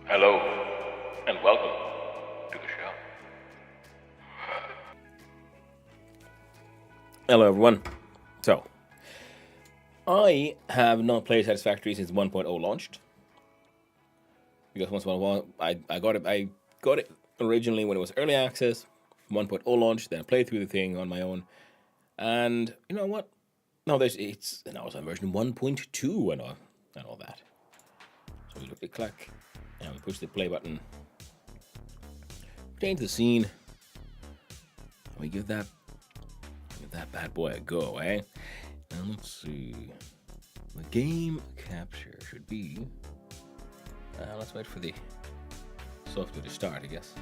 Hello, and welcome to the show. Hello, everyone. So, I have not played Satisfactory since 1.0 launched. Because once upon a while, I got it. I got it originally when it was early access, 1.0 launched. Then I played through the thing on my own, and you know what? Now now it's on version 1.2 and all that. So we look at click and we push the play button, change the scene, and we give that bad boy a go, eh? And let's see. The game capture should be. Let's wait for the software to start, I guess.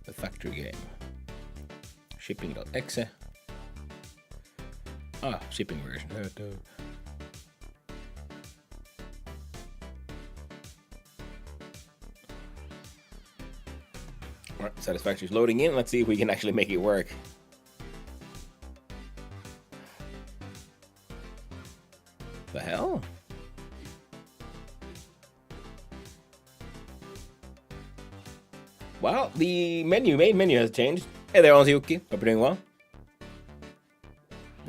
The factory game. Shipping.exe. Shipping version. Alright, Satisfactory is loading in. Let's see if we can actually make it work. The hell? Well, the main menu has changed. Hey there, Onziyuki. Hope you're doing well.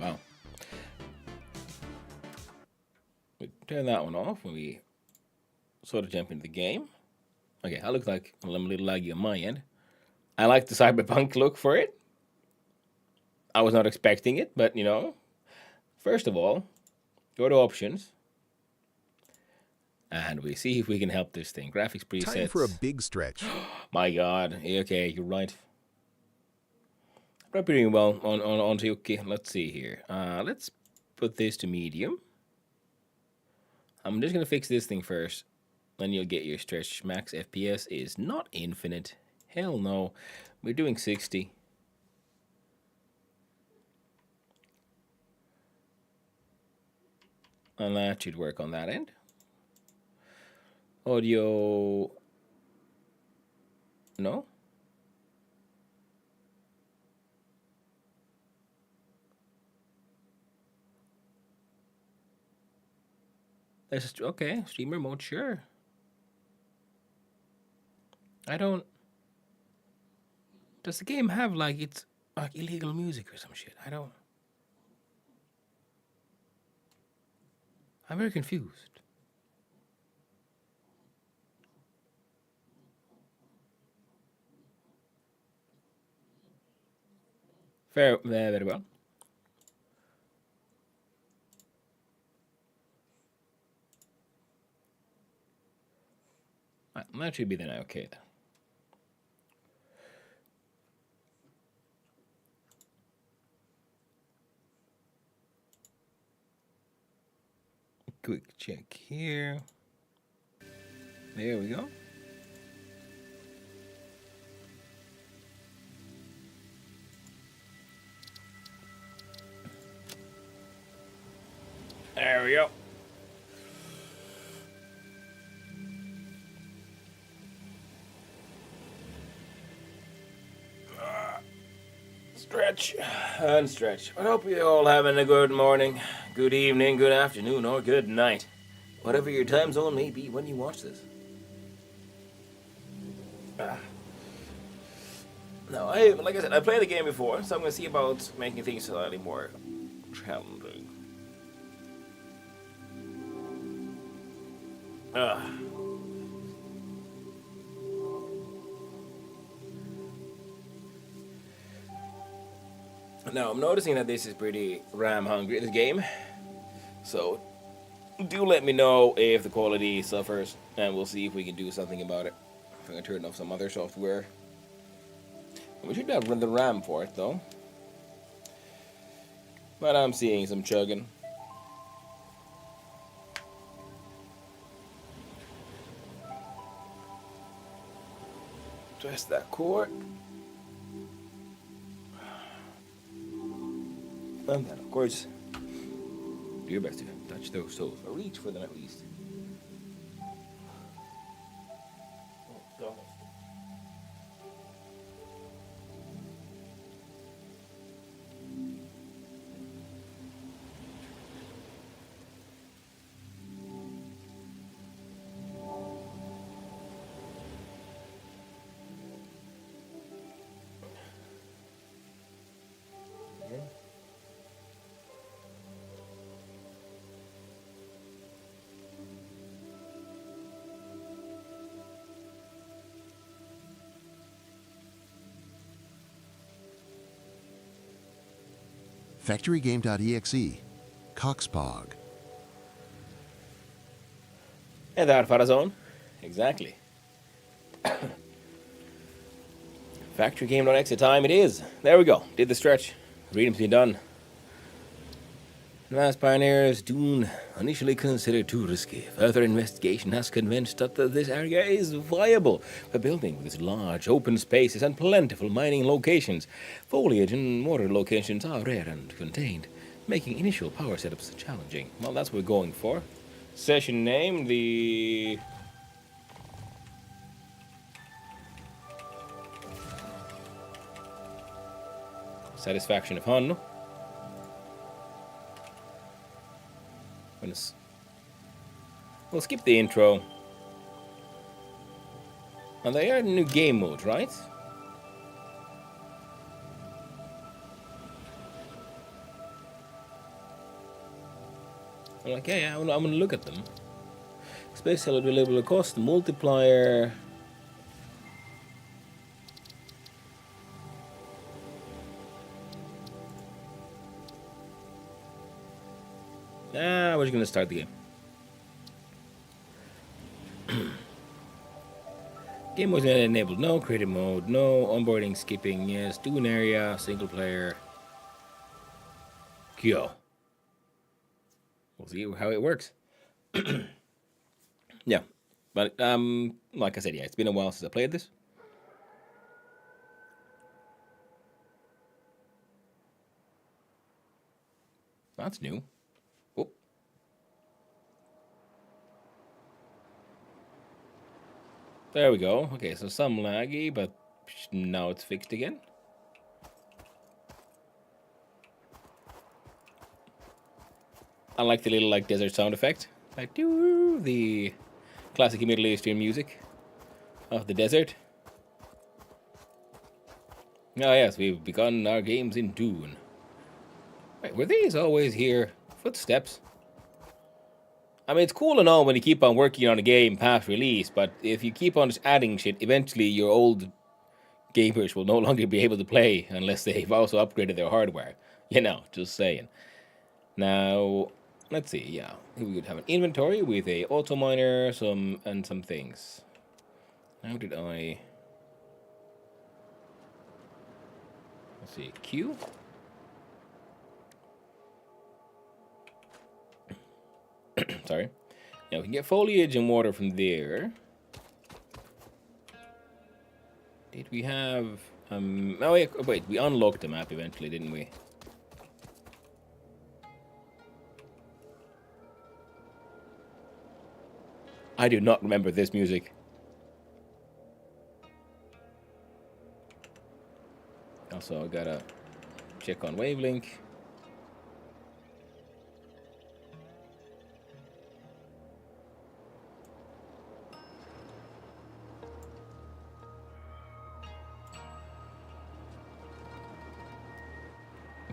Wow. We turn that one off when we sort of jump into the game. Okay, I look like I'm a little laggy on my end. I like the cyberpunk look for it. I was not expecting it, but you know. First of all, go to options. And we see if we can help this thing. Graphics presets. Time for a big stretch. My god. Okay, you're right. Probably doing well on Yuki. Let's see here. Let's put this to medium. I'm just gonna fix this thing first. Then you'll get your stretch. Max FPS is not infinite. Hell no. We're doing 60. And that should work on that end. Audio. No? That's okay. Streamer mode, sure. I don't. Does the game have like it's like illegal music or some shit? I don't. I'm very confused. Very well. That should be then okay then. Quick check here. There we go. There we go. Stretch and stretch. I hope you're all having a good morning, good evening, good afternoon, or good night. Whatever your time zone may be when you watch this. No, like I said, I played the game before, so I'm gonna see about making things slightly more challenging. Now, I'm noticing that this is pretty RAM hungry, this game. So, do let me know if the quality suffers, and we'll see if we can do something about it. I'm gonna turn off some other software. We should be able to run the RAM for it, though. But I'm seeing some chugging. Twist that cord. And then, of course, do your best to touch those toes, or reach for them at least. Factorygame.exe. Coxpog. And that Farazone. Exactly. Factory game.exe time it is. There we go. Did the stretch. Reading's been done. Advanced Pioneers, Dune, initially considered too risky. Further investigation has convinced that this area is viable for building with its large open spaces and plentiful mining locations. Foliage and water locations are rare and contained, making initial power setups challenging. Well, that's what we're going for. Session name, the... Satisfaction of Hun. We'll skip the intro. And they are new game modes, right? I'm like, yeah, I'm gonna look at them. Space available cost, multiplier. We're just gonna start the game. Game mode enabled. No. Creative mode. No. Onboarding, skipping. Yes. Do an area. Single player. Go. We'll see how it works. Yeah. But, like I said, yeah, it's been a while since I played this. That's new. Oh. There we go. Okay, so some laggy, but now it's fixed again. I like the little desert sound effect. Like doo, the classic Middle Eastern music of the desert. Oh yes, we've begun our games in Dune. Wait, were these always here? Footsteps? I mean, it's cool and all when you keep on working on a game past release, but if you keep on just adding shit, eventually your old gamers will no longer be able to play unless they've also upgraded their hardware. You know, just saying. Now, let's see, yeah. We would have an inventory with a auto miner, some things. How did I... Let's see, Q? Sorry. Now we can get foliage and water from there. Did we have... oh yeah, wait, we unlocked the map eventually, didn't we? I do not remember this music. Also, I gotta check on Wavelink.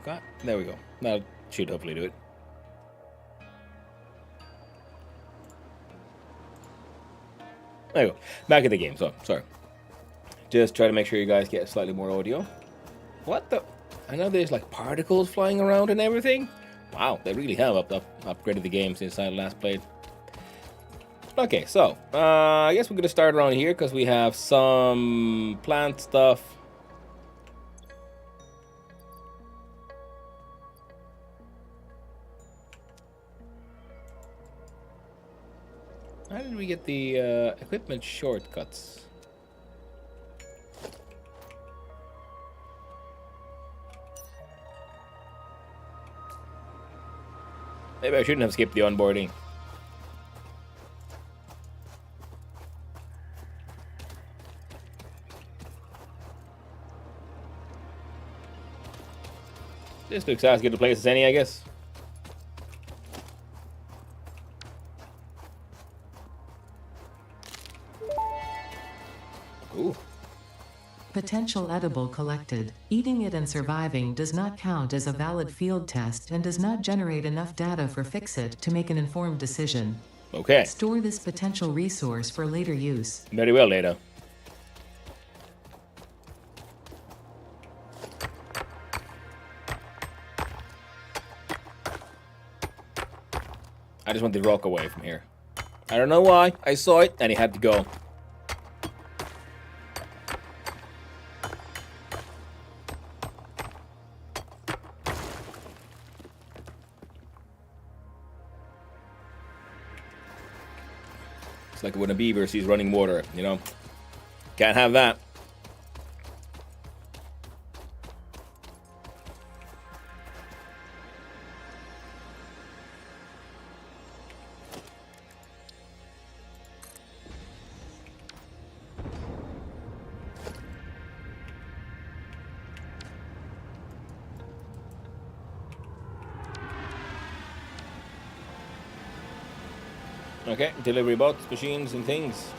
Okay, there we go. That should hopefully do it. There you go. Back in the game, so sorry. Just try to make sure you guys get slightly more audio. What the? I know there's like particles flying around and everything. Wow, they really have upgraded the game since I last played. Okay, so I guess we're gonna start around here because we have some plant stuff. How did we get the equipment shortcuts? Maybe I shouldn't have skipped the onboarding. This looks as good a place as any, I guess. Ooh. Potential edible collected. Eating it and surviving does not count as a valid field test and does not generate enough data for Fixit to make an informed decision. Okay. Store this potential resource for later use. Very well, Data. I just wanted to rock away from here. I don't know why. I saw it, and he had to go. It's like when a beaver sees running water, you know? Can't have that. Okay, delivery bots, machines, and things.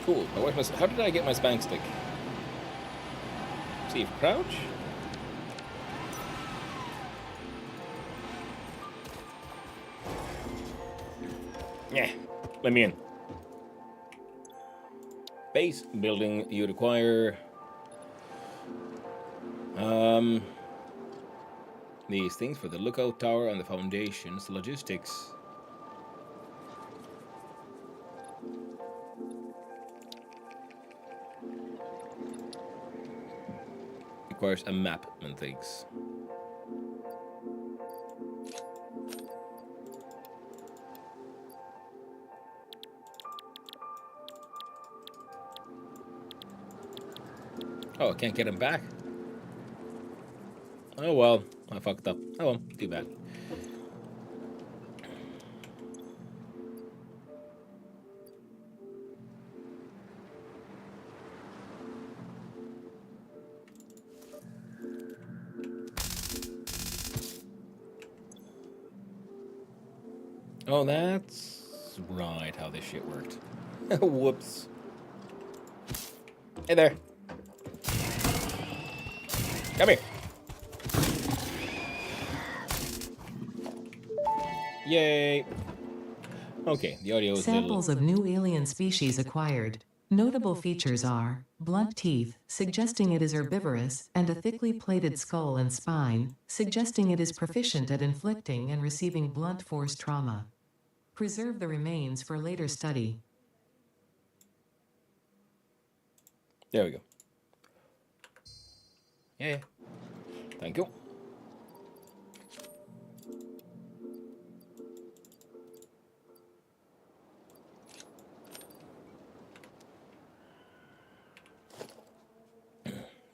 Cool. How did I get my spank stick? See, crouch? Yeah, let me in. Base building you require. These things for the lookout tower and the foundations, logistics. Requires a map and things. Oh, I can't get him back. Oh well, I fucked up. Oh well, too bad. Oh, that's right how this shit worked. Whoops. Hey there. Come here. Yay. Okay, the audio is Samples of new alien species acquired. Notable features are blunt teeth, suggesting it is herbivorous, and a thickly plated skull and spine, suggesting it is proficient at inflicting and receiving blunt force trauma. Preserve the remains for later study. There we go. Yeah. Thank you.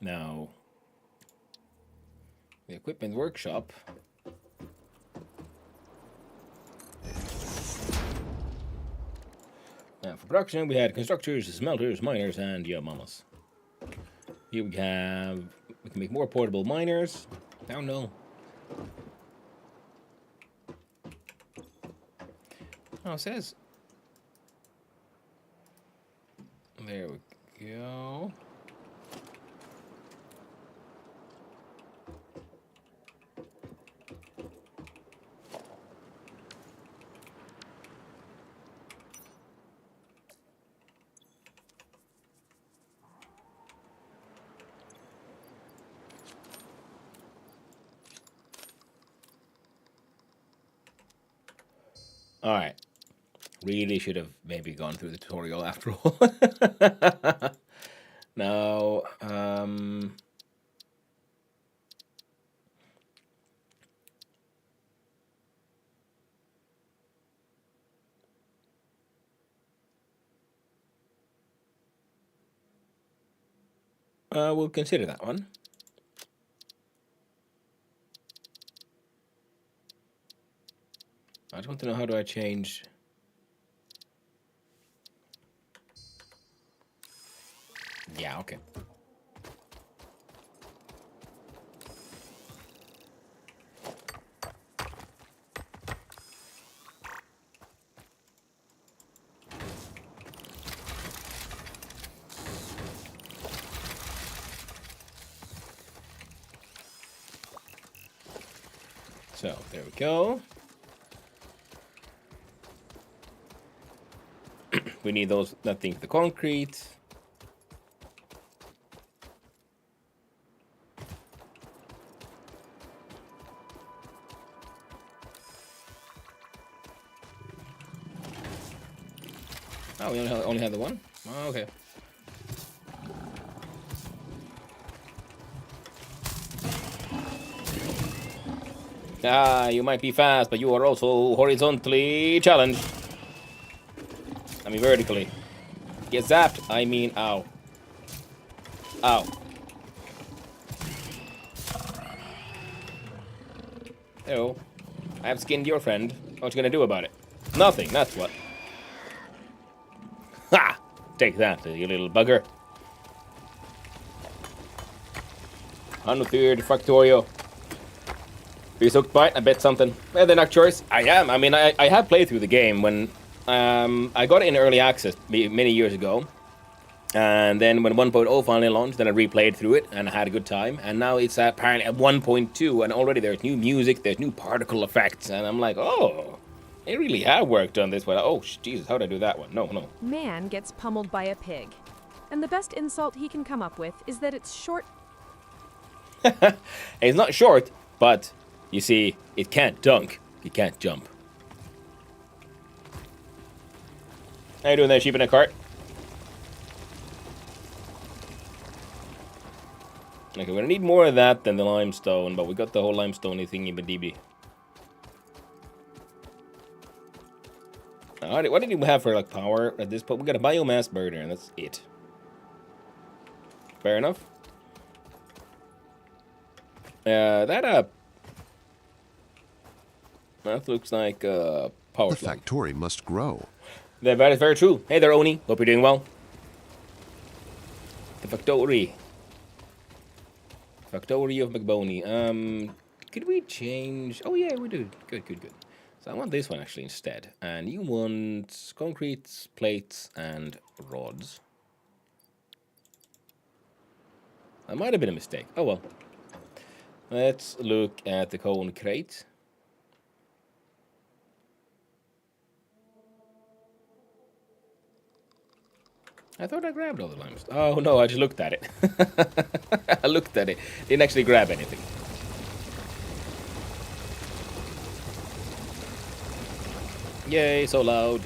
Now, the equipment workshop. Now, for production, we had constructors, smelters, miners, and mamas. Here we can make more portable miners. I don't know. Oh, it says. There we go. All right. Really should have maybe gone through the tutorial after all. Now, we'll consider that one. I just want to know, how do I change? Yeah, okay. So, there we go. We need that thing for the concrete. Oh, we only have the one? Oh, okay. Ah, you might be fast, but you are also horizontally challenged. I mean, vertically. Get zapped. I mean, ow. Ow. Oh, I have skinned your friend. What you gonna do about it? Nothing, that's what. Ha! Take that, you little bugger. Unfeared Factorio. Are you hooked by it? I bet something. Well, they're not choice. I am. I mean, I have played through the game when I got it in early access many years ago. And then when 1.0 finally launched, then I replayed through it and I had a good time. And now it's apparently at 1.2, and already there's new music, there's new particle effects, and I'm like, oh, they really have worked on this one. Oh, Jesus, how'd I do that one? No. Man gets pummeled by a pig. And the best insult he can come up with is that it's short. It's not short, but you see, it can't dunk. It can't jump. How you doing there, sheep in a cart? Okay, we're gonna need more of that than the limestone, but we got the whole limestone-y thingy-badibby. What did we have for, like, power at this point? We got a biomass burner, and that's it. Fair enough. That looks like, power The slug. factory must grow. That is very true. Hey there, Oni. Hope you're doing well. The factory. Factory of McBoney. Could we change? Oh yeah, we do. Good. So I want this one actually instead. And you want concrete, plates, and rods. That might have been a mistake. Oh well. Let's look at the concrete. I thought I grabbed all the limestone. Oh no, I just looked at it. I looked at it. Didn't actually grab anything. Yay, so loud.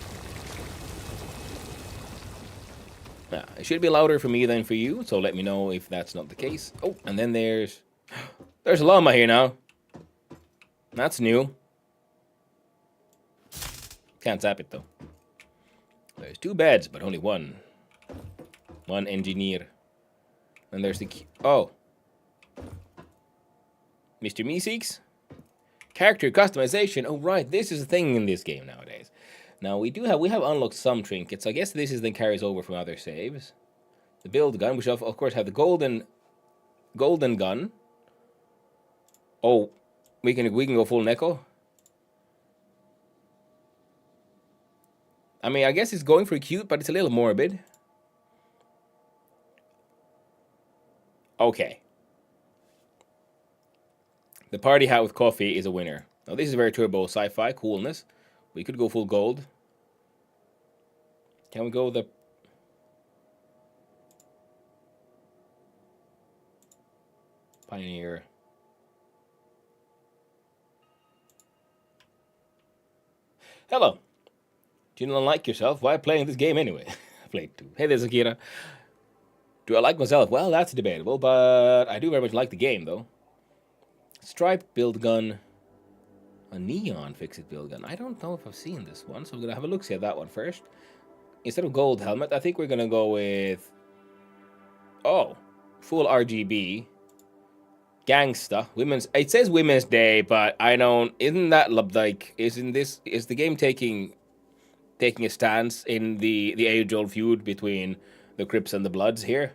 Yeah, it should be louder for me than for you, so let me know if that's not the case. Oh, and then there's a llama here now. That's new. Can't zap it though. There's 2 beds, but only one. One engineer. And there's the oh. Mr. Meeseeks? Character customization. Oh right, this is a thing in this game nowadays. Now we have unlocked some trinkets. I guess this is then carries over from other saves. The build gun, which of course have the golden gun. Oh, we can go full Neko. I mean, I guess it's going for cute, but it's a little morbid. Okay. The party hat with coffee is a winner. Now this is very turbo sci-fi coolness. We could go full gold. Can we go the... Pioneer. Hello. Do you not like yourself? Why playing this game anyway? I played 2. Hey, there's Akira. Do I like myself? Well, that's debatable, but I do very much like the game, though. Striped build gun. A neon fix-it build gun. I don't know if I've seen this one, so we're going to have a look-see at that one first. Instead of gold helmet, I think we're going to go with... Oh, full RGB. Gangsta. Women's... It says Women's Day, but I don't... Isn't that, like... Is the game taking a stance in the age-old feud between the Crips and the Bloods here?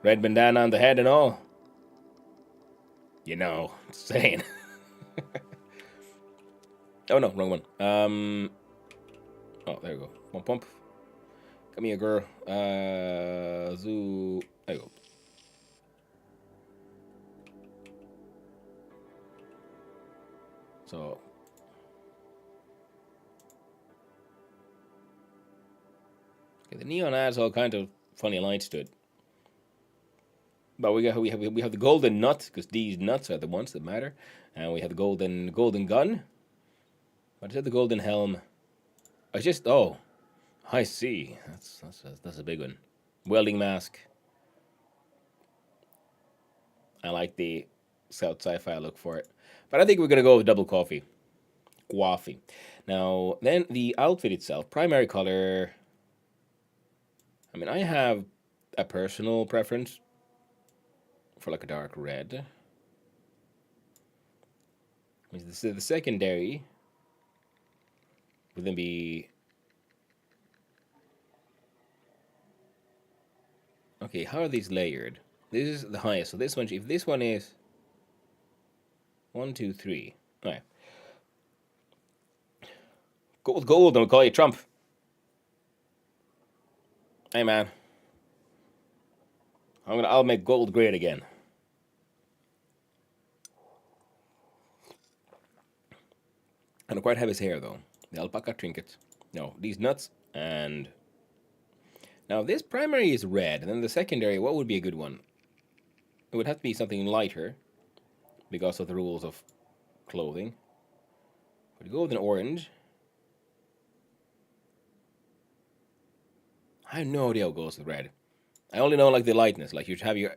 Red bandana on the head and all. You know, saying. Oh no, wrong one. Oh, there you go. One pump. Come here, girl. Zoo. There you go. So. Okay, the neon adds all kind of funny lights to it. But we have the golden nut, because these nuts are the ones that matter, and we have the golden gun. But I said the golden helm. It's just I see. That's a big one. Welding mask. I like the South Sci-Fi look for it, but I think we're gonna go with double coffee. Coffee. Now, then the outfit itself, primary color. I mean, I have a personal preference for like a dark red. The secondary would then be okay. How are these layered? This is the highest. So this one, if this one is 1, 2, 3. All right. Gold, gold. Don't call you Trump. Hey man, I'll make gold great again. I don't quite have his hair though. The alpaca trinkets. No, these nuts and now this primary is red, and then the secondary. What would be a good one? It would have to be something lighter, because of the rules of clothing. Would go with an orange. I have no idea what goes with red. I only know like the lightness. Like you should have your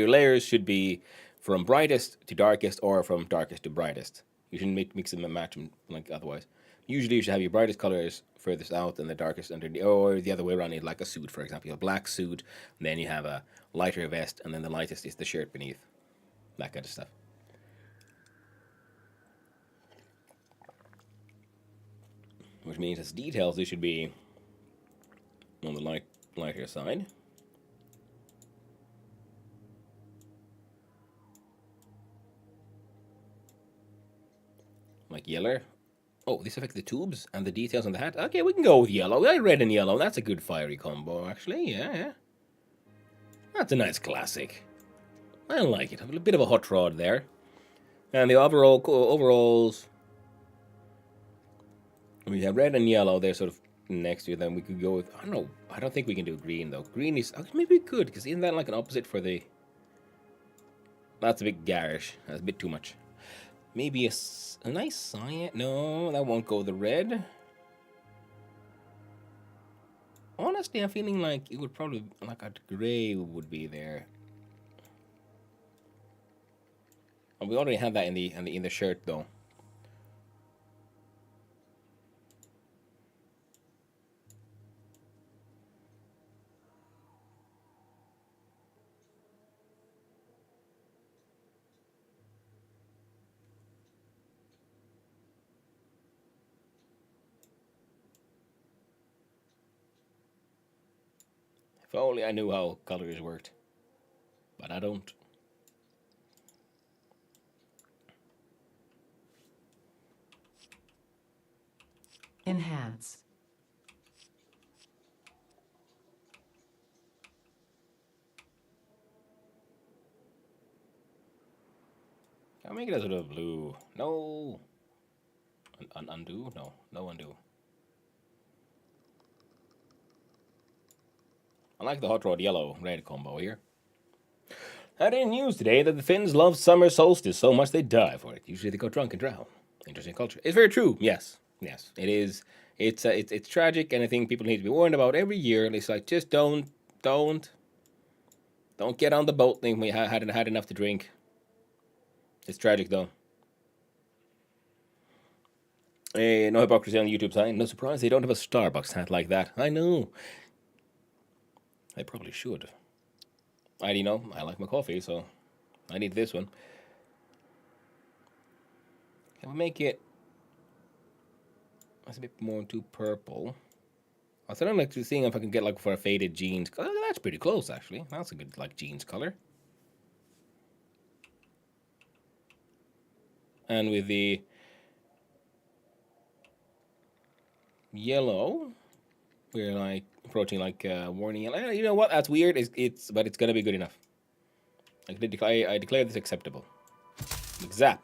layers should be from brightest to darkest or from darkest to brightest. You shouldn't mix them and match them like otherwise. Usually you should have your brightest colors furthest out and the darkest underneath, or the other way around. Like a suit, for example, a black suit, and then you have a lighter vest, and then the lightest is the shirt beneath. That kind of stuff. Which means as details, they should be on the lighter side. Like yellow. Oh, this affects the tubes and the details on the hat. Okay, we can go with yellow. Red and yellow. That's a good fiery combo, actually. Yeah. That's a nice classic. I like it. A bit of a hot rod there. And the overalls, we have red and yellow. They're sort of next to them. We could go with, I don't know. I don't think we can do green, though. Green is, maybe we could, because isn't that like an opposite for the... That's a bit garish. That's a bit too much. Maybe a nice cyan. No, that won't go with the red. Honestly, I'm feeling like it would probably, like a gray would be there. Oh, we already had that in the shirt, though. If only I knew how colors worked. But I don't. Enhance. I'll make it a sort of blue. No. Undo? No undo. I like the hot rod yellow red combo here. I had in news today that the Finns love summer solstice so much they die for it. Usually they go drunk and drown. Interesting culture. It's very true. Yes, it is. It's tragic, and I think people need to be warned about every year. It's like just don't get on the boat thing. We had enough to drink. It's tragic though. Hey, no hypocrisy on the YouTube sign. No surprise they don't have a Starbucks hat like that. I know. They probably should. I like my coffee, so I need this one. Can we make it? That's a bit more too purple. I thought I'm like seeing if I can get like for a faded jeans. Oh, that's pretty close actually. That's a good like jeans color. And with the yellow, we're like approaching like warning yellow. You know what? That's weird. But it's gonna be good enough. I declare this acceptable. Zap.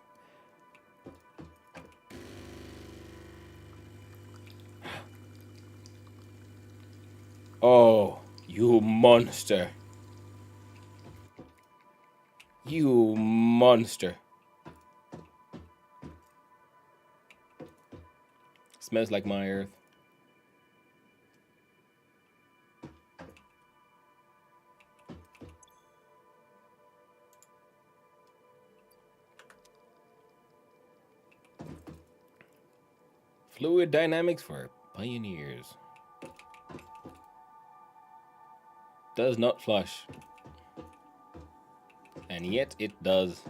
Oh, you monster. You monster. Smells like my earth. Fluid dynamics for pioneers. Does not flush. And yet it does.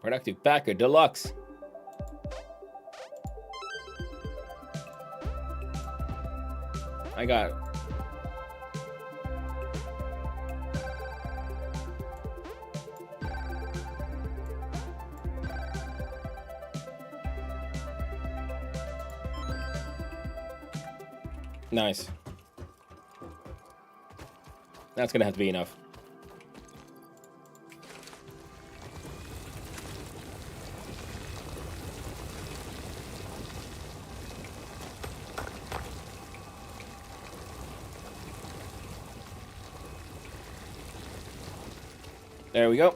Productive Packer Deluxe. I got nice. That's gonna have to be enough. There we go.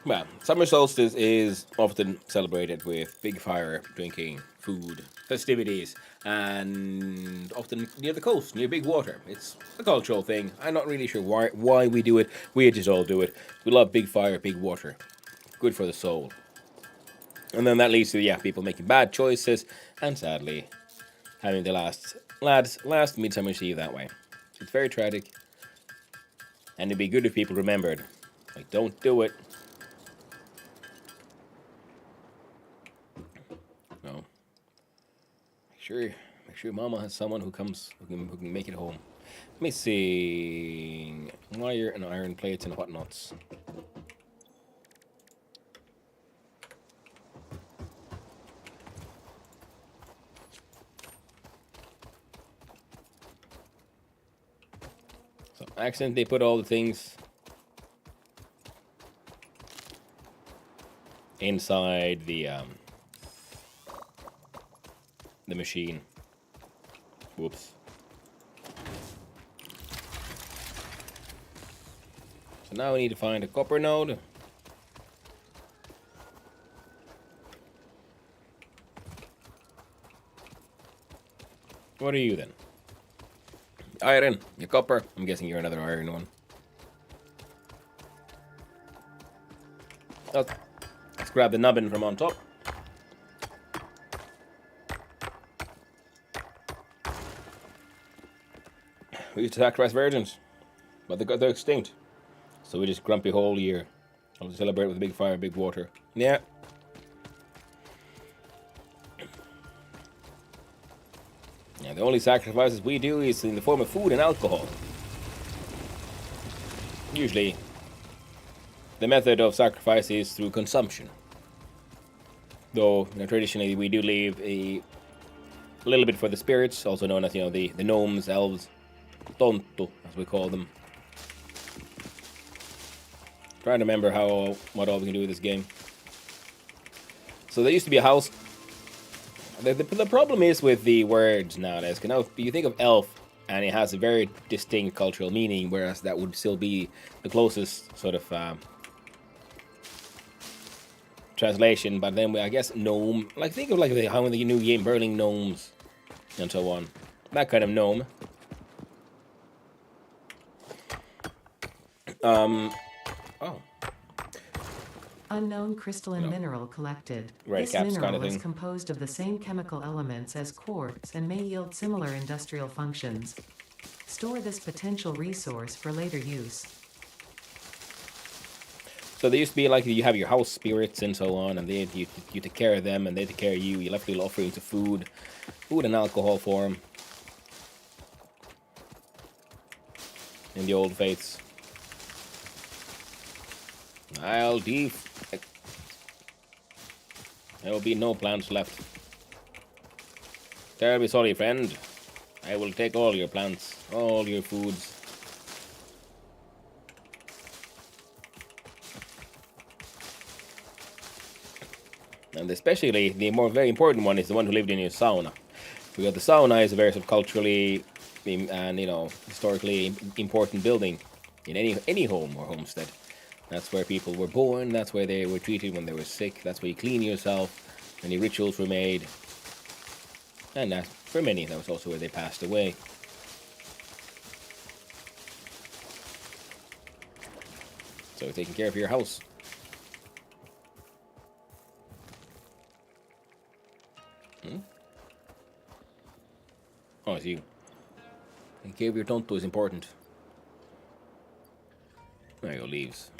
Well, summer solstice is often celebrated with big fire, drinking, food, festivities, and often near the coast, near big water. It's a cultural thing. I'm not really sure why we do it. We just all do it. We love big fire, big water. Good for the soul. And then that leads to people making bad choices, and sadly, having the last Midsummer's Eve that way. It's very tragic, and it'd be good if people remembered. Like, don't do it. No. Make sure Mama has someone who can make it home. Let me see. Wire and iron plates and whatnots. So I accidentally put all the things inside the machine. Whoops. So now we need to find a copper node. What are you then? Iron, you're copper. I'm guessing you're another iron one. Let's grab the nubbin from on top. We used to sacrifice virgins, but they're extinct. So we just grumpy whole year. I'll celebrate with a big fire, big water. Yeah. Yeah, the only sacrifices we do is in the form of food and alcohol. Usually, the method of sacrifice is through consumption. Though, traditionally we do leave a little bit for the spirits, also known as, the gnomes, elves, tonto, as we call them. Trying to remember what all we can do with this game. So there used to be a house. The problem is with the words nowadays. Now, you think of elf, and it has a very distinct cultural meaning, whereas that would still be the closest sort of translation. But then I guess gnome, like think of how in the new game Burning Gnomes and so on, that kind of gnome. Oh. Unknown crystalline mineral collected. Red This caps mineral kind of is thing. composed of the same chemical elements as quartz and may yield similar industrial functions. Store this potential resource for later use. So there used to be you have your house spirits and so on, and you take care of them, and they take care of you. You left little offerings of food and alcohol for them. In the old faiths. There will be no plants left. Terribly sorry, friend. I will take all your plants, all your foods. And especially the very important one is the one who lived in your sauna. Because the sauna is a very sort of culturally and historically important building in any home or homestead. That's where people were born. That's where they were treated when they were sick. That's where you clean yourself. Many rituals were made, and that, for many, that was also where they passed away. So taking care of your house. Oh, it's you. Taking care of your tonto is important. There you go, leaves.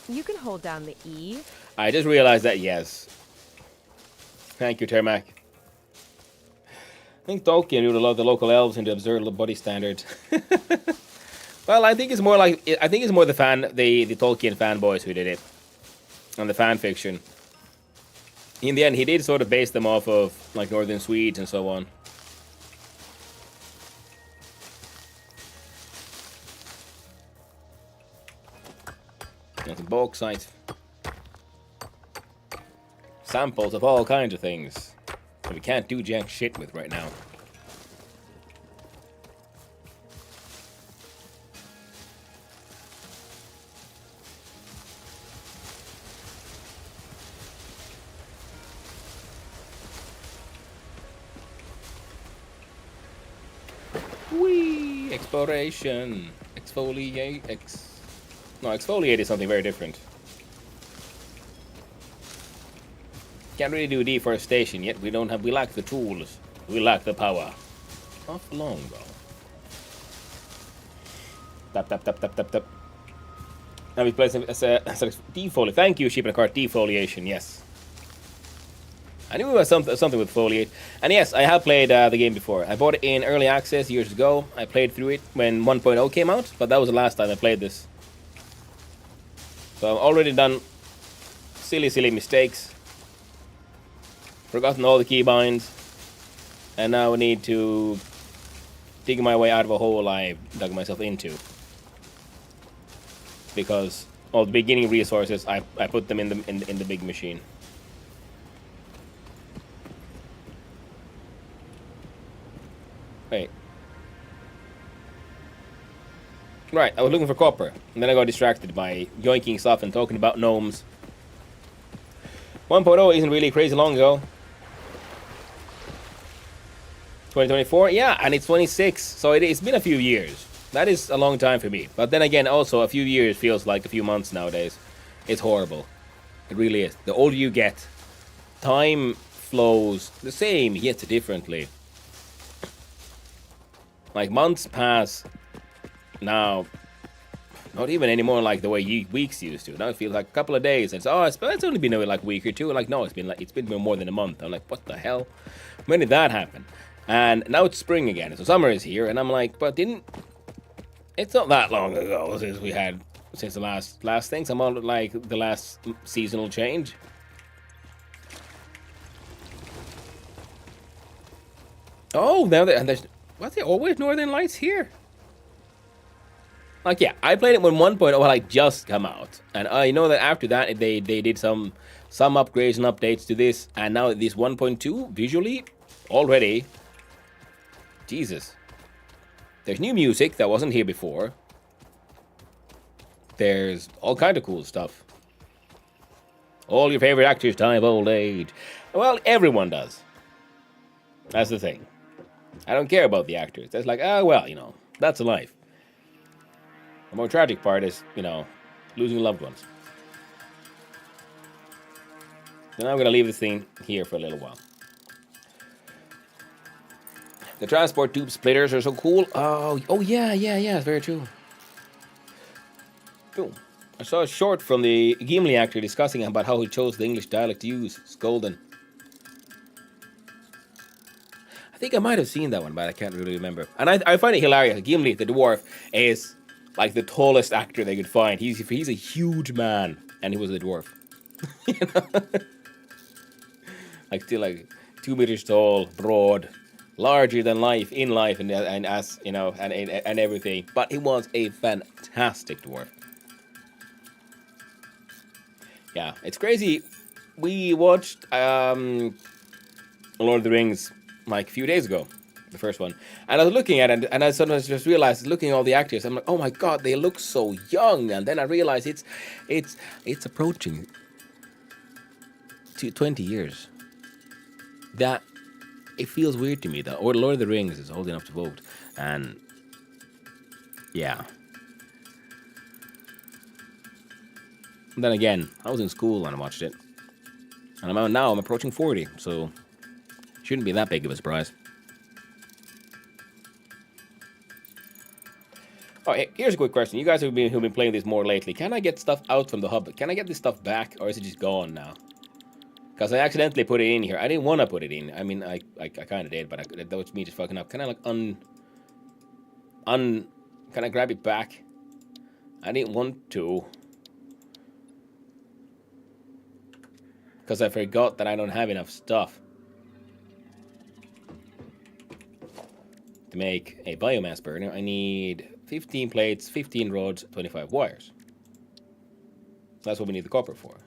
You can hold down the E. I just realized that, yes. Thank you, Termac. I think Tolkien would allow the local elves into absurd body standard. Well, I think it's more like the Tolkien fanboys who did it, and the fan fiction. In the end, he did sort of base them off of like northern Swedes and so on. There's a bauxite. Samples of all kinds of things that we can't do jack shit with right now. Whee! Exploration. Exfoliate. No, exfoliate is something very different. Can't really do deforestation yet. We lack the tools. We lack the power. Off longbow. Tap tap tap tap tap tap. Now we play some defoliate. Thank you, Sheep in a Cart. Defoliation, yes. I knew it was something with foliate. And yes, I have played the game before. I bought it in early access years ago. I played through it when 1.0 came out, but that was the last time I played this. So I've already done silly mistakes. Forgotten all the keybinds. And now I need to dig my way out of a hole I dug myself into. Because all the beginning resources, I put them in the big machine. Wait. Right, I was looking for copper, and then I got distracted by yoinking stuff and talking about gnomes. 1.0 isn't really crazy long ago. 2024? Yeah, and it's 26, so it's been a few years. That is a long time for me. But then again, also, a few years feels like a few months nowadays. It's horrible. It really is. The older you get, time flows the same, yet differently. Like, months pass now, not even anymore like the way weeks used to. Now it feels like a couple of days. And it's only been like a week or two. Like, no, it's been more than a month. I'm like, what the hell? When did that happen? And now it's spring again. So summer is here. And I'm like, but it's not that long ago since the last things. I'm on like the last seasonal change. Oh, now there's always Northern Lights here? Like, yeah, I played it when 1.0 like just come out, and I know that after that they did some upgrades and updates to this, and now this 1.2 visually already, Jesus, there's new music that wasn't here before. There's all kind of cool stuff. All your favorite actors die of old age. Well, everyone does. That's the thing. I don't care about the actors. That's like, well, that's life. The more tragic part is, losing loved ones. So now I'm going to leave this thing here for a little while. The transport tube splitters are so cool. Oh yeah, it's very true. Cool. I saw a short from the Gimli actor discussing about how he chose the English dialect to use. It's golden. I think I might have seen that one, but I can't really remember. And I find it hilarious. Gimli, the dwarf, is like the tallest actor they could find. He's a huge man, and he was a dwarf. Like still like 2 meters tall, broad, larger than life in life, and as and everything. But he was a fantastic dwarf. Yeah, it's crazy we watched Lord of the Rings like a few days ago, the first one, and I was looking at it, and I suddenly just realized, looking at all the actors, I'm like, oh my god, they look so young, and then I realized it's approaching to 20 years. That it feels weird to me that, or Lord of the Rings is old enough to vote, and yeah. And then again, I was in school when I watched it, and I'm approaching 40, so shouldn't be that big of a surprise. Oh, hey, here's a quick question. You guys who've been playing this more lately, can I get stuff out from the hub? Can I get this stuff back, or is it just gone now? Because I accidentally put it in here. I didn't want to put it in. I mean, I kind of did, but that was me just fucking up. Can I like can I grab it back? I didn't want to. Because I forgot that I don't have enough stuff to make a biomass burner. I need 15 plates, 15 rods, 25 wires. That's what we need the copper for.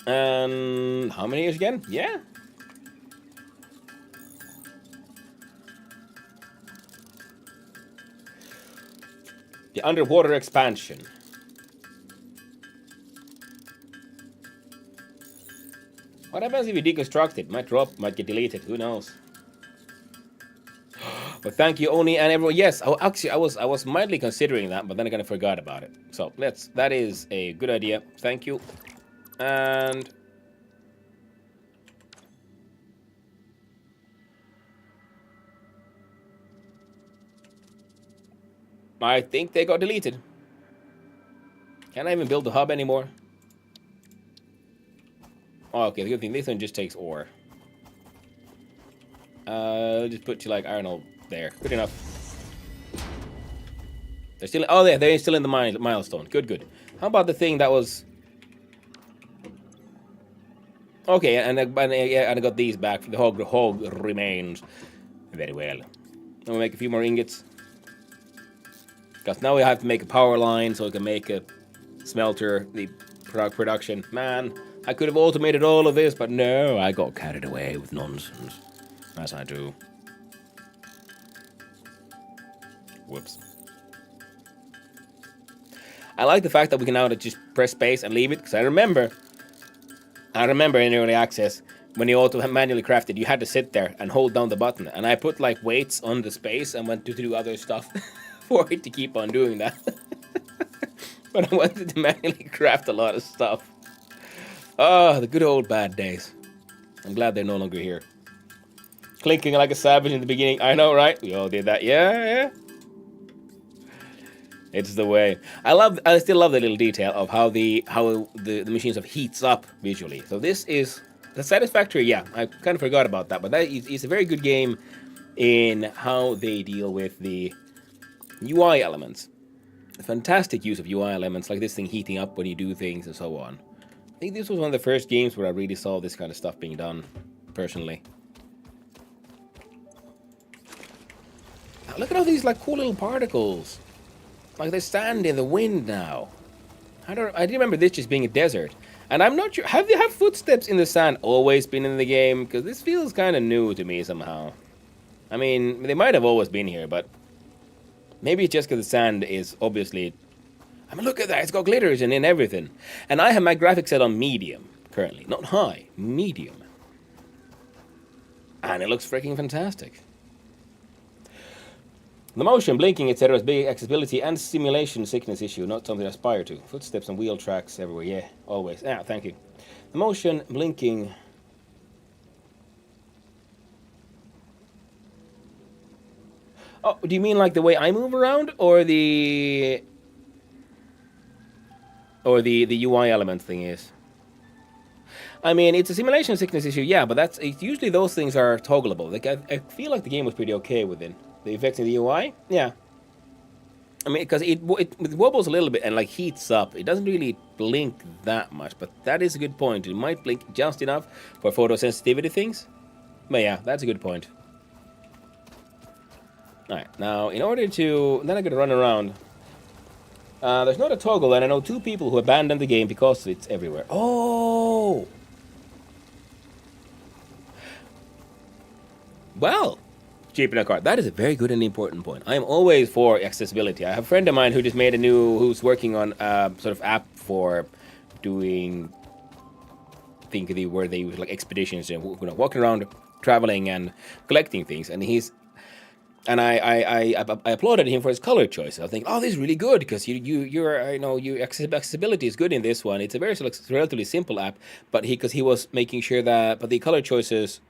And how many years again? Yeah. The underwater expansion. What happens if you deconstruct it? Might drop, might get deleted, who knows? But thank you, Oni, and everyone. Yes, actually, I was mildly considering that, but then I kind of forgot about it. So that is a good idea. Thank you. And I think they got deleted. Can't I even build the hub anymore? Oh, okay, the good thing, this one just takes ore. Just put you like iron ore there. Good enough. They're still. Oh, they're still in the milestone. Good. How about the thing that was? Okay, and I got these back. The hog remains. Very well. We'll make a few more ingots. Because now we have to make a power line so we can make a smelter, the production. Man, I could have automated all of this, but no, I got carried away with nonsense. As I do. Whoops. I like the fact that we can now just press space and leave it, because I remember in early access, when you auto manually crafted, you had to sit there and hold down the button, and I put like weights on the space and went to do other stuff for it to keep on doing that. But I wanted to manually craft a lot of stuff. Oh, the good old bad days. I'm glad they're no longer here. Clinking like a savage in the beginning. I know, right? We all did that. Yeah. It's the way. I still love the little detail of how the machine sort of heats up visually. So this is the Satisfactory. Yeah, I kind of forgot about that, but that is a very good game in how they deal with the UI elements. A fantastic use of UI elements, like this thing heating up when you do things and so on. I think this was one of the first games where I really saw this kind of stuff being done, personally. Now, look at all these like cool little particles. Like they stand in the wind now. I didn't remember this just being a desert. And I'm not sure, have footsteps in the sand always been in the game? Because this feels kind of new to me somehow. I mean, they might have always been here, but maybe it's just because the sand is obviously... I mean, look at that, it's got glitters and everything. And I have my graphics set on medium currently. Not high, medium. And it looks freaking fantastic. The motion, blinking, etc. is big accessibility and simulation sickness issue, not something I aspire to. Footsteps and wheel tracks everywhere, yeah, always. Yeah, thank you. The motion, blinking... Oh, do you mean like the way I move around, or the UI element thing is? I mean, it's a simulation sickness issue, yeah, but usually those things are toggleable. Like I feel like the game was pretty okay with it. The effects in the UI, yeah. I mean, because it wobbles a little bit and like heats up. It doesn't really blink that much, but that is a good point. It might blink just enough for photosensitivity things. But yeah, that's a good point. Alright, now in order to... Then I gotta run around There's not a toggle, and I know 2 people who abandoned the game because it's everywhere. Oh! Well, cheapen a card. That is a very good and important point. I am always for accessibility. I have a friend of mine who just made who's working on a sort of app for doing, where they use like expeditions and walking around, traveling and collecting things. And I applauded him for his color choice. I think, oh, this is really good because your accessibility is good in this one. It's a very relatively simple app, but because he was making sure that the color choices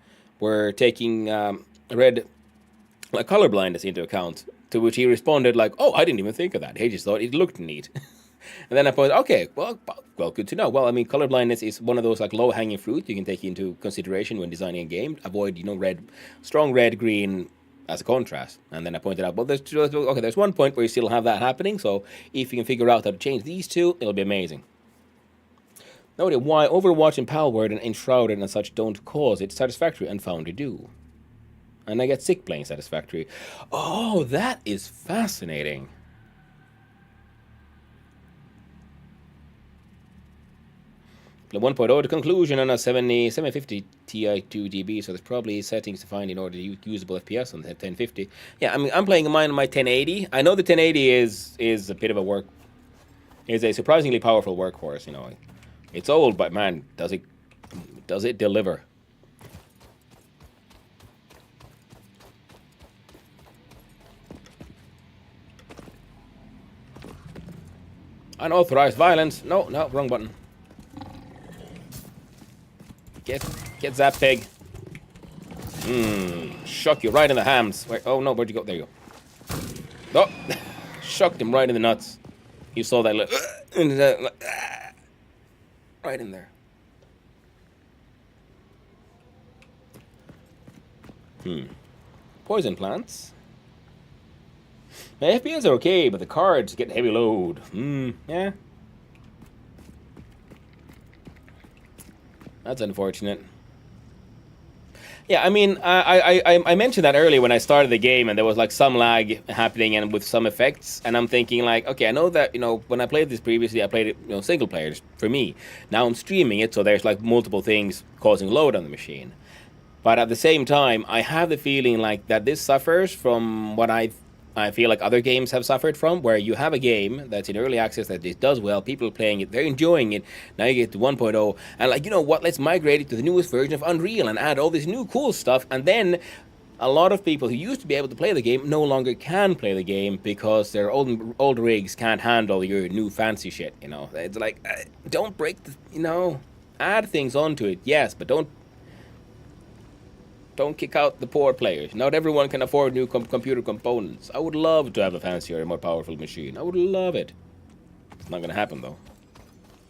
were taking red like color blindness into account. To which he responded like, "Oh, I didn't even think of that. He just thought it looked neat." And then I thought, okay, well, good to know. Well, I mean, color blindness is one of those like low-hanging fruit you can take into consideration when designing a game. Avoid, strong red, green as a contrast. And then I pointed out, well, there's one point where you still have that happening. So if you can figure out how to change these two, it'll be amazing. Noted why Overwatch and Palworld and Enshrouded and such don't cause it. Satisfactory and Foundry do. And I get sick playing Satisfactory. Oh, that is fascinating. Play 1.0 to conclusion on a 750 Ti 2GB, so there's probably settings to find in order to use usable FPS on the 1050. Yeah, I mean, I'm playing mine on my 1080. I know the 1080 is a bit of a is a surprisingly powerful workhorse, It's old, but man, does it deliver. Unauthorized violence. No, wrong button. Get that pig. Shock you right in the hams. Wait, oh no, where'd you go? There you go. Oh, shocked him right in the nuts. You saw that right in there. Poison plants. My FPS are okay, but the cards get heavy load. Yeah. That's unfortunate. Yeah, I mean, I mentioned that earlier when I started the game, and there was like some lag happening and with some effects, and I'm thinking like, okay, I know that when I played this previously, I played it single player for me. Now I'm streaming it, so there's like multiple things causing load on the machine. But at the same time, I have the feeling like that this suffers from what I feel like other games have suffered from, where you have a game that's in early access that it does well, people are playing it, they're enjoying it, now you get to 1.0, and like, let's migrate it to the newest version of Unreal and add all this new cool stuff, and then a lot of people who used to be able to play the game no longer can play the game because their old rigs can't handle your new fancy shit, It's like, don't break add things onto it, yes, but don't kick out the poor players. Not everyone can afford new computer components. I would love to have a fancier and more powerful machine. I would love it. It's not gonna happen, though.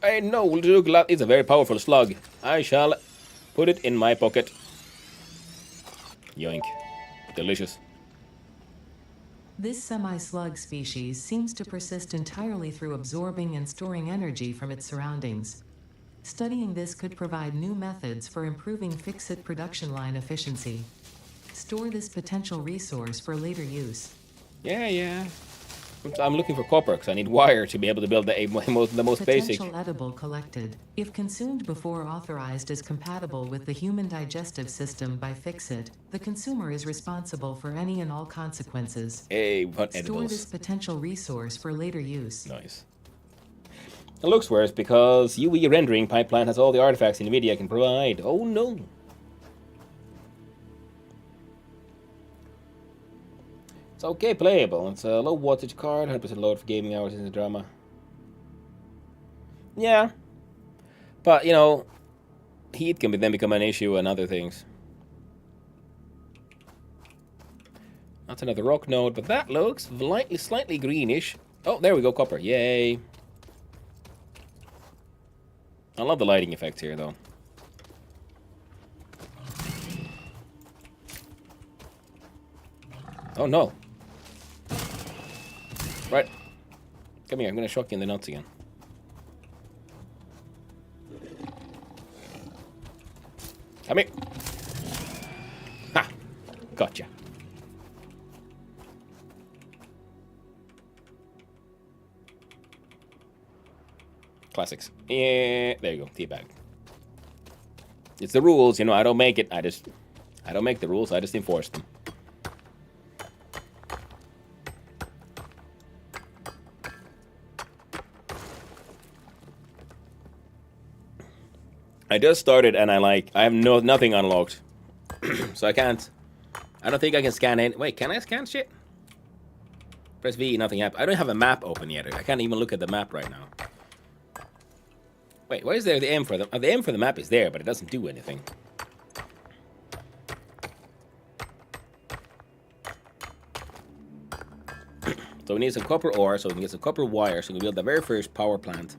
I know, it's a very powerful slug. I shall put it in my pocket. Yoink. Delicious. This semi-slug species seems to persist entirely through absorbing and storing energy from its surroundings. Studying this could provide new methods for improving fix-it production line efficiency. Store this potential resource for later use. Yeah. I'm looking for copper because I need wire to be able to build the most basic. Potential edible collected. If consumed before authorized as compatible with the human digestive system by Fix-It, the consumer is responsible for any and all consequences. Hey, what Store edibles? this potential resource for later use. Nice. It looks worse because UE rendering pipeline has all the artifacts NVIDIA can provide. Oh no! It's okay playable. It's a low wattage card, 100% load for gaming hours in the drama. Yeah. But, heat can then become an issue and other things. That's another rock node, but that looks slightly greenish. Oh, there we go, copper. Yay. I love the lighting effects here, though. Oh, no. Right. Come here, I'm gonna shock you in the nuts again. Come here. Ha! Gotcha. Classics. Yeah, there you go. Teabag. It's the rules, you know. I don't make it. I don't make the rules. I just enforce them. I just started and I have nothing unlocked, so I can't. I don't think I can scan in. Wait, can I scan shit? Press V, nothing happens. I don't have a map open yet. I can't even look at the map right now. Wait, why is there the M for the... the M for the map is there, but it doesn't do anything. So we need some copper ore, so we can get some copper wire, so we can build the very first power plant.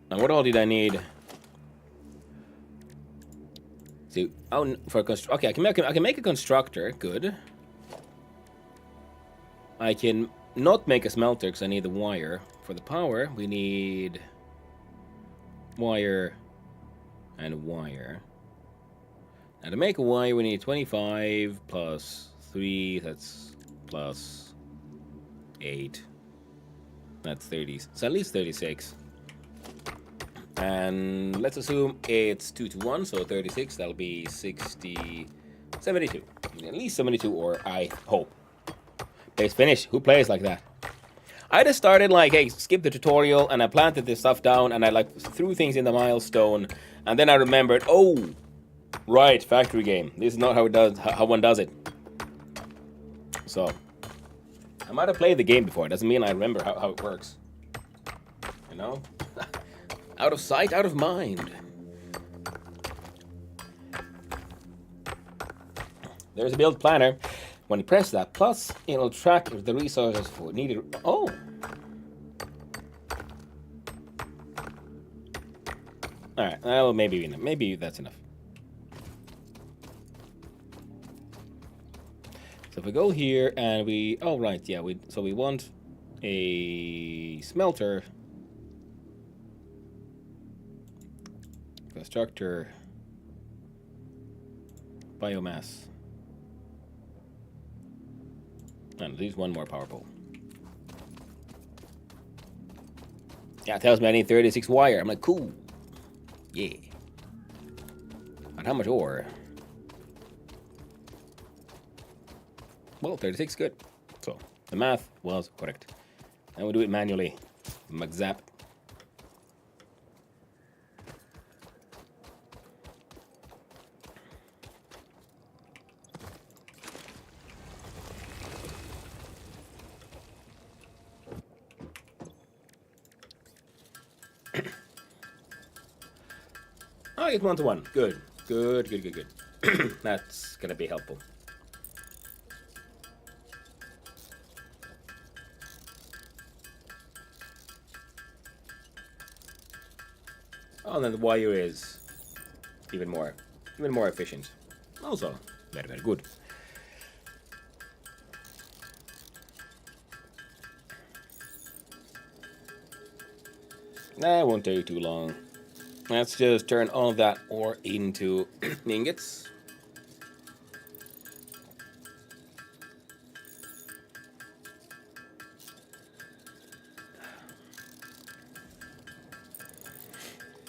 And what all did I need? So, oh, for okay, I can make a constructor. Good. I can not make a smelter because I need the wire. For the power, we need wire and wire. Now to make a wire, we need 25 plus 3. That's plus 8. That's 30. So at least 36. And let's assume it's 2 to 1, so 36. That'll be 60, 72. At least 72, or I hope. Base finish. Who plays like that? I just started like, hey, skip the tutorial, and I planted this stuff down, and I like threw things in the milestone, and then I remembered, oh, right, factory game. This is not how it does, how one does it. So, I might have played the game before. It doesn't mean I remember how it works. You know? Out of sight, out of mind. There's a build planner. When you press that plus, it'll track the resources for needed. Oh! Alright, well, maybe that's enough. So if we go here and we... Oh, right, yeah. So we want a smelter. Constructor. Biomass. And at least one more power pole. Yeah, it tells me I need 36 wire. I'm like, cool. Yeah. And how much ore? Well, 36, good. So, the math was correct. And we'll do it manually. Magzap. Oh, it's 1 to 1. Good. Good. That's gonna be helpful. Oh, and then the wire is even more efficient. Also, very, very good. That won't take too long. Let's just turn all of that ore into ingots.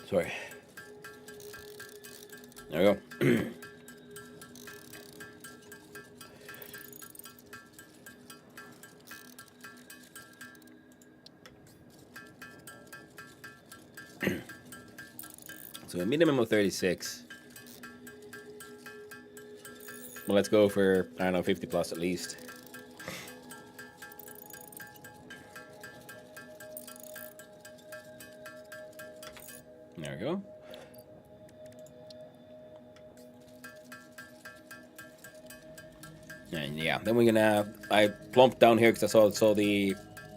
Sorry. There we go. So a minimum of 36. Well, let's go for, I don't know, 50 plus at least. There we go. And yeah, then we're gonna. I plumped down here because I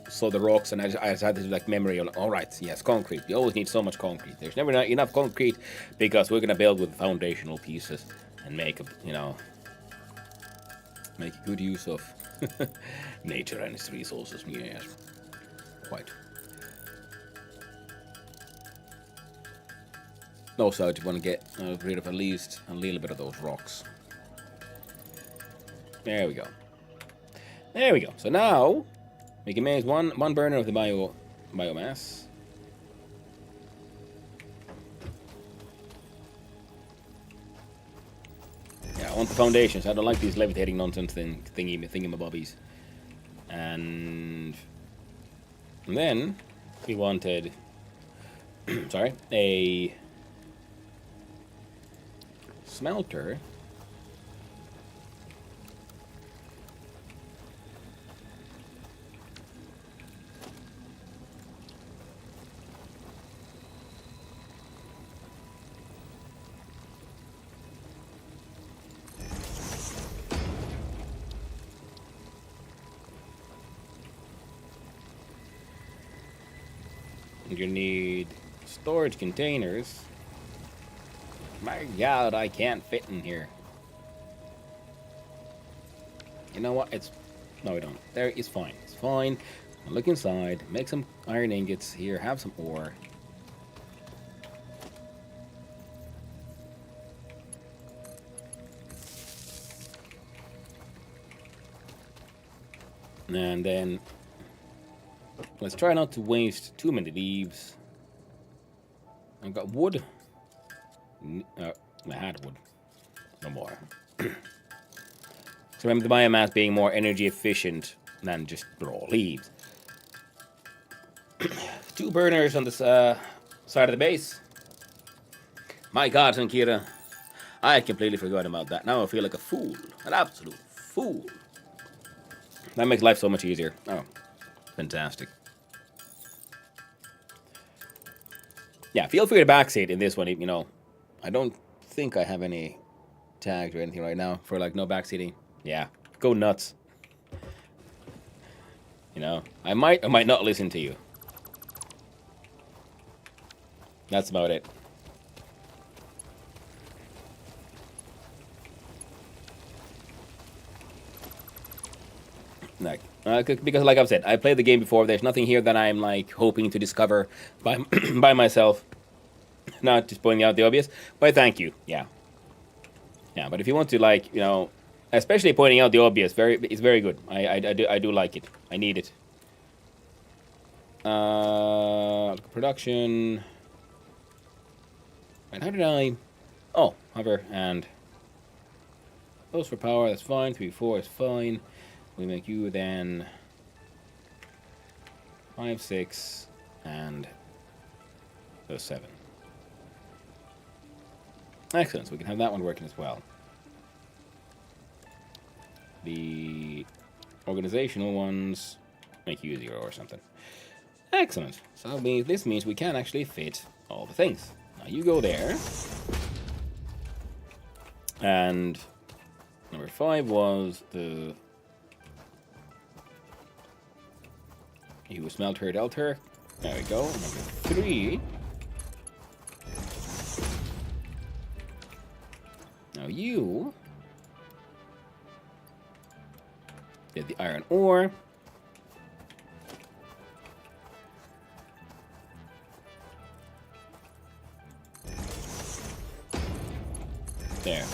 saw the rocks, and I just had this like memory. All right, yes, concrete. You always need so much concrete. There's never enough concrete because we're gonna build with foundational pieces and make good use of nature and its resources. Yes, quite. Also, I want to get rid of at least a little bit of those rocks. There we go. There we go. So now we can make one burner of the biomass. Yeah, I want the foundations. I don't like these levitating nonsense thingy-mabobbies. And then we wanted, sorry, a smelter. You need storage containers. My God, I can't fit in here. You know what? No, we don't. There, it's fine. It's fine. I'll look inside. Make some iron ingots here. Have some ore. And then let's try not to waste too many leaves. I've got wood. I had wood. No more. So remember the biomass being more energy efficient than just raw leaves. 2 burners on the side of the base. My God, Sankira. I completely forgot about that. Now I feel like a fool. An absolute fool. That makes life so much easier. Oh, fantastic. Yeah, feel free to backseat in this one. You know, I don't think I have any tags or anything right now for like no backseating. Yeah, go nuts. You know, I might or might not listen to you. That's about it. Like, because like I've said, I played the game before. There's nothing here that I'm like hoping to discover by by myself. Not just pointing out the obvious, but thank you. Yeah, yeah. But if you want to, like, you know, especially pointing out the obvious, it's very good. I do like it. I need it. Production. And how did I? Oh, hover and those for power. That's fine. 3, 4 is fine. We make you then 5, 6, and those 7. Excellent. So we can have that one working as well. The organizational ones make you 0 or something. Excellent. So this means we can actually fit all the things. Now you go there. And number 5 was the you smelter delta. There we go. Number 3. Now you did the iron ore. There.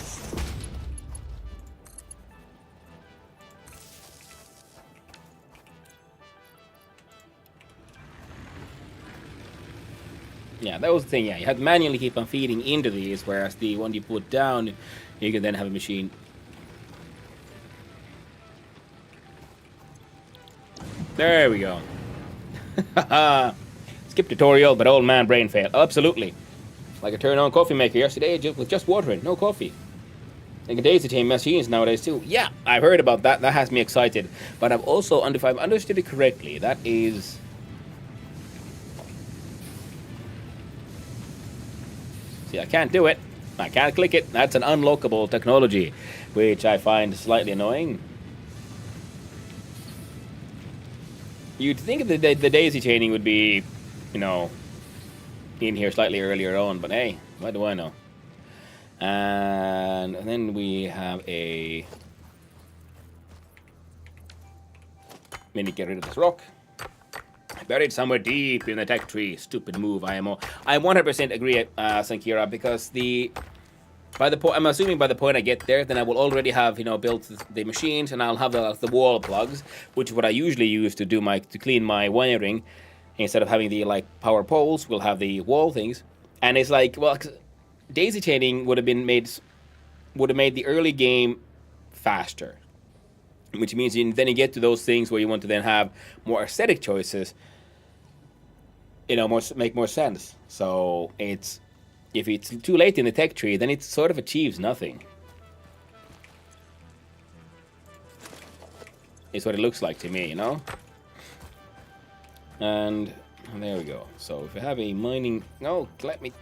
Yeah, that was the thing. Yeah, you had to manually keep on feeding into these, whereas the one you put down, you can then have a machine. There we go. Skip tutorial, but old man brain fail. Absolutely. Like I turned on coffee maker yesterday with just watering, no coffee. They can daisy chain machines nowadays too. Yeah, I've heard about that. That has me excited. But I've also, if I've understood it correctly, that is... See, I can't do it. I can't click it. That's an unlockable technology, which I find slightly annoying. You'd think that the daisy chaining would be, you know, in here slightly earlier on, but hey, what do I know? And then we have a... Let me get rid of this rock. Buried somewhere deep in the tech tree. Stupid move, IMO. I 100% agree, Sankira, because I'm assuming by the point I get there, then I will already have, you know, built the machines, and I'll have the wall plugs, which is what I usually use to clean my wiring. Instead of having the like power poles, we'll have the wall things. And it's like, well, daisy chaining would have made the early game faster, which means then you get to those things where you want to then have more aesthetic choices. Make more sense. So if it's too late in the tech tree, then it sort of achieves nothing. It's what it looks like to me, And there we go. So if you have a mining... No, let me...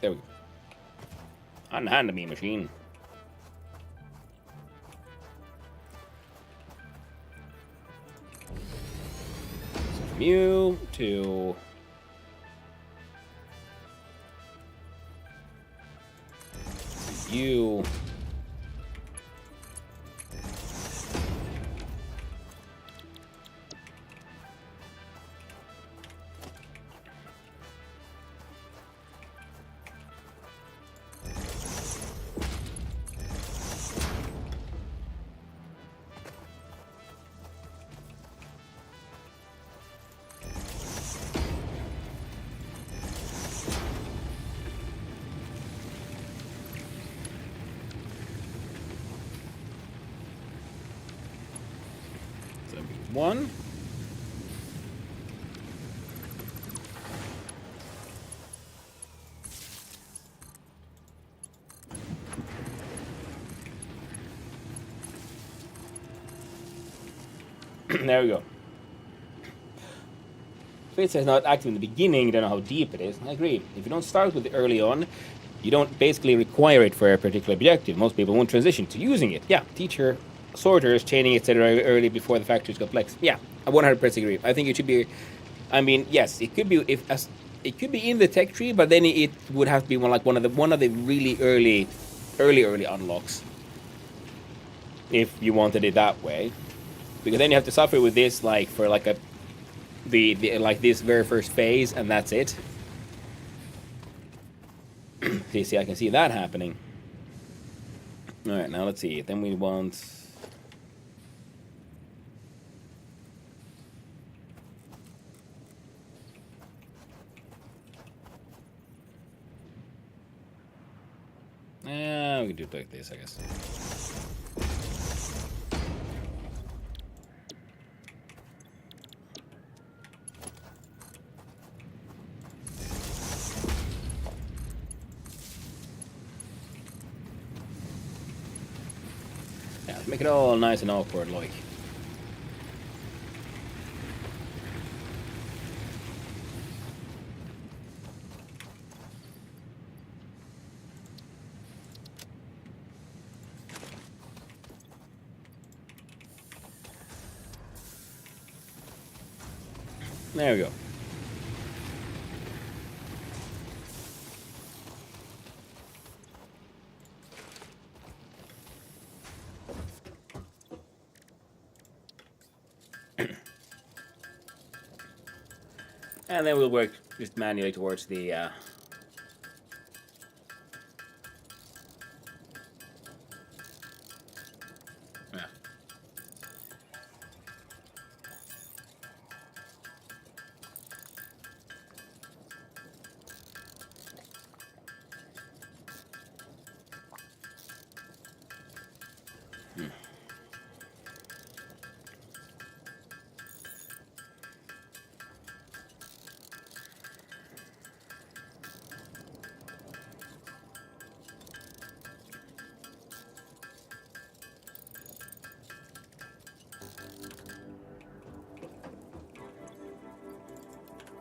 There we go. Unhand me, machine. So from you to... You... One. There we go. If it's not active in the beginning, you don't know how deep it is. I agree. If you don't start with it early on, you don't basically require it for a particular objective. Most people won't transition to using it. Yeah, teacher, sorters, chaining, etc. early before the factory is complex. Yeah, I 100% agree. I think it should be... I mean, yes, it could be it could be in the tech tree, but then it would have to be one of the really early unlocks. If you wanted it that way, because then you have to suffer with this like for like this very first phase, and that's it. See, I can see that happening. All right, now let's see. Then we want. Yeah, we can do it like this, I guess. Yeah, let's make it all nice and awkward, like. There we go. And then we'll work just manually towards the yeah.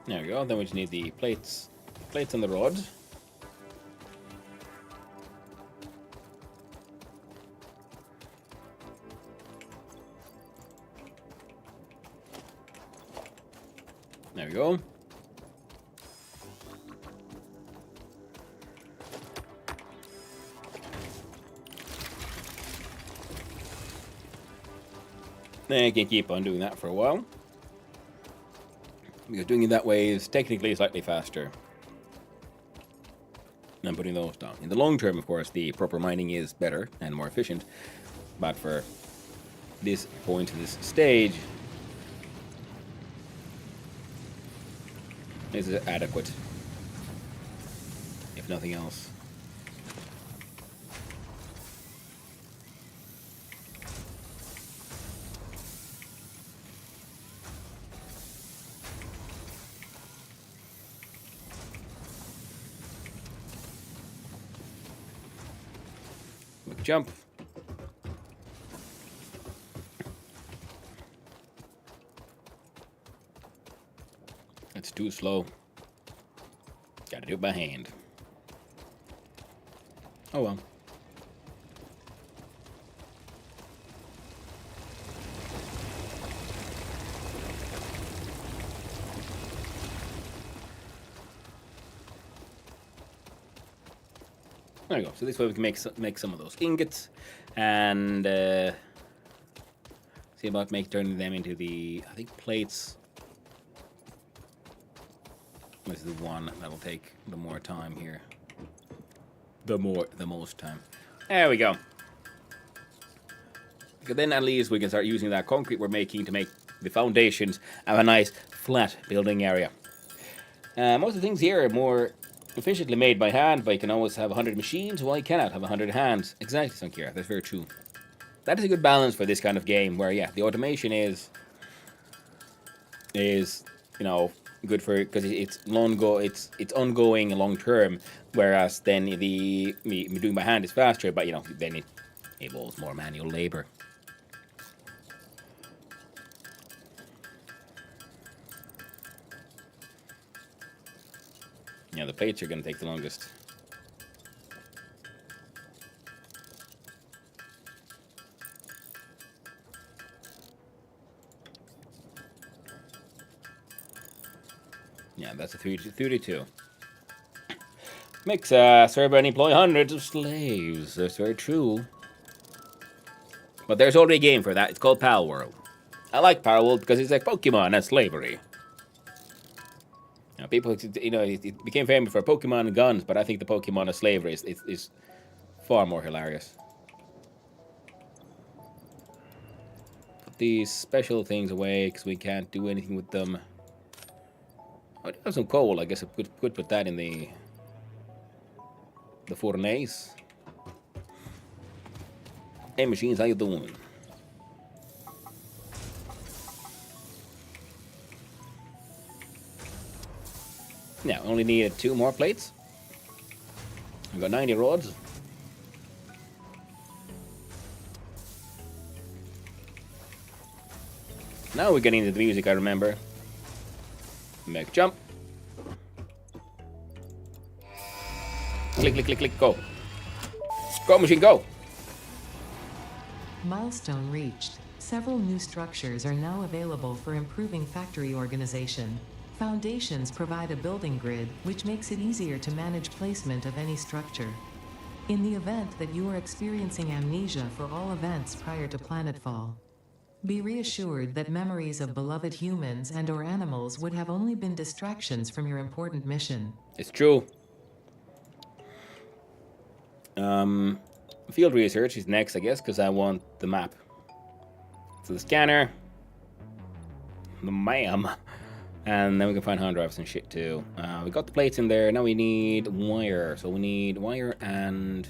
There we go. Then we just need the plates on the rod. There we go. Then I can keep on doing that for a while. Because doing it that way is technically slightly faster than putting those down. In the long term, of course, the proper mining is better and more efficient. But for this point, this stage, This is adequate, if nothing else. Jump. It's too slow. Gotta do it by hand. Oh well. There you go. So this way we can make some of those ingots, and see about turning them into the, I think, plates. This is the one that will take the more time here. The most time. There we go. Because then at least we can start using that concrete we're making to make the foundations of a nice flat building area. Most of the things here are more efficiently made by hand, but you can always have 100 machines. Well, you cannot have 100 hands. Exactly, Sankira. That's very true. That is a good balance for this kind of game, where yeah, the automation is you know, good for, because it's ongoing long term, whereas then me doing by hand is faster, but you know, then it involves more manual labor. Yeah, the plates are going to take the longest. Yeah, that's a 32. Makes Serbian employ hundreds of slaves. That's very true. But there's already a game for that. It's called Pal World. I like Pal World because it's like Pokemon and slavery. You know, people, you know, it became famous for Pokemon and guns, but I think the Pokemon and slavery is far more hilarious. Put these special things away because we can't do anything with them. I do have some coal. I guess I could put that in the furnace. Hey machines, how you doing? Now, only needed 2 more plates. I've got 90 rods. Now we're getting into the music, I remember. Make jump. Click, click, click, click, go. Go, machine, go. Milestone reached. Several new structures are now available for improving factory organization. Foundations provide a building grid, which makes it easier to manage placement of any structure. In the event that you are experiencing amnesia for all events prior to planetfall, be reassured that memories of beloved humans and/or animals would have only been distractions from your important mission. It's true. Field research is next, I guess, because I want the map. So the scanner, the ma'am, and then we can find hard drives and shit too. We got the plates in there. Now we need wire. So we need wire and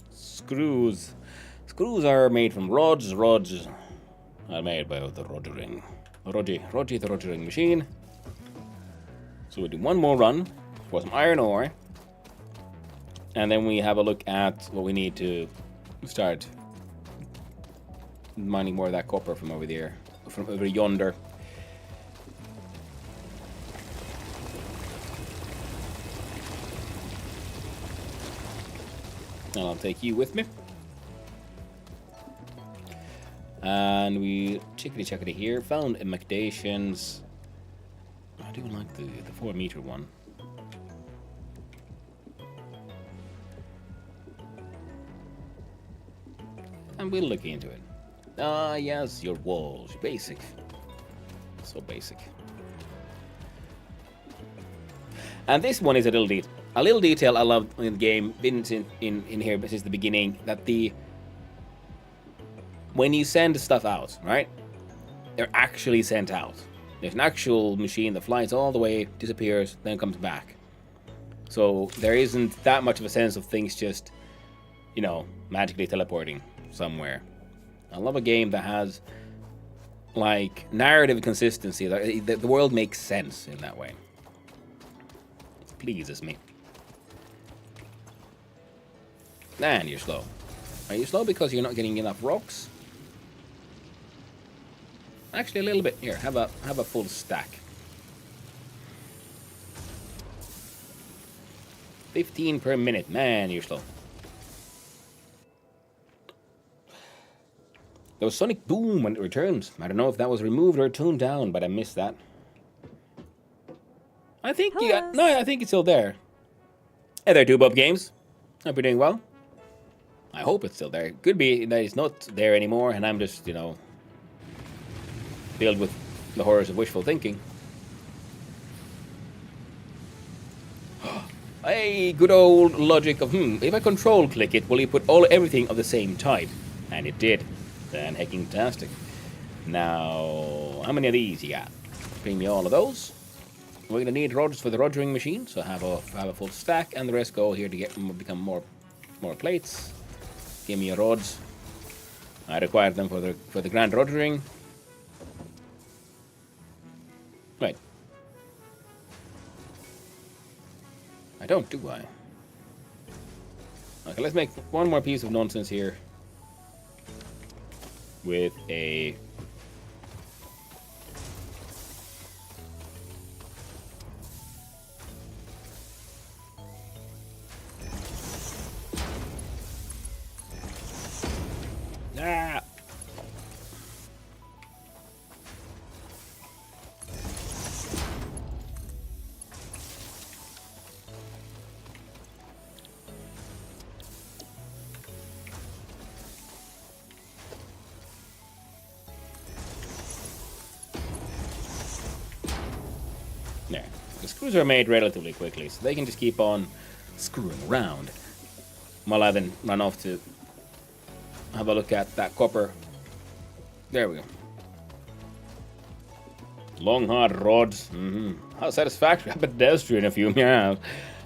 screws. Screws are made from rods. Rods are made by the rogering. Roger the rogering machine. So we do one more run for some iron ore. And then we have a look at what we need to start mining more of that copper from over there, from over yonder. And I'll take you with me. And we chickadee here. Found imitations. I do like the 4-meter one. And we'll look into it. Ah, yes, your walls. Basic. So basic. And this one is a little detail I love in the game. Been in here since the beginning. That when you send stuff out, right? They're actually sent out. There's an actual machine that flies all the way, disappears, then comes back. So there isn't that much of a sense of things just, you know, magically teleporting somewhere. I love a game that has, like, narrative consistency. The world makes sense in that way. It pleases me. And you're slow. Are you slow because you're not getting enough rocks? Actually, a little bit. Here, have a full stack. 15 per minute. Man, you're slow. There was Sonic Boom when it returns. I don't know if that was removed or toned down, but I missed that. I think you got... No, I think it's still there. Hey there, Dubop Games. Hope you're doing well. I hope it's still there. It could be that it's not there anymore, and I'm just, you know, filled with the horrors of wishful thinking. A good old logic of, if I control click it, will you put everything of the same type? And it did. Then hecking-tastic. Now, how many of these you got? Bring me all of those. We're gonna need rods for the rodgering machine, so have a full stack, and the rest go here to become more plates. Give me your rods. I require them for the grand rodgering. Right. I don't, do I? Okay, let's make one more piece of nonsense here. With a... Ah! There. The screws are made relatively quickly, so they can just keep on screwing around. While I then run off to have a look at that copper. There we go. Long hard rods. How satisfactory. How pedestrian of you. Yeah.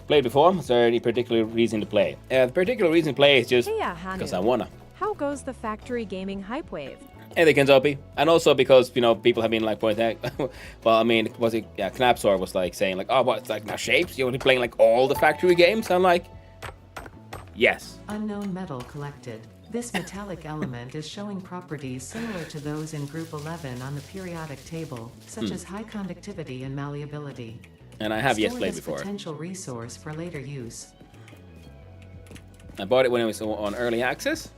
Played before? Is there any particular reason to play? The particular reason to play is just because I wanna. How goes the factory gaming hype wave? Hey, they can Zoppy. And also because, you know, people have been like pointing out, well, I mean, was it, yeah, Knapsor was like saying like, oh, what, it's like now shapes? You're only playing like all the factory games? I'm like, yes. Unknown metal collected. This metallic element is showing properties similar to those in Group 11 on the periodic table, such as high conductivity and malleability. And I have yes Store played this before. Potential resource for later use. I bought it when it was on early access.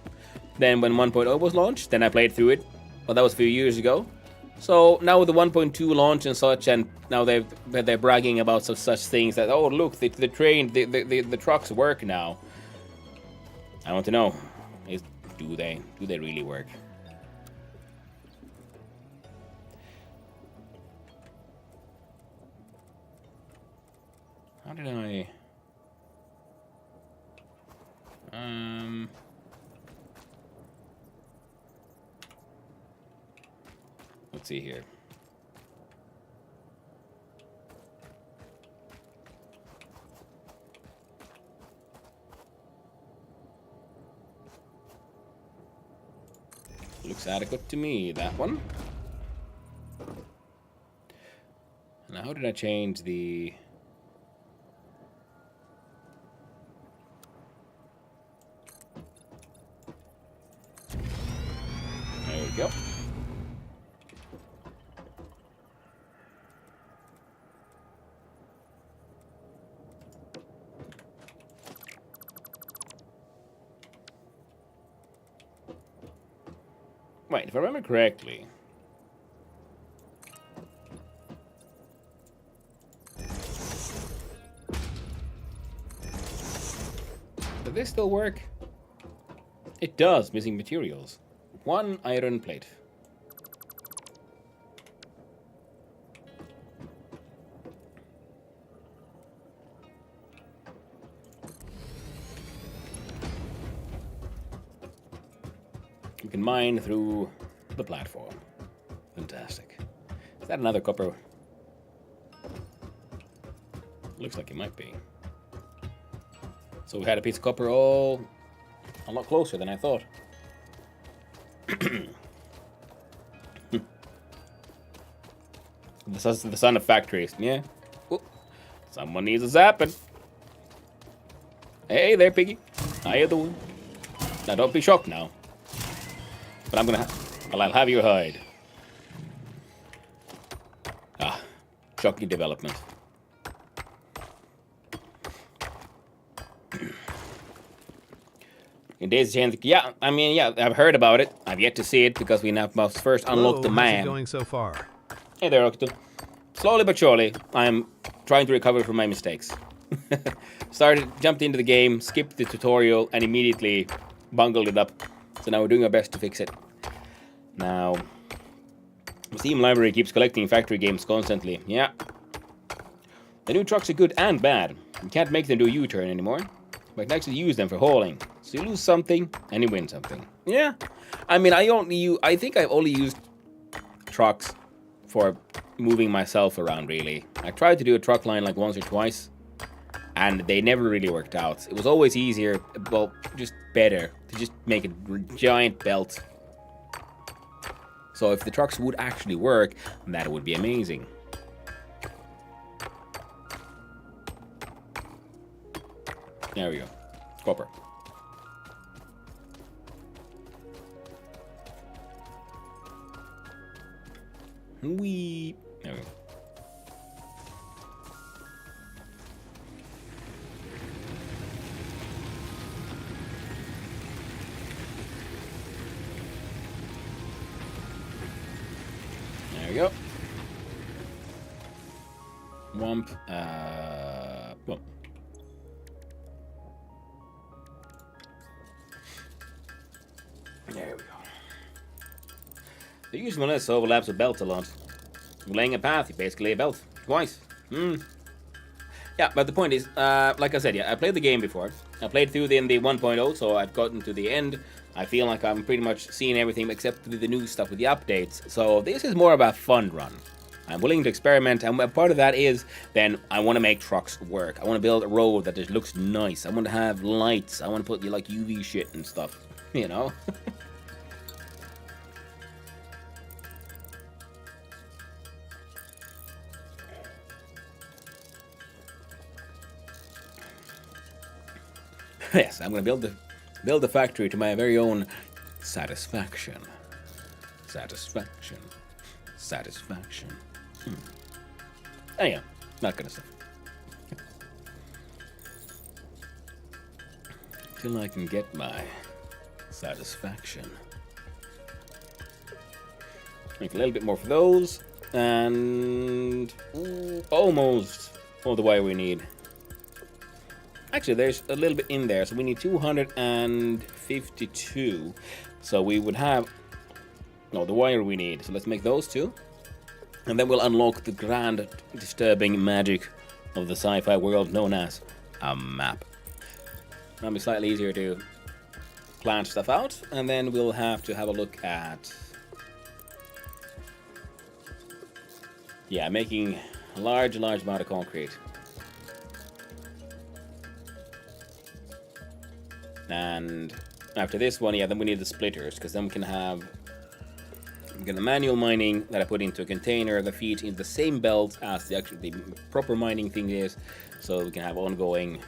Then when 1.0 was launched, then I played through it. Well, that was a few years ago. So now with the 1.2 launch and such, and now they're bragging about such things that, oh look, the train, the trucks work now. I want to know, do they really work? How did I? Let's see here. Looks adequate to me, that one. Now, how did I change the... There we go. Right, if I remember correctly... Does this still work? It does, missing materials. 1 iron plate. We can mine through the platform. Fantastic. Is that another copper? Looks like it might be. So we had a piece of copper all a lot closer than I thought. The son of factories, yeah. Ooh, someone needs a zapping. Hey there, piggy. How you doing? Now don't be shocked now. But I'm gonna. Well, I'll have your hide. Ah, shocking development. In Days of yeah, I mean, yeah, I've heard about it. I've yet to see it because we must first unlock the How's it map. going so far? Hey there, Octo. Slowly but surely, I'm trying to recover from my mistakes. Jumped into the game, skipped the tutorial, and immediately bungled it up. So now we're doing our best to fix it. Now, the Steam library keeps collecting factory games constantly. Yeah. The new trucks are good and bad. You can't make them do a U-turn anymore, but you can actually use them for hauling. So you lose something, and you win something. Yeah. I mean, I think I've only used trucks for moving myself around, really. I tried to do a truck line like once or twice, and they never really worked out. It was always easier, well, just better, to just make a giant belt. So if the trucks would actually work, that would be amazing. There we go. Copper. Wee. There we go. There we go. Womp. Well. There we go. The use one of this overlaps with belts a lot. Laying a path, you basically lay a belt. Twice. Yeah, but the point is, like I said, yeah, I played the game before. I played through the 1.0, so I've gotten to the end. I feel like I'm pretty much seeing everything except the new stuff with the updates. So this is more of a fun run. I'm willing to experiment, and part of that is, then, I want to make trucks work. I want to build a road that just looks nice. I want to have lights. I want to put, like, UV shit and stuff, you know? Yes, I'm going to build the factory to my very own satisfaction. Satisfaction. Satisfaction. Anyhow, not gonna stuff. Till I can get my satisfaction. Make a little bit more for those, and almost all the wire we need. Actually, there's a little bit in there, so we need 252. So we would have the wire we need. So let's make those two. And then we'll unlock the grand, disturbing magic of the sci-fi world known as a map. That'll be slightly easier to plan stuff out. And then we'll have to have a look at... yeah, making a large amount of concrete. And after this one, yeah, then we need the splitters, because then we can have... I'm gonna manual mining that I put into a container that feeds into the same belt as the proper mining thing is, so we can have ongoing.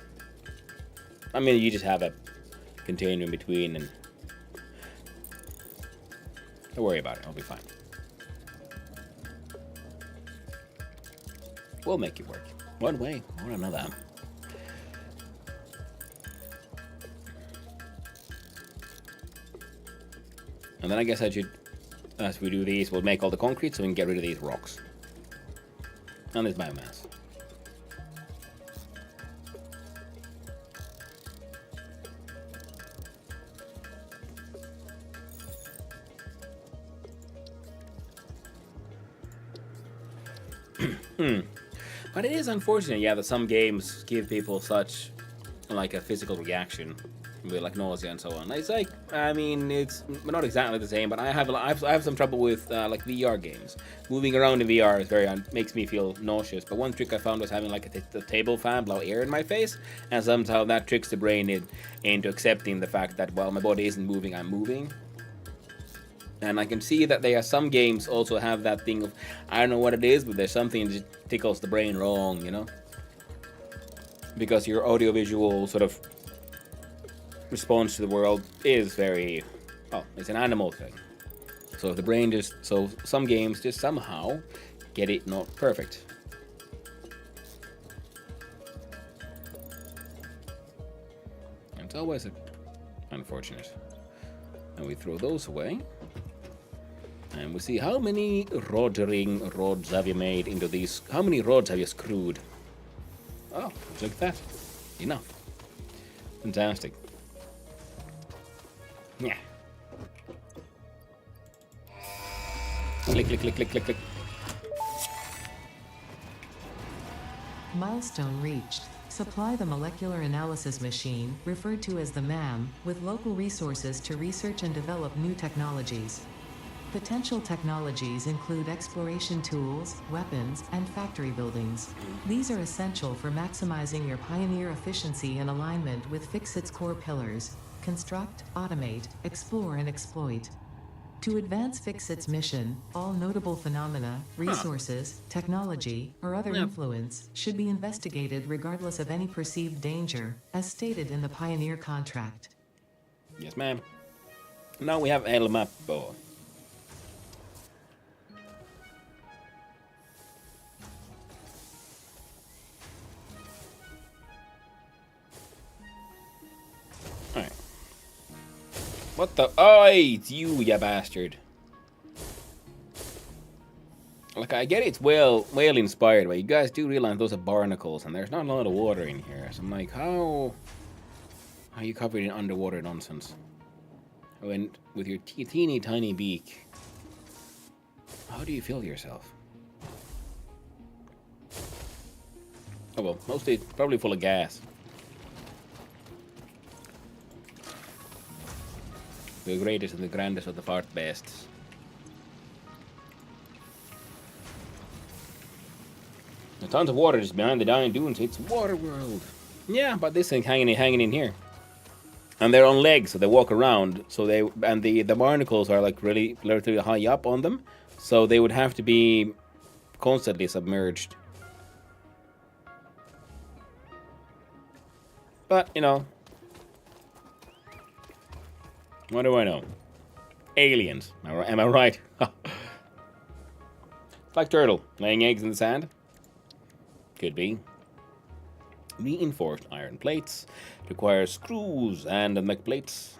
I mean, you just have a container in between, and don't worry about it. I'll be fine. We'll make it work one way or another. And then I guess I should. As we do these, we'll make all the concrete so we can get rid of these rocks. And this biomass. But it is unfortunate, yeah, that some games give people such, like, a physical reaction. with like nausea and so on. It's like, I mean, it's not exactly the same, but I have some trouble with like VR games. Moving around in VR is makes me feel nauseous. But one trick I found was having like a table fan blow air in my face, and somehow that tricks the brain into accepting the fact that, well, my body isn't moving, I'm moving. And I can see that there are some games also have that thing of, I don't know what it is, but there's something that just tickles the brain wrong, you know? Because your audiovisual sort of response to the world is very, well, it's an animal thing. So the brain so some games just somehow get it not perfect. It's always unfortunate. And we throw those away. And we see how many roddering rods have you made into these. How many rods have you screwed? Oh, look at that. Enough. Fantastic. Yeah. Click, click, click, click, click, click. Milestone reached. Supply the molecular analysis machine, referred to as the MAM, with local resources to research and develop new technologies. Potential technologies include exploration tools, weapons, and factory buildings. These are essential for maximizing your Pioneer efficiency in alignment with Fixit's core pillars: construct, automate, explore, and exploit. To advance Fixit's mission, all notable phenomena, resources, technology, or other influence should be investigated regardless of any perceived danger, as stated in the Pioneer contract. Yes, ma'am. Now we have El Mappo. Alright. What the? Oh, it's you bastard. Like, I get it's well inspired, but you guys do realize those are barnacles, and there's not a lot of water in here. So I'm like, how are you covered in underwater nonsense? When with your teeny tiny beak, how do you fill yourself? Oh well, mostly probably full of gas. The greatest and the grandest of the fart beasts. There's tons of water just behind the dying dunes. It's water world. Yeah, but this thing hanging in here. And they're on legs, so they walk around. So the barnacles are like really relatively high up on them, so they would have to be constantly submerged. But you know, what do I know? Aliens. Am I right? Like turtle laying eggs in the sand. Could be. Reinforced iron plates require screws and mech plates.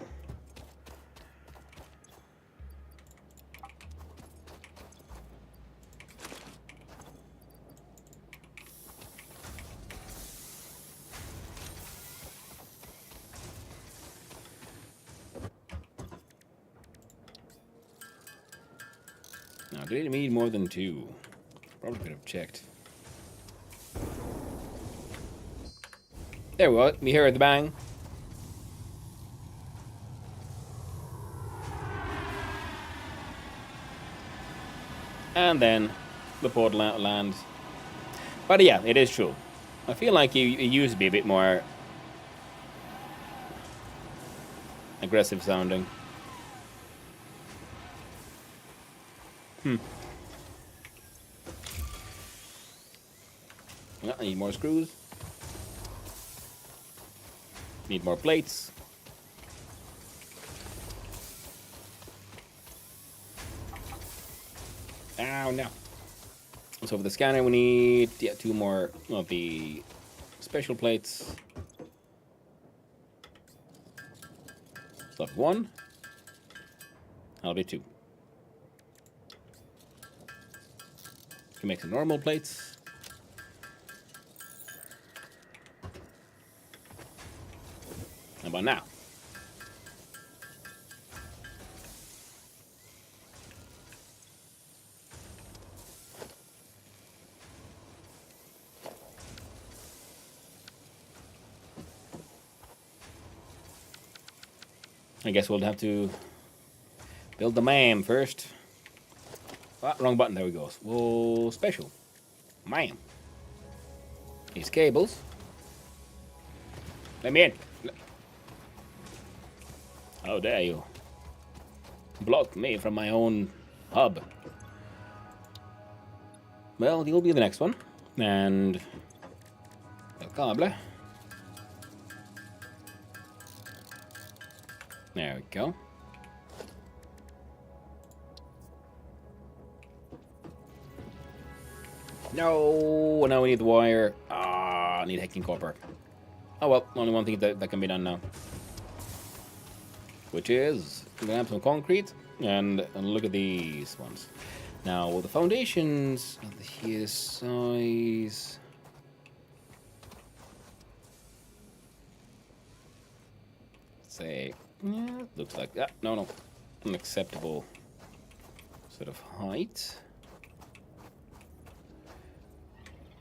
Now, did it need more than two? Probably could have checked. There we go. We hear the bang. And then the portal lands. But yeah, it is true. I feel like it used to be a bit more aggressive sounding. Yeah, I need more screws. Need more plates. Ow, no. So for the scanner, we need two more of the special plates. So that's one. That'll be two. To make some normal plates. How about now? I guess we'll have to build the MAM first. Ah, wrong button. There we go. Whoa, special. MAM. These cables. Let me in. How dare you block me from my own hub? Well, you'll be the next one. And el cable. There we go. No, now we need the wire. Ah, I need hacking copper. Oh well, only one thing that can be done now. Which is, we're gonna have some concrete, and look at these ones. Now, well, the foundations of the size. Say, yeah, looks like that. No, an acceptable sort of height.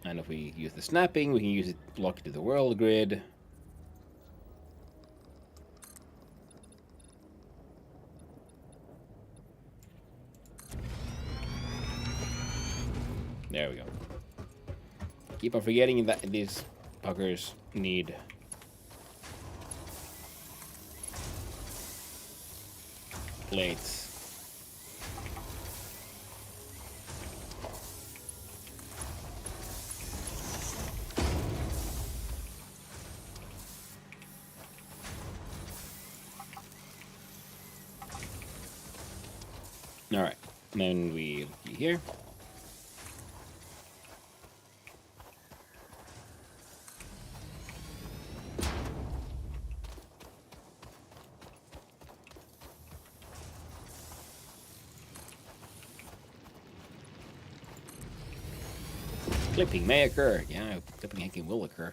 And if we use the snapping, we can use it lock it to the world grid. There we go. Keep on forgetting that these fuckers need plates. All right, and then we look here. Clipping may occur. Yeah, clipping hacking will occur.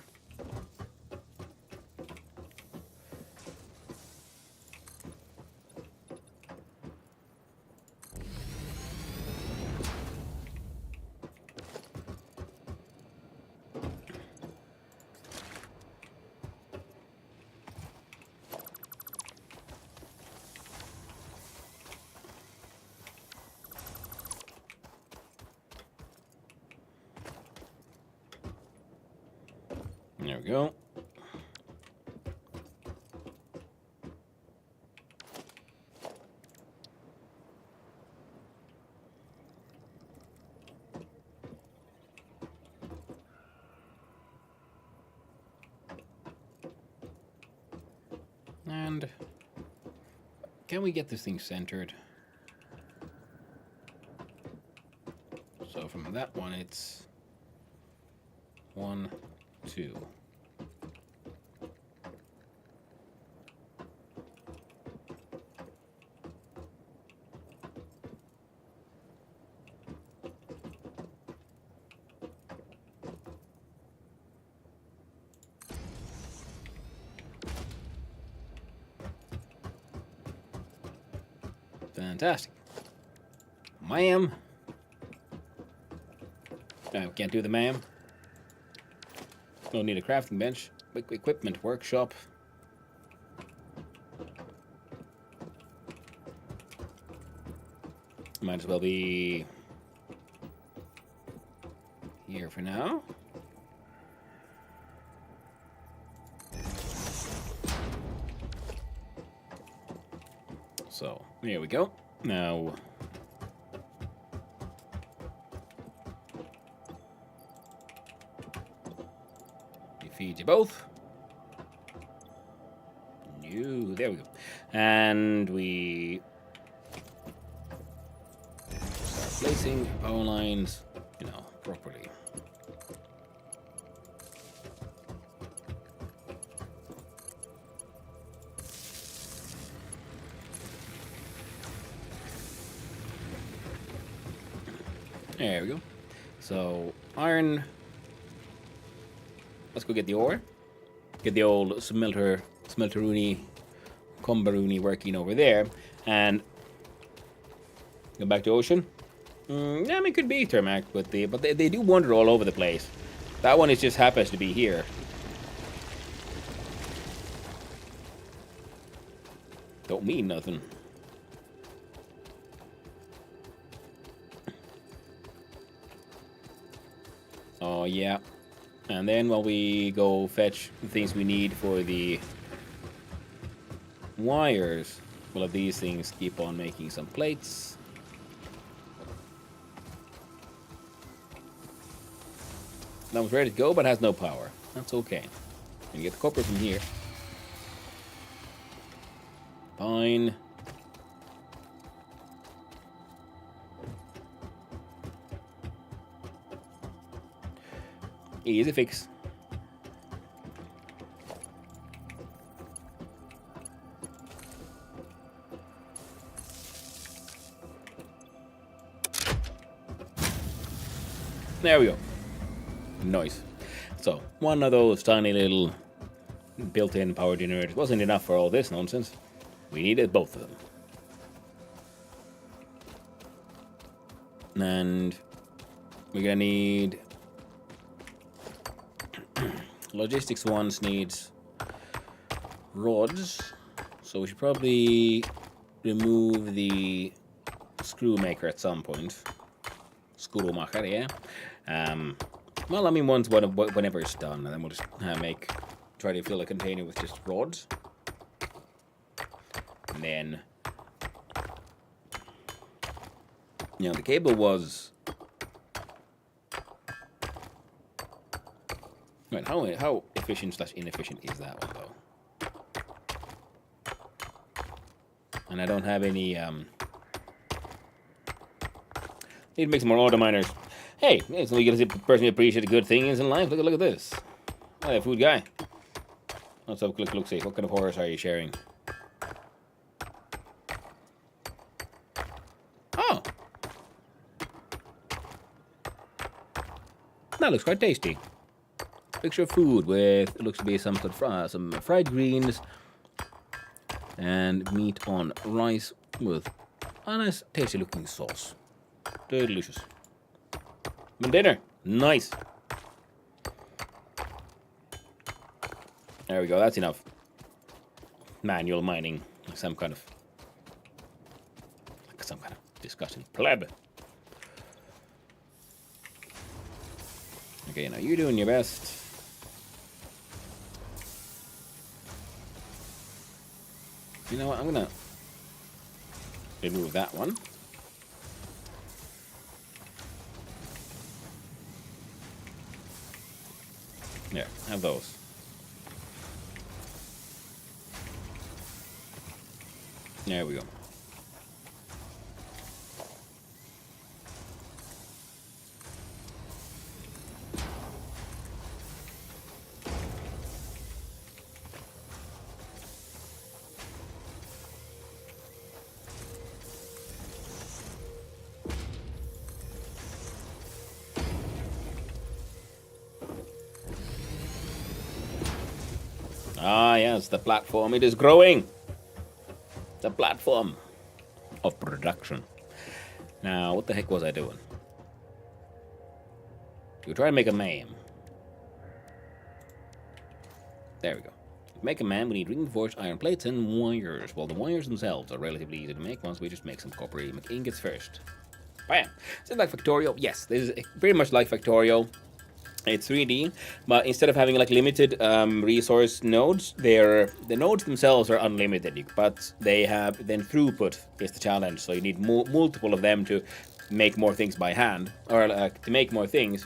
There we go. And can we get this thing centered? So from that one, it's 1, 2. Fantastic. Ma'am. No, can't do the ma'am. No need a crafting bench. Equipment workshop. Might as well be here for now. So, here we go. Now, we feed you both. No, there we go. And we start placing power lines, properly. There we go. So, iron. Let's go get the ore. Get the old smelteroonie, combaroonie working over there. And go back to ocean. I mean, it could be Termac, but they do wander all over the place. That one just happens to be here. Don't mean nothing. Oh, yeah. And then while we go fetch the things we need for the wires, we'll have these things keep on making some plates. That was ready to go, but has no power. That's okay. And get the copper from here. Fine. Easy fix. There we go. Nice. So, one of those tiny little built-in power generators wasn't enough for all this nonsense. We needed both of them. And we're gonna need... Logistics ones needs rods, so we should probably remove the screw maker at some point. Screwmacher, yeah. Well, I mean, whenever it's done, and then we'll just try to fill a container with just rods. And then, you know, the cable was... Right, how efficient / inefficient is that one, though? And I don't have any, need to make some more auto miners. Hey, so we get to see the person who appreciates good things in life. Look at this. Hi, food guy. Let's have a quick look, see. What kind of horse are you sharing? Oh! That looks quite tasty. Picture of food with, it looks to be some sort of some fried greens and meat on rice with a nice tasty looking sauce. Delicious. And dinner. Nice. There we go, that's enough. Manual mining, like some kind of disgusting pleb. Okay, now you're doing your best. You know what, I'm gonna remove that one. There, have those. There we go. Ah, yes, the platform. It is growing. The platform of production. Now, what the heck was I doing? You try to make a man. There we go. To make a man, we need reinforced iron plates and wires. Well, the wires themselves are relatively easy to make once we just make some copper ingots first. Bam! Is it like Factorio? Yes, this is very much like Factorio. It's 3D, but instead of having like limited resource nodes, the nodes themselves are unlimited, but they have then throughput is the challenge. So you need multiple of them to make more things by hand, or to make more things.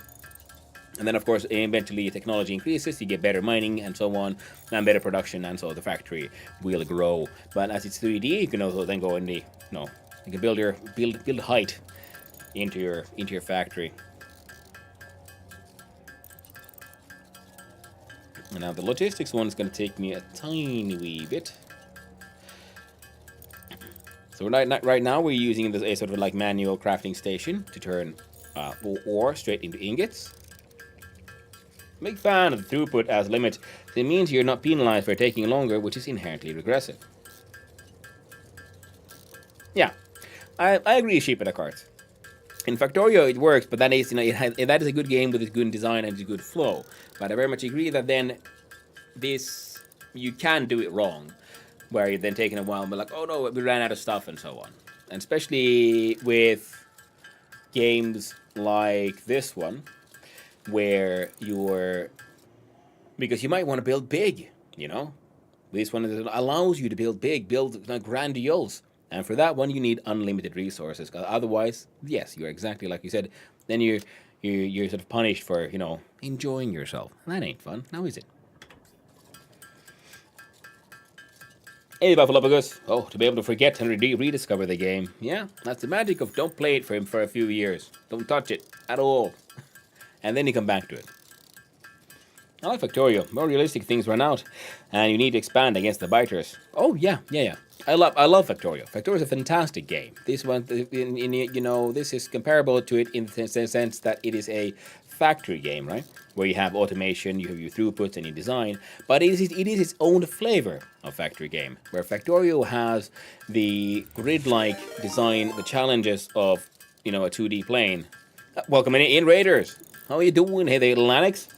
And then of course, eventually technology increases, you get better mining and so on, and better production, and so the factory will grow. But as it's 3D, you can also then go in the, you can build height into your factory. And now the logistics one is going to take me a tiny wee bit. So right now we're using this a sort of like manual crafting station to turn ore straight into ingots. Big fan of the throughput as limit. It means you're not penalized for taking longer, which is inherently regressive. Yeah, I agree, sheep in a cart. In Factorio it works, but that is, that is a good game with its good design and its good flow. But I very much agree that then you can do it wrong. where you're then taking a while and be like, oh no, we ran out of stuff and so on. And especially with games like this one, where because you might want to build big, you know? This one allows you to build big, build grandiose. And for that one, you need unlimited resources. Otherwise, yes, you're exactly like you said. Then you're sort of punished for, enjoying yourself. And that ain't fun, now is it? Hey, Buffalopagus. Oh, to be able to forget and rediscover the game. Yeah, that's the magic of don't play it for a few years. Don't touch it at all. And then you come back to it. I like Factorio. More realistic things run out, and you need to expand against the biters. Oh yeah. I love Factorio. Factorio is a fantastic game. This one, this is comparable to it in the sense that it is a factory game, right? Where you have automation, you have your throughputs, and your design. But it is its own flavor of factory game, where Factorio has the grid-like design, the challenges of a 2D plane. Welcome in, Raiders. How are you doing? Hey there, Lanix.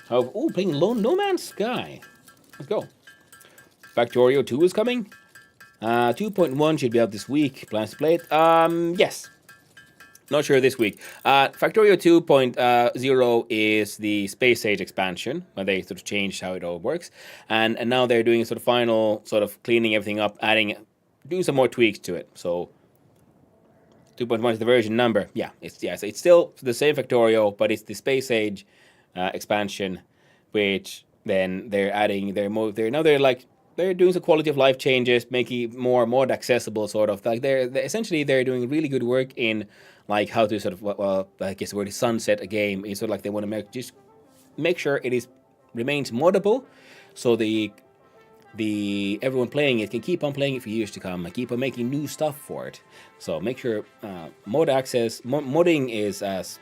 Playing No Man's Sky. Let's go. Factorio 2 is coming. 2.1 should be out this week. Plans to play it? Yes. Not sure this week. Factorio 2.0 is the Space Age expansion, where they sort of changed how it all works. And now they're doing a sort of final sort of cleaning everything up, doing some more tweaks to it. So 2.1 is the version number. Yeah, it's still the same Factorio, but it's the Space Age expansion, which then they're adding they're doing some quality of life changes, making it more accessible, sort of like they're essentially doing really good work in like how to sort of I guess where to sunset a game. It's sort of like they want to make sure it remains moddable, so the everyone playing it can keep on playing it for years to come and keep on making new stuff for it. So make sure modding is as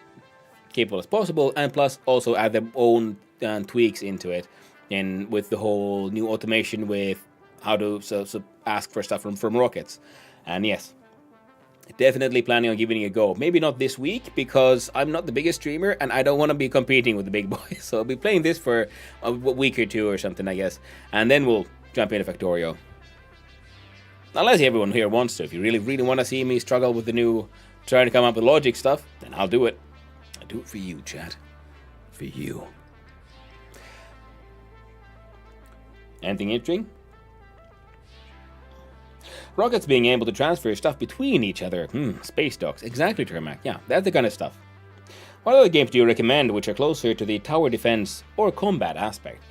capable as possible, and plus also add their own tweaks into it, and with the whole new automation with how to ask for stuff from rockets. And yes, definitely planning on giving it a go. Maybe not this week because I'm not the biggest streamer and I don't want to be competing with the big boys. So I'll be playing this for a week or two or something, I guess, and then we'll jump into Factorio. Unless everyone here wants to. If you really want to see me struggle with the new trying to come up with logic stuff, then I'll do it. I do it for you, chat. For you. Anything interesting? Rockets being able to transfer stuff between each other. Space docks. Exactly, Termac. Yeah, that's the kind of stuff. What other games do you recommend which are closer to the tower defense or combat aspect?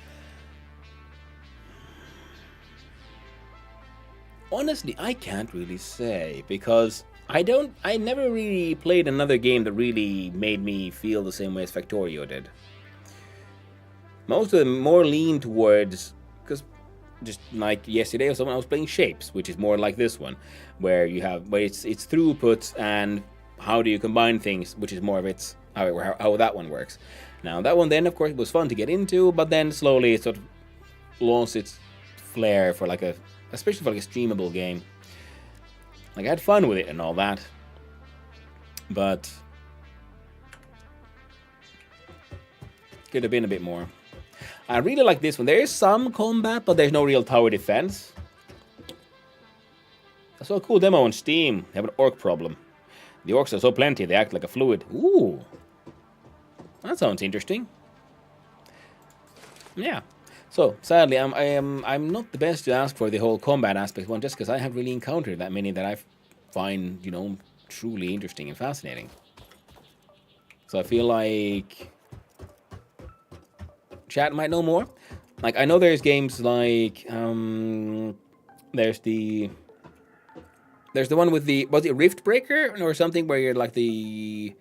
Honestly, I can't really say, because I never really played another game that really made me feel the same way as Factorio did. Most of them more lean towards, because just like yesterday or someone I was playing Shapes, which is more like this one, where it's throughput and how do you combine things, which is more of its how that one works. Now that one then of course was fun to get into, but then slowly it sort of lost its flair for especially for a streamable game. Like I had fun with it and all that, but could have been a bit more. I really like this one. There is some combat, but there's no real tower defense. I saw a cool demo on Steam. They have an orc problem. The orcs are so plenty, they act like a fluid. Ooh. That sounds interesting. Yeah. So, sadly, I'm not the best to ask for the whole combat aspect one, just because I haven't really encountered that many that I find, truly interesting and fascinating. So I feel like chat might know more. Like, I know there's games like, there's the one with was it Rift Breaker or something, where you're like the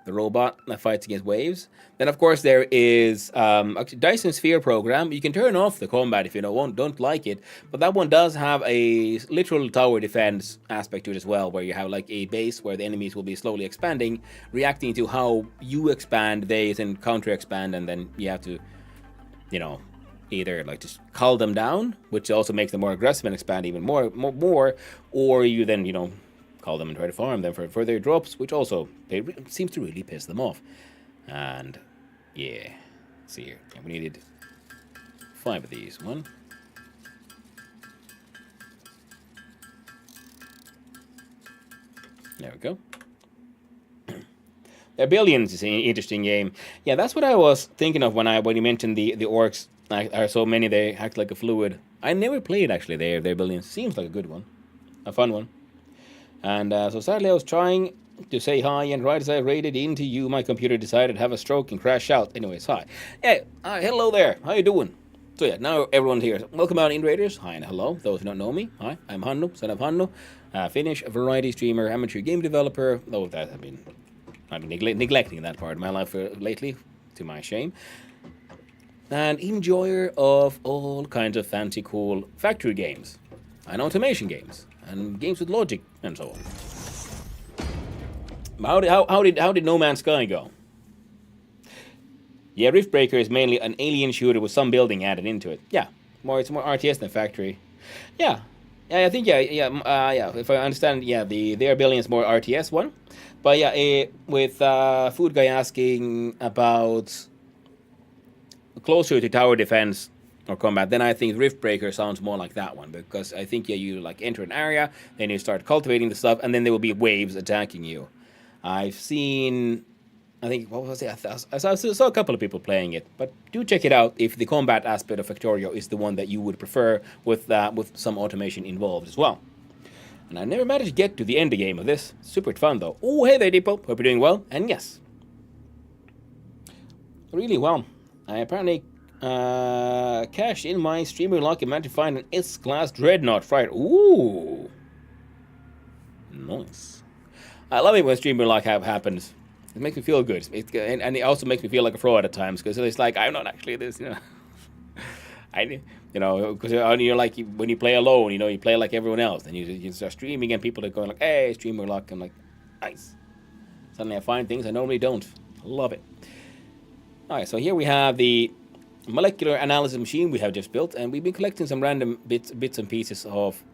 robot that fights against waves. Then of course there is Dyson Sphere program. You can turn off the combat if you don't like it, but that one does have a literal tower defense aspect to it as well, where you have like a base where the enemies will be slowly expanding, reacting to how you expand, they then counter expand, and then you have to either like just cull them down, which also makes them more aggressive and expand even more, or you then call them and try to farm them for further drops, which also seems to really piss them off. And yeah, let's see here. We needed 5 of these. 1, There we go. Billions is an interesting game. Yeah, that's what I was thinking of when you mentioned the orcs. Are so many they act like a fluid. I never played actually. Their Billions seems like a good one, a fun one. And so sadly, I was trying to say hi, and right as I raided into you, my computer decided to have a stroke and crash out. Anyways, hi. Hey, hello there. How you doing? So yeah, now everyone's here. Welcome out, Invaders. Hi and hello. Those who don't know me, hi. I'm Hanno, son of Hanno, Finnish variety streamer, amateur game developer. Though that I've been neglecting that part of my life lately, to my shame. And enjoyer of all kinds of fancy, cool factory games, and automation games, and games with logic, and so on. How did No Man's Sky go? Yeah, Riftbreaker is mainly an alien shooter with some building added into it. Yeah, it's more RTS than Factory. Yeah, I think yeah. If I understand, yeah, their building is more RTS one, but yeah, with Food Guy asking about closer to tower defense or combat, then I think Riftbreaker sounds more like that one, because I think you like enter an area, then you start cultivating the stuff, and then there will be waves attacking you. I've seen, I think, what was it? I saw a couple of people playing it, but do check it out if the combat aspect of Factorio is the one that you would prefer with some automation involved as well. And I never managed to get to the end game of this. Super fun though. Oh, hey there, Depot. Hope you're doing well. And yes, really well. I apparently cashed in my streamer lock and managed to find an S-Class Dreadnought Fright. Ooh. Nice. I love it when streamer lock happens. It makes me feel good. And it also makes me feel like a fraud at times, because it's like, I'm not actually this, you know. Because you're like, when you play alone, you play like everyone else. And you start streaming and people are going like, hey, streamer lock. I'm like, nice. Suddenly I find things I normally don't. Love it. Alright, so here we have the molecular analysis machine we have just built, and we've been collecting some random bits and pieces of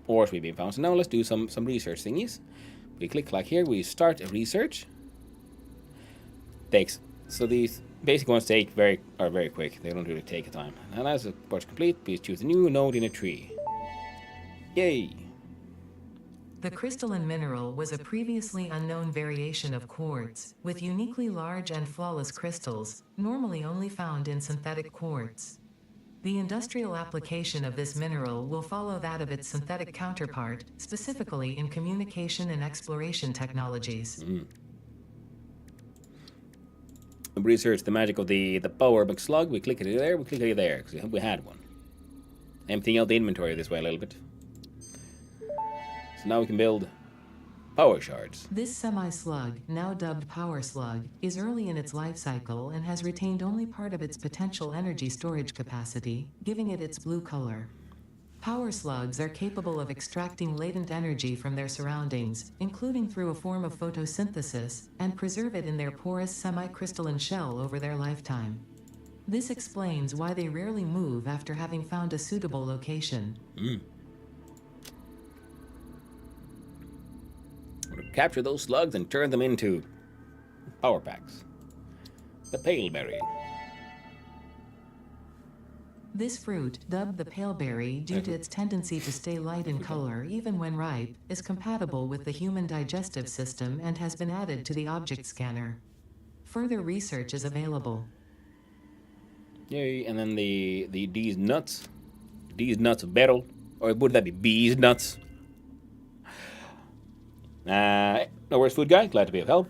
ores we've been found. So now let's do some research thingies. We click like here, we start a research. So these basic ones are very quick. They don't really take time. And as the part complete, please choose a new node in a tree. Yay! The crystalline mineral was a previously unknown variation of quartz, with uniquely large and flawless crystals, normally only found in synthetic quartz. The industrial application of this mineral will follow that of its synthetic counterpart, specifically in communication and exploration technologies. Research the magic of the power slug. We click it there, we click it there, because we had one. Emptying out the inventory this way a little bit. So now we can build power shards. This semi-slug, now dubbed Power Slug, is early in its life cycle and has retained only part of its potential energy storage capacity, giving it its blue color. Power slugs are capable of extracting latent energy from their surroundings, including through a form of photosynthesis, and preserve it in their porous semi-crystalline shell over their lifetime. This explains why they rarely move after having found a suitable location. Capture those slugs and turn them into power packs. The paleberry. This fruit, dubbed the paleberry due to its tendency to stay light in color even when ripe, is compatible with the human digestive system and has been added to the object scanner. Further research is available. Yay, and then these nuts beryl, or would that be bees nuts? No worries, Food Guy. Glad to be of help.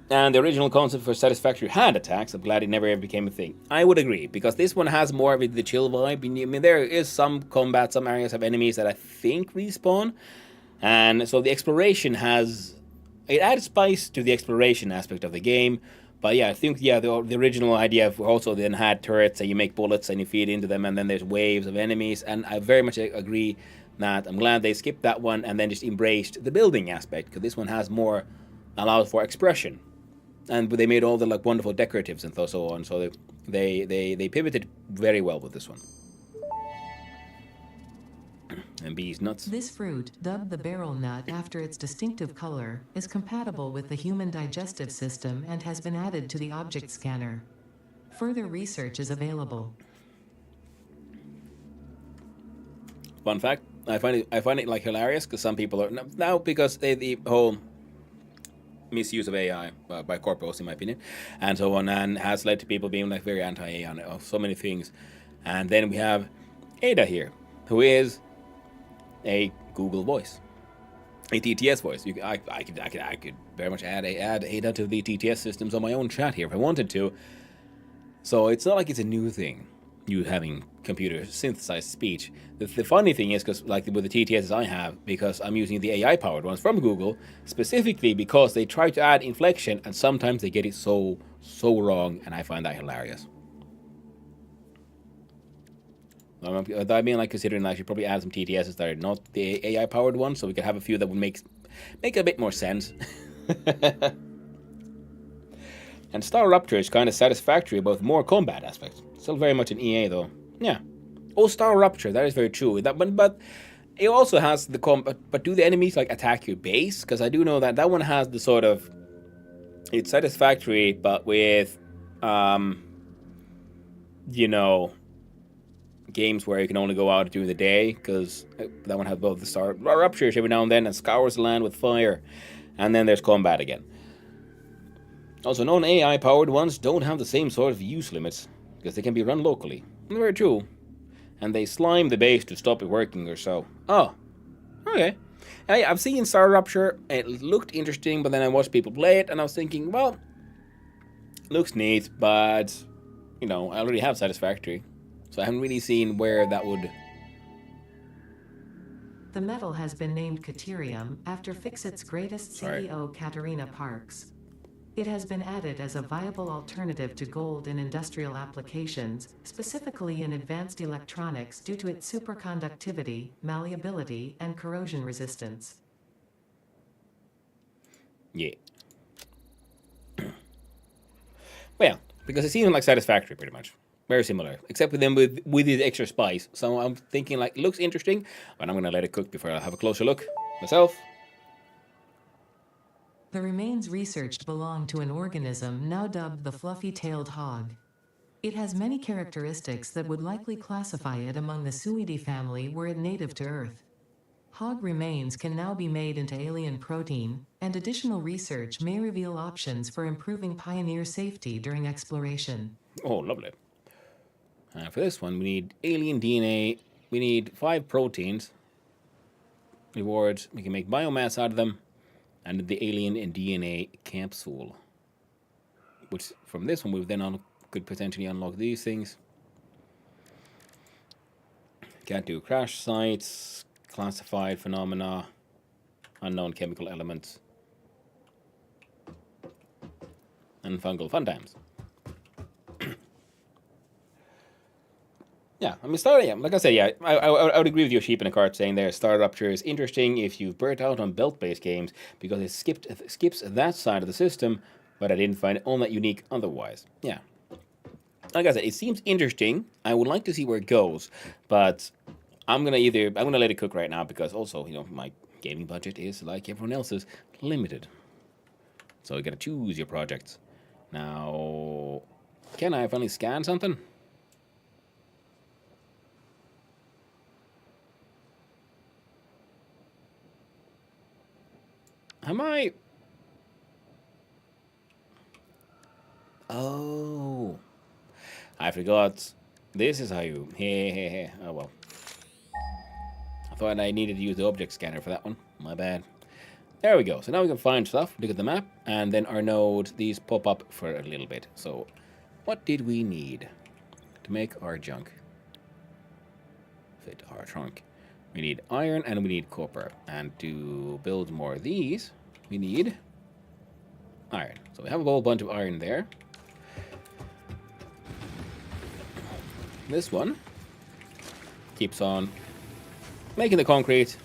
And the original concept for Satisfactory had attacks. I'm glad it never ever became a thing. I would agree, because this one has more of the chill vibe. I mean, there is some combat, some areas have enemies that I think respawn. And so the exploration it adds spice to the exploration aspect of the game. But yeah, I think, the original idea also then had turrets, and you make bullets and you feed into them, and then there's waves of enemies. And I very much agree that I'm glad they skipped that one and then just embraced the building aspect, because this one has more, allows for expression. And they made all the wonderful decoratives and so on, so they pivoted very well with this one. And bees nuts. This fruit, dubbed the beryl nut after its distinctive color, is compatible with the human digestive system and has been added to the object scanner. Further research is available. Fun fact, I find it like hilarious because some people are now because the whole misuse of AI by corporals, in my opinion, and so on, and has led to people being like very anti-AI on so many things. And then we have Ada here, who is a Google voice, a TTS voice. I could very much add Ada to the TTS systems on my own chat here if I wanted to. So it's not like it's a new thing, you having computer synthesized speech. The funny thing is, because like with the TTSs I have, because I'm using the AI powered ones from Google, specifically because they try to add inflection and sometimes they get it so wrong, and I find that hilarious. I mean, like considering I should probably add some TTSs that are not the AI powered ones, so we could have a few that would make a bit more sense. And Star Rupture is kind of satisfactory about more combat aspects. Still very much an EA though. Yeah. Oh, Star Rupture, that is very true. But it also has the combat. But do the enemies like attack your base? Because I do know that one has the sort of, it's satisfactory, but with, you know, games where you can only go out during the day. Because that one has both the Star Ruptures every now and then and scours the land with fire, and then there's combat again. Also, non-AI powered ones don't have the same sort of use limits, because they can be run locally. Very true. And they slime the base to stop it working or so. Oh, okay. I've seen Star Rupture, it looked interesting, but then I watched people play it, and I was thinking, well, looks neat, but, you know, I already have Satisfactory, so I haven't really seen where that would... The metal has been named Caterium after Fixit's greatest CEO, Katerina Parks. It has been added as a viable alternative to gold in industrial applications, specifically in advanced electronics due to its superconductivity, malleability, and corrosion resistance. Yeah. Well, because it seems like Satisfactory pretty much. Very similar, except with them with the extra spice. So I'm thinking like, it looks interesting, but I'm going to let it cook before I have a closer look myself. The remains researched belong to an organism now dubbed the fluffy-tailed hog. It has many characteristics that would likely classify it among the Suidae family were it native to Earth. Hog remains can now be made into alien protein, and additional research may reveal options for improving pioneer safety during exploration. Oh, lovely. For this one, we need alien DNA. We need 5 proteins. Rewards. We can make biomass out of them. And the alien DNA capsule. Which, from this one, we then could potentially unlock these things. Can't do crash sites, classified phenomena, unknown chemical elements, and fungal fun times. Yeah, I mean, like I said, yeah, I would agree with your sheep in a cart saying there, Star Rupture is interesting if you've burnt out on belt-based games, because it skips that side of the system, but I didn't find it all that unique otherwise. Yeah. Like I said, it seems interesting. I would like to see where it goes, but I'm gonna let it cook right now, because also, you know, my gaming budget is, like everyone else's, limited. So you gotta choose your projects. Now, can I finally scan something? Am I? Oh, I forgot. This is how you. Hey. Oh well. I thought I needed to use the object scanner for that one. My bad. There we go. So now we can find stuff, look at the map, and then our nodes, these pop up for a little bit. So, what did we need to make our junk fit our trunk? We need iron and we need copper. And to build more of these, we need iron. So we have a whole bunch of iron there. This one keeps on making the concrete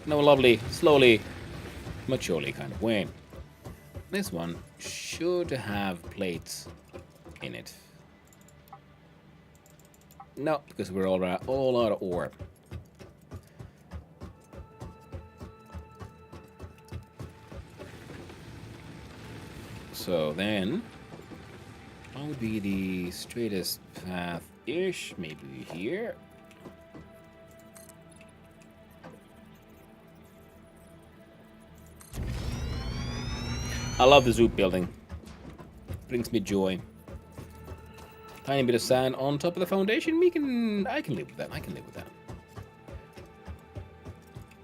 in a lovely, slowly, maturely kind of way. This one should have plates in it. No, because we're all out of ore. So then, what would be the straightest path-ish? Maybe here. I love the zoop building. Brings me joy. Tiny bit of sand on top of the foundation. I can live with that. I can live with that.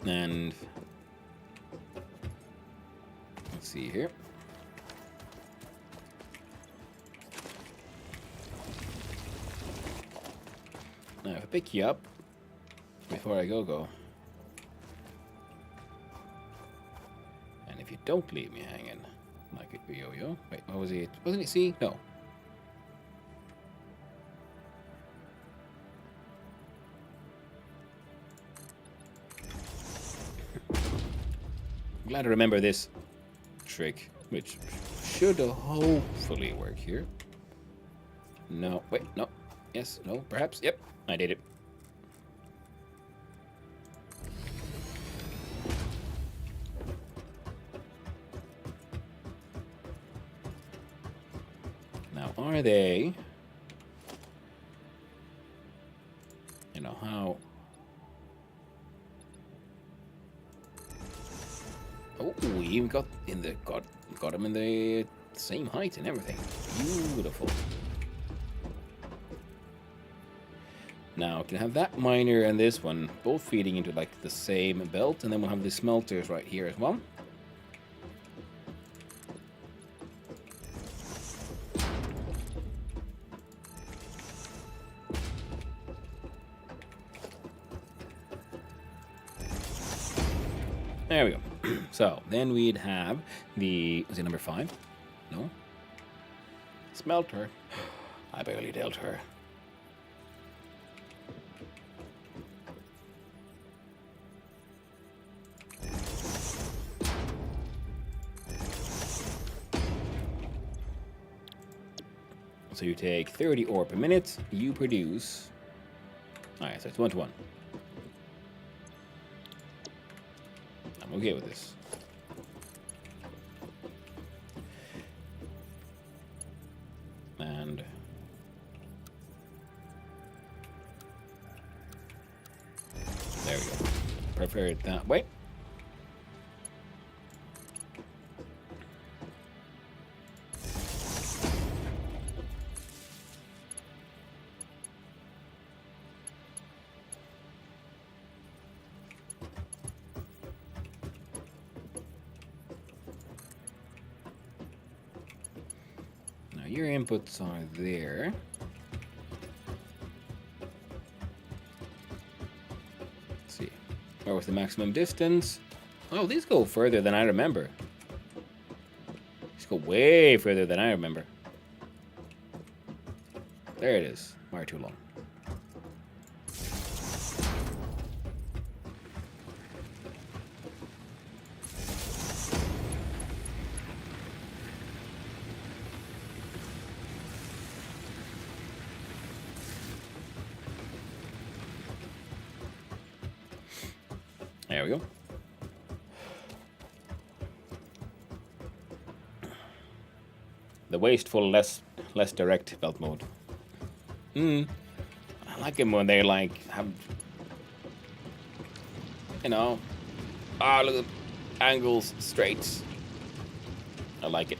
And let's see here. Now if I pick you up before I go. And if you don't leave me hanging like it be yo-yo. Wait, what was it? Wasn't it C? No. I'm glad to remember this trick, which should hopefully work here. No, wait, no. Yes, no, perhaps. Yep, I did it. Now, are they... You know, how... Oh, we even got them in the same height and everything. Beautiful. Now, can have that miner and this one both feeding into like the same belt, and then we'll have the smelters right here as well. There we go. So then we'd have the, is it number 5? No. Smelter. I barely dealt her. So you take 30 ore per minute, you produce... Alright, so it's 1 to 1. I'm okay with this. And... there we go. Prefer it that way. Your inputs are there. Let's see. Where was the maximum distance? Oh, these go further than I remember. These go way further than I remember. There it is. Why too long? There we go. The wasteful, less direct belt mode. I like them when they like have, you know, look at the angles, straights. I like it.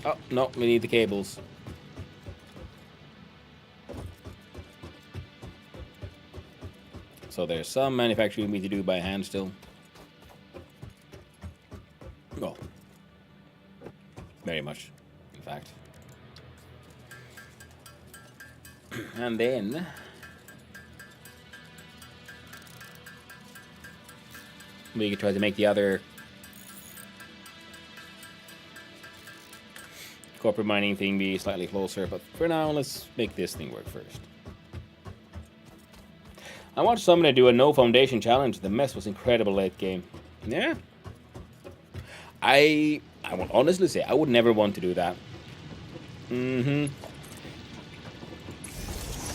Oh, no, we need the cables. So there's some manufacturing we need to do by hand still. Well, very much, in fact. And then... we could try to make the other copper mining thing be slightly closer, but for now, let's make this thing work first. I watched somebody do a no foundation challenge. The mess was incredible late game. Yeah. I will honestly say, I would never want to do that.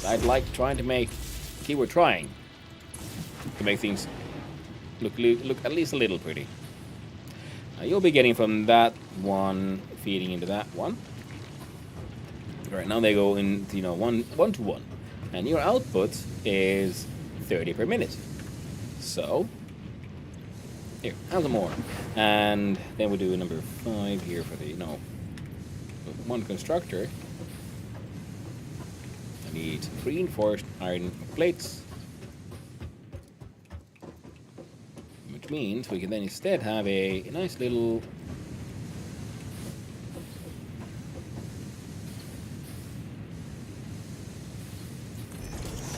I'd like trying to make, keyword trying, to make things look at least a little pretty. You'll be getting from that one feeding into that one. Right now they go in, one to one, and your output is 30 per minute. So here, have some more, and then we'll do number 5 here for the one constructor. I need reinforced iron plates, which means we can then instead have a nice little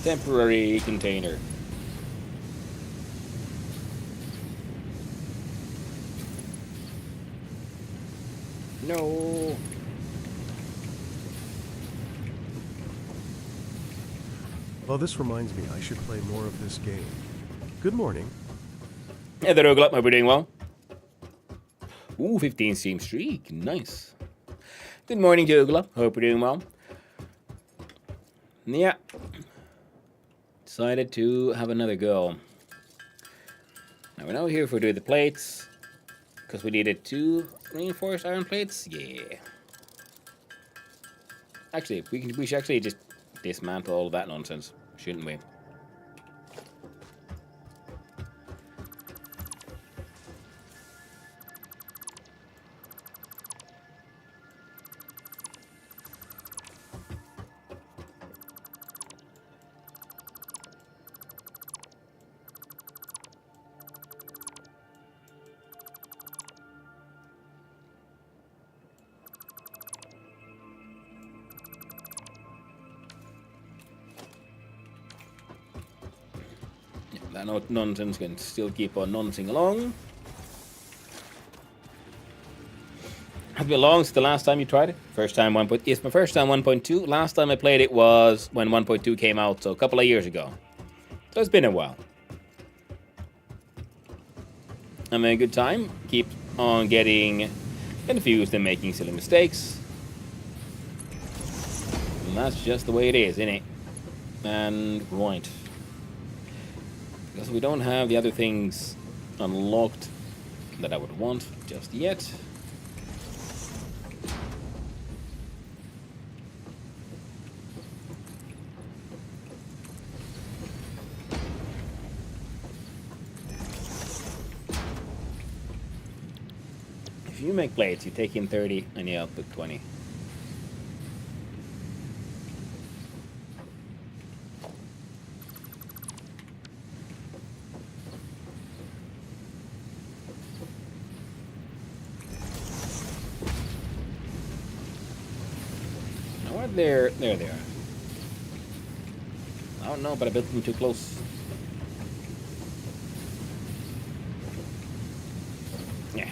temporary container. No. Well, this reminds me, I should play more of this game. Good morning. Hey there, Ogla. Hope you're doing well. Ooh, 15 stream streak. Nice. Good morning, Ogla. Hope you're doing well. Yeah. Decided to have another go. Now we're now here for doing the plates, because we needed 2 reinforced iron plates. Yeah. Actually, we should actually just dismantle all of that nonsense, shouldn't we? That nonsense can still keep on noncing along. Has been long since the last time you tried it? First time 1. It's my first time 1.2. Last time I played it was when 1.2 came out, so a couple of years ago. So it's been a while. I'm having a good time. Keep on getting confused and making silly mistakes. And that's just the way it is, isn't it? And right. Because we don't have the other things unlocked that I would want just yet. If you make plates, you take in 30 and you output 20. There they are. I don't know, but I built them too close. Yeah.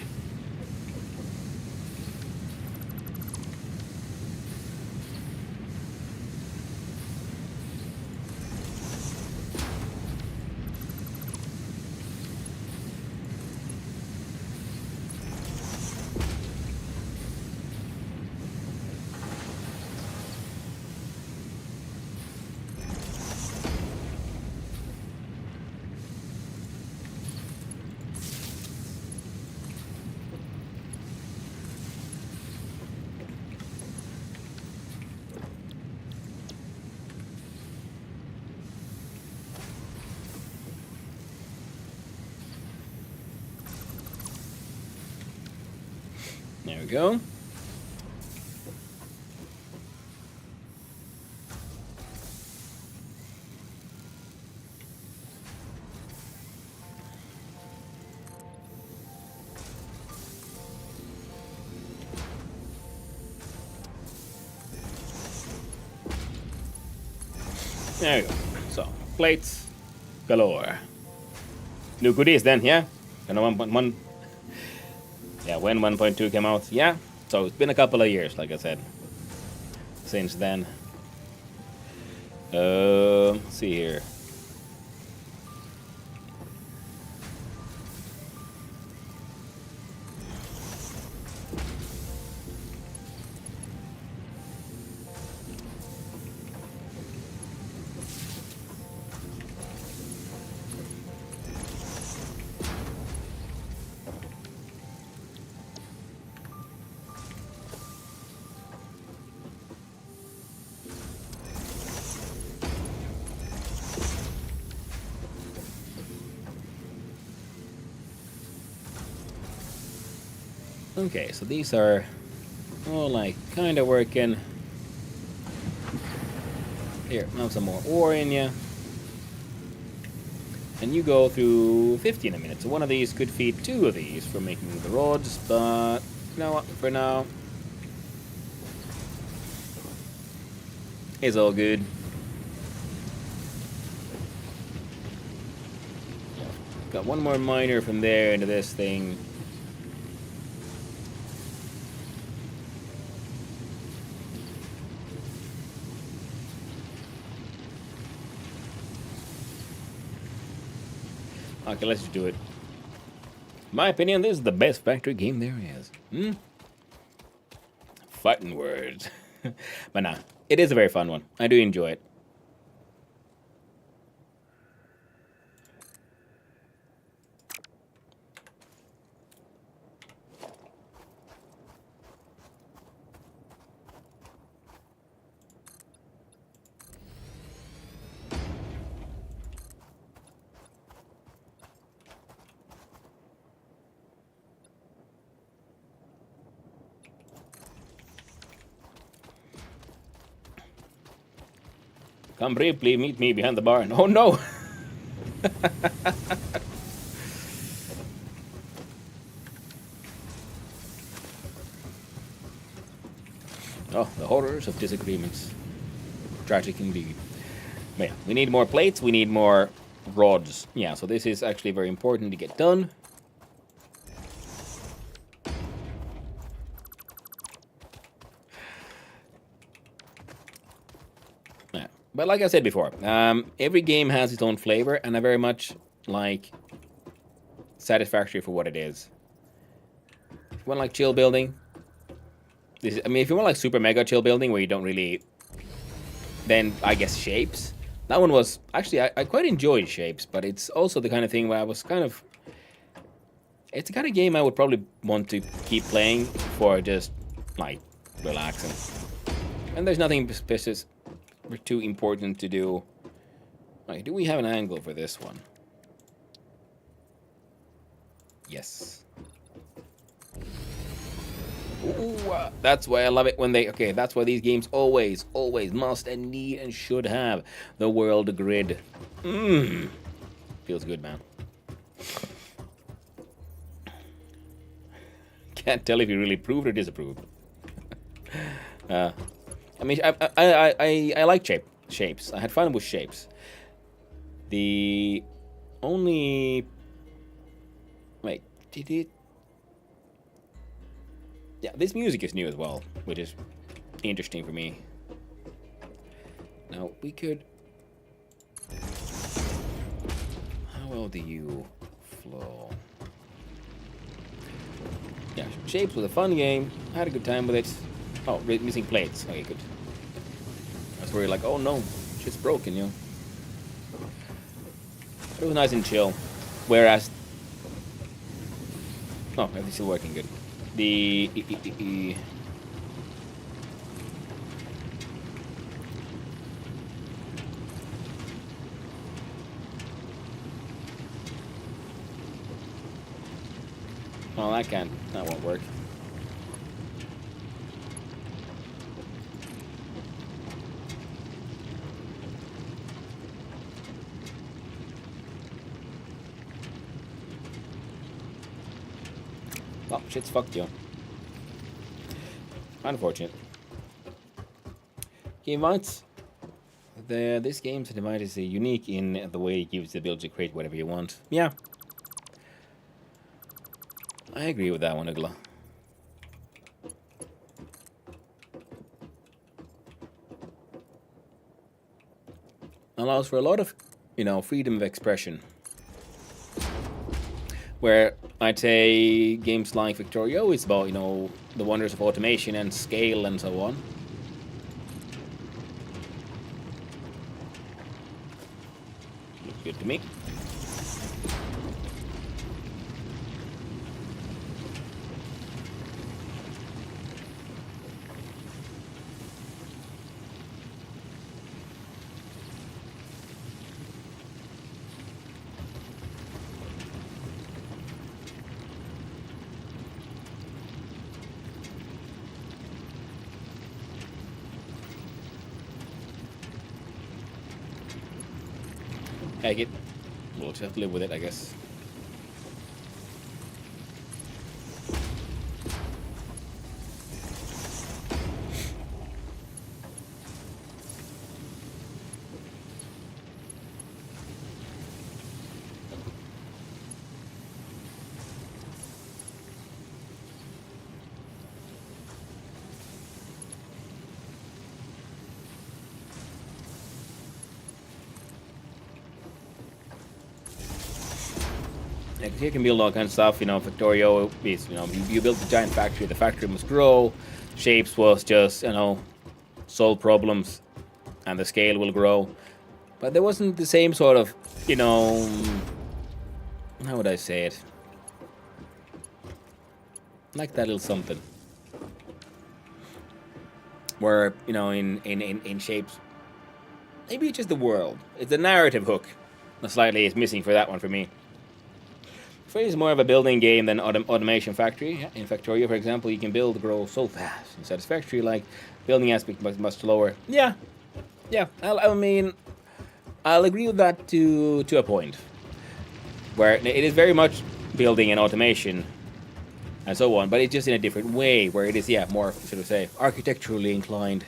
There we go. There we go. So, plates galore. New goodies then, yeah? And 1.1. Yeah, when 1.2 came out, yeah. So it's been a couple of years, like I said, since then. Let's see here. Okay, so these are all like kind of working. Here, have some more ore in you. And you go through 50 in a minute. So one of these could feed 2 of these for making the rods, but you know what? For now, it's all good. Got one more miner from there into this thing. Okay, let's just do it. In my opinion, this is the best factory game there is. Fighting words. But nah, it is a very fun one. I do enjoy it. Come briefly meet me behind the barn. Oh no! Oh, the horrors of disagreements. Tragic indeed. But yeah, we need more plates, we need more rods. Yeah, so this is actually very important to get done. Yeah. But like I said before, every game has its own flavor, and I very much like Satisfactory for what it is. If you want like chill building, this is, I mean, if you want like super mega chill building where you don't really, then I guess Shapes. That one was actually I quite enjoyed Shapes, but it's also the kind of thing where I was kind of. It's the kind of game I would probably want to keep playing for just like relaxing. And there's nothing suspicious or too important to do. Like, do we have an angle for this one? Yes. Ooh, that's why I love it when they... Okay, that's why these games always must and need and should have the world grid. Feels good, man. Can't tell if you really approved or disapproved. I mean, I like shapes. I had fun with shapes. The only... Wait, did it... Yeah, this music is new as well, which is interesting for me. Now, we could... How well do you flow? Yeah, Shapes was a fun game. I had a good time with it. Oh, missing plates. Okay, good. That's where you're like, oh no, shit's broken, you know. It was nice and chill. Whereas... Oh, everything's still working good. The... Oh, that won't work. Oh, shit's fucked, yo. Unfortunate. Game mounts. This game's device is unique in the way it gives the ability to create whatever you want. Yeah. I agree with that one, Ugla. Allows for a lot of, freedom of expression. Where I'd say games like Victorio is about, the wonders of automation and scale and so on. Looks good to me. Take it. We'll just have to live with it, I guess. Yeah, 'cause you can build all kinds of stuff, you know. Factorio is, you know, you build the giant factory. The factory must grow. Shapes was just, you know, solve problems, and the scale will grow. But there wasn't the same sort of, you know, how would I say it? Like that little something. Where, you know, in shapes, maybe it's just the world. It's the narrative hook that slightly is missing for that one for me. It's more of a building game than automation factory. Yeah, in Factorio, for example, you can build, grow so fast. In Satisfactory, like, building aspect much slower. Yeah, yeah. I mean, I'll agree with that to a point, where it is very much building and automation and so on, but it's just in a different way, where it is, yeah, more, should I say, architecturally inclined.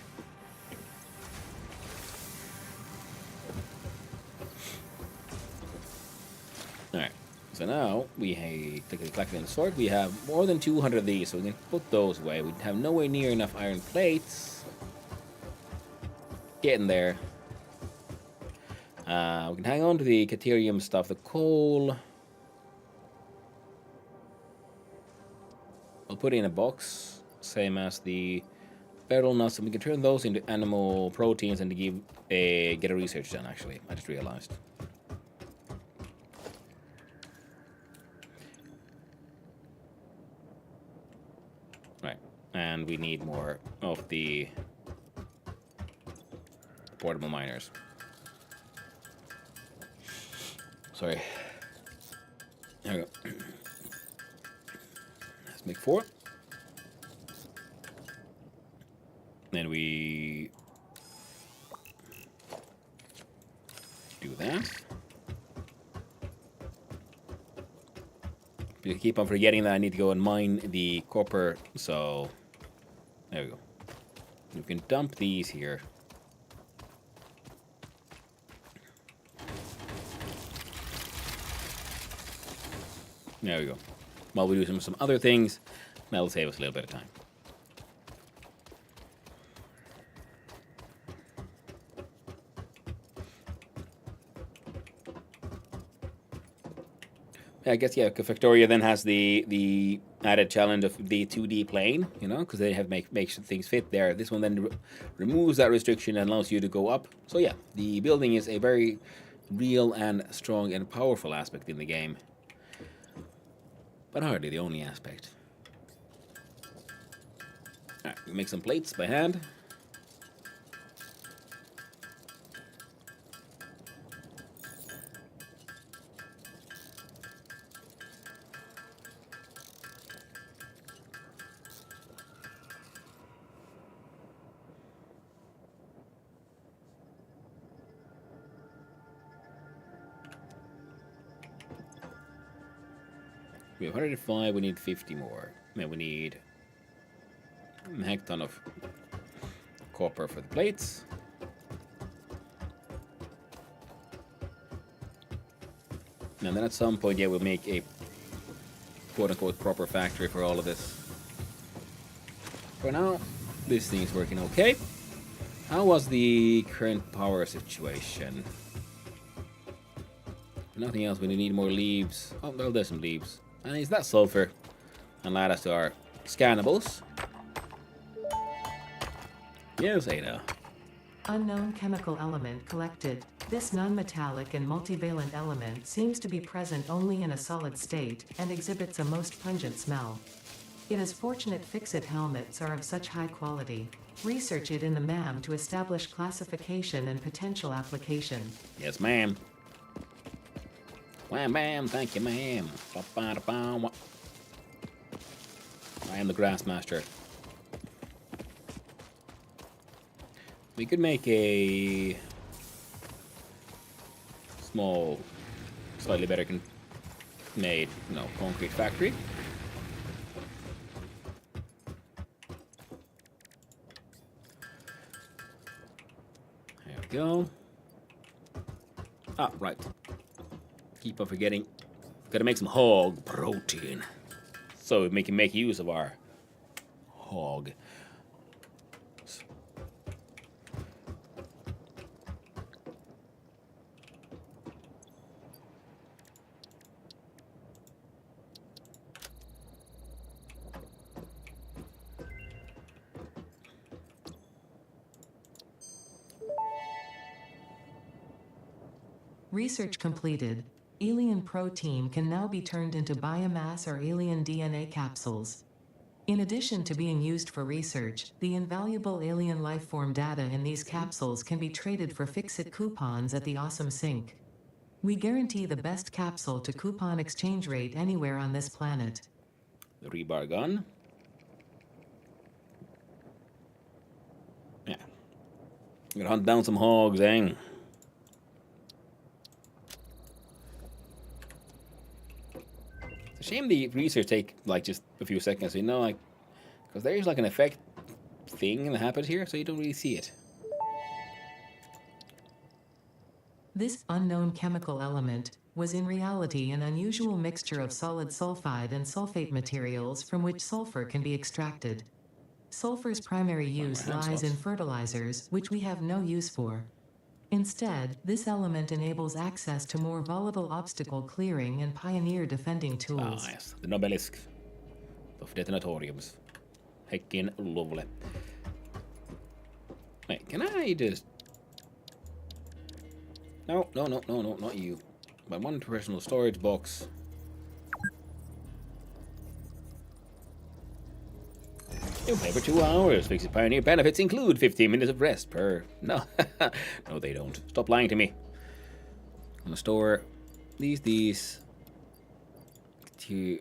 Alright, so now we collecting the sword. We have more than 200 of these, so we can put those away. We have nowhere near enough iron plates. Getting there. We can hang on to the Caterium stuff, the coal. I'll put it in a box, same as the beryl nuts, and we can turn those into animal proteins and to get a research done, actually. I just realized. Right, and we need more of the portable miners. Sorry. There we go. Let's make 4. Then we do that. I keep on forgetting that I need to go and mine the copper, so there we go. We can dump these here. There we go. While we do some other things, that'll save us a little bit of time. I guess, yeah, Factoria then has the added challenge of the 2D plane, you know, because they have make things fit there. This one then removes that restriction and allows you to go up. So yeah, the building is a very real and strong and powerful aspect in the game, but hardly the only aspect. All right, we make some plates by hand. We have 105, we need 50 more. Then we need a heck ton of copper for the plates. And then at some point, yeah, we'll make a quote-unquote proper factory for all of this. For now, this thing is working okay. How was the current power situation? Nothing else, we need more leaves. Oh, well, there's some leaves. And is that sulfur? And add us to our scannables. Yes, Ada. Unknown chemical element collected. This non-metallic and multivalent element seems to be present only in a solid state and exhibits a most pungent smell. It is fortunate fix-it helmets are of such high quality. Research it in the MAM to establish classification and potential application. Yes, ma'am. Wham bam, thank you, ma'am. I am the Grassmaster. We could make a small, slightly better made, concrete factory. There we go. Ah, right. Keep on forgetting. Gotta make some hog protein. So we can make use of our hog. Research completed. Alien protein can now be turned into biomass or alien DNA capsules. In addition to being used for research, the invaluable alien lifeform data in these capsules can be traded for fix-it coupons at the Awesome Sink. We guarantee the best capsule to coupon exchange rate anywhere on this planet. The rebar gun. Yeah. I'm gonna hunt down some hogs, eh? It's a shame the research take like just a few seconds, like, because there's like an effect thing that happens here, so you don't really see it. This unknown chemical element was in reality an unusual mixture of solid sulfide and sulfate materials from which sulfur can be extracted. Sulfur's primary use lies in fertilizers, which we have no use for. Instead, this element enables access to more volatile obstacle clearing and pioneer defending tools. Ah, yes. The Nobelisk of detonatoriums. Heckin' lovely. Wait, can I just... No, not you. My one personal storage box. You pay for 2 hours. Fixed Pioneer benefits include 15 minutes of rest per... No, no they don't. Stop lying to me. I'm gonna store these... To,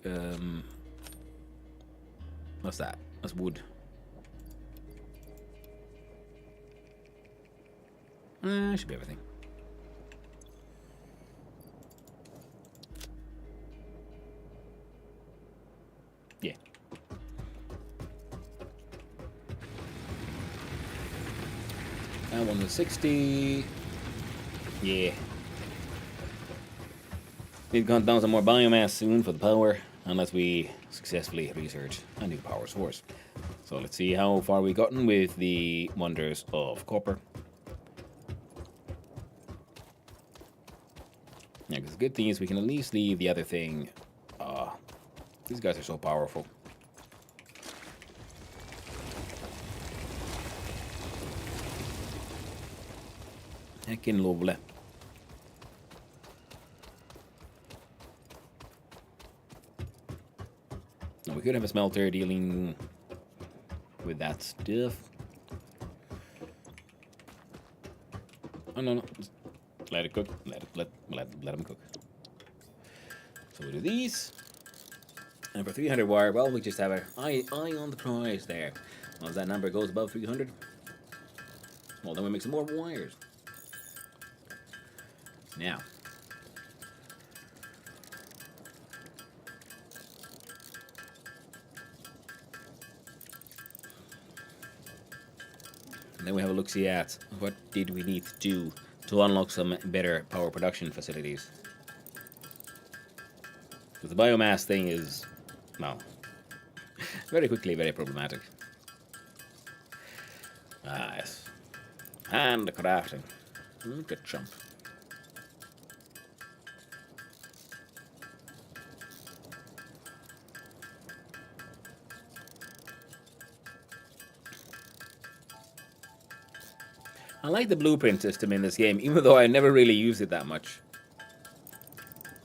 what's that? That's wood. Should be everything. Yeah. That one was 60. Yeah. Need to hunt down some more biomass soon for the power, unless we successfully research a new power source. So let's see how far we've gotten with the wonders of copper. Yeah, because the good thing is we can at least leave the other thing. These guys are so powerful. Heckin' lovely. Now we could have a smelter dealing with that stuff. Oh no, just let it cook. Let them cook. So we do these. And for 300 wire, well, we just have our eye on the prize there. Once that number goes above 300, well, then we make some more wires. Now, and then we have a look-see at what did we need to do to unlock some better power production facilities. Because the biomass thing is, well, very quickly very problematic. Ah, yes. And the crafting. Good chump. I like the blueprint system in this game, even though I never really used it that much.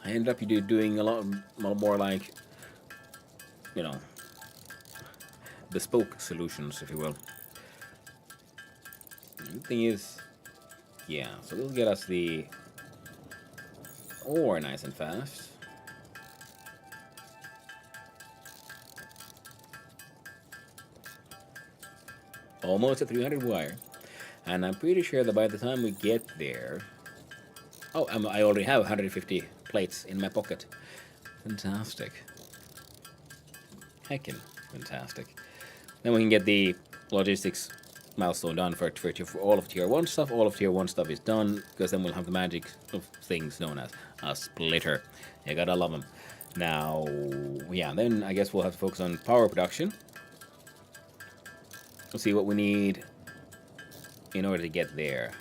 I ended up doing a lot more like, bespoke solutions, if you will. The good thing is, yeah, so this will get us the ore nice and fast. Almost at 300 wire. And I'm pretty sure that by the time we get there, Oh, I already have 150 plates in my pocket. Fantastic. Heckin' fantastic. Then we can get the logistics milestone done for all of tier 1 stuff. All of tier 1 stuff is done, because then we'll have the magic of things known as a splitter. You gotta love them. Now, yeah, then I guess we'll have to focus on power production. We'll see what we need in order to get there.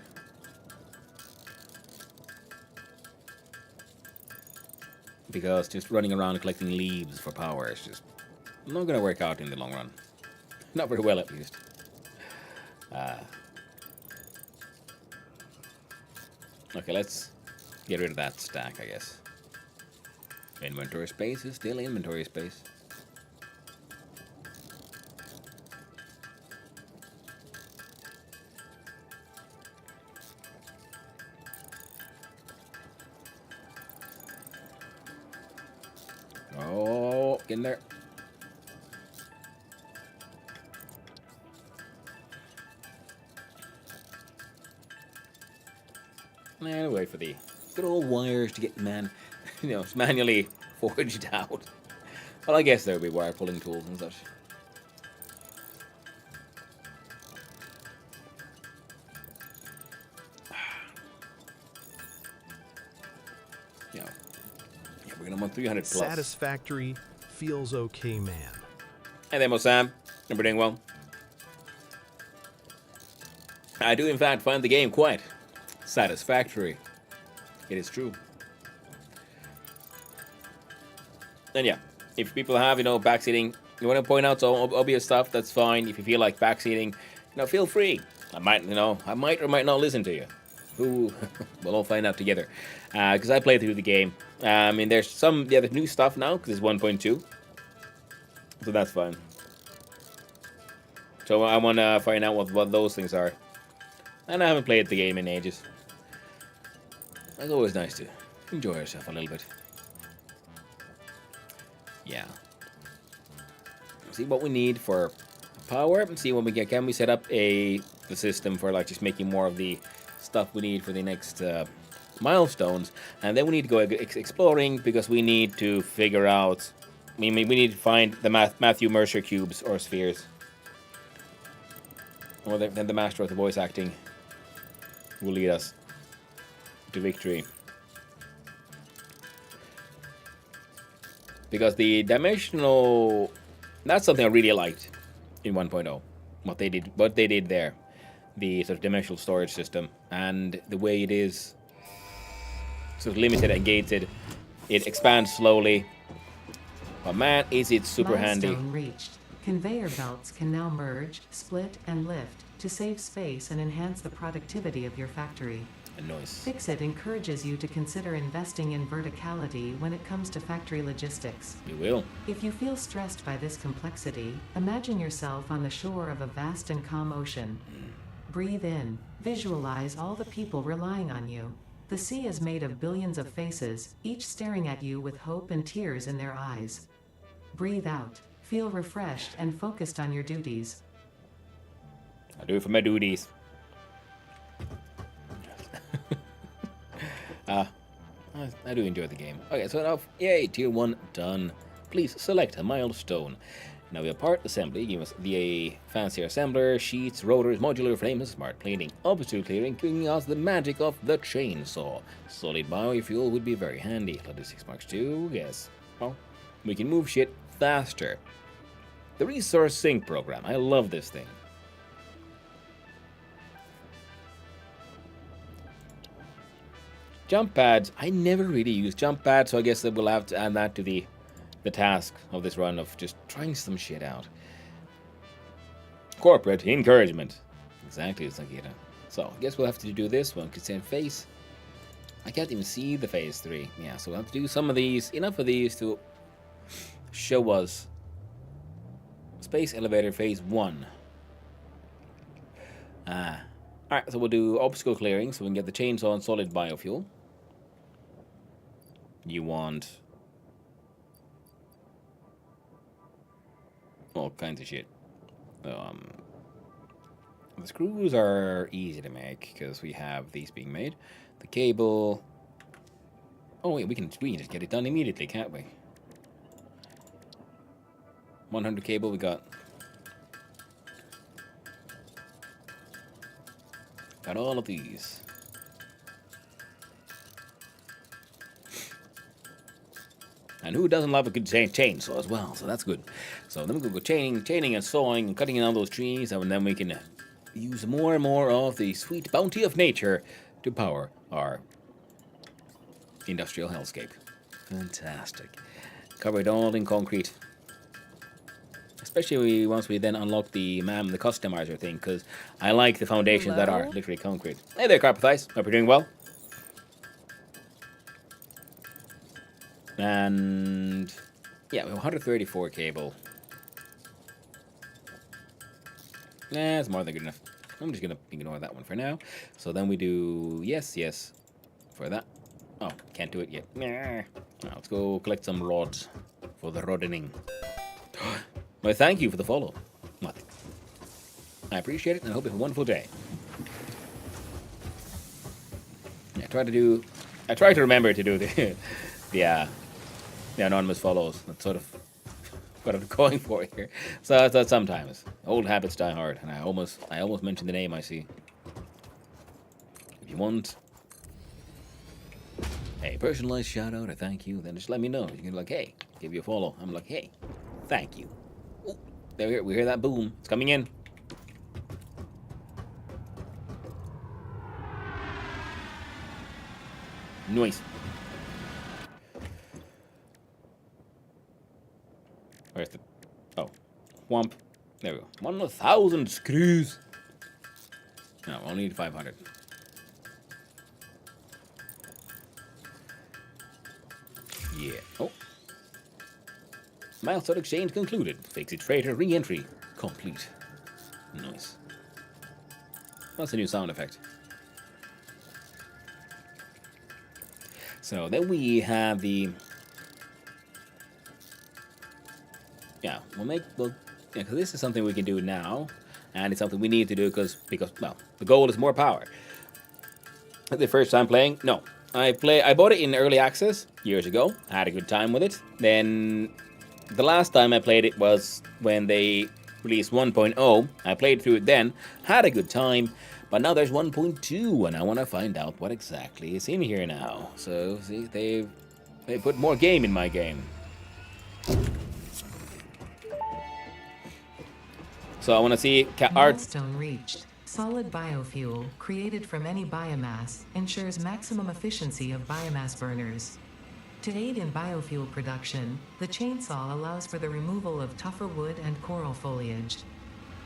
Because just running around collecting leaves for power is just not gonna work out in the long run. Not very well, at least. Okay, let's get rid of that stack, I guess. Inventory space is still inventory space. Oh, get in there. And wait for the good old wires to get manually forged out. Well, I guess there would be wire pulling tools and such. Yeah, we're gonna want 300 plus. Satisfactory feels okay, man. Hey there, Mo Sam. Hope you're doing well. I do, in fact, find the game quite satisfactory. It is true. And yeah, if people have, backseating, you want to point out some obvious stuff, that's fine. If you feel like backseating, feel free. I might or might not listen to you. Who, we'll all find out together. Because I played through the game. I mean, there's some other new stuff now, because it's 1.2. So that's fine. So I want to find out what those things are. And I haven't played the game in ages. It's always nice to enjoy yourself a little bit. Yeah. See what we need for power, and see what we get. Can we set up the system for like just making more of the stuff we need for the next milestones? And then we need to go exploring, because we need to figure out. We need to find the Matthew Mercer cubes or spheres, or then the master of the voice acting will lead us to victory. Because the dimensional, that's something I really liked in 1.0. What they did there, the sort of dimensional storage system, and the way it is sort of limited and gated. It expands slowly, but man, is it super handy. Milestone reached. Conveyor belts can now merge, split, and lift to save space and enhance the productivity of your factory. Nice. Fixit encourages you to consider investing in verticality when it comes to factory logistics. You will. If you feel stressed by this complexity, imagine yourself on the shore of a vast and calm ocean. Breathe in. Visualize all the people relying on you. The sea is made of billions of faces, each staring at you with hope and tears in their eyes. Breathe out. Feel refreshed and focused on your duties. I do it for my duties. I do enjoy the game. Okay, so now, yay, tier 1 done. Please select a milestone. Now we have part assembly, give us the fancier assembler, sheets, rotors, modular frames, smart plating, obstacle clearing, giving us the magic of the chainsaw. Solid biofuel would be very handy. Logistics Mark 2, yes. Well, we can move shit faster. The resource sync program, I love this thing. Jump pads, I never really use jump pads, so I guess that we'll have to add that to the task of this run of just trying some shit out. Corporate encouragement. Exactly, it's like, So, I guess we'll have to do this one, because in phase, I can't even see the phase 3. Yeah, so we'll have to do some of these, enough of these to show us Space Elevator phase 1. Alright, so we'll do obstacle clearing, so we can get the chainsaw and solid biofuel. You want all kinds of shit. The screws are easy to make because we have these being made. The cable, Oh wait, we can just get it done immediately, can't we? 100 cable, we got all of these. And who doesn't love a good chainsaw as well? So that's good. So then we can go chaining and sawing and cutting down those trees, and then we can use more and more of the sweet bounty of nature to power our industrial hellscape. Fantastic. Cover it all in concrete. Especially once we then unlock the the customizer thing, because I like the foundations that are literally concrete. Hey there, Carpathize. Hope you're doing well. And yeah, we have 134 cable. Nah, it's more than good enough. I'm just gonna ignore that one for now. So then we do yes for that. Oh, can't do it yet. Nah. Now let's go collect some rods for the roddening. Well, thank you for the follow. What? I appreciate it, and I hope you have a wonderful day. Yeah, I try to remember to do the the anonymous follows. That's sort of what I'm going for here. So that's sometimes old habits die hard, and I almost mentioned the name I see. If you want a personalized shout out or thank you, then just let me know. You can be like, hey, give you a follow. I'm like, hey, thank you. Ooh, there we hear that boom. It's coming in. Nice. Where's the... Oh. Whomp. There we go. 1,000 screws. No, only need 500. Yeah. Oh. Milestone exchange concluded. Fix it freighter re-entry complete. Nice. That's a new sound effect. So then we have the... Yeah, because this is something we can do now, and it's something we need to do because well, the goal is more power. The first time playing, no, I bought it in early access years ago. I had a good time with it. Then the last time I played it was when they released 1.0. I played through it then, had a good time, but now there's 1.2, and I want to find out what exactly is in here now. So see, they put more game in my game. So I want to see art. Milestone reached. Solid biofuel, created from any biomass, ensures maximum efficiency of biomass burners. To aid in biofuel production, the chainsaw allows for the removal of tougher wood and coral foliage.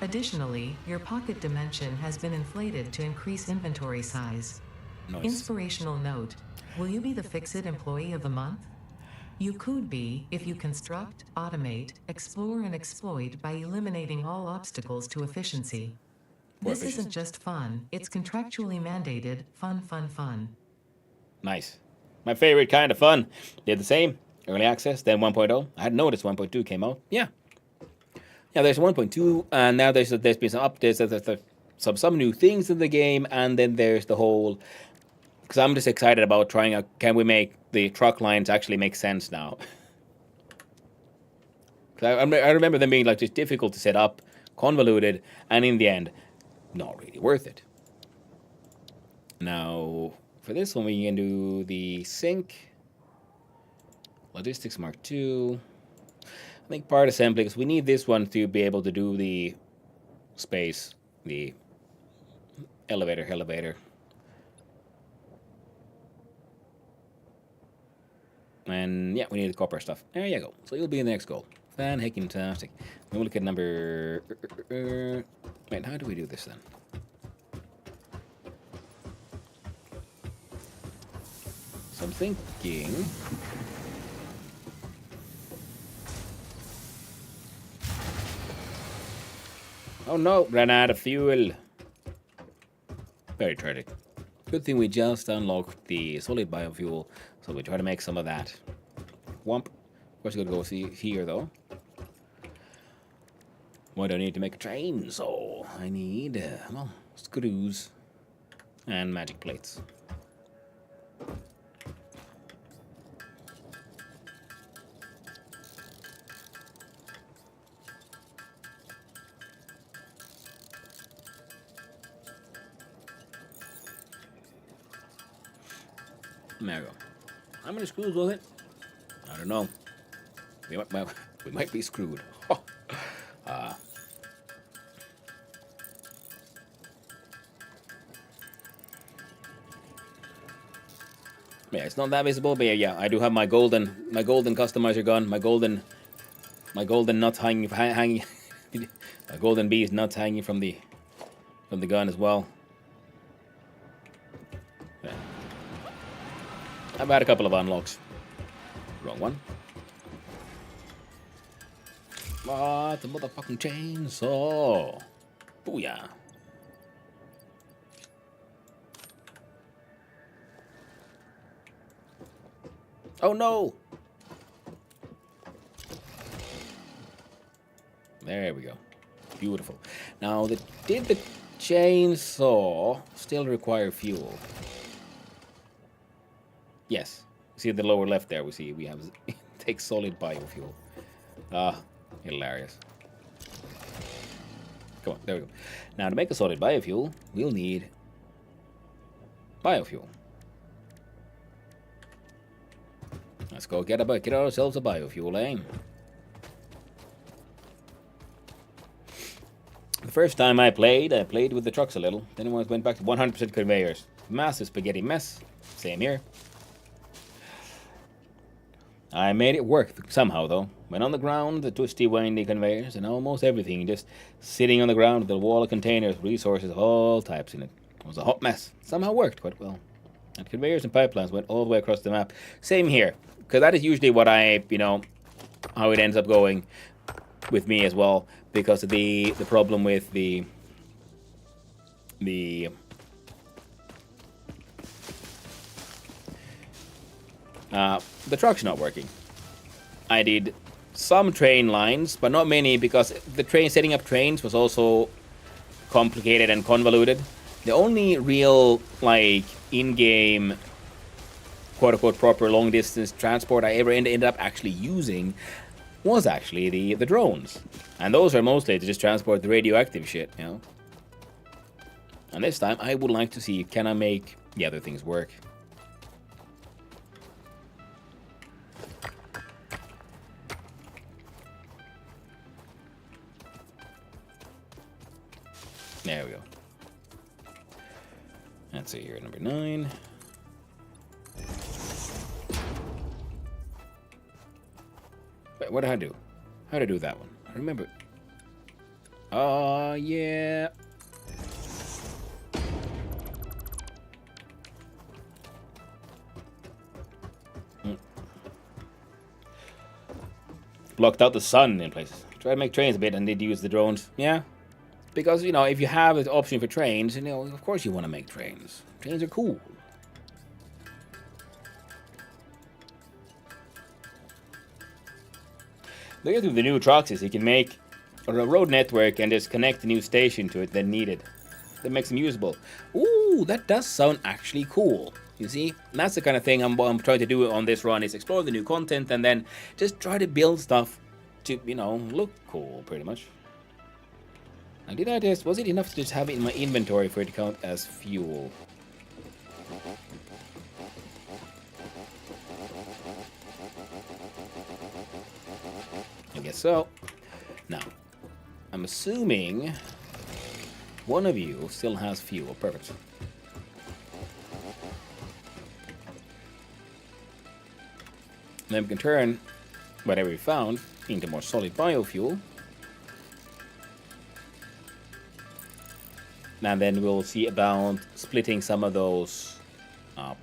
Additionally, your pocket dimension has been inflated to increase inventory size. Nice. Inspirational note: will you be the Fix-It Employee of the Month? You could be if you construct, automate, explore, and exploit by eliminating all obstacles to efficiency. This isn't just fun, it's contractually mandated fun. Nice. My favorite kind of fun. Did the same. Early access, then 1.0. I hadn't noticed 1.2 came out. Yeah. Yeah, there's 1.2, and now there's been some updates. There's some new things in the game, and then there's the whole... Because I'm just excited about trying out, can we make the truck lines actually make sense now? Because I remember them being like just difficult to set up, convoluted, and in the end, not really worth it. Now, for this one, we can do the sync, logistics Mark II. I think part assembly, because we need this one to be able to do the space, the elevator. And yeah, we need the copper stuff. There you go. So you'll be in the next goal. Fan-heckin-tastic. Then we'll look at number... Wait, how do we do this then? So I'm thinking... Oh no, ran out of fuel. Very tragic. Good thing we just unlocked the solid biofuel, so we try to make some of that. Whomp. Of course, we're gonna go see here though. What do I need to make a chainsaw? I need, well, screws and magic plates. There we go. How many screws was it? I don't know. We might be screwed. Yeah, it's not that visible, but yeah, I do have my golden customizer gun, my golden nuts hanging, my golden bees nuts hanging from the gun as well. Yeah. I've had a couple of unlocks. Wrong one. What the motherfucking chainsaw? Booyah. Oh no! There we go. Beautiful. Now, did the chainsaw still require fuel? Yes. See the lower left there, we have it takes solid biofuel. Ah, hilarious. Come on, there we go. Now, to make a solid biofuel, we'll need biofuel. Let's go get ourselves a biofuel, eh? The first time I played with the trucks a little. Then I went back to 100% conveyors. Massive spaghetti mess. Same here. I made it work somehow, though. Went on the ground, the twisty, windy conveyors, and almost everything just sitting on the ground with a wall of containers, resources of all types in it. It was a hot mess. Somehow worked quite well. And conveyors and pipelines went all the way across the map. Same here. Because that is usually what how it ends up going with me as well. Because of the problem with the truck's not working. I did some train lines, but not many, because setting up trains was also complicated and convoluted. The only real, in-game, quote-unquote, proper long-distance transport I ever ended up actually using was actually the drones. And those are mostly to just transport the radioactive shit, you know? And this time, I would like to see, can I make the other things work? There we go. Let's see here, number 9. Wait, what did I do? How did I do that one? I remember. Oh, yeah. Blocked out the sun in places. Try to make trains a bit and did use the drones. Yeah. Because, if you have an option for trains, of course you want to make trains. Trains are cool. The good thing with the new trucks is you can make a road network and just connect a new station to it when needed. That makes them usable. Ooh, that does sound actually cool. You see? And that's the kind of thing I'm trying to do on this run, is explore the new content and then just try to build stuff to, look cool, pretty much. Now, was it enough to just have it in my inventory for it to count as fuel? I guess so. Now, I'm assuming one of you still has fuel. Perfect. Then we can turn whatever we found into more solid biofuel. And then we'll see about splitting some of those up.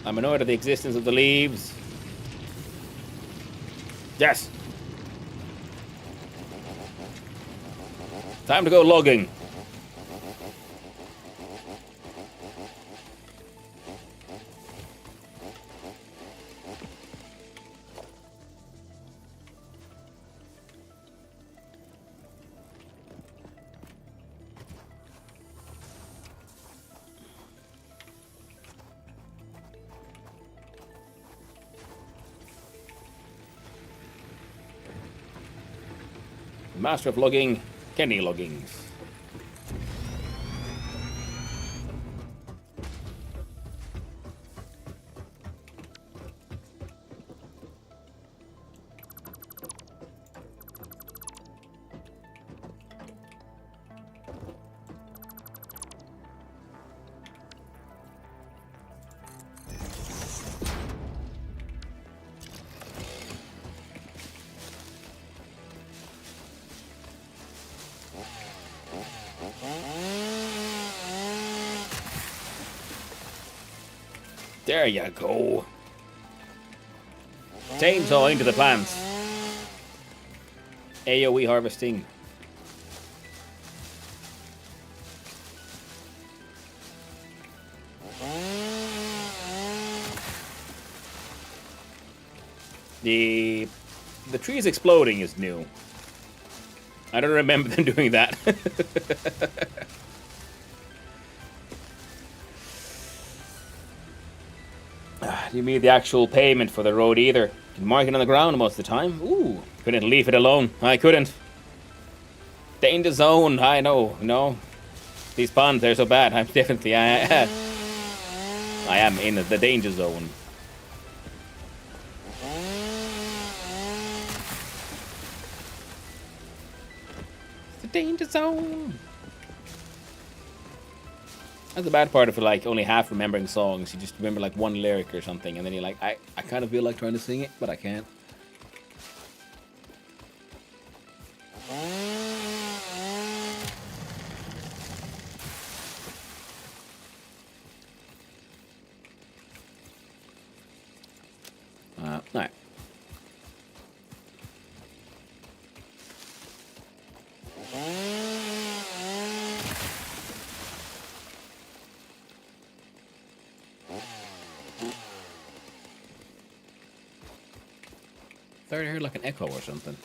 I'm annoyed at the existence of the leaves. Yes! Time to go logging. Master of logging, Kenny Loggings. There you go. Chainsaw into the plants. AoE harvesting. The trees exploding is new. I don't remember them doing that. You mean the actual payment for the road either? You can mark it on the ground most of the time. Ooh, couldn't leave it alone. I couldn't. Danger zone. I know. No, these puns, they're so bad. I'm definitely. I am in the danger zone. It's the danger zone. That's the bad part of like only half remembering songs. You just remember like one lyric or something, and then you're like, I kind of feel like trying to sing it, but I can't. Alright. Thought I heard like an echo or something.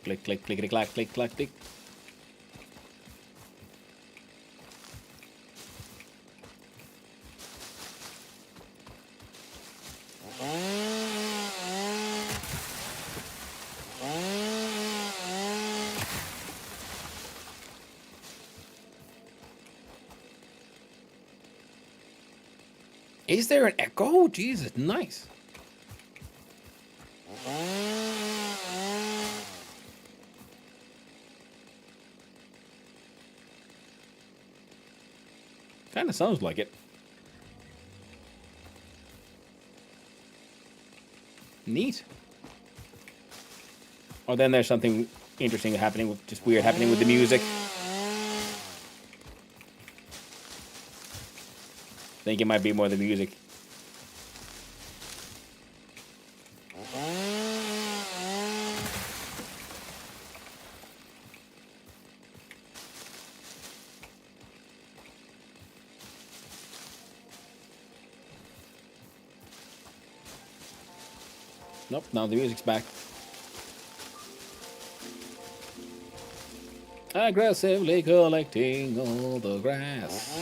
Click, click, clickety, clack, click, clack, click. Is there an echo? Jesus, nice. Kind of sounds like it. Neat. Or then there's something interesting happening, with, just weird happening with the music. I think it might be more the music. Nope, now the music's back. Aggressively collecting all the grass.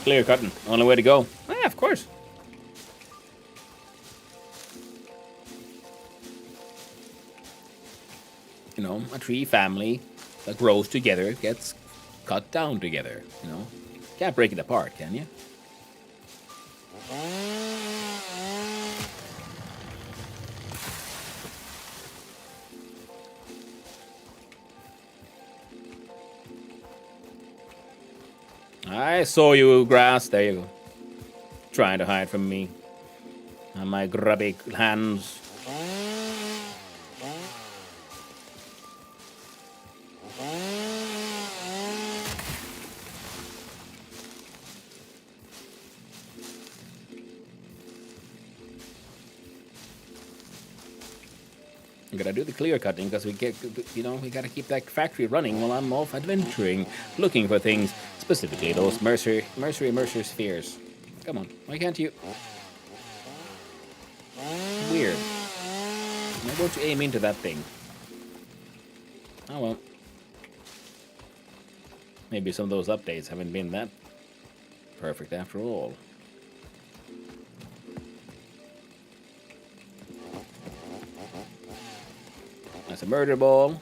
Clear cutting, only way to go. Ah, of course. You know, a tree family that grows together gets cut down together, you know. Can't break it apart, can you? I saw you, grass. There you go. Trying to hide from me. And my grubby hands. I'm gonna do the clear cutting because we get, you know, we gotta keep that factory running while I'm off adventuring, looking for things, specifically those Mercer spheres. Come on, why can't you? Weird. Why don't you aim into that thing? Oh well. Maybe some of those updates haven't been that perfect after all. That's a murder ball.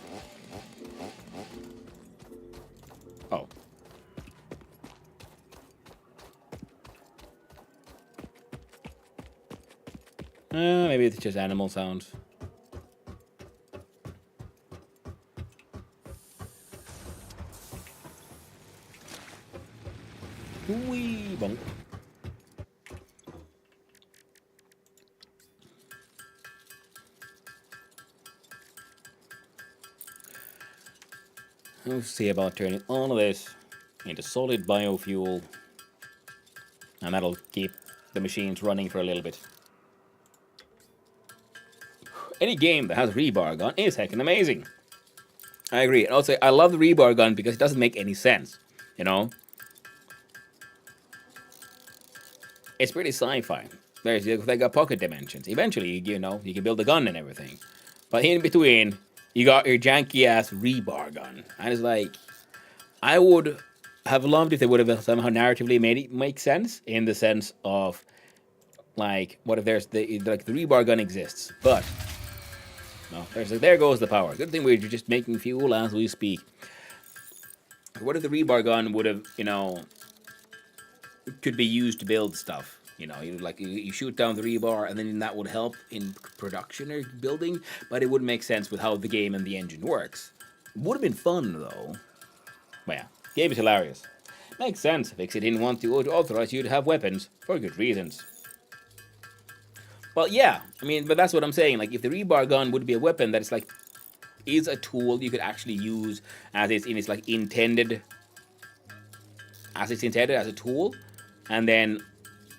Oh. Maybe it's just animal sounds. Wee bonk. We'll see about turning all of this into solid biofuel, and that'll keep the machines running for a little bit. Any game that has a rebar gun is heckin' amazing. I agree. And also, I love the rebar gun because it doesn't make any sense, you know? It's pretty sci-fi. They got pocket dimensions. Eventually, you know, you can build a gun and everything. But in between, you got your janky-ass rebar gun. And it's like, I would have loved if they would have somehow narratively made it make sense, in the sense of, like, what if there's the rebar gun exists, but no, there goes the power. Good thing we're just making fuel as we speak. What if the rebar gun would have, you know, could be used to build stuff? You know, you shoot down the rebar, and then that would help in production or building, but it wouldn't make sense with how the game and the engine works. Would have been fun though. Well, yeah, game is hilarious. Makes sense. Fixit didn't want to authorize you to have weapons for good reasons. Well, yeah, I mean, but that's what I'm saying. Like, if the rebar gun would be a weapon that is a tool you could actually use as it's intended as a tool, and then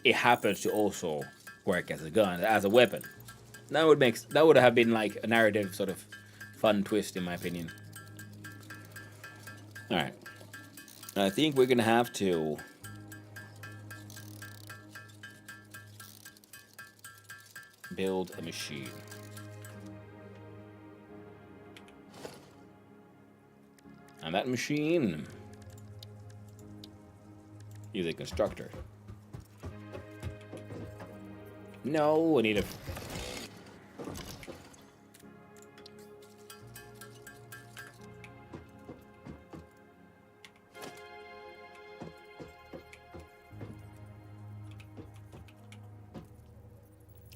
it happens to also work as a gun, as a weapon. That would have been like a narrative sort of fun twist, in my opinion. All right, I think we're gonna have to build a machine. And that machine is a constructor. No, I need a...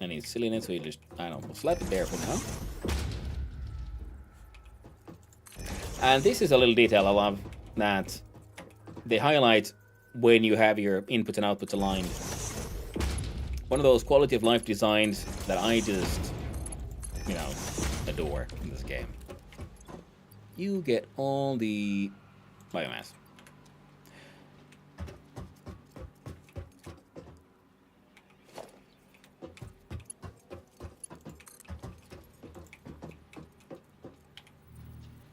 I need silliness, so you just... I don't know, we'll slap it there for now. And this is a little detail I love, that they highlight when you have your inputs and outputs aligned. One of those quality of life designs that I just, you know, adore in this game. You get all the biomass.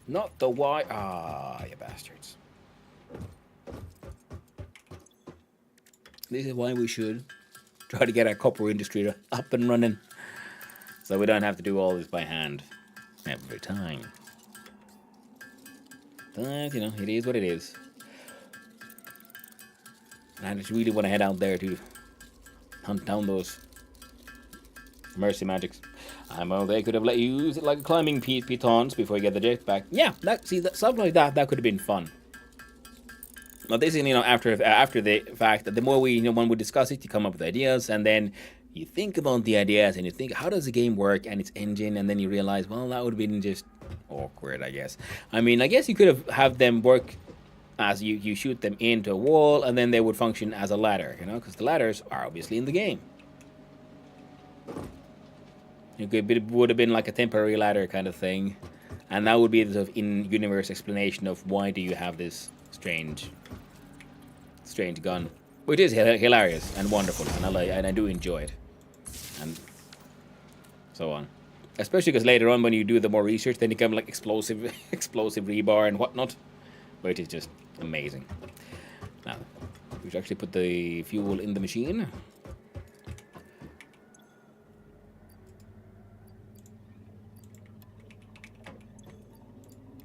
Not the why. Ah, you bastards. This is why we should try to get our copper industry up and running, so we don't have to do all this by hand every time. But, you know, it is what it is. And I just really want to head out there to hunt down those mercy magics. Well, they could have let you use it like climbing pitons before you get the jetpack. Yeah, something like that could have been fun. But this is, you know, after the fact that the more one would discuss it, you come up with ideas, and then you think about the ideas, and you think, how does the game work and its engine, and then you realize, well, that would have been just awkward, I guess. I mean, I guess you could have them work as you shoot them into a wall, and then they would function as a ladder, you know, because the ladders are obviously in the game. It would have been like a temporary ladder kind of thing, and that would be the sort of in-universe explanation of why do you have this strange gun, which is hilarious and wonderful, and I do enjoy it, and so on. Especially because later on, when you do the more research, then you come like explosive rebar and whatnot, which is just amazing. Now, we should actually put the fuel in the machine.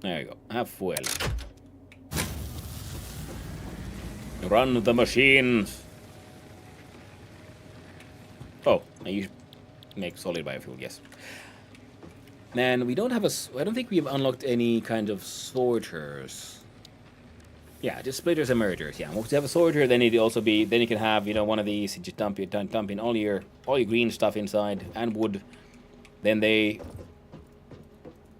There you go. Have fuel. Run the machines. Oh, you make solid biofuel, yes. And we don't have I don't think we've unlocked any kind of sorters. Yeah, just splitters and mergers. Yeah, once you have a sorter, then it'd also be, then you can have, you know, one of these. You just dump in all your green stuff inside and wood. Then they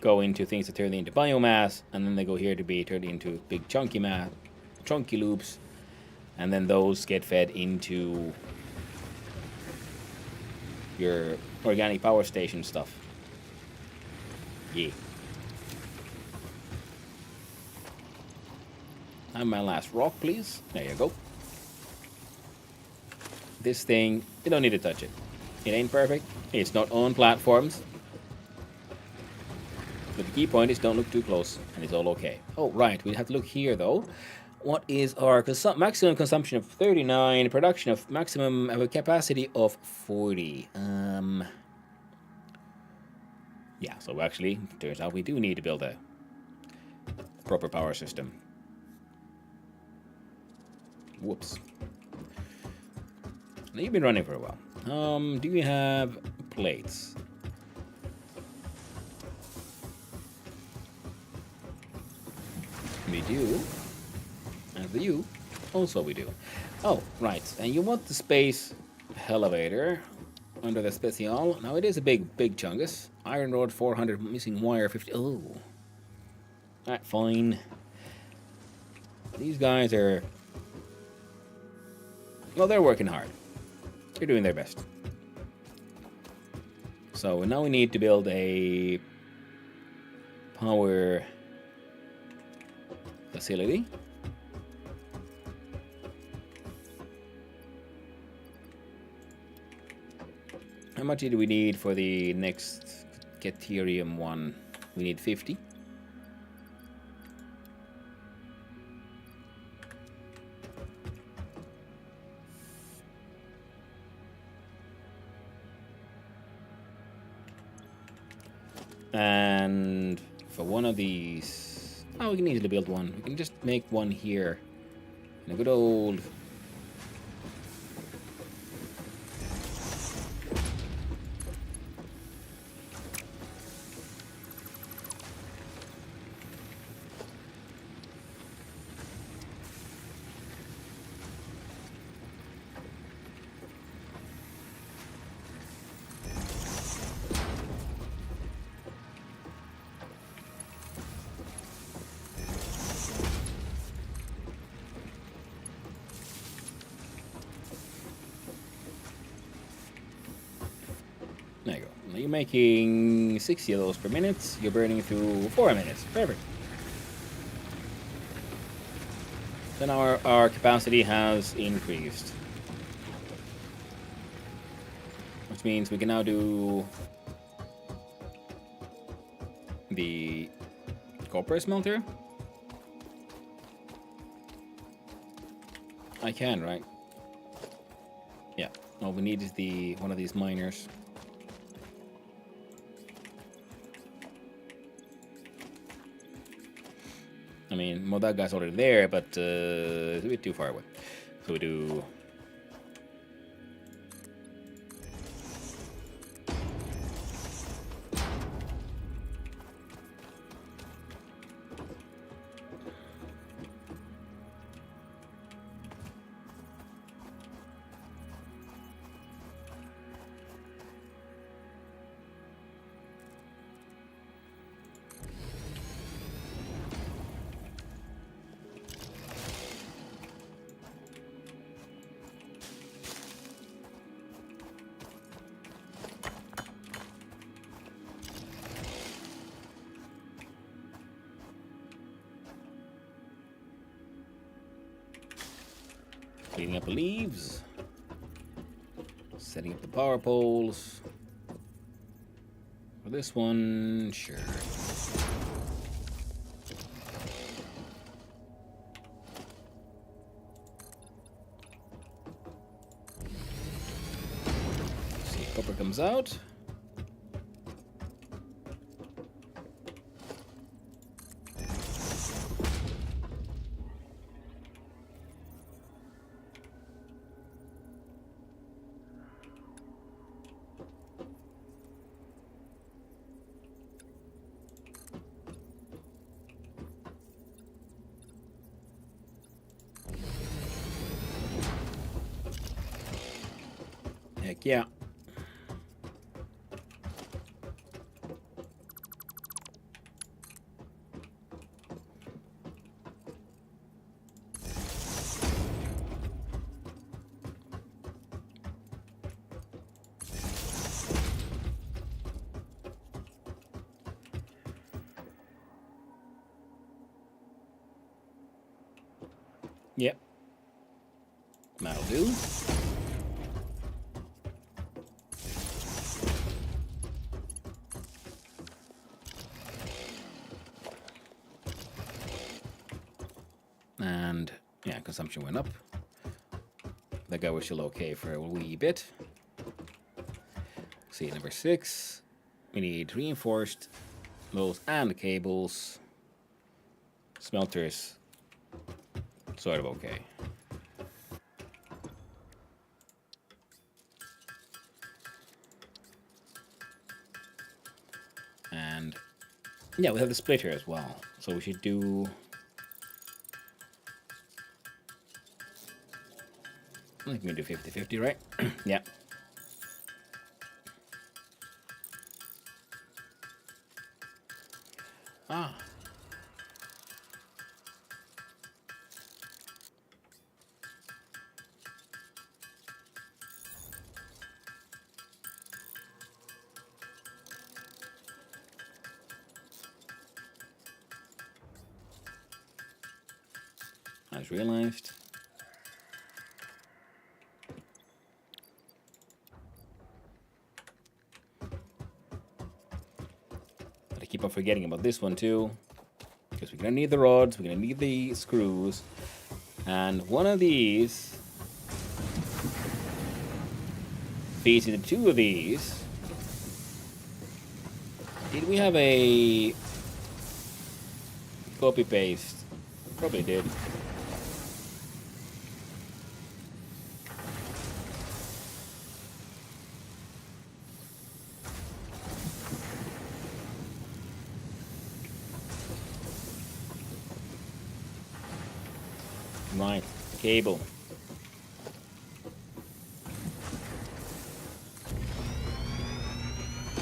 go into things to turn into biomass, and then they go here to be turned into big chunky loops, and then those get fed into your organic power station stuff. Yeah. And my last rock, please. There you go. This thing, you don't need to touch it. It ain't perfect. It's not on platforms. But the key point is don't look too close, and it's all okay. Oh, right. We have to look here, though. What is our maximum consumption of 39, production of maximum of a capacity of 40? Yeah, so actually, turns out we do need to build a proper power system. Whoops. Now, you've been running for a while. Do you have plates? We do. And for you, also we do. Oh, right. And you want the space elevator under the special. Now it is a big chungus. Iron rod 400, missing wire 50. Oh. Alright, fine. These guys are... well, they're working hard. They're doing their best. So now we need to build a power facility. How much do we need for the next Caterium one? We need 50. And for one of these... oh, we can easily build one. We can just make one here. In a good old... there you go. Now you're making 60 of those per minute. You're burning through 4 minutes. Perfect. Then our capacity has increased. Which means we can now do the copper smelter. I can, right? Yeah. All we need is one of these miners. I mean, well, that guy's already there, but it's a bit too far away. So we do... cleaning up the leaves, setting up the power poles. For this one, sure. See, copper comes out. Yeah. Yep. That'll do. And yeah, consumption went up. That guy was still okay for a wee bit. See, number 6. We need reinforced those and cables. Smelters. Sort of okay. And yeah, we have the splitter as well. So we should do... I think we can do 50-50, right? Yeah. Ah. I just realized. But I keep on forgetting about this one too. Because we're gonna need the rods, we're gonna need the screws. And one of these feeds into 2 of these. Did we have a copy paste? Probably did. Right, cable.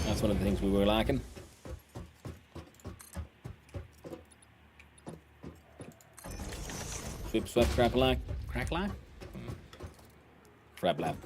That's one of the things we were lacking. Swip, swap, crap-a-lack. Crack-lack? Crap-lap.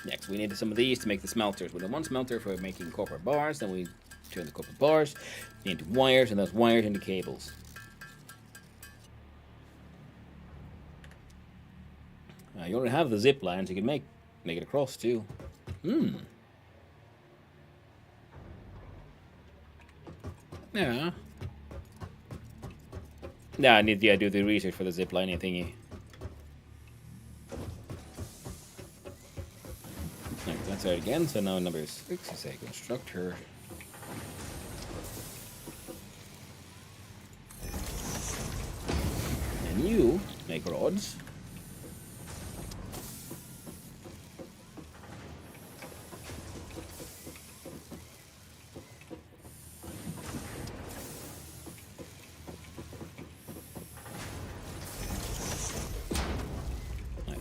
Next, we needed some of these to make the smelters. We need one smelter for making copper bars, then we turn the copper bars into wires, and those wires into cables. You already have the zip lines, you can make it across too. Yeah. Yeah, I need to do the research for the zip lining thingy. Right, that's out again, so now number 6 is a constructor. And you make rods.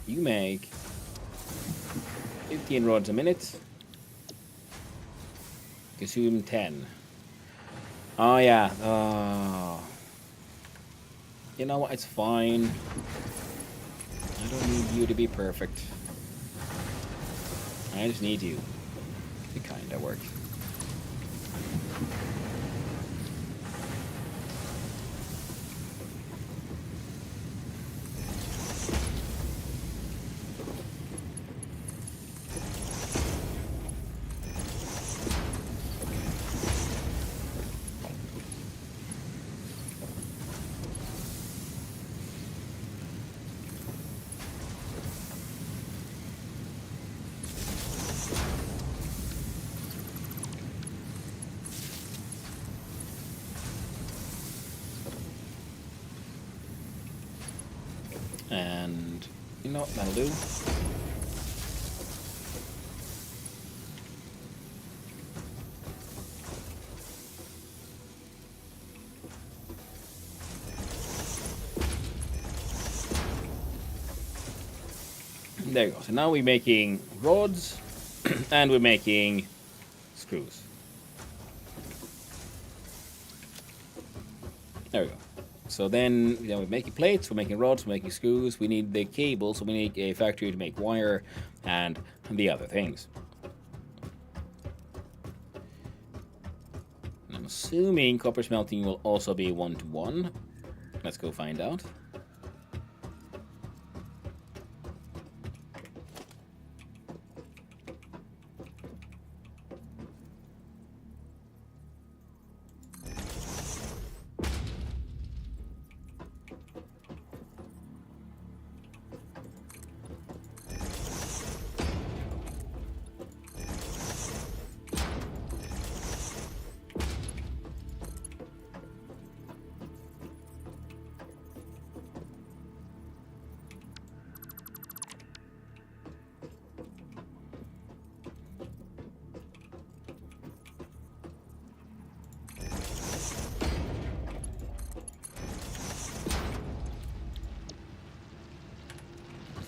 You make 15 rods a minute. Consume 10. Oh yeah. Oh. You know what? It's fine. I don't need you to be perfect. I just need you to kinda work. And you know, that'll do. There you go. So now we're making rods and we're making screws. There we go. So then we're making plates, we're making rods, we're making screws. We need the cable, so we need a factory to make wire and the other things. And I'm assuming copper smelting will also be 1-to-1. Let's go find out.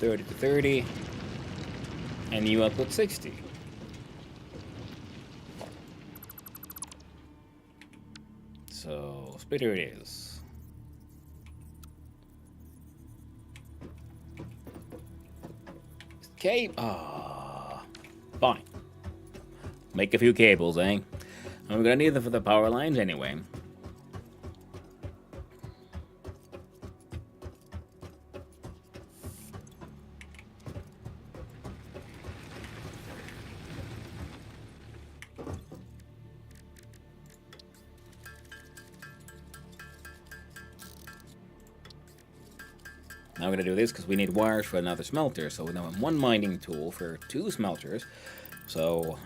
$30 to $30, and you output $60. So splitter it is. Fine. Make a few cables, eh? And we're gonna need them for the power lines anyway. Now we're gonna do this because we need wires for another smelter. So we now have one mining tool for 2 smelters. So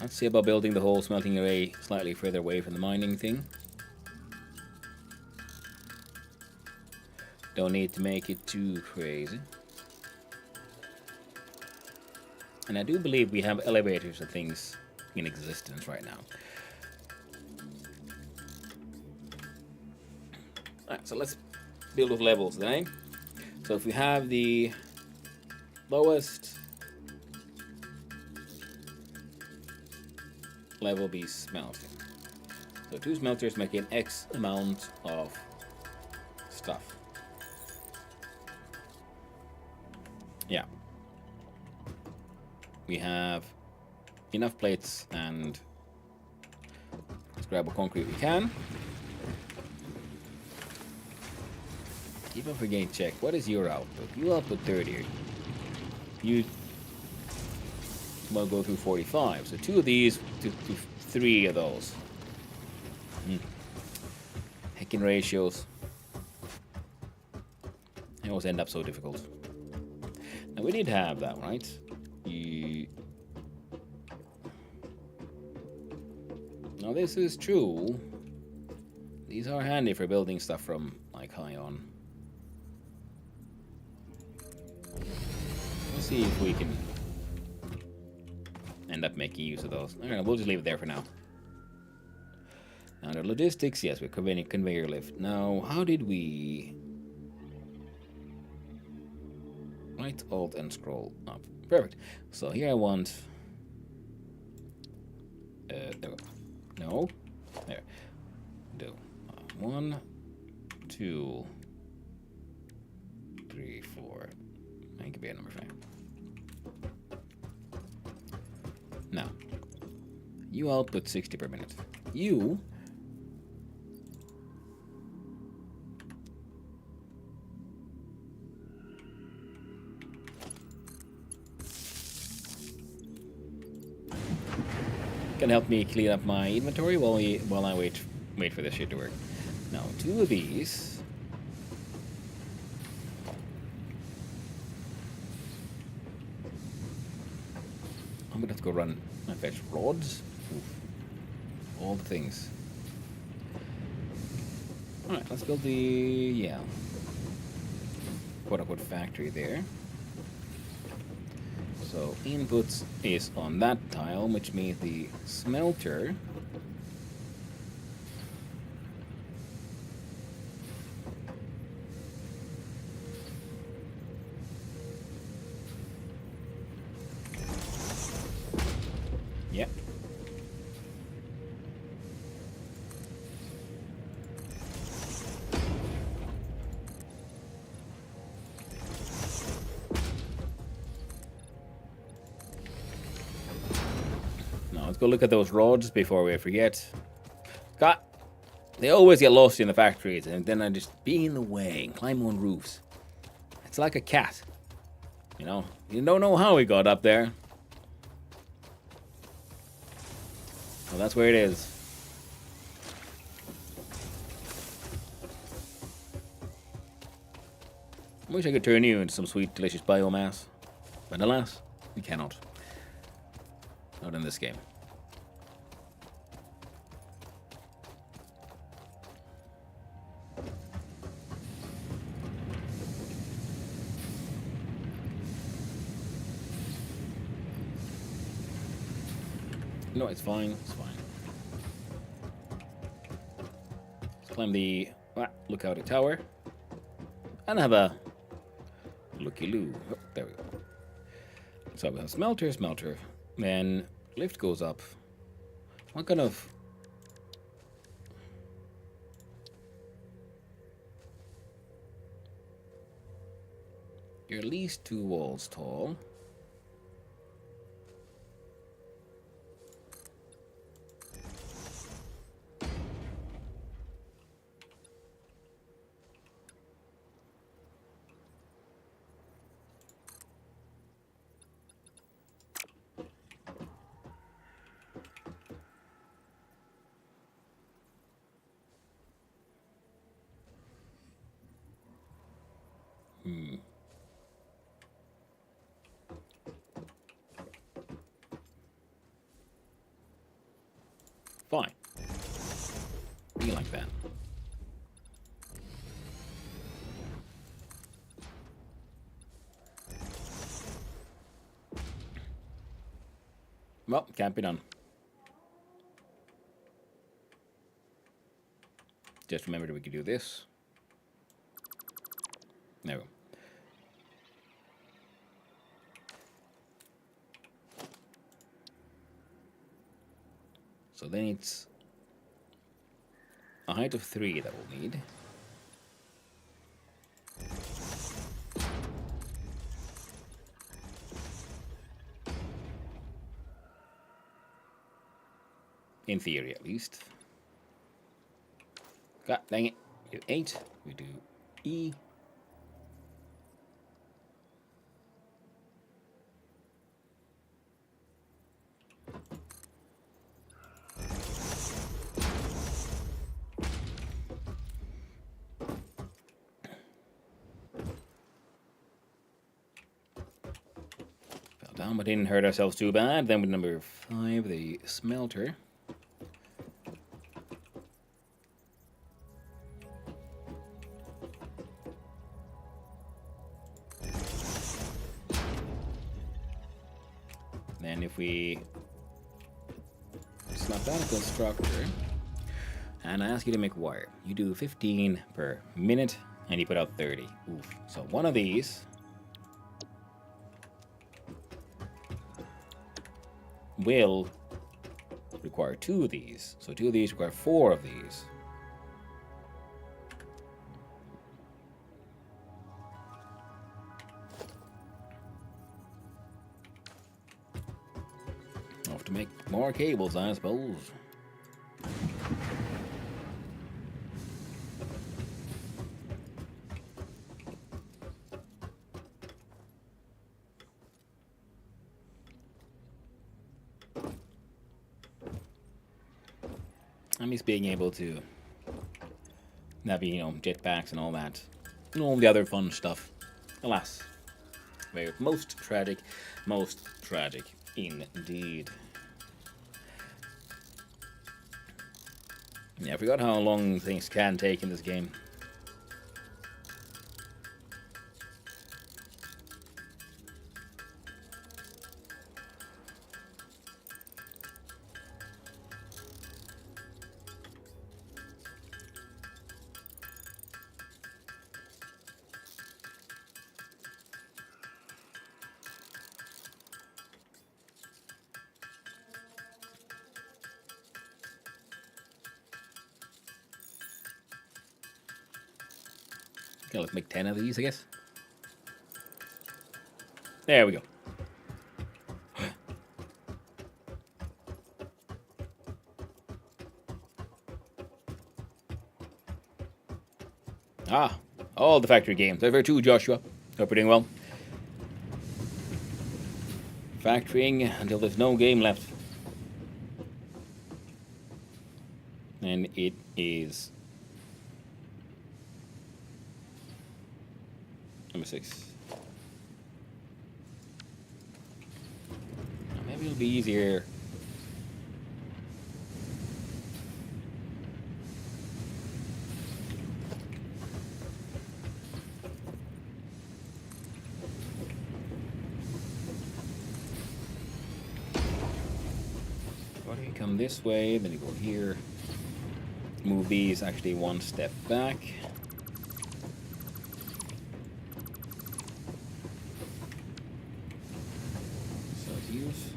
let's see about building the whole smelting array slightly further away from the mining thing. Don't need to make it too crazy. And I do believe we have elevators and things in existence right now. Alright, so let's build with levels then. So if we have the lowest level be smelting. So 2 smelters make an X amount of stuff. Yeah. We have enough plates and let's grab what concrete we can. Keep up for gain check. What is your output? You output 30. You will go through 45. So 2 of these to 3 of those. Heckin' ratios. They always end up so difficult. Now we did have that, right? Now this is true. These are handy for building stuff from like high on. Let's see if we can end up making use of those. Alright, we'll just leave it there for now. Now the logistics, yes, we're conveyor lift. Now, how did we... Right, Alt and scroll up. Perfect. So here I want... there we go. No. There. Do. 1, 2, 3, 4. I think it could be a number 5. Now, you output 60 per minute. You can help me clean up my inventory while I wait for this shit to work. Now, 2 of these. I'm gonna have to go run and fetch rods. Oof. All the things. Alright, let's build the... yeah. quote-unquote factory there. So inputs is on that tile, which means the smelter yep. Now let's go look at those rods before we forget. God, they always get lost in the factories, and then I just be in the way and climb on roofs. It's like a cat. You know, you don't know how he got up there. Well, that's where it is. I wish I could turn you into some sweet, delicious biomass. But alas, we cannot. Not in this game. No, it's fine. It's fine. Let's climb the lookout tower. And have a looky-loo. Oh, there we go. So we have smelter. Then lift goes up. What kind of... You're at least 2 walls tall. Fine. Be like that. Well, can't be done. Just remember that we could do this. There we go. So then it's a height of 3 that we'll need. In theory, at least. God dang it. We do 8. We do E. Fell down, but didn't hurt ourselves too bad. Then with number 5, the smelter. Then if we snap out a constructor and I ask you to make wire, you do 15 per minute and you put out 30. Oof. So one of these will require 2 of these. So 2 of these require 4 of these. I'll have to make more cables, I suppose. I miss being able to have, jetpacks and all that. And all the other fun stuff. Alas. Very most tragic indeed. Yeah, I forgot how long things can take in this game. Okay, let's make 10 of these, I guess. There we go. Ah, all the factory games. Over to Joshua. Hope you're doing well. Factorying until there's no game left. And it is number 6. Maybe it'll be easier. Why do you come this way? Then you go here. Move these actually one step back. So use.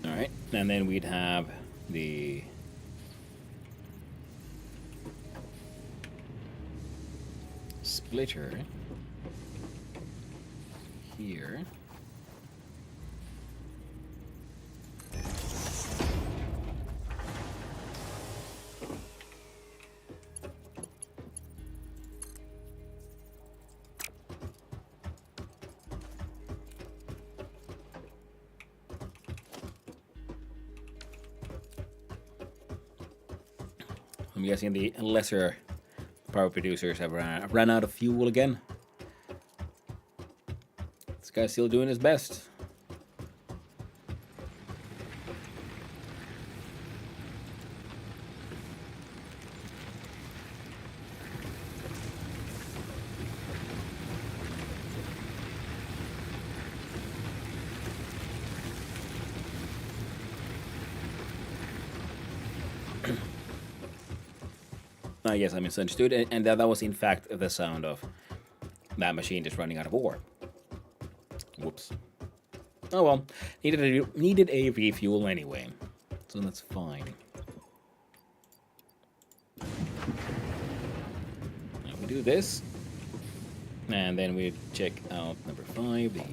Alright, and then we'd have the splitter here. I'm guessing the lesser power producers have ran out of fuel again. This guy's still doing his best. Yes, I misunderstood, and that was in fact the sound of that machine just running out of ore. Whoops. Oh well, needed a refuel anyway, so that's fine. Now we do this, and then we check out number 5, the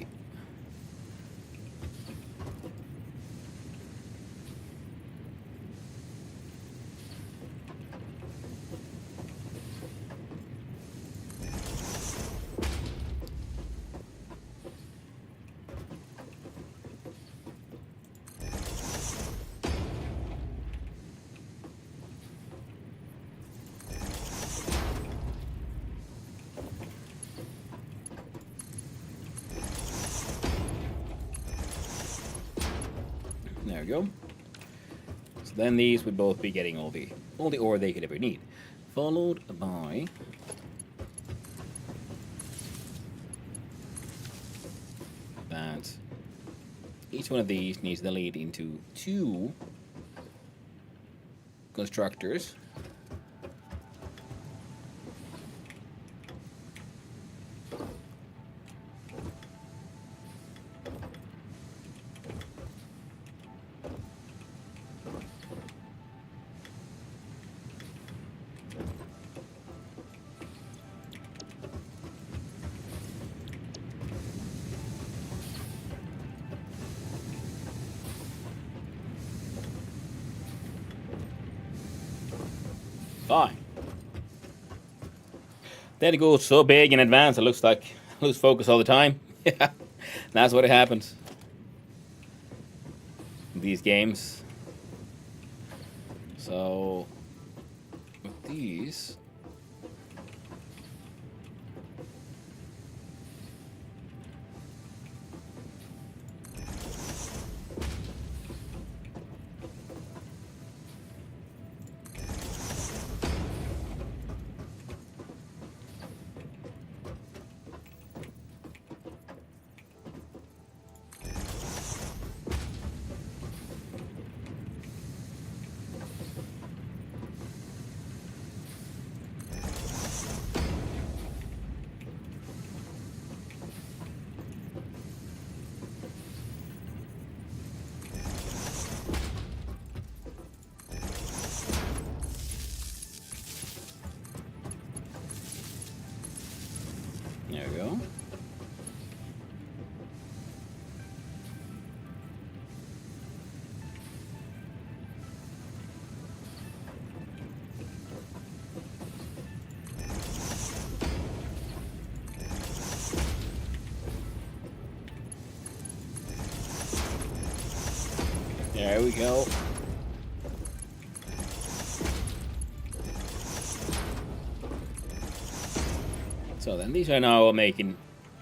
there we go. So then these would both be getting all the ore they could ever need, followed by that. Each one of these needs to lead into 2 constructors. Fine. Then it goes so big in advance, it looks like I lose focus all the time. Yeah, that's what happens. These games. So with these, there we go. There we go. So then these are now making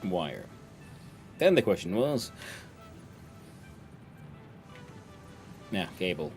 wire. Then the question was, yeah, cable.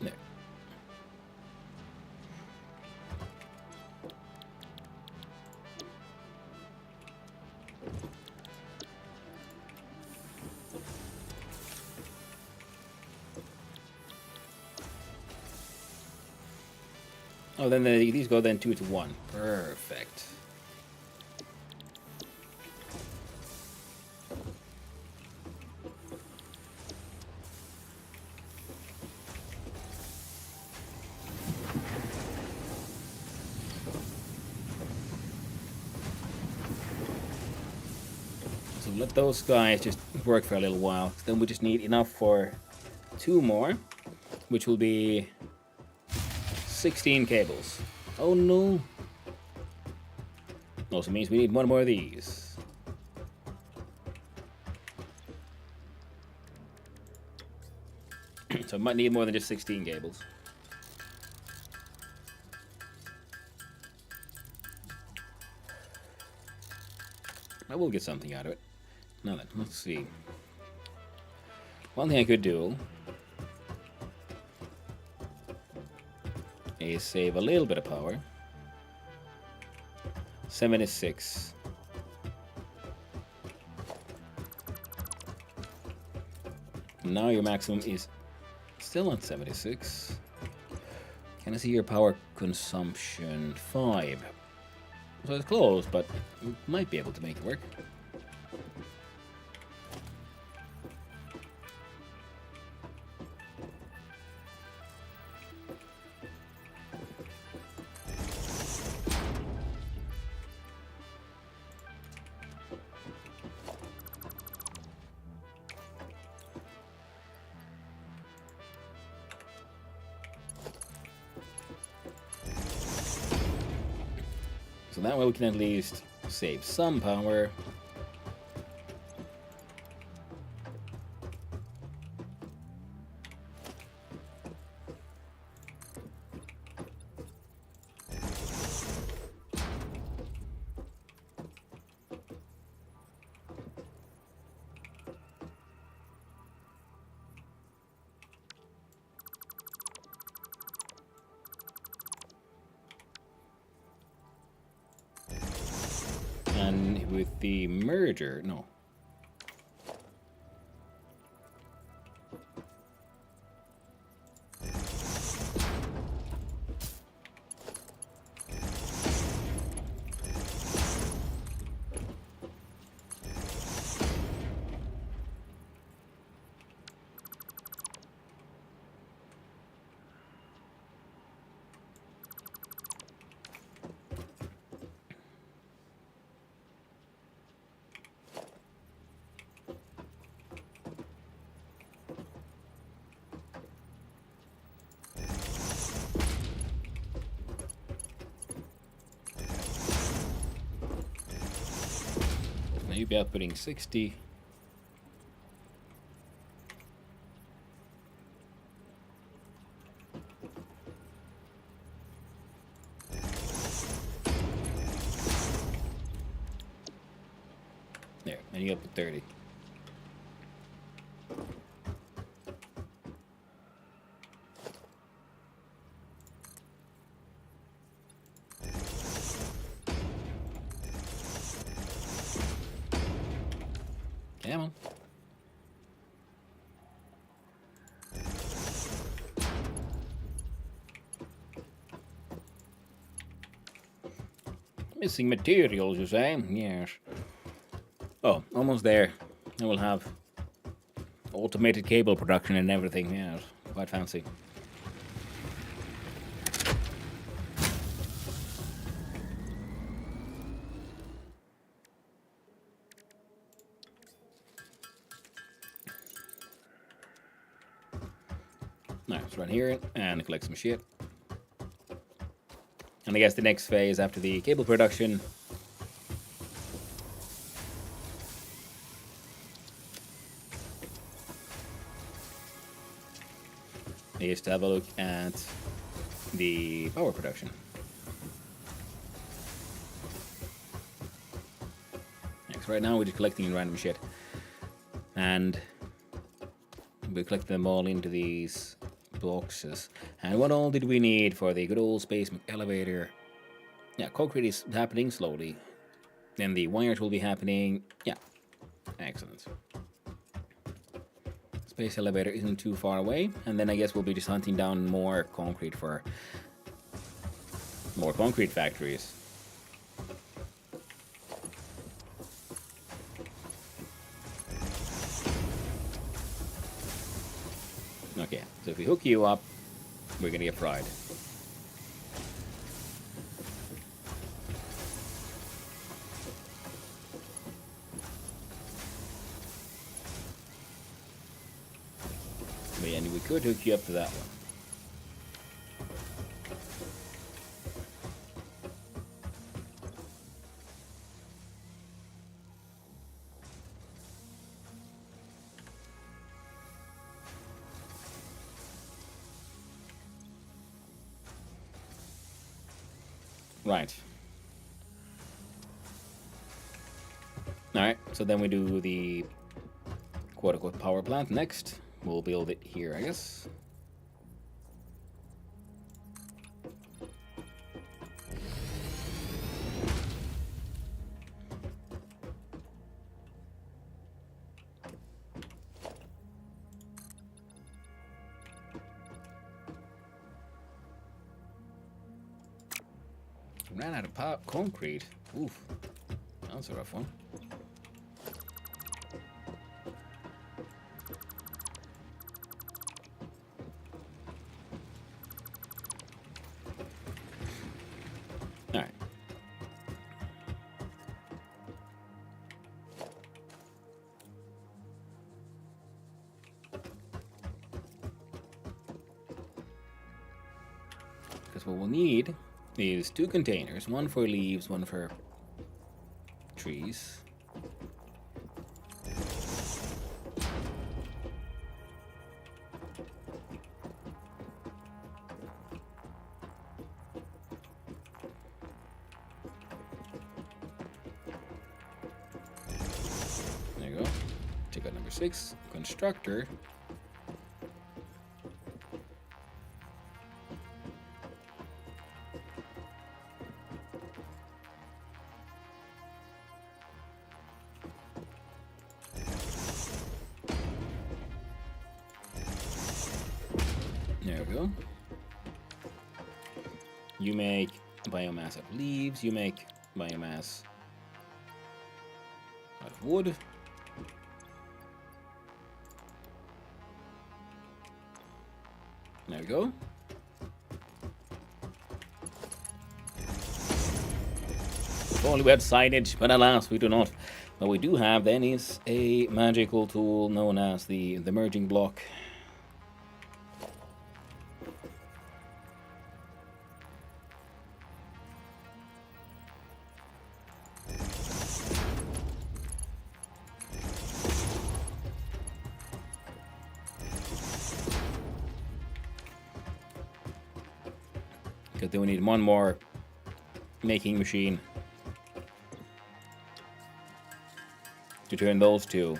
There. Oh, then these go then 2 to 1. Perfect. So let those guys just work for a little while. Then we just need enough for 2 more, which will be 16 cables. Oh no. Also means we need 1 more of these. So might need more than just 16 cables. I will get something out of it. Now then, let's see. One thing I could do is save a little bit of power. 76. Now your maximum is still on 76. Can I see your power consumption? 5. So it's close, but we might be able to make it work. So that way we can at least save some power. And with the merger, no. You'd be outputting 60. There, and you output 30. Come on. Missing materials, you say? Yes. Oh, almost there. And we'll have automated cable production and everything. Yes, quite fancy. Now, let's run here and collect some shit. And I guess the next phase after the cable production is to have a look at the power production. Next, right now we're just collecting random shit. And we collect them all into these boxes. And what all did we need for the good old space elevator? Yeah, concrete is happening slowly. Then the wires will be happening. Yeah, excellent. Space elevator isn't too far away. And then I guess we'll be just hunting down more concrete for more concrete factories. Okay, so if we hook you up, we're gonna get fried. But yeah, we could hook you up to that one. Right. Alright, so then we do the quote-unquote power plant next. We'll build it here, I guess. Ran out of concrete. Oof. That was a rough one. Alright. Because what we'll need is 2 containers, one for leaves, one for trees. There you go. Check out number 6, constructor. There we go. You make biomass of leaves, you make biomass out of wood. There we go. If only we had signage, but alas, we do not. What we do have then is a magical tool known as the merging block. Because then we need one more making machine to turn those two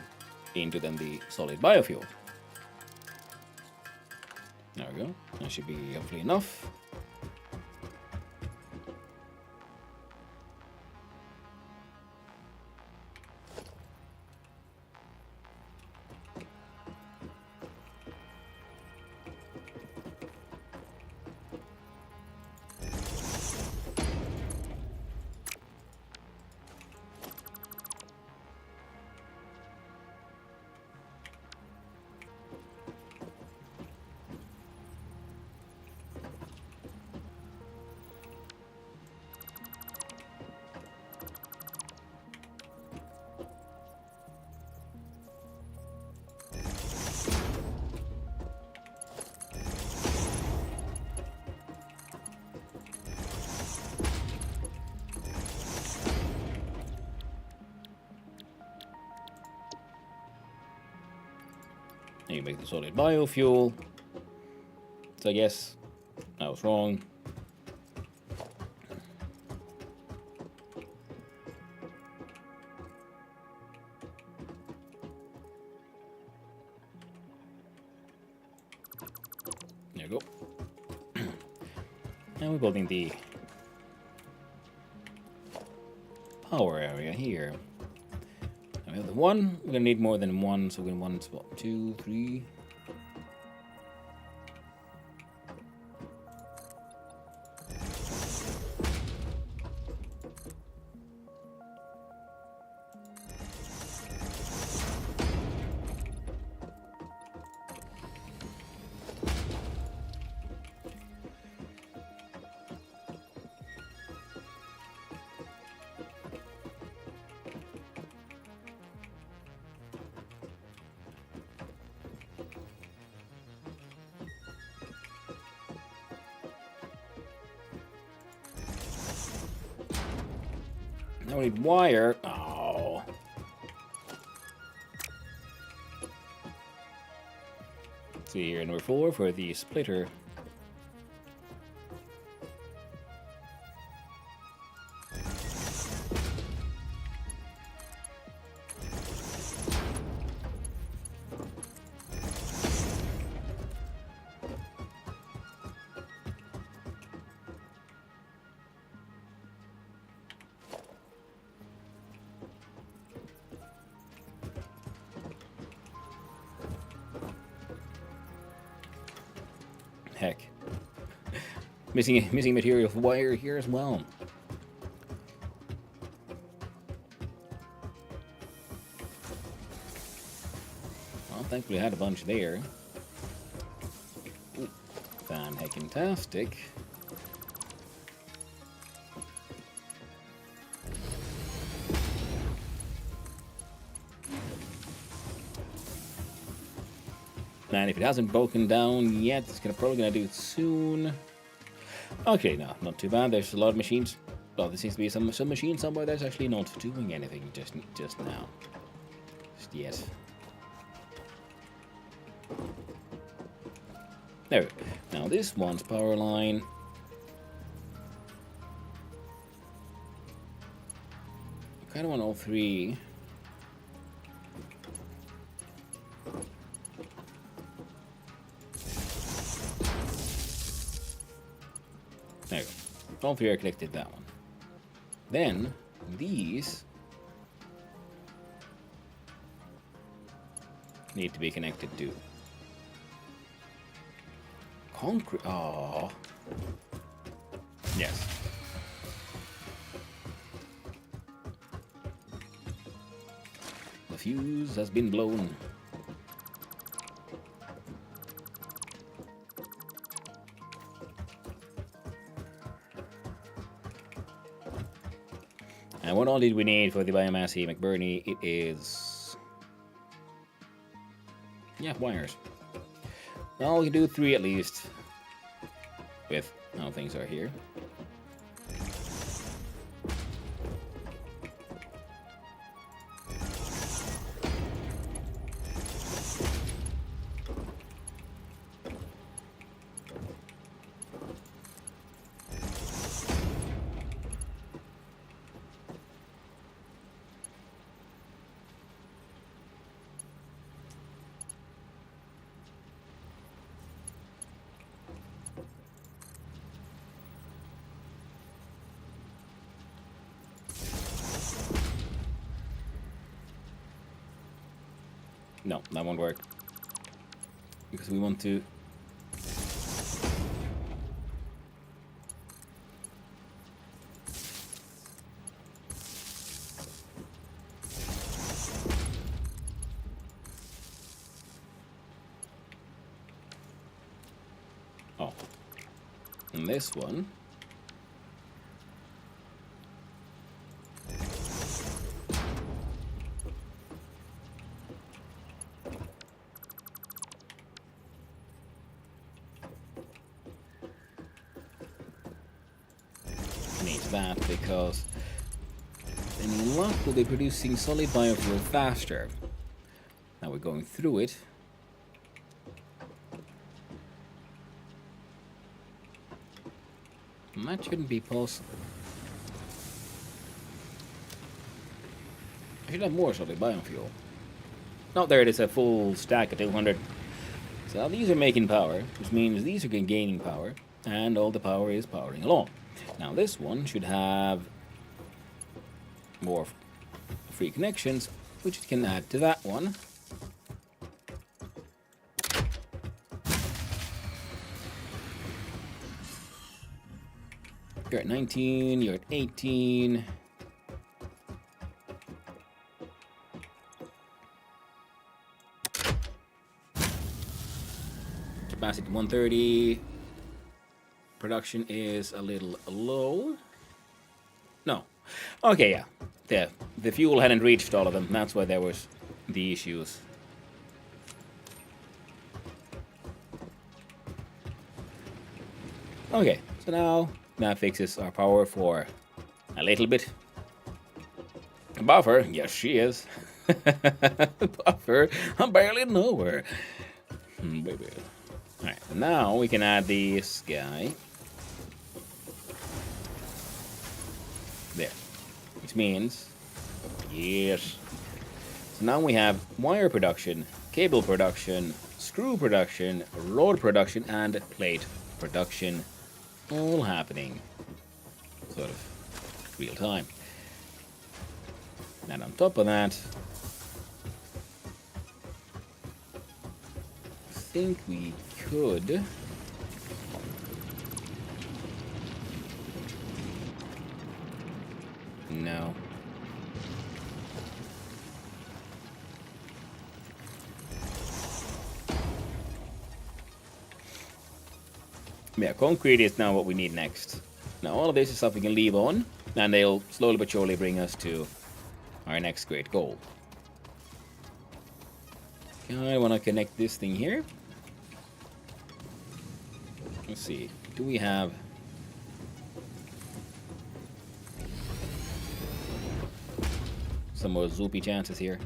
into then the solid biofuel. There we go. That should be hopefully enough. And you make the solid biofuel. So I guess I was wrong. There you go. And we're building the power area here. And we have the one. We're gonna need more than one, so we're gonna want what, 2, 3. Now we need wire. Oh. See here, number 4 for the splitter. Heck. Missing material for wire here as well. Well, thankfully I had a bunch there. Ooh, fan-heckin-tastic. And if it hasn't broken down yet, it's probably gonna do it soon. Okay, no, not too bad. There's a lot of machines. Well, there seems to be some machine somewhere that's actually not doing anything just now. Just yes. There we go. Now this one's power line. I kind of want all 3. There we go. All 3 are connected that one. Then these need to be connected to concrete. Oh, yes. The fuse has been blown. And what all did we need for the biomass here, McBurney? It is... yeah, wires. Well, we can do 3 at least. With how things are here. No, that won't work. Because we want to... Oh. And this one... needs that because then luck will be producing solid biofuel faster. Now we're going through it. And that shouldn't be possible. I should have more solid biofuel. No, there it is, a full stack of 200. So now these are making power, which means these are gaining power, and all the power is powering along. Now this one should have more free connections, which it can add to that one. You're at 19, you're at 18. Capacity 130. Production is a little low. No. Okay, yeah. The fuel hadn't reached all of them. That's why there was the issues. Okay, so now that fixes our power for a little bit. Buffer, yes she is. Buffer, I barely know her. Baby. Alright, now we can add this guy. There. Which means, yes. So now we have wire production, cable production, screw production, rod production, and plate production all happening sort of real time. And on top of that, I think we could no. Yeah, concrete is now what we need next. Now all of this is stuff we can leave on, and they'll slowly but surely bring us to our next great goal. I want to connect this thing here. Let's see. Do we have... some more zoopy chances here?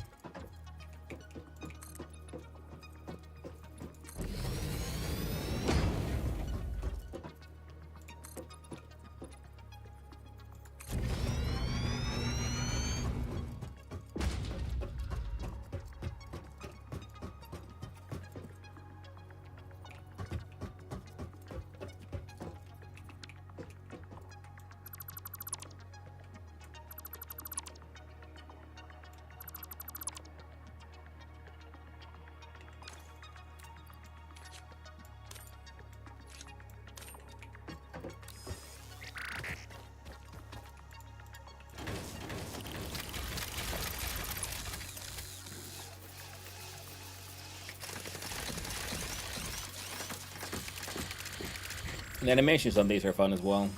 The animations on these are fun as well.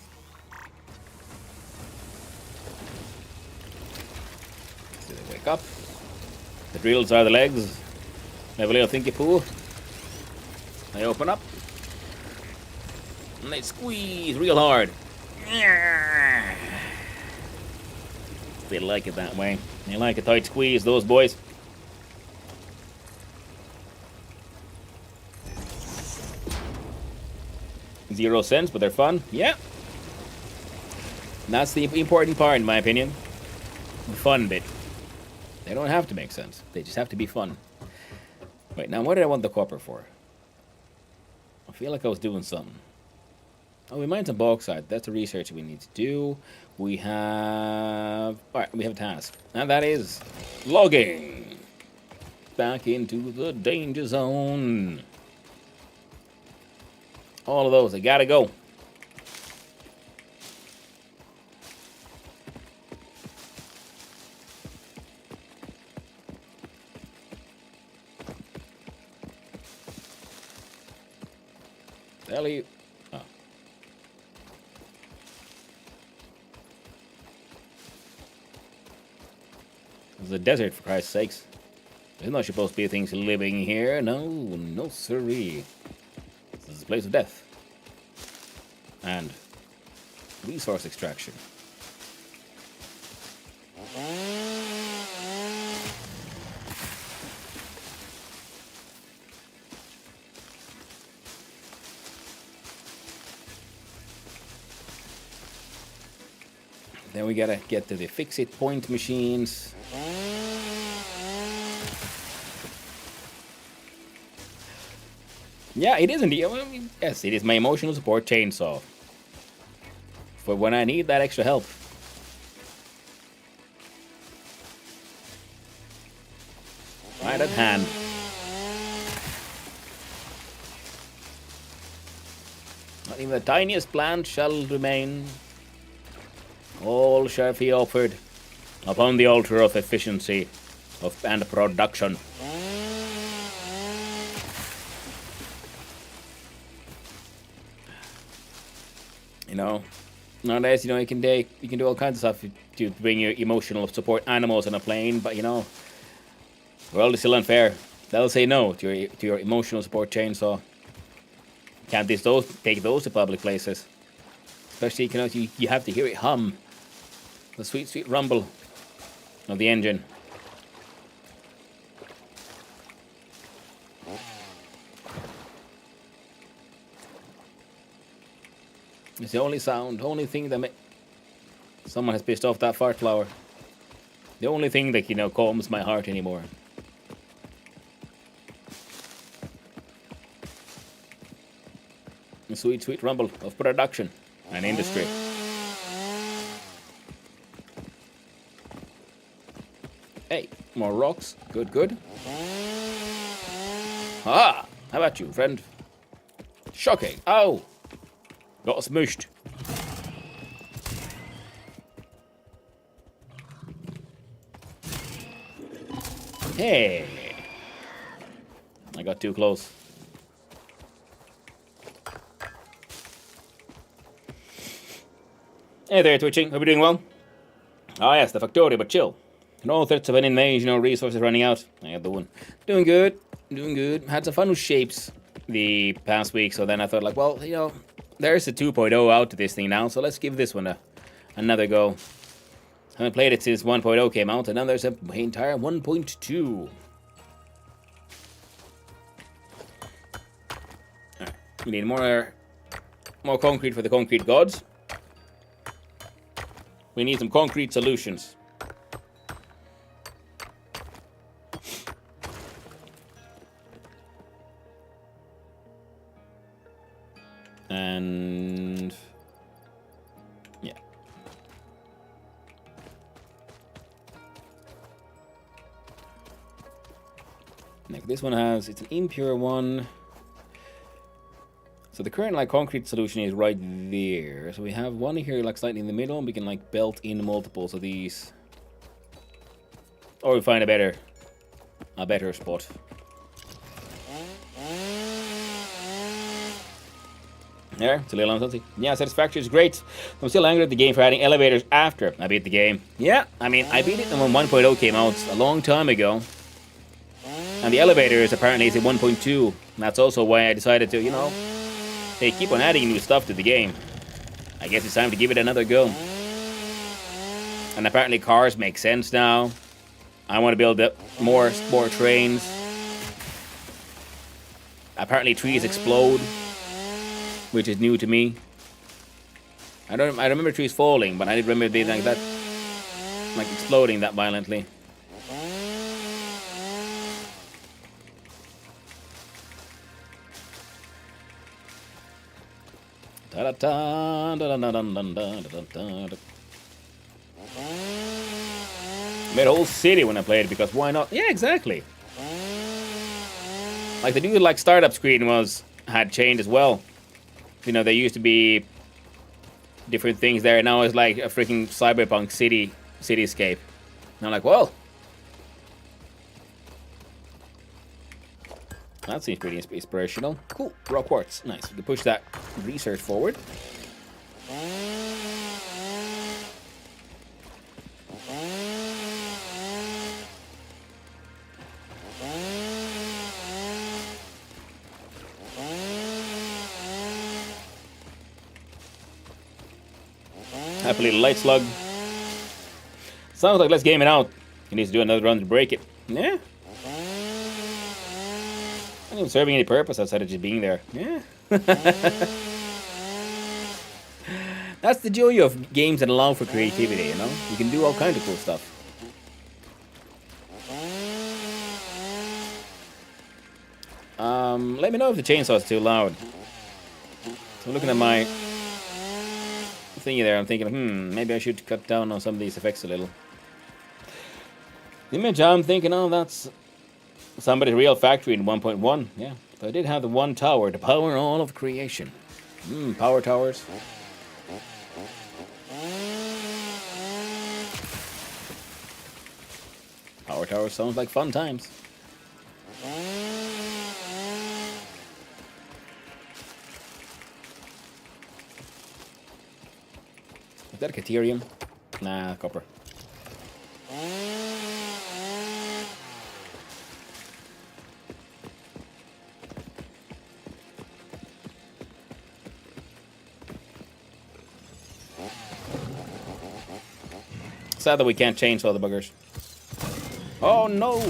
So they wake up. The drills are the legs. They have a little thinky poo. They open up. And they squeeze real hard. They like it that way. They like a tight squeeze, those boys. $0, but they're fun. Yeah. That's the important part, in my opinion. The fun bit. They don't have to make sense. They just have to be fun. Wait, now what did I want the copper for? I feel like I was doing something. Oh, we mined some bauxite. That's the research we need to do. We have... Alright, we have a task. And that is... logging. back into the danger zone. All of those, they gotta go. Ellie. Oh. It's a desert, for Christ's sakes. There's not supposed to be things living here. No, no siree. This is a place of death. And resource extraction. Then we gotta get to the fix-it point machines. Yeah, it isn't. Yes, it is my emotional support chainsaw. For when I need that extra help. Right at hand. Not even the tiniest plant shall remain. All shall be offered upon the altar of efficiency and production. You know, nowadays, you know, you can do all kinds of stuff to bring your emotional support animals on a plane, but you know, the world is still unfair. They'll say no to your emotional support chainsaw. Can't take those to public places. Especially, you know, you have to hear it hum. The sweet, sweet rumble of the engine. It's the only sound, only thing that someone has pissed off that fart flower. The only thing that, you know, calms my heart anymore. The sweet, sweet rumble of production and industry. Hey, more rocks. Good, good. Ah, how about you, friend? Shocking. Ow! Got smooshed. Hey! I got too close. Hey there, Twitching. Hope you're doing well. Ah, yes, the Factory, but chill. No threats of an invasion or resources running out. I got the one. Doing good. Doing good. Had some fun with shapes the past week, so then I thought, like, well, you know, there's a 2.0 out to this thing now, so let's give this one another go. I haven't played it since 1.0 came out, and now there's an entire 1.2. Right. We need more concrete for the concrete gods. We need some concrete solutions. And yeah. Like this one it's an impure one. So the current like concrete solution is right there. So we have one here like slightly in the middle, and we can like belt in multiples of these. Or we find a better spot. There, it's a little unhealthy. Yeah, Satisfactory is great. I'm still angry at the game for adding elevators after I beat the game. Yeah, I mean, I beat it when 1.0 came out a long time ago. And the elevators apparently is at 1.2. And that's also why I decided to, you know, they keep on adding new stuff to the game. I guess it's time to give it another go. And apparently cars make sense now. I want to build up more trains. Apparently trees explode, which is new to me. I remember trees falling, but I didn't remember being like that, like exploding that violently. Made a whole city when I played it, because why not? Yeah, exactly. Like the new like startup screen had changed as well. You know, there used to be different things there. Now it's like a freaking cyberpunk cityscape. And I'm like, well, that seems pretty inspirational. Cool, raw quartz, nice. We can push that research forward. Happily light slug. Sounds like let's game it out. He needs to do another run to break it. Yeah. Not even serving any purpose outside of just being there. Yeah. That's the joy of games that allow for creativity, you know? You can do all kinds of cool stuff. Let me know if the chainsaw is too loud. So looking at my thingy there, I'm thinking, maybe I should cut down on some of these effects a little. The image I'm thinking, oh, that's somebody's real factory in 1.1. Yeah, but I did have the one tower to power all of creation. Power towers. Power towers sounds like fun times. Is that a Caterium? Nah, copper. Sad that we can't change all the buggers. Oh no!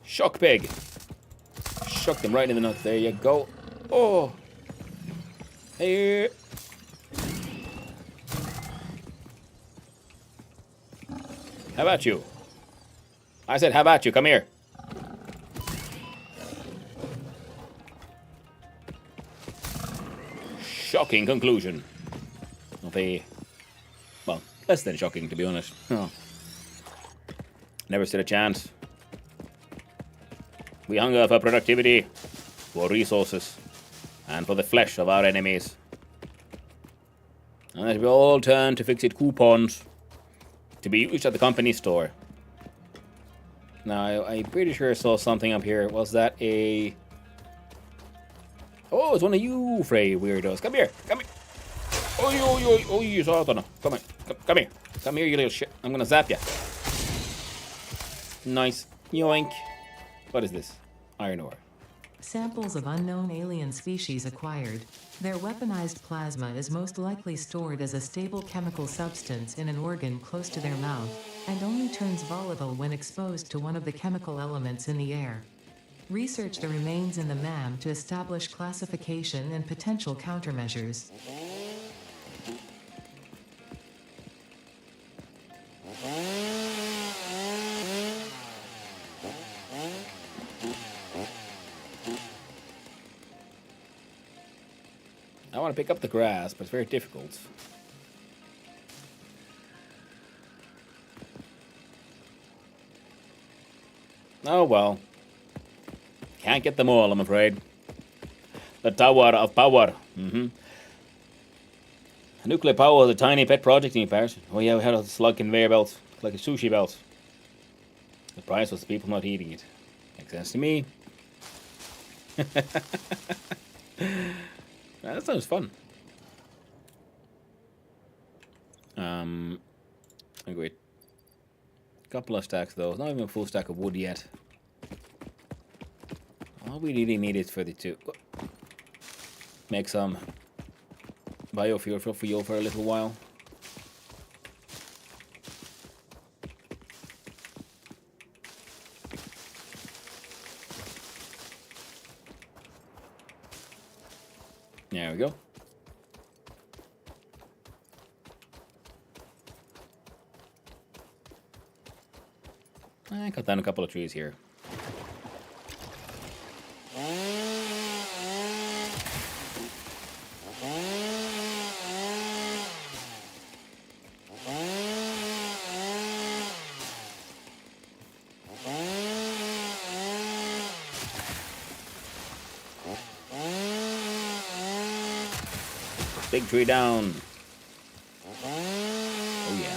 Shock pig! Shock them right in the nuts. There you go. Oh! Hey! How about you? I said, how about you? Come here. Shocking conclusion. Of a... Well, less than shocking, to be honest. Oh. Never stood a chance. We hunger for productivity, for resources, and for the flesh of our enemies. And that we all turn to fix-it coupons to be used at the company store. Now, I'm pretty sure I saw something up here. Was that a... Oh, it's one of you, Frey weirdos. Come here, come here. Oh, you Satan. Come here, come here. Come here, you little shit. I'm gonna zap ya. Nice. Yoink. What is this? Iron ore. Samples of unknown alien species acquired. Their weaponized plasma is most likely stored as a stable chemical substance in an organ close to their mouth, and only turns volatile when exposed to one of the chemical elements in the air. Research the remains in the MAM to establish classification and potential countermeasures. I want to pick up the grass, but it's very difficult. Oh well. Can't get them all, I'm afraid. The Tower of Power. Nuclear power is a tiny pet project in comparison. Oh yeah, we had a slug conveyor belt, like a sushi belt. The price was the people not eating it. Makes sense to me. That sounds fun. Wait. Couple of stacks though. Not even a full stack of wood yet. All we really need is for the two. Make some biofuel for fuel for a little while. There we go. I cut down a couple of trees here. Big tree down. Oh yeah.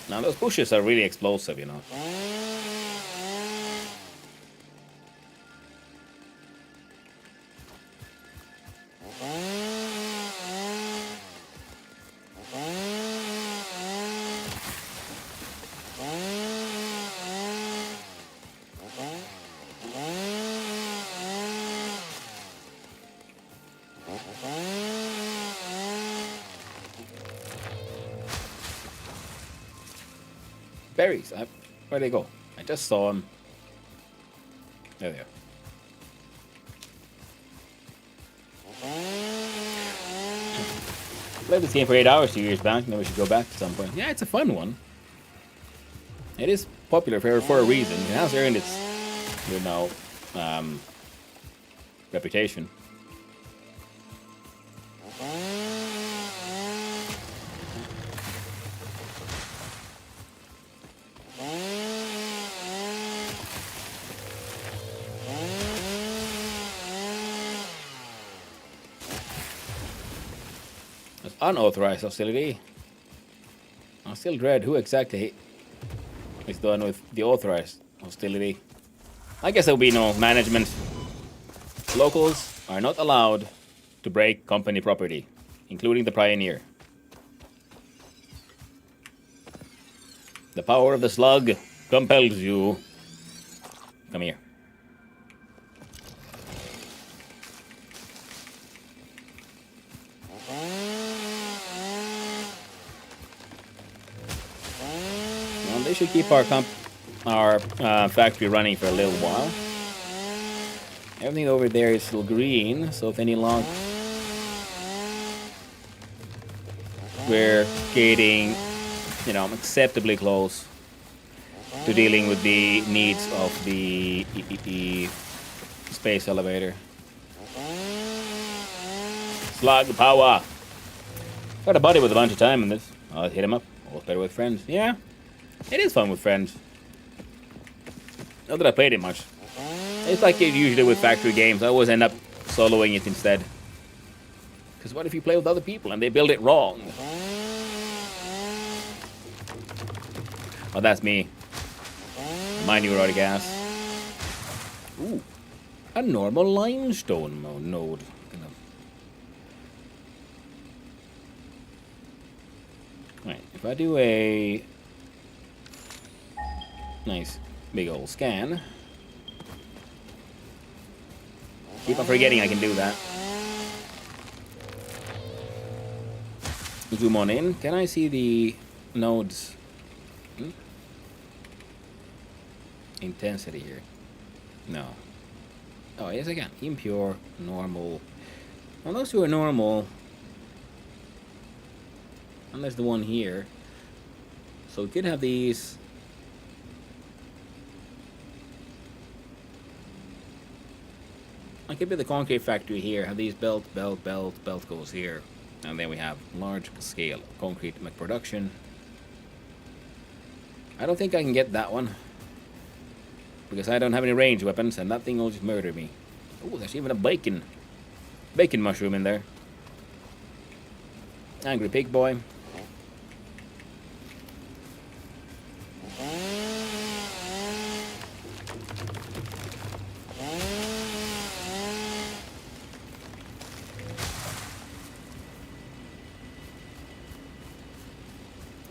Now those bushes are really explosive, you know. Berries. Where'd they go? I just saw them. There they are. Played this game for 8 hours 2 years back. Maybe we should go back at some point. Yeah, it's a fun one. It is popular for a reason. It has earned its, you know, reputation. Unauthorized hostility. I still dread who exactly is done with the authorized hostility. I guess there will be no management. Locals are not allowed to break company property, including the Pioneer. The power of the slug compels you. Come here. They should keep our factory running for a little while. Everything over there is still green, so if any long, we're getting, you know, acceptably close to dealing with the needs of the space elevator. Slug power. Got a buddy with a bunch of time in this. I'll hit him up. Always better with friends. Yeah. It is fun with friends. Not that I played it much. It's like it usually with factory games. I always end up soloing it instead. Because what if you play with other people and they build it wrong? Oh, that's me. My neurotic ass. Ooh. A normal limestone node. Right, if I do a nice big old scan. Keep on forgetting I can do that. Zoom on in. Can I see the nodes? Intensity here. No. Oh, yes I can. Impure, normal. Well, those two are normal. Unless the one here. So we could have these. I could be the concrete factory here, have these belt goes here. And then we have large scale concrete production. I don't think I can get that one. Because I don't have any range weapons and that thing will just murder me. Oh, there's even a bacon mushroom in there. Angry pig boy.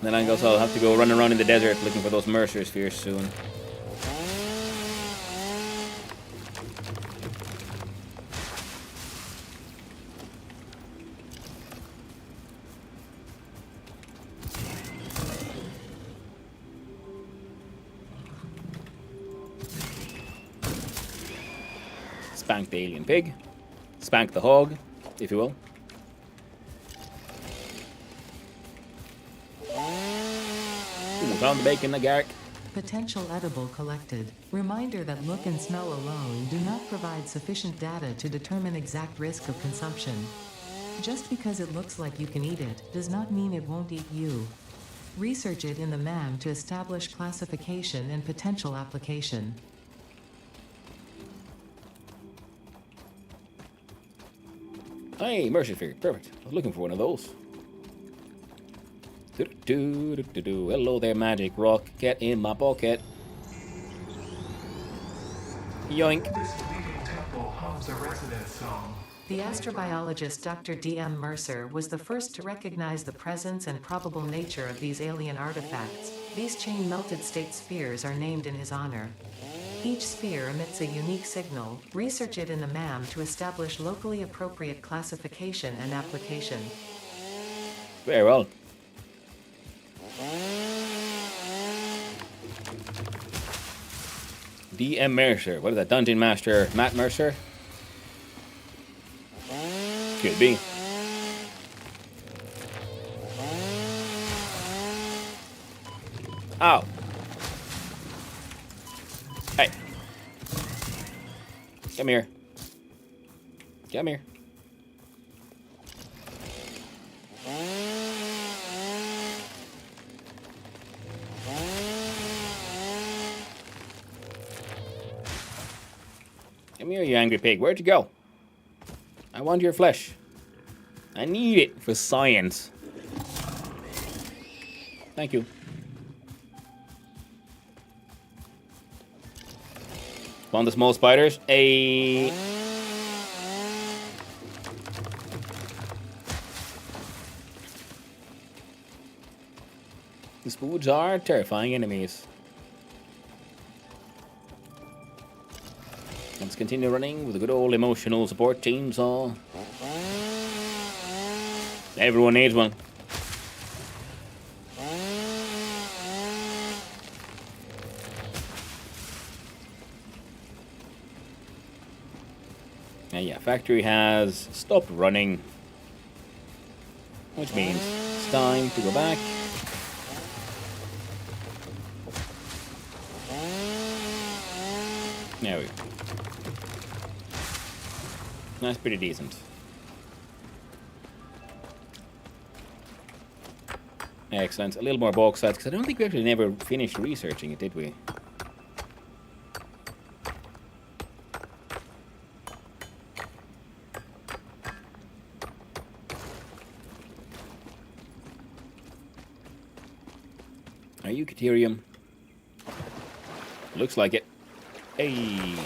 Then I guess I'll have to go run around in the desert looking for those Mercer spheres soon. Spank the alien pig. Spank the hog, if you will. Ooh, found the bacon, the garrick. Potential edible collected. Reminder that look and smell alone do not provide sufficient data to determine exact risk of consumption. Just because it looks like you can eat it does not mean it won't eat you. Research it in the MAM to establish classification and potential application. Hey, immersion figure. Perfect. I was looking for one of those. Hello there, magic rock. Get in my pocket. Yoink. This leading temple hums a resident song. The astrobiologist Dr. D.M. Mercer was the first to recognize the presence and probable nature of these alien artifacts. These chain-melted state spheres are named in his honor. Each sphere emits a unique signal. Research it in the MAM to establish locally appropriate classification and application. Very well. D.M. Mercer. What is that? Dungeon Master Matt Mercer? Could be. Ow. Hey. Come here. Come here. Come here, you angry pig. Where'd you go? I want your flesh. I need it for science. Thank you. Spawn the small spiders. The spoods are terrifying enemies. Let's continue running with a good old emotional support chainsaw. Everyone needs one. And yeah, factory has stopped running, which means it's time to go back. There we go. That's pretty decent. Excellent. A little more bauxite, because I don't think we actually never finished researching it, did we? Are you Caterium? Looks like it. Hey!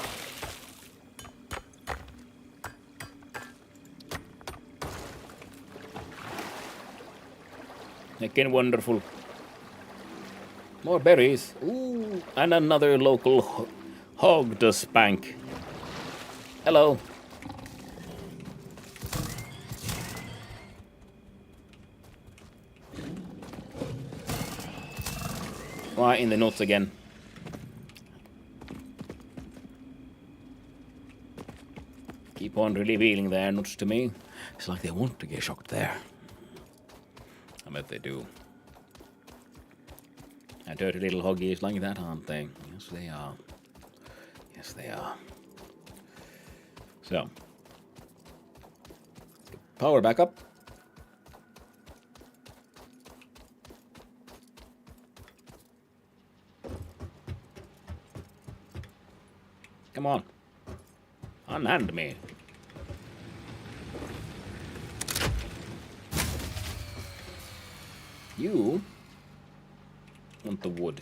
Again, wonderful. More berries. Ooh, and another local hog to spank. Hello. Why in the nuts again? Keep on revealing their nuts to me. It's like they want to get shocked there. I bet they do. And dirty little hoggies like that, aren't they? Yes, they are. Yes, they are. So. Power back up. Come on. Unhand me. You want the wood.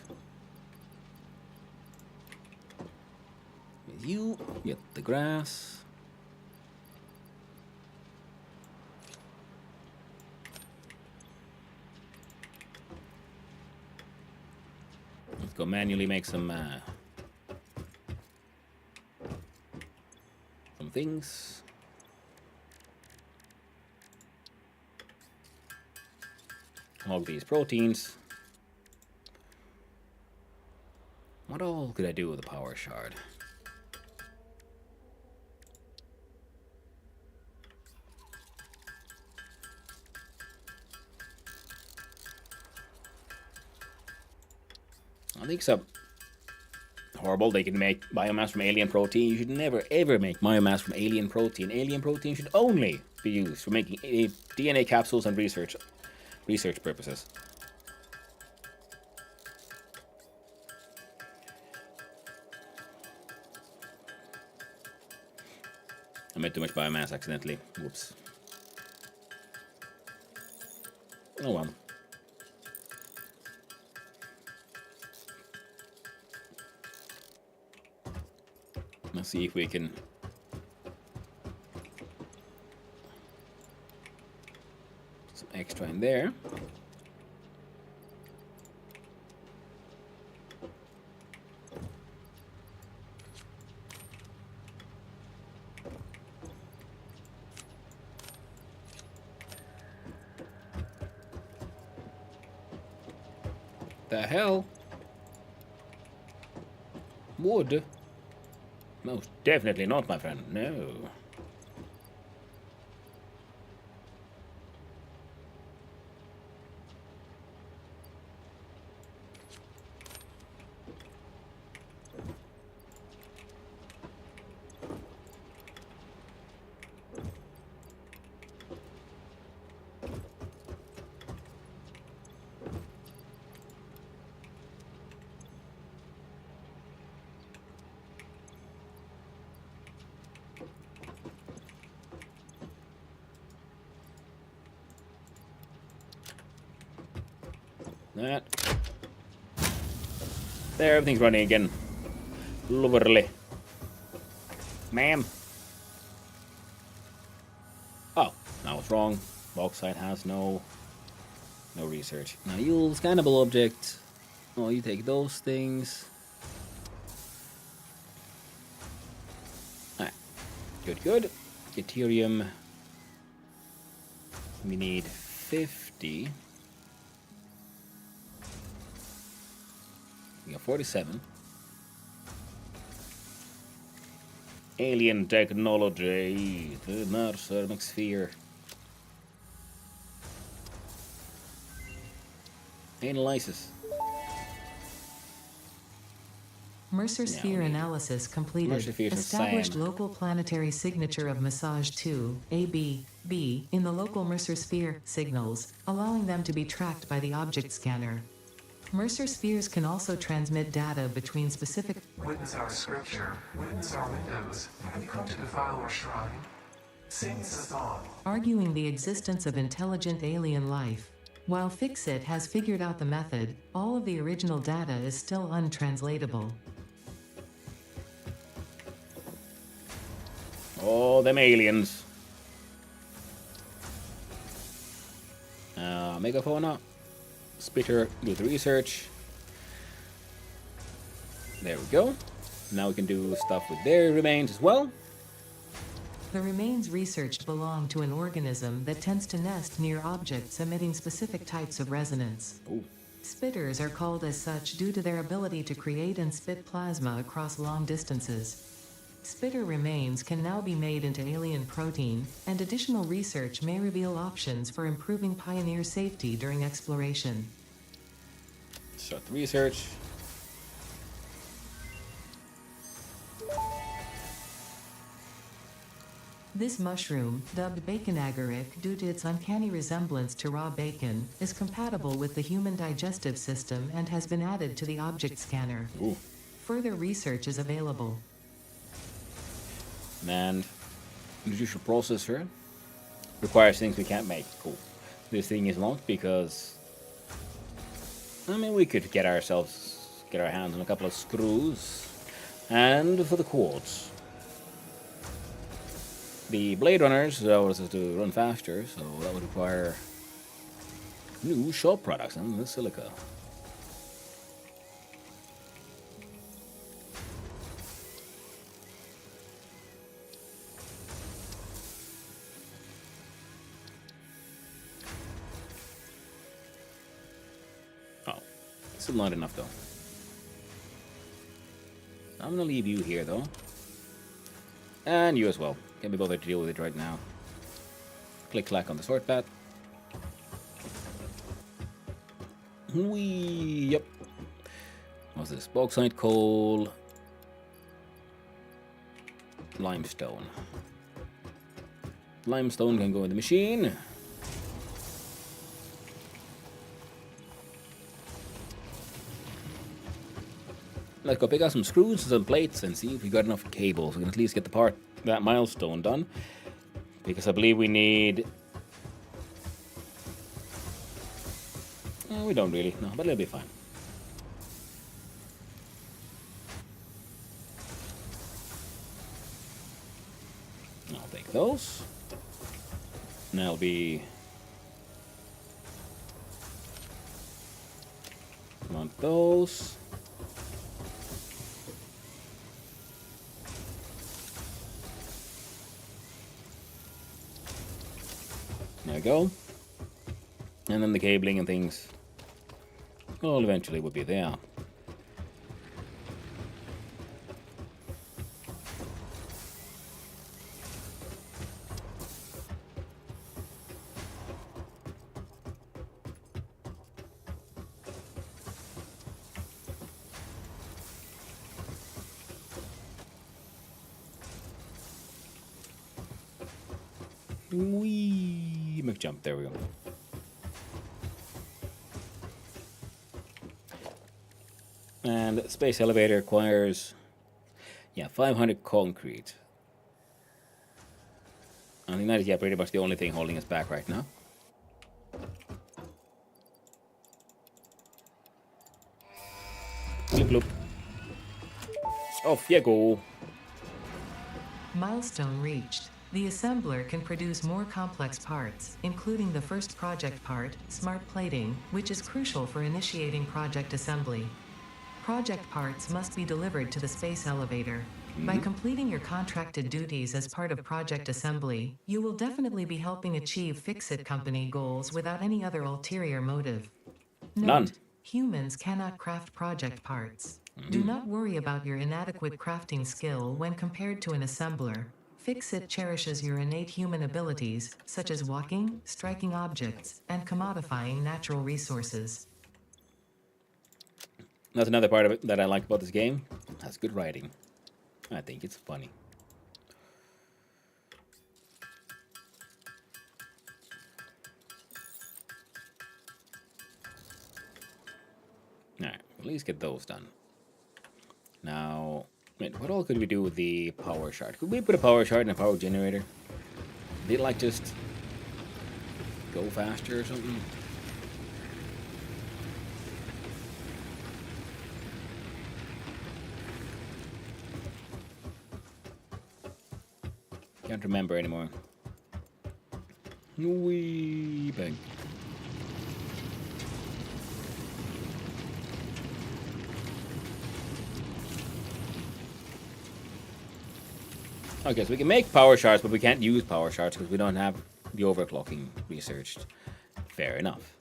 You get the grass. Let's go manually make some things. Hog these proteins. What all could I do with a power shard? I think so. Horrible, they can make biomass from alien protein. You should never ever make biomass from alien protein. Alien protein should only be used for making DNA capsules and research purposes. I made too much biomass accidentally. Whoops. Oh well. Let's see if we can put some extra in there. The hell? Wood? Most definitely not, my friend. No. That. There, everything's running again. Lovely. Ma'am. Oh, I was wrong. Bauxite has no research. Now you'll scannable object. Oh, you take those things. Alright. Good, good. Deuterium. We need 50. We got 47. Alien technology. The Mercer sphere. Analysis. Mercer sphere analysis completed. Mercer spheres are Established sand. local planetary signature of massage 2, AB, B, in the local Mercer sphere signals, allowing them to be tracked by the object scanner. Mercer spheres can also transmit data between specific. Witness our scripture. Witness our windows. Have you come to defile our shrine? Sing us on. Arguing the existence of intelligent alien life. While Fixit has figured out the method, all of the original data is still untranslatable. Oh, them aliens. Megafauna. Spitter, do the research. There we go. Now we can do stuff with their remains as well. The remains researched belong to an organism that tends to nest near objects emitting specific types of resonance. Ooh. Spitters are called as such due to their ability to create and spit plasma across long distances. Spitter remains can now be made into alien protein, and additional research may reveal options for improving Pioneer safety during exploration. Start the research. This mushroom, dubbed bacon agaric due to its uncanny resemblance to raw bacon, is compatible with the human digestive system and has been added to the object scanner. Ooh. Further research is available. And judicial processor requires things we can't make. Cool. This thing is locked because I mean we could get our hands on a couple of screws. And for the quartz. The Blade Runners was to run faster, so that would require new shop products and the silica. Still not enough though. I'm gonna leave you here though. And you as well. Can't be bothered to deal with it right now. Click clack on the sort bat. Yep. What's this? Bauxite, coal, limestone. Limestone can go in the machine. Let's go pick out some screws and some plates and see if we got enough cables. We can at least get the part that milestone done, because I believe we need... we don't really, no, but it'll be fine. I'll take those. And that'll be... want those. There we go. And then the cabling and things all eventually will be there. Wee McJump, there we go. And the space elevator requires, 500 concrete. I think that is, pretty much the only thing holding us back right now. Bloop, bloop. Off you go. Milestone reached. The assembler can produce more complex parts, including the first project part, smart plating, which is crucial for initiating project assembly. Project parts must be delivered to the space elevator. By completing your contracted duties as part of project assembly, you will definitely be helping achieve Fix-It Company goals without any other ulterior motive. Note, None. humans cannot craft project parts. Do not worry about your inadequate crafting skill when compared to an assembler. Fix-It cherishes your innate human abilities, such as walking, striking objects, and commodifying natural resources. That's another part of it that I like about this game. It has good writing. I think it's funny. Alright, at least get those done. Now, wait, what all could we do with the power shard? Could we put a power shard in a power generator? Did it like just go faster or something? Can't remember anymore. Wee bang. Okay, so we can make power shards, but we can't use power shards because we don't have the overclocking researched. Fair enough.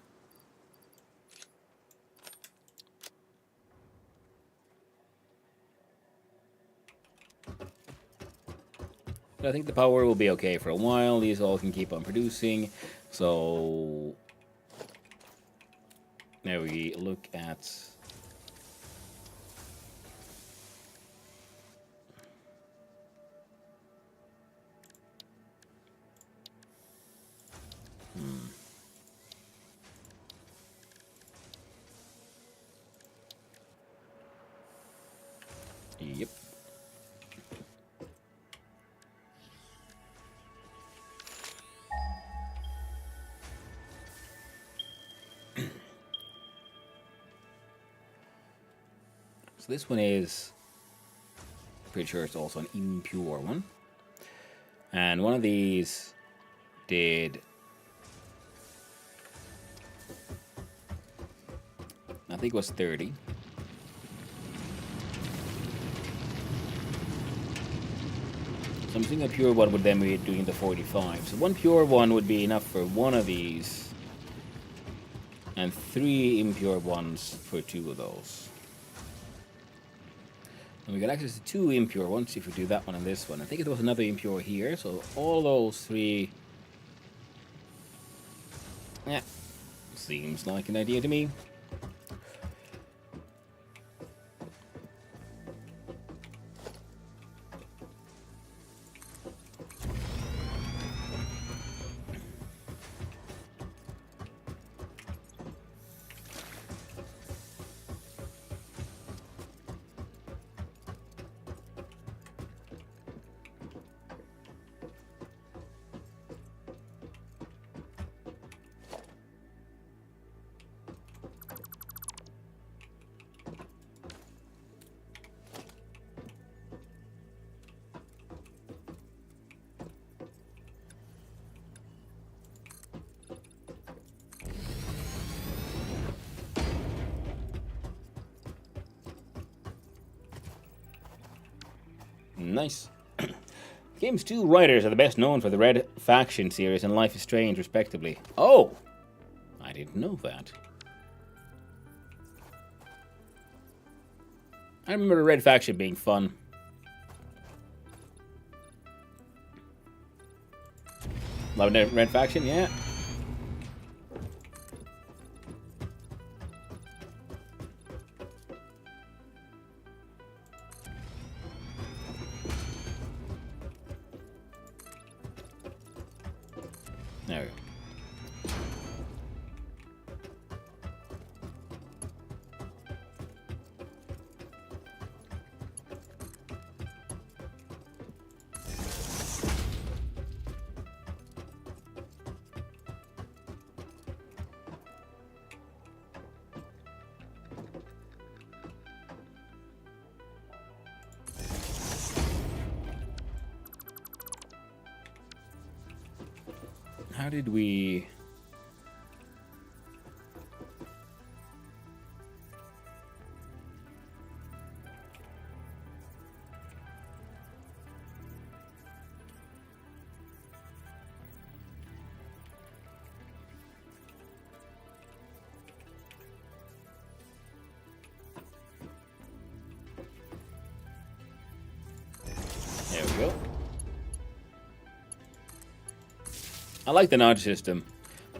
I think the power will be okay for a while. These all can keep on producing. So now we look at Yep. So this one is, pretty sure it's also an impure one. And one of these did, I think it was 30. So I'm thinking a pure one would then be doing the 45. So one pure one would be enough for one of these, and 3 impure ones for 2 of those. And we get access to 2 impure ones if we do that one and this one. I think there was another impure here, so all those 3. Yeah, seems like an idea to me. Nice. Game's two writers are the best known for the Red Faction series and Life is Strange, respectively. Oh! I didn't know that. I remember the Red Faction being fun. Love the Red Faction, yeah. There we go. How did we... There we go. I like the nudge system.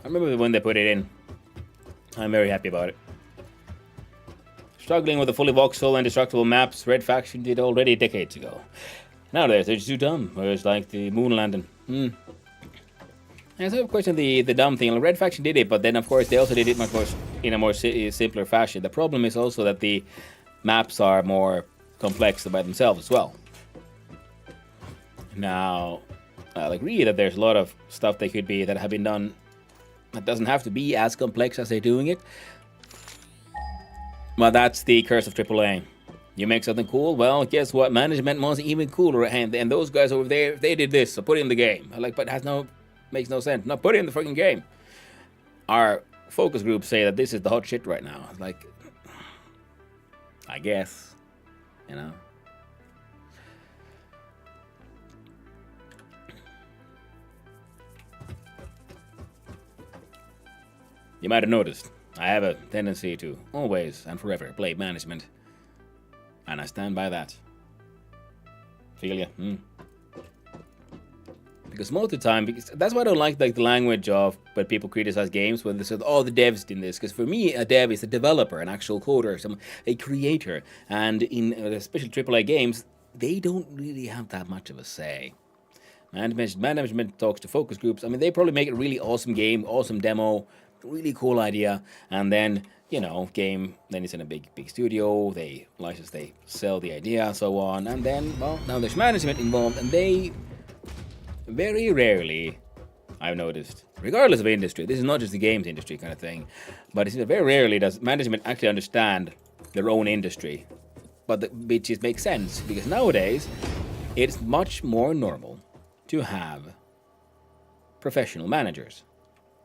I remember when they put it in. I'm very happy about it. Struggling with the fully voxel and destructible maps, Red Faction did already decades ago. Nowadays, they're just too dumb. Whereas like the moon landing. And so of course the dumb thing. Red Faction did it, but then of course they also did it much more in a more simpler fashion. The problem is also that the maps are more complex by themselves as well. Now, I'll agree that there's a lot of stuff that have been done that doesn't have to be as complex as they're doing it. But that's the curse of AAA. You make something cool, well, guess what? Management wants it even cooler, and those guys over there, they did this, so put it in the game. I'm like, but it makes no sense. No, put it in the freaking game. Our focus groups say that this is the hot shit right now. It's like, I guess, you know. You might have noticed, I have a tendency to always and forever play management. And I stand by that. Feel ya? Because most of the time, that's why I don't like the language of when people criticize games, when they say, oh, the devs did this. Because for me, a dev is a developer, an actual coder, a creator. And in especially AAA games, they don't really have that much of a say. Management talks to focus groups. I mean, they probably make a really awesome game, awesome demo, really cool idea, and then, you know, then it's in a big studio, they license, they sell the idea, so on, and then, well, now there's management involved, and they very rarely, I've noticed, regardless of industry, this is not just the games industry kind of thing, but it's very rarely does management actually understand their own industry, which makes sense, because nowadays, it's much more normal to have professional managers.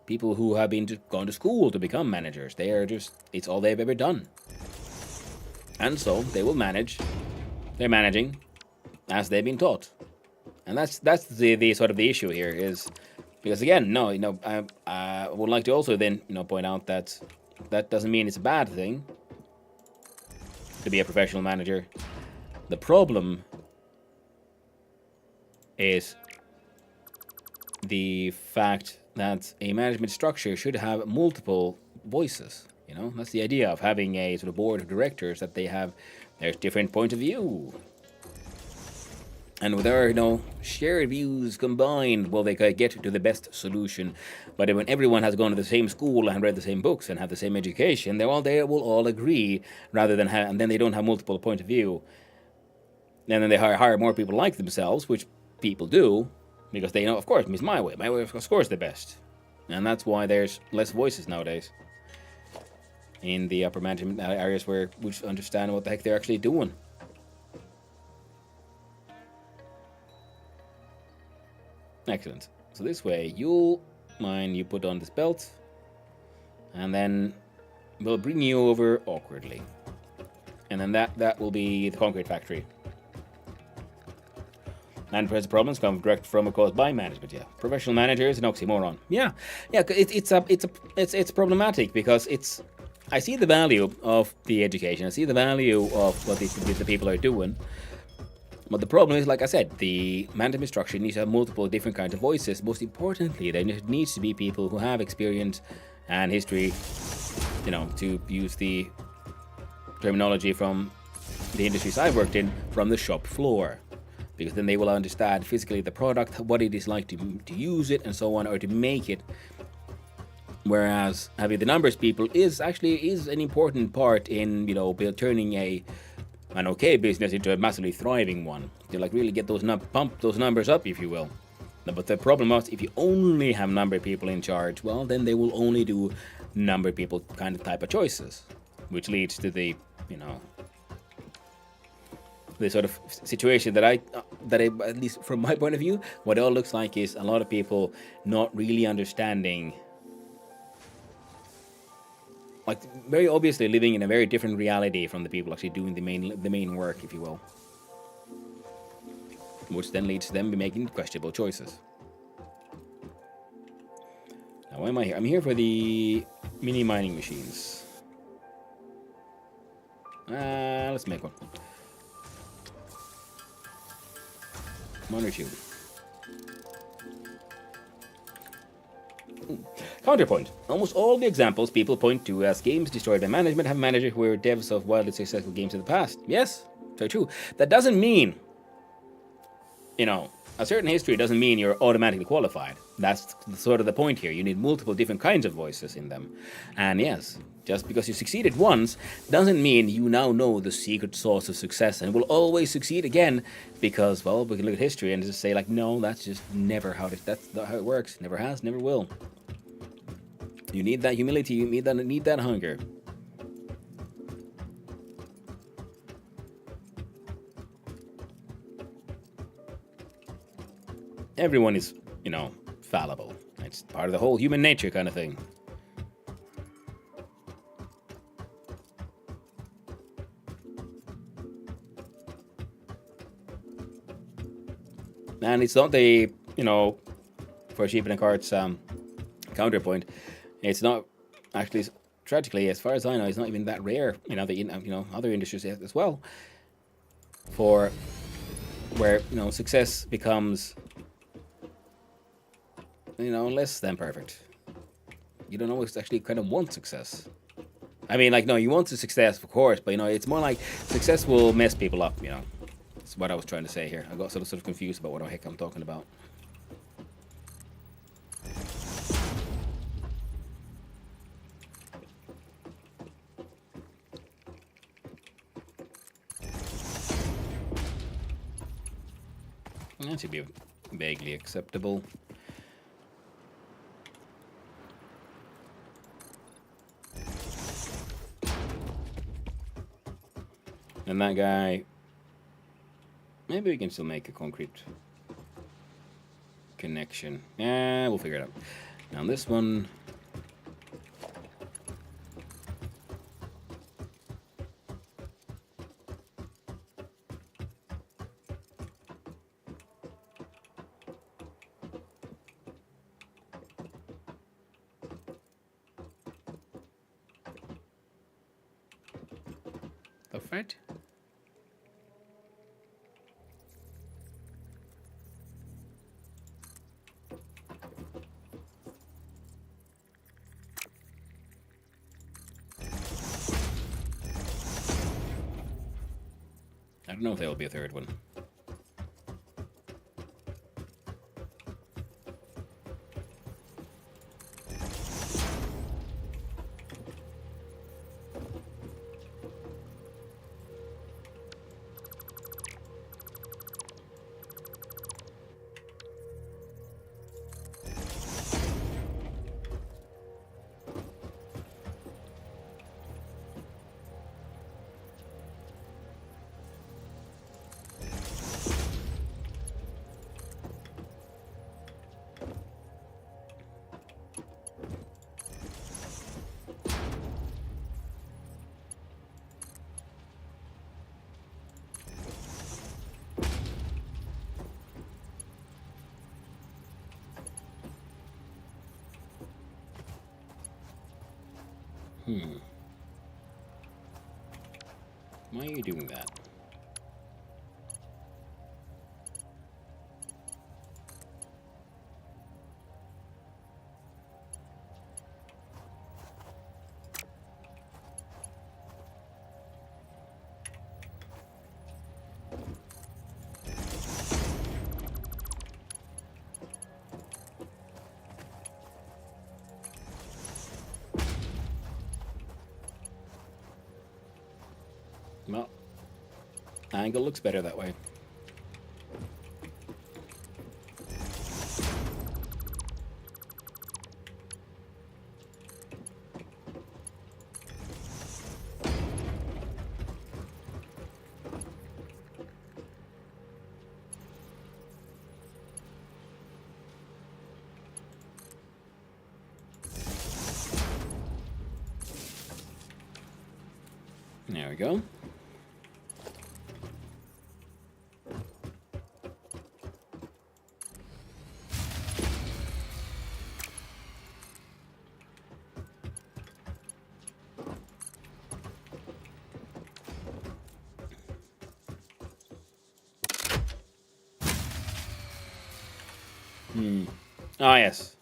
People who have gone to school to become managers. It's all they've ever done. And so they will manage. They're managing as they've been taught. And that's the sort of the issue here is because again, I would like to also then, point out that doesn't mean it's a bad thing to be a professional manager. The problem is the fact that a management structure should have multiple voices. That's the idea of having a sort of board of directors, that there's different point of view. And with our, shared views combined, well, they can get to the best solution. But when everyone has gone to the same school and read the same books and have the same education, they will all agree, rather than and then they don't have multiple point of view. And then they hire more people like themselves, which people do, because they know, of course, it's my way. My way, of course, the best. And that's why there's less voices nowadays in the upper management areas where we understand what the heck they're actually doing. Excellent. So this way, you put on this belt, and then we'll bring you over awkwardly. And then that will be the concrete factory. And present problems come direct from or caused by management. Yeah, professional manager is an oxymoron. Yeah, yeah. It's problematic because it's. I see the value of the education. I see the value of what the people are doing. But the problem is, like I said, the management structure needs to have multiple different kinds of voices. Most importantly, there needs to be people who have experience and history, to use the terminology from the industries I've worked in, from the shop floor. Because then they will understand physically the product, what it is like to use it and so on, or to make it. Whereas having the numbers people is an important part in, turning an okay business into a massively thriving one. To really get those pump those numbers up, if you will. But the problem is, if you only have number people in charge, well, then they will only do number people type of choices, which leads to the the sort of situation that I, at least from my point of view, what it all looks like is a lot of people not really understanding. Like, very obviously living in a very different reality from the people actually doing the main work, if you will. Which then leads to them making questionable choices. Now, why am I here? I'm here for the mini mining machines. Let's make one. One or two. Counterpoint. Almost all the examples people point to as games destroyed by management have managers who were devs of wildly successful games in the past. Yes, very true. That doesn't mean, a certain history doesn't mean you're automatically qualified. That's sort of the point here. You need multiple different kinds of voices in them. And yes, just because you succeeded once doesn't mean you now know the secret sauce of success and will always succeed again because, well, we can look at history and just say, like, no, that's just never that's not how it works. Never has, never will. You need that humility, you need that hunger. Everyone is, fallible. It's part of the whole human nature kind of thing. And it's not the, for sheep and carts counterpoint, it's not actually, tragically, as far as I know, it's not even that rare in other industries as well. For where, success becomes, less than perfect. You don't always actually kind of want success. I mean, no, you want the success, of course, but, it's more like success will mess people up, That's what I was trying to say here. I got sort of confused about what the heck I'm talking about. That should be vaguely acceptable. And that guy, maybe we can still make a concrete connection. Yeah, we'll figure it out. Now this one, the Fred. I don't know if there will be a third one. Why are you doing that? Well, angle looks better that way. There we go. Ah, yes.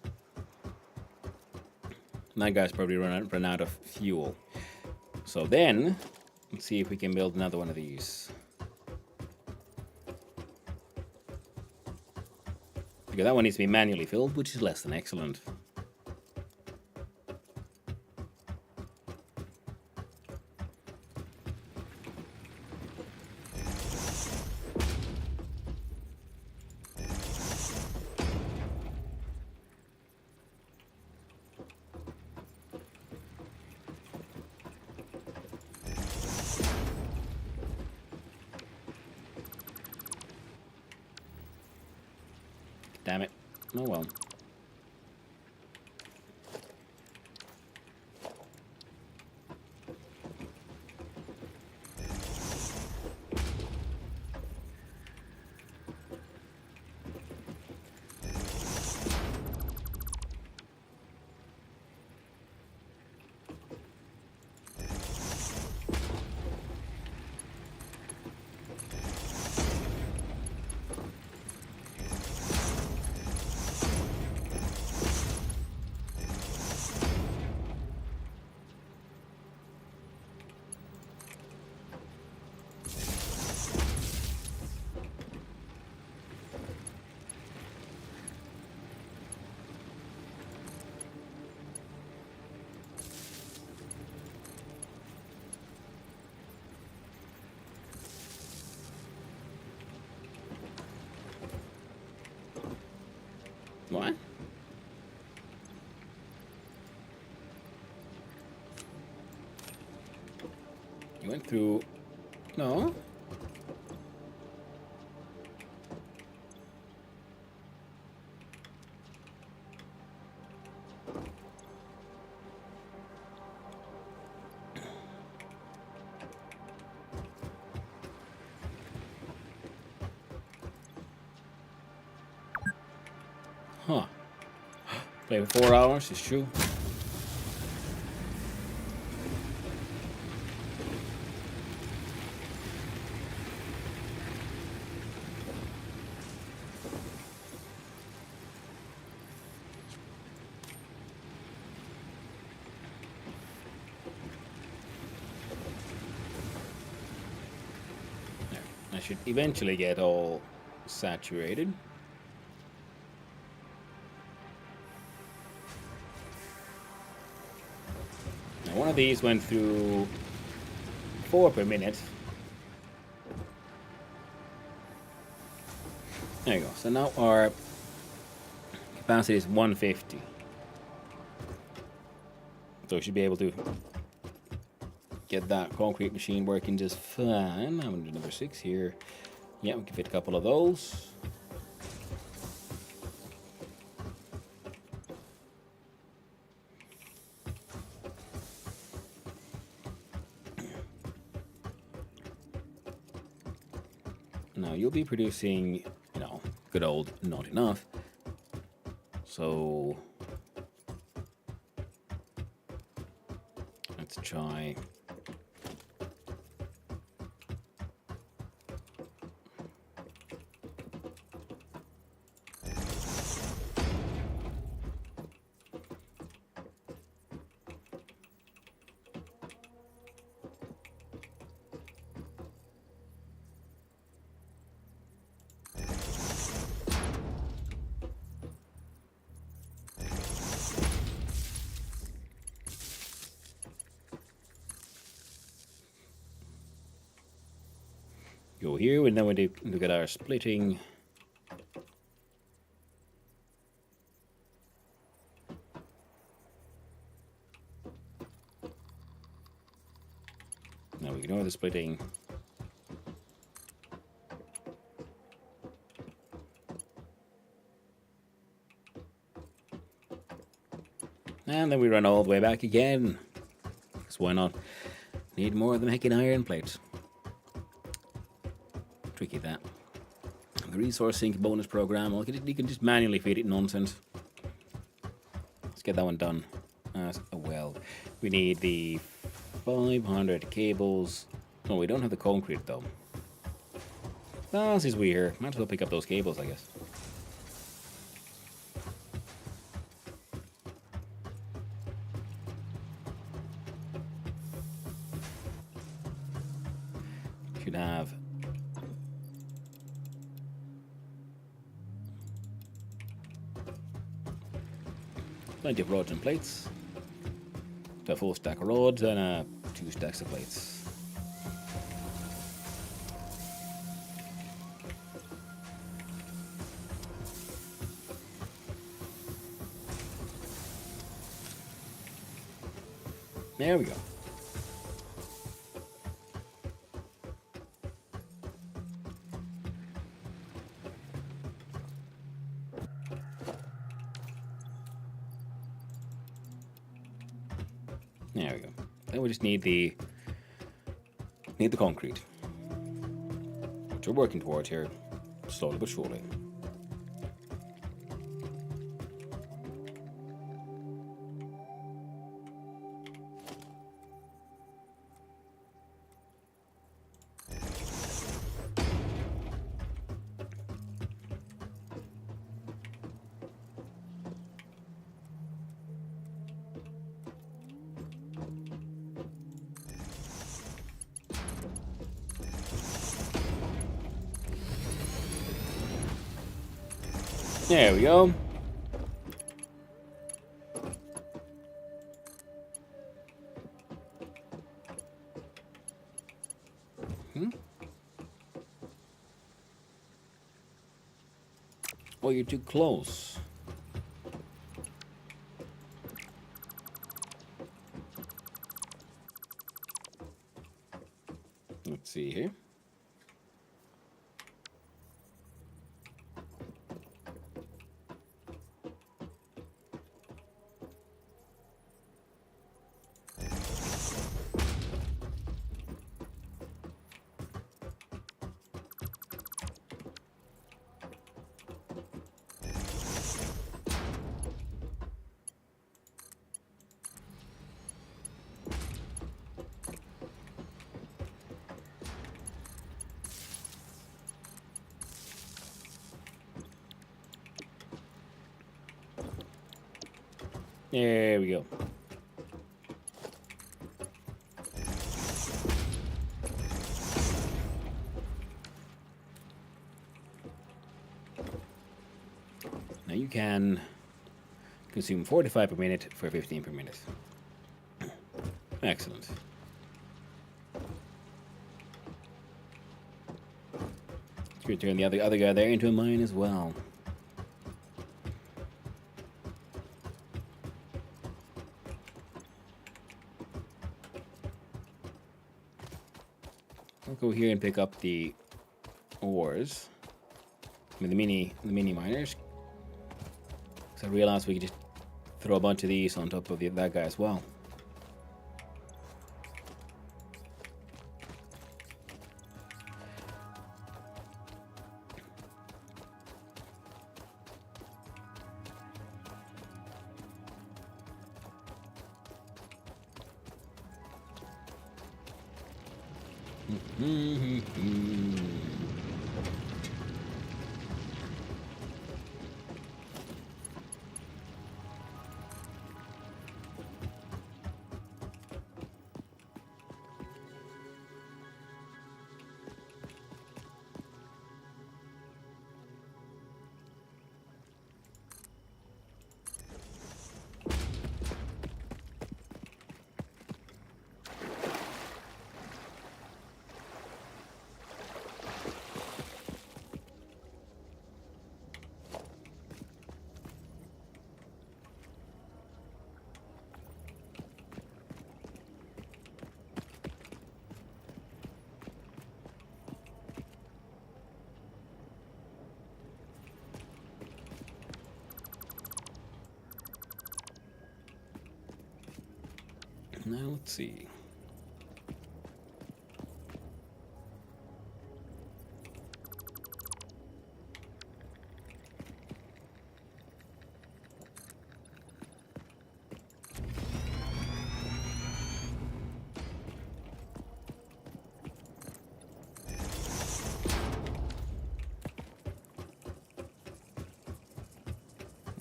That guy's probably run out of fuel. So then, let's see if we can build another one of these. Because that one needs to be manually filled, which is less than excellent. Damn it. Oh well. What? You went through... No? Huh. Play for 4 hours, it's true. There. I should eventually get all saturated. Now one of these went through 4 per minute. There you go. So now our capacity is 150. So we should be able to get that concrete machine working just fine. I'm gonna do number 6 here. Yeah, we can fit a couple of those. Now you'll be producing, you know, good old not enough. So Let's try. Go here, and then we do look at our splitting. Now we ignore the splitting. And then we run all the way back again. Because why not? Need more of them heckin' iron plates. Tricky that. The resource sink bonus program, well, you can just manually feed it nonsense. Let's get that one done as well. We need the 500 cables. Oh, we don't have the concrete though. Ah, since we're here, might as well pick up those cables, I guess. Should have plenty of rods and plates. A full stack of rods and 2 stacks of plates. There we go. There we go. Then we just need the concrete, which we're working towards here, slowly but surely. There we go. Oh, you're too close. Let's see here. There we go. Now you can consume 45 per minute for 15 per minute. Excellent. Let's return the other guy there into a mine as well. I'll go here and pick up the ores. I mean the mini miners. Because I realized we could just throw a bunch of these on top of that guy as well. Now let's see.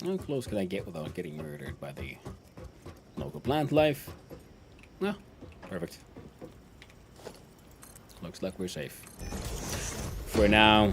How close can I get without getting murdered by the local plant life? No, perfect. Looks like we're safe. For now.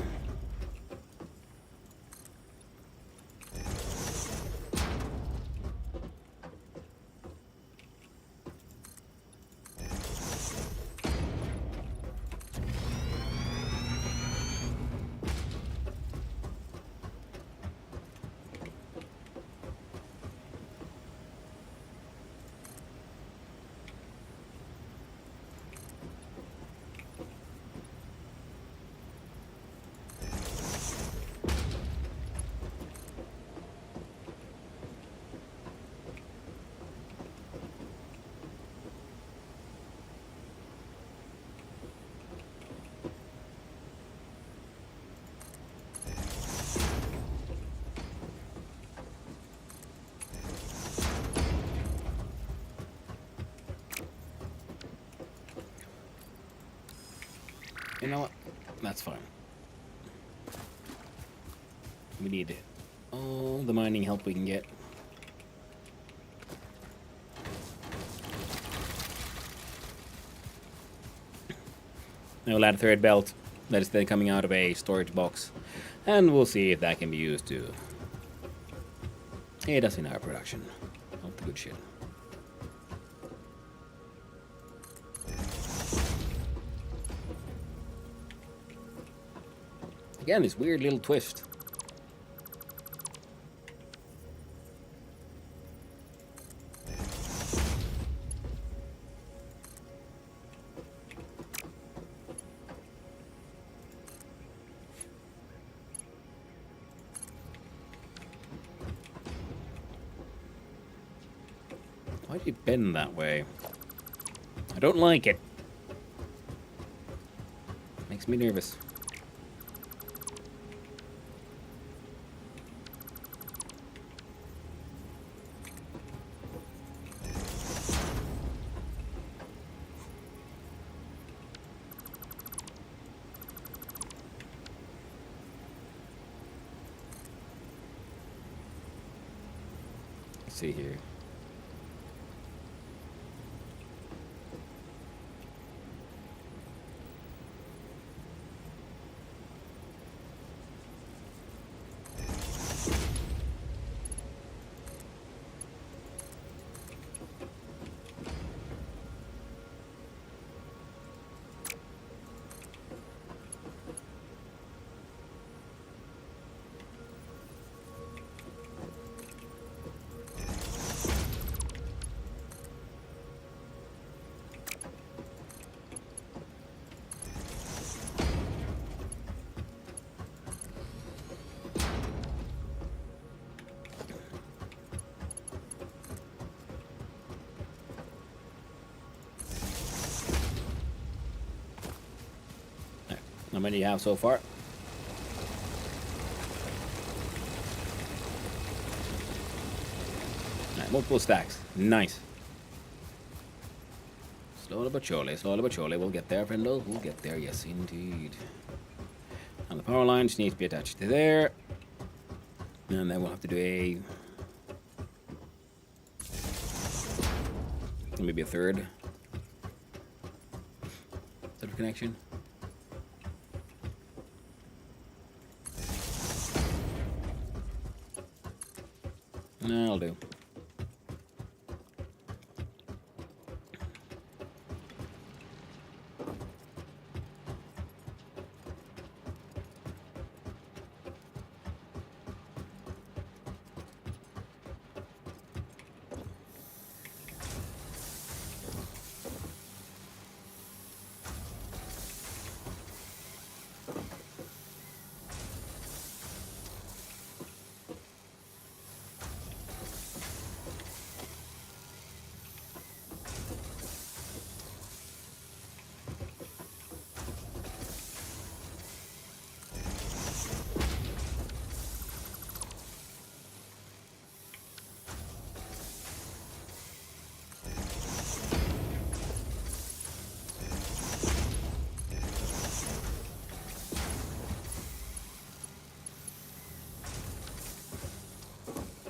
You know what? That's fine. We need all the mining help we can get. Now we'll add a third belt that is then coming out of a storage box. And we'll see if that can be used to aid us in our production of the good shit. Again, this weird little twist. Why do you bend that way? I don't like it. Makes me nervous. Let's see here. How many do you have so far? Alright, multiple stacks. Nice. Slowly but surely, we'll get there, friendo. We'll get there, yes, indeed. And the power lines need to be attached to there. And then we'll have to do maybe a third sort of connection. No, I'll do.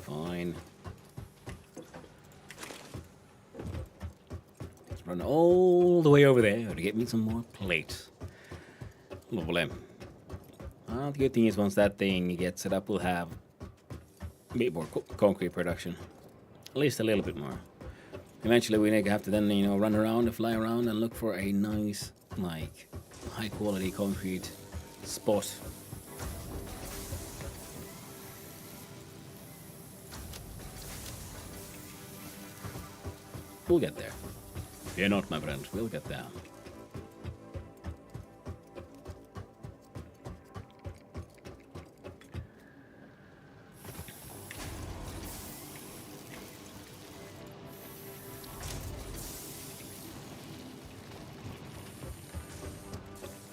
Fine. Let's run all the way over there to get me some more plates. Lovely. Well, the good thing is once that thing gets set up, we'll have a bit more concrete production. At least a little bit more. Eventually we have to then, run around and fly around and look for a nice, like, high quality concrete spot. We'll get there. Fear not, my friend. We'll get there.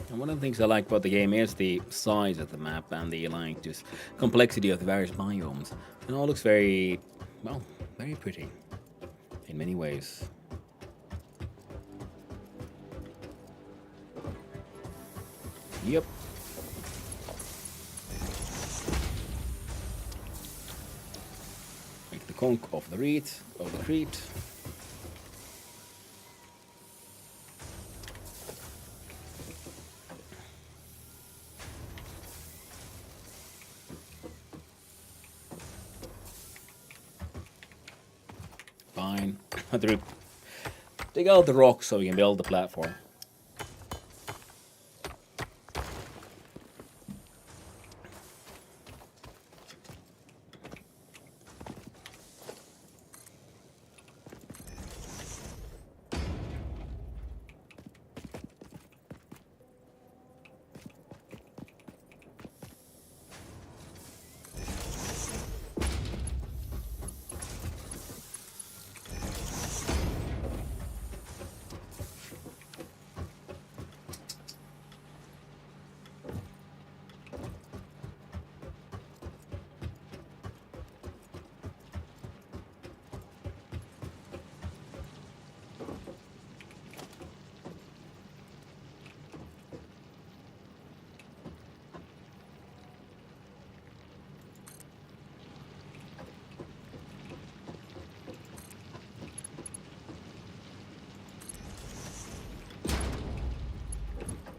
And one of the things I like about the game is the size of the map and the just complexity of the various biomes. It all looks very, well, very pretty in many ways. Yep. Make the conch of the Crete. Fine. Dig out the rocks so we can build the platform.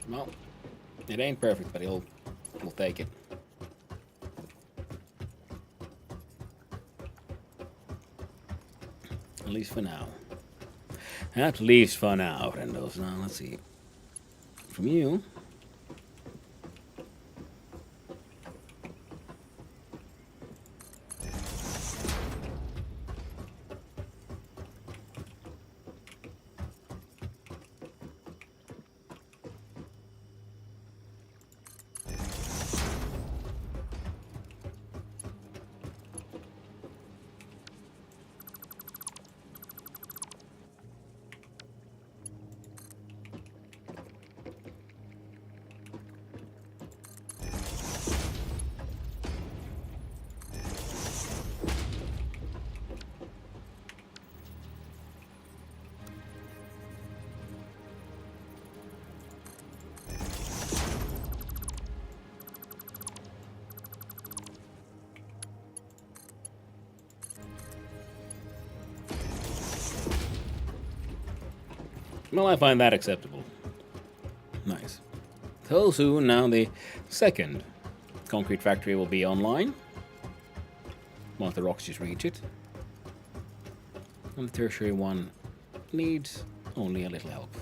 Well, it ain't perfect, but we'll take it. At least for now. At least for now, friendos. Now, let's see. From you. Well, I find that acceptable. Nice. So soon now the second concrete factory will be online. Once the rocks just reach it. And the tertiary one needs only a little help.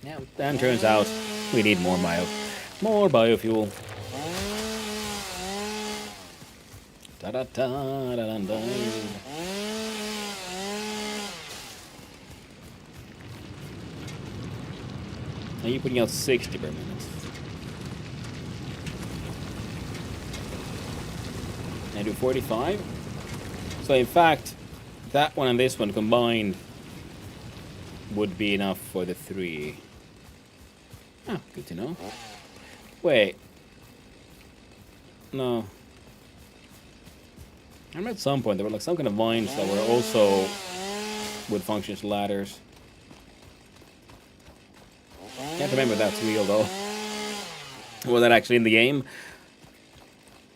Yeah, and turns out we need more biofuel. Da da da da da da. Are you putting out 60 per minute? I do 45. So in fact, that one and this one combined would be enough for the 3. Ah, good to know. Wait. No. I remember at some point there were like some kind of vines that were also would function as ladders. Can't remember if that's real though. Was that actually in the game?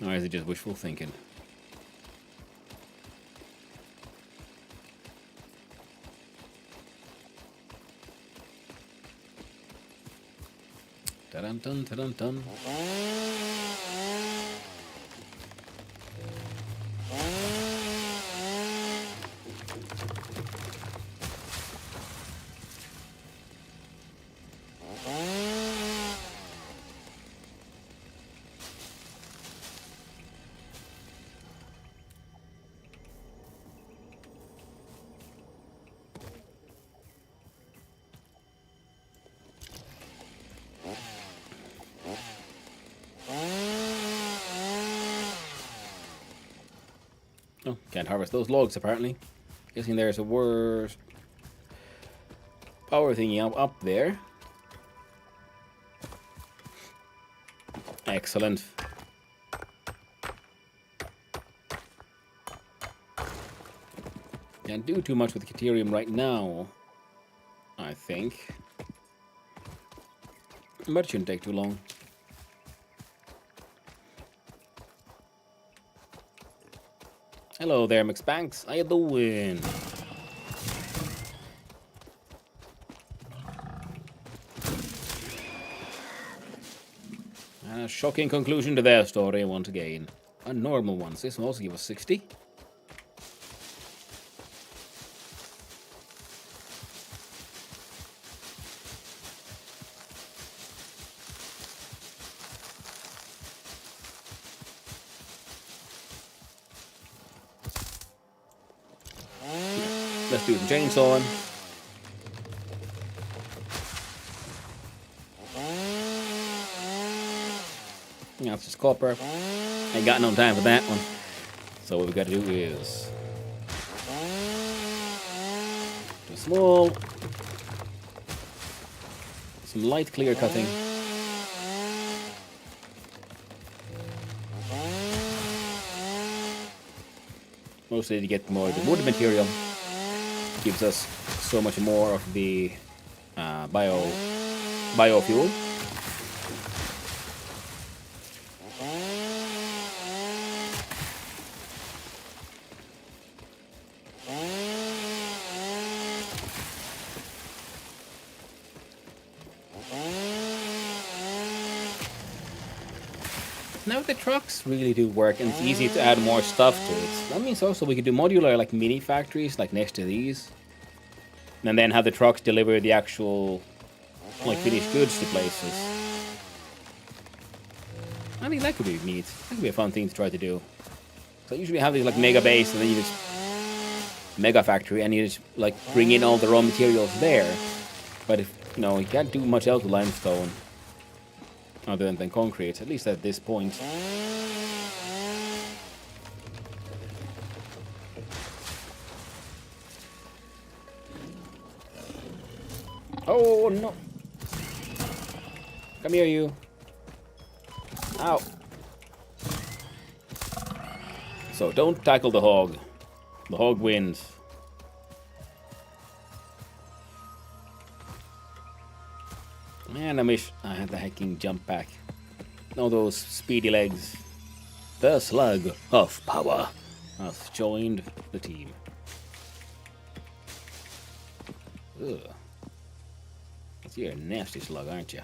Or is it just wishful thinking? Ta-dun-dun, ta-dun-dun. Oh, can't harvest those logs apparently. Guessing there's a worse power thingy up there. Excellent. Can't do too much with the Caterium right now, I think. But it shouldn't take too long. Hello there, McSpanks. How you doing? A shocking conclusion to their story once again. A normal one. This one also give us 60. Let's do some chainsawing. Yeah, it's just copper. Ain't got no time for that one. So what we gotta do is do some light clear cutting. Mostly to get more of the wood material. Gives us so much more of the biofuel. Now the trucks really do work, and it's easy to add more stuff to it. That means also we could do modular like mini factories like next to these. And then have the trucks deliver the actual like finished goods to places. I think that could be neat. That could be a fun thing to try to do. So usually have these like mega base and then you just mega factory and you just like bring in all the raw materials there. But if you can't do much else with limestone other than concrete, at least at this point. Oh no! Come here, you. Ow. So don't tackle the hog. The hog wins. Man, I wish I had the hacking jump pack. All those speedy legs. The slug of power has joined the team. Ugh. You're a nasty slug, aren't you?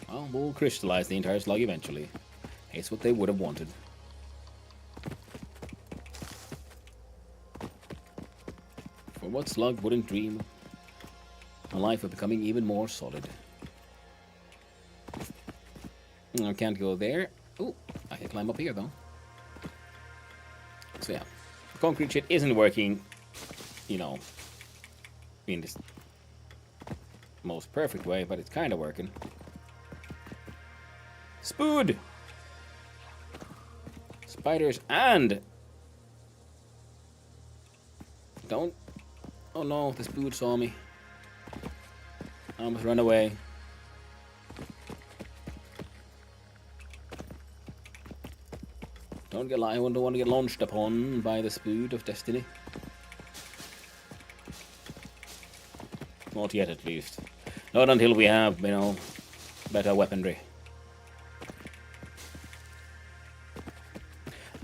Well, we'll crystallize the entire slug eventually. It's what they would have wanted. For what slug wouldn't dream a life of becoming even more solid? I can't go there. Oh, I can climb up here though. So yeah, the concrete shit isn't working, you know, in this most perfect way, but it's kind of working. Spood! Spiders and... Don't... Oh no, the spood saw me. I almost run away. I don't want to get launched upon by the spood of destiny. Not yet, at least. Not until we have, you know, better weaponry.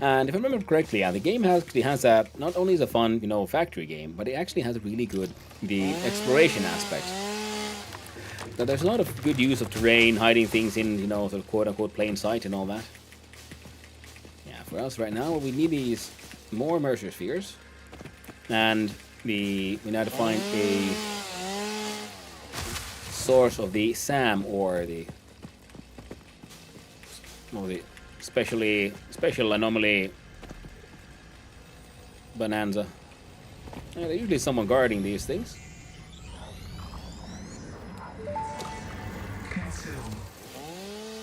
And if I remember correctly, yeah, the game actually has a, not only is a fun, you know, factory game, but it actually has a really good, the exploration aspect. So there's a lot of good use of terrain, hiding things in, you know, sort of quote-unquote plain sight and all that. Yeah, for us right now, we need these more immersive spheres. And we now have to find a source of the SAM, or the special anomaly bonanza. Yeah, there's usually someone guarding these things. Consume.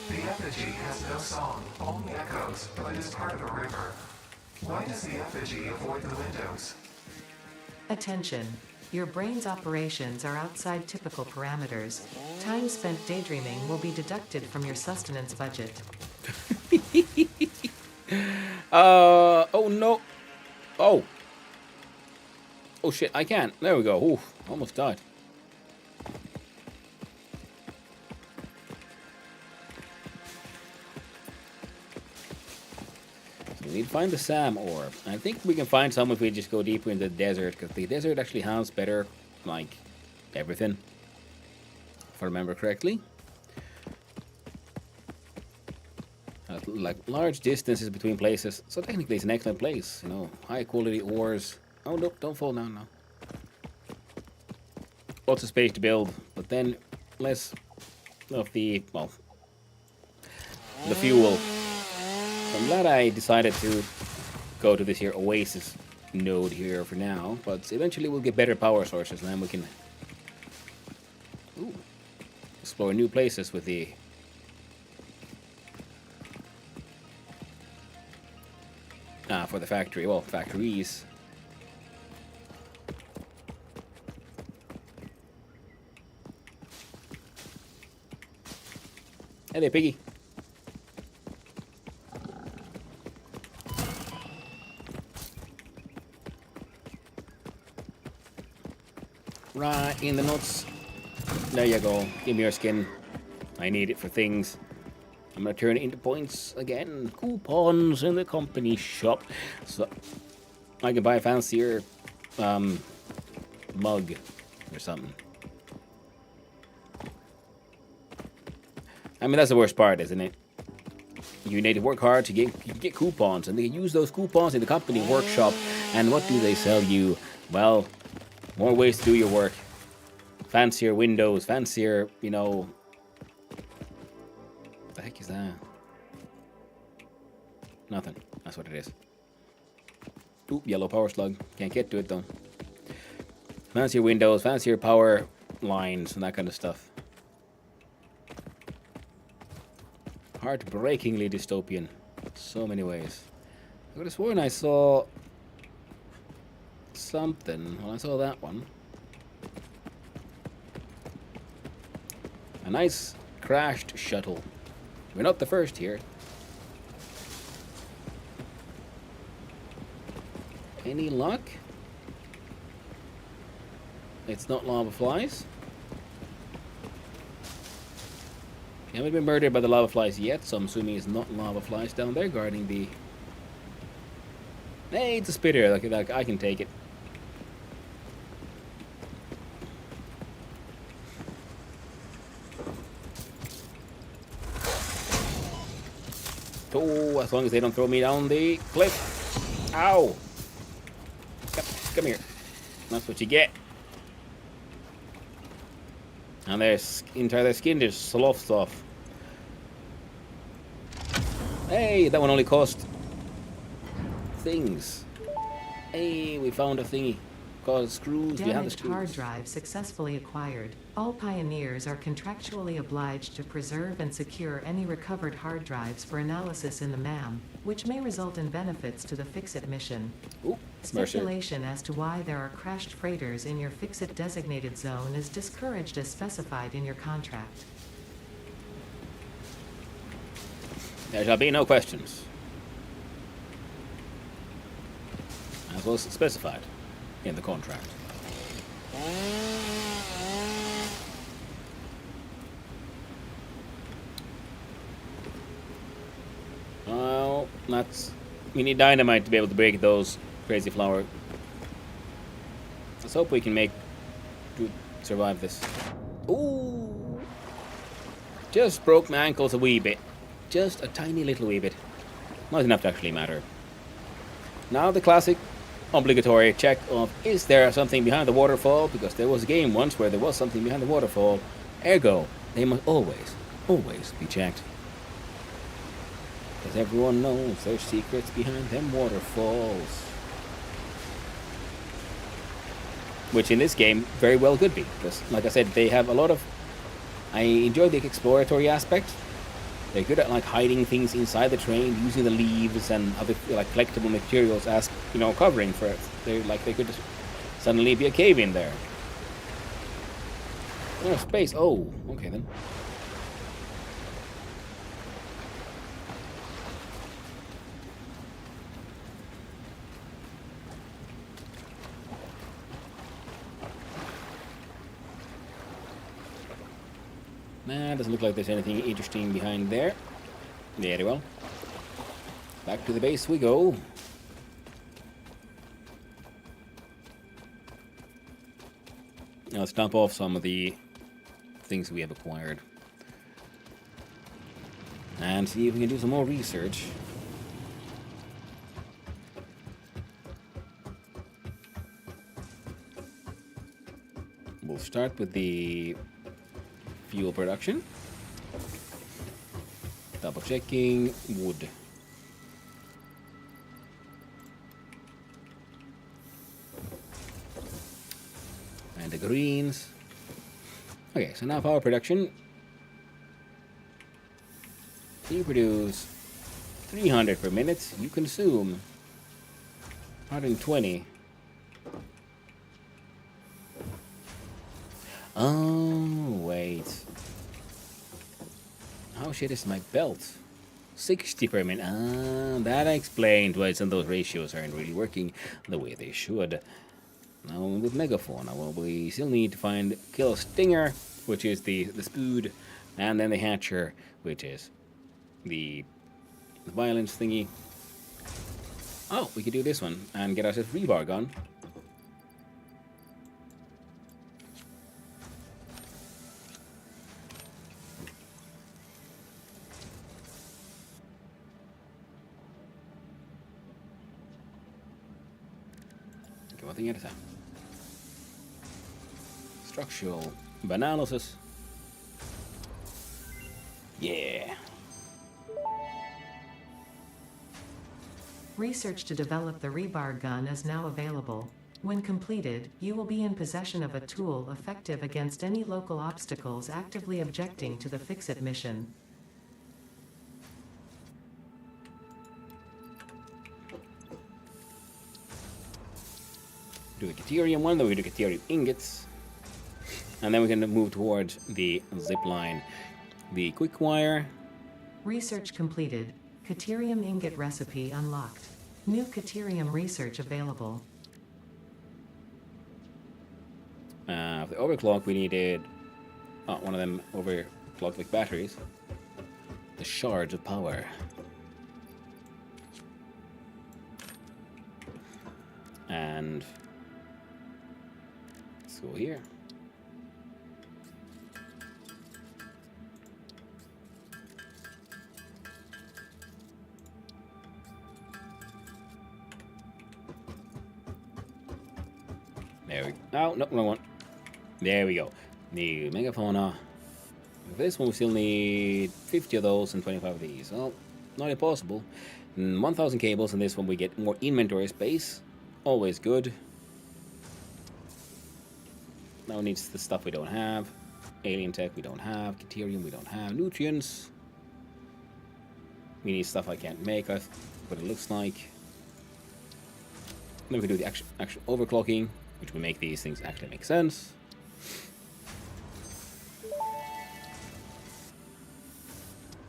The effigy has no song, only echoes, but is part of a river. Why does the effigy avoid the windows? Attention. Your brain's operations are outside typical parameters. Time spent daydreaming will be deducted from your sustenance budget. Oh no. Oh. Oh shit, I can't. There we go. Oof, almost died. So we need to find the SAM orb. I think we can find some if we just go deeper into the desert, because the desert actually has better, like, everything. If I remember correctly. Like large distances between places, so technically it's an excellent place, you know, high quality ores. Oh no, don't fall down now. Lots of space to build, but then less of the, well, the fuel. So I'm glad I decided to go to this here Oasis node here for now, but eventually we'll get better power sources and then we can explore new places with the for the factory, well, factories. Hey there, piggy. Right in the nuts. There you go. Give me your skin. I need it for things. I'm gonna turn it into points again. Coupons in the company shop. So I can buy a fancier mug or something. I mean, that's the worst part, isn't it? You need to work hard to get coupons, and they use those coupons in the company workshop. And what do they sell you? Well, more ways to do your work. Fancier windows, fancier, you know. What the heck is that? Nothing. That's what it is. Ooh, yellow power slug. Can't get to it though. Fancier windows, fancier power lines, and that kind of stuff. Heartbreakingly dystopian. So many ways. I could have sworn I saw something. Well, I saw that one. A nice crashed shuttle. We're not the first here. Any luck? it's not lava flies. You haven't been murdered by the lava flies yet, so I'm assuming it's not lava flies down there guarding the... Hey, it's a spitter. Like I can take it. Oh, as long as they don't throw me down the cliff. Ow! Come here. That's what you get. And their entire skin just sloughs off. Hey, that one only cost things. Hey, we found a thingy called screws. Behind the Damaged screws. hard drive successfully acquired. All pioneers are contractually obliged to preserve and secure any recovered hard drives for analysis in the MAM, which may result in benefits to the Fix-It mission. Ooh, Mercer. Speculation as to why there are crashed freighters in your Fix-It designated zone is discouraged as specified in your contract. There shall be no questions. As was specified in the contract. Well, that's... We need dynamite to be able to break those crazy flower. Let's hope we can to survive this. Ooh! Just broke my ankles a wee bit. Just a tiny little wee bit. Not enough to actually matter. Now the classic obligatory check of, is there something behind the waterfall? Because there was a game once where there was something behind the waterfall. Ergo, they must always be checked. Because everyone knows there's secrets behind them waterfalls. Which in this game very well could be. Because, like I said, they have a lot of... I enjoy the exploratory aspect. They're good at like hiding things inside the train, using the leaves and other like collectible materials as, you know, covering for it. They could just suddenly be a cave in there. Oh, space. Oh, okay then. Nah, doesn't look like there's anything interesting behind there. Very well. Back to the base we go. Now let's dump off some of the things we have acquired. And see if we can do some more research. We'll start with the fuel production. Double checking wood. And the greens. Okay, so now power production. You produce 300 per minute. You consume 120. Oh, wait. How shit is my belt? 60 per minute. Ah, that explained why some of those ratios aren't really working the way they should. Now with Megaphone, we still need to kill Stinger, which is the Spood, and then the Hatcher, which is the violence thingy. Oh, we could do this one and get ourselves rebar gun. One thing at a time. Structural analysis. Yeah. Research to develop the rebar gun is now available. When completed, you will be in possession of a tool effective against any local obstacles actively objecting to the Fix-It mission. Do the Caterium one, then we do Caterium ingots. And then we can move towards the zip line. The quick wire. Research completed. Caterium ingot recipe unlocked. New Caterium research available. the overclock, we needed one of them overclock like batteries. The shards of power. And let's go here. There we go. Oh, no, wrong one. There we go. The megafauna. This one we still need 50 of those and 25 of these. Well, not impossible. 1,000 cables, and this one we get more inventory space. Always good. Now needs the stuff we don't have. Alien tech we don't have. Deuterium we don't have. Nutrients. We need stuff I can't make. What it looks like. Then we can do the actual overclocking, which will make these things actually make sense.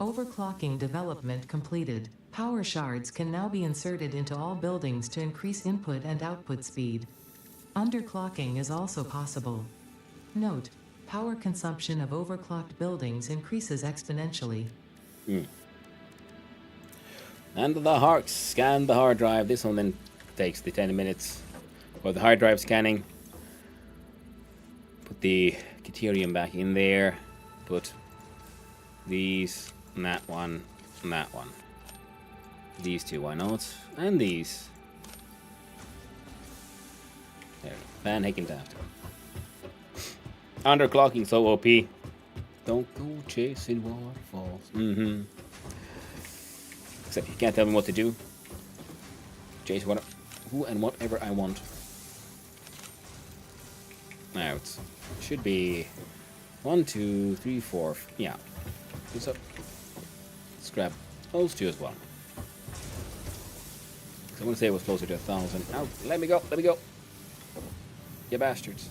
Overclocking development completed. Power shards can now be inserted into all buildings to increase input and output speed. Underclocking is also possible. Note, power consumption of overclocked buildings increases exponentially. And scan the hard drive. This one then takes the 10 minutes for the hard drive scanning. Put the deuterium back in there. Put these, and that one, and that one. These two, why not? And these. There, Van Hackendaft. Underclocking so OP. Don't go chasing waterfalls. Except you can't tell me what to do. Chase who and whatever I want. Now it should be 1, 2, 3, 4. Yeah. So let's grab those two as well. I want to say it was closer to 1,000. Ow, let me go, let me go. You bastards.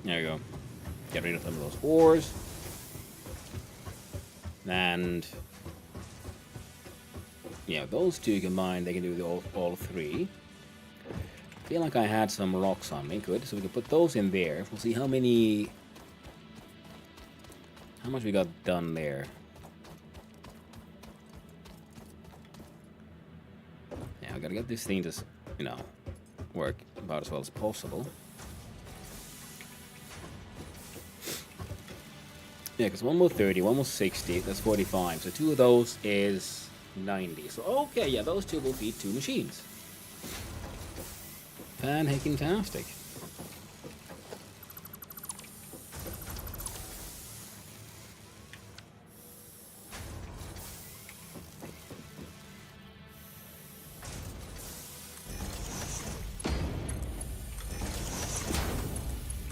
There you go. Get rid of some of those ores. And yeah, those two combined, they can do all three. I feel like I had some rocks on me. Good. So we can put those in there. We'll see how much we got done there. Yeah, I gotta get this thing to, work about as well as possible. Yeah, because one more 30, one more 60, that's 45. So 2 of those is 90. So, okay, yeah, those 2 will feed 2 machines. Fan-hacking-tastic.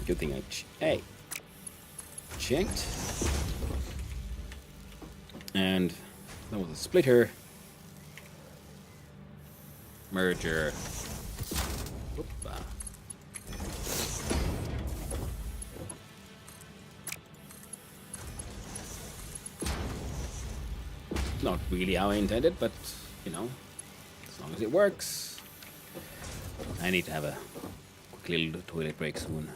Good thing I checked. And that was a splitter. Merger. Whoop-a. Not really how I intended, but, as long as it works. I need to have a quick little toilet break soon.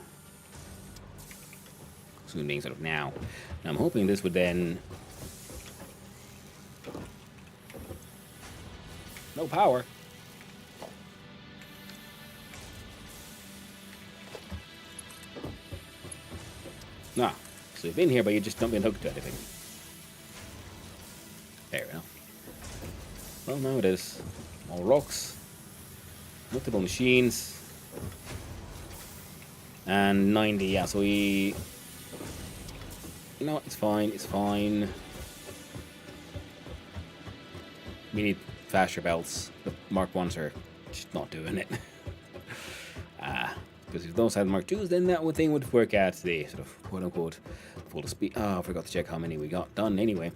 Soon being sort of now. And I'm hoping this would then... No power. Nah. So you've been here, but you just don't been hooked to anything. There we go. Well, now it is. All rocks. Multiple machines. And 90, yeah, so we... it's fine, it's fine. We need faster belts. The Mark 1s are just not doing it. Because if those had Mark 2s, then that thing would work at the sort of quote-unquote full speed. Oh, I forgot to check how many we got done anyway.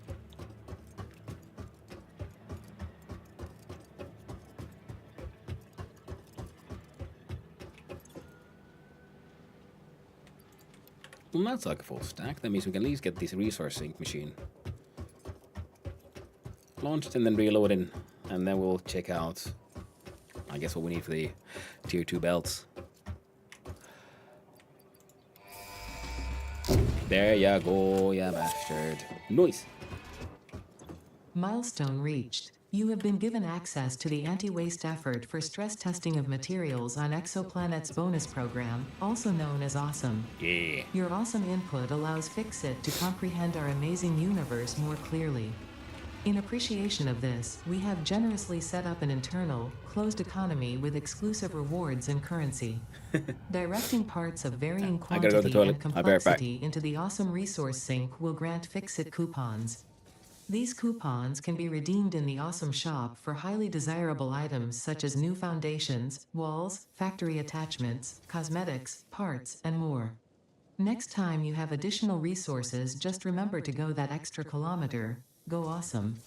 Well, that's like a full stack. That means we can at least get this resource sink machine launched and then reloaded, and then we'll check out, I guess, what we need for the tier 2 belts. There ya go, ya bastard. Nice. Milestone reached. You have been given access to the anti-waste effort for stress testing of materials on Exoplanet's bonus program, also known as Awesome. Yeah. Your awesome input allows Fixit to comprehend our amazing universe more clearly. In appreciation of this, we have generously set up an internal, closed economy with exclusive rewards and currency. Directing parts of varying I gotta go to the quantity toilet. and I'll be right back. complexity into the awesome resource sink will grant Fixit coupons. These coupons can be redeemed in the Awesome Shop for highly desirable items such as new foundations, walls, factory attachments, cosmetics, parts, and more. Next time you have additional resources, just remember to go that extra kilometer. Go awesome.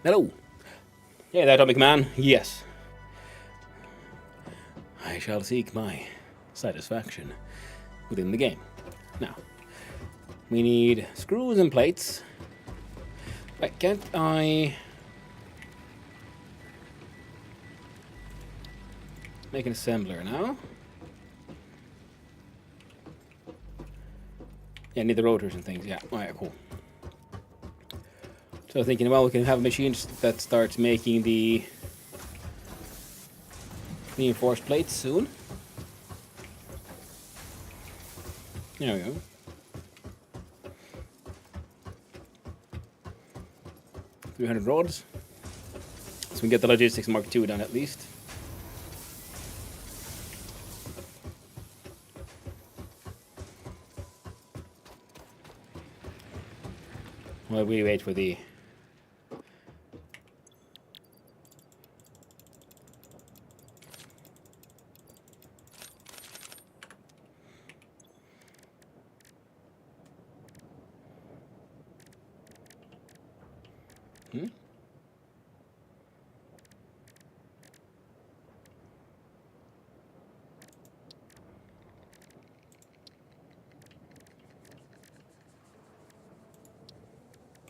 Hello. Hey, that Atomic Man. Yes. I shall seek my satisfaction within the game. Now, we need screws and plates. But can't I make an assembler now? Yeah, I need the rotors and things. Yeah, alright, cool. So thinking, well, we can have a machine that starts making the reinforced plates soon. There we go. $300 rods. So we can get the Logistics Mark II done at least. While we wait for the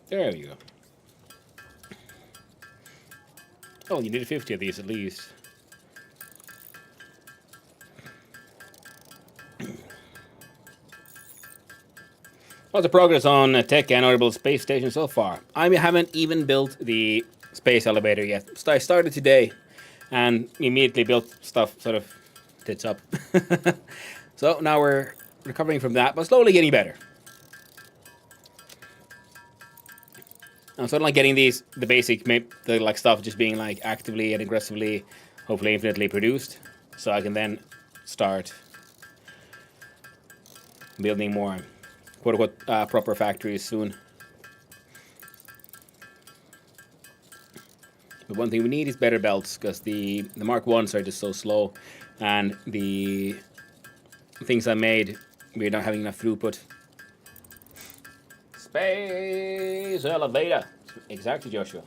There we go. Oh, you need 50 of these at least. Lots of progress on tech and orbital space station so far. I haven't even built the space elevator yet. I started today and immediately built stuff sort of tits up. So now we're recovering from that, but slowly getting better. I'm sort of like getting the basic, the like stuff just being like actively and aggressively, hopefully infinitely produced, so I can then start building more quote-unquote proper factories soon. But one thing we need is better belts, because the Mark 1s are just so slow, and the things I made, we're not having enough throughput. Space elevator. Exactly, Joshua.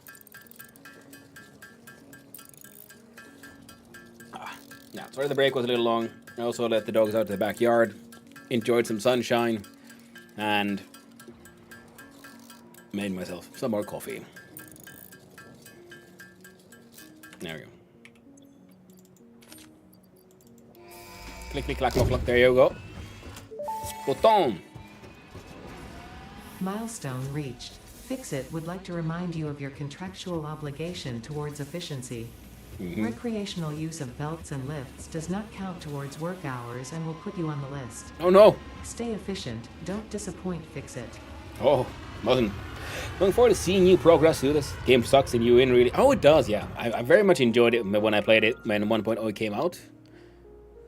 Yeah, sorry the break was a little long. I also let the dogs out to the backyard, enjoyed some sunshine, and made myself some more coffee. There we go. Click, click, clack, clack, clack. There you go. Bottom. Milestone reached. Fixit would like to remind you of your contractual obligation towards efficiency. Recreational use of belts and lifts does not count towards work hours and will put you on the list. Oh no. Stay efficient. Don't disappoint, Fixit. Oh, wasn't. Looking forward to seeing you progress through this. Game sucks and you in really. Oh, it does, yeah. I very much enjoyed it when I played it when 1.0 came out.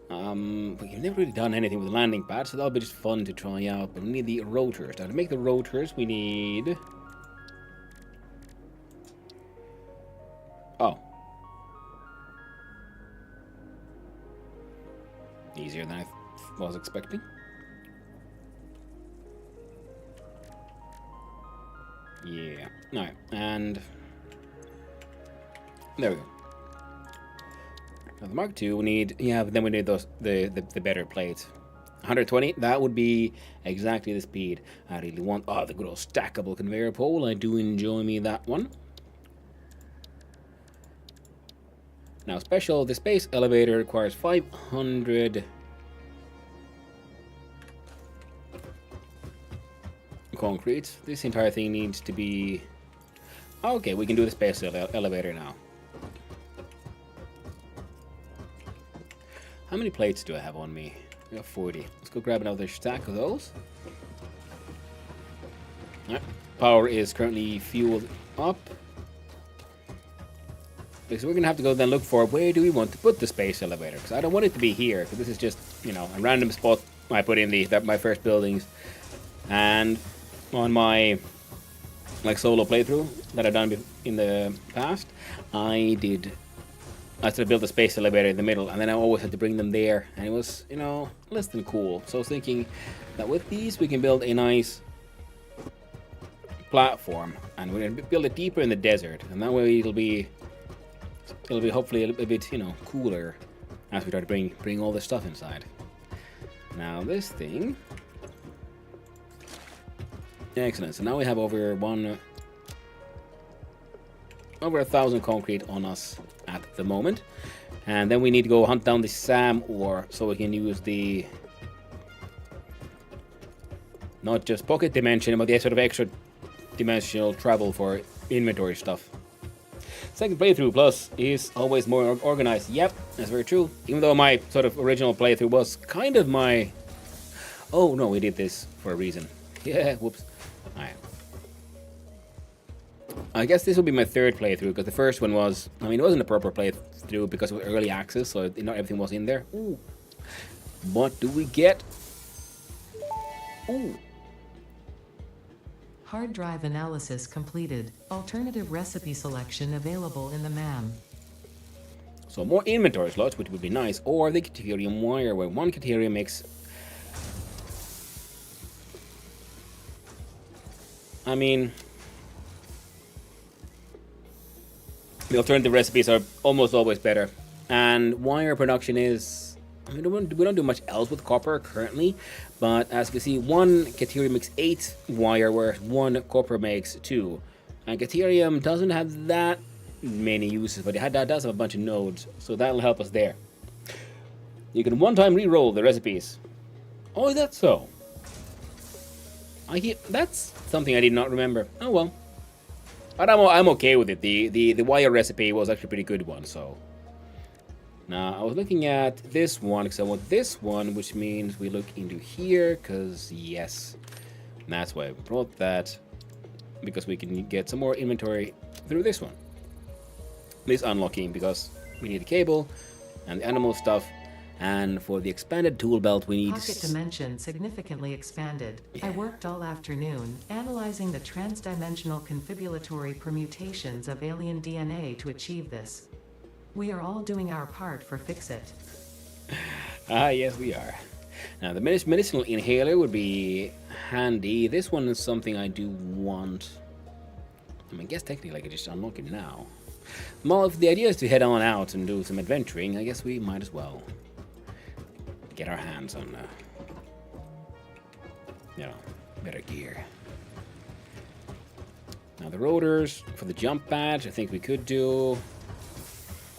But you've never really done anything with the landing pad, so that'll be just fun to try out. But we need the rotors. Now, to make the rotors, we need. Oh. Easier than I was expecting. Yeah. Alright, and there we go. Now the Mark II we need, yeah, but then we need those the better plates. 120, that would be exactly the speed I really want. Oh, the good old stackable conveyor pole. I do enjoy me that one. Now special, the space elevator requires 500 concrete. This entire thing needs to be... Okay, we can do the space elevator now. How many plates do I have on me? We got 40. Let's go grab another stack of those. Right. Power is currently fueled up. So we're gonna have to go then look for where do we want to put the space elevator, because I don't want it to be here, because this is just, you know, a random spot I put in my first buildings. And on my like solo playthrough that I've done in the past, I sort of built a space elevator in the middle, and then I always had to bring them there, and it was, you know, less than cool. So I was thinking that with these we can build a nice platform, and we're gonna build it deeper in the desert, and that way it'll be hopefully a bit, you know, cooler as we try to bring all this stuff inside. Now this thing, excellent. So now we have over 1,000 concrete on us at the moment, and then we need to go hunt down the SAM ore so we can use the not just pocket dimension, but the sort of extra dimensional travel for inventory stuff. Second playthrough plus is always more organized. Yep, that's very true. Even though my sort of original playthrough was kind of my... Oh no, we did this for a reason. Yeah, whoops. Alright. I guess this will be my third playthrough, because the first one was... I mean, it wasn't a proper playthrough because it was early access, so not everything was in there. Ooh. What do we get? Ooh. Hard drive analysis completed. Alternative recipe selection available in the MAM. So more inventory slots, which would be nice, or the Caterium wire, where one Caterium makes... I mean... The alternative recipes are almost always better. And wire production is... I mean, we don't do much else with copper currently, but as we see, one Caterium makes 8 wire, whereas one copper makes 2. And Caterium doesn't have that many uses, but it does have a bunch of nodes, so that'll help us there. You can one-time re-roll the recipes. Oh, is that so? That's something I did not remember. Oh well. But I'm okay with it. The wire recipe was actually a pretty good one, so... Now, I was looking at this one, because I want this one, which means we look into here, because yes. And that's why we brought that, because we can get some more inventory through this one. This unlocking, because we need a cable, and the animal stuff, and for the expanded tool belt we need... Pocket dimension significantly expanded. Yeah. I worked all afternoon, analyzing the transdimensional confibulatory permutations of alien DNA to achieve this. We are all doing our part for Fix-It. Ah, yes, we are. Now, the medicinal inhaler would be handy. This one is something I do want. I mean, I guess technically I could just unlock it now. Well, if the idea is to head on out and do some adventuring, I guess we might as well get our hands on, you know, better gear. Now, the rotors for the jump badge, I think we could do.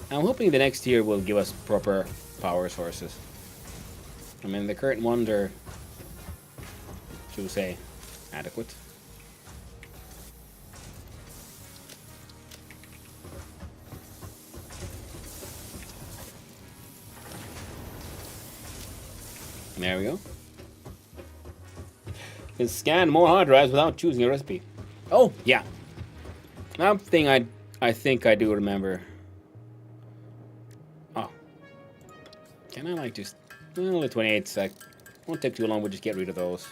I'm hoping the next year will give us proper power sources. I mean, the current ones are, should we say, adequate. There we go. You can scan more hard drives without choosing a recipe. Oh, yeah. That thing I think I do remember. Can I like just... Well, only 28 sec. Won't take too long, we'll just get rid of those.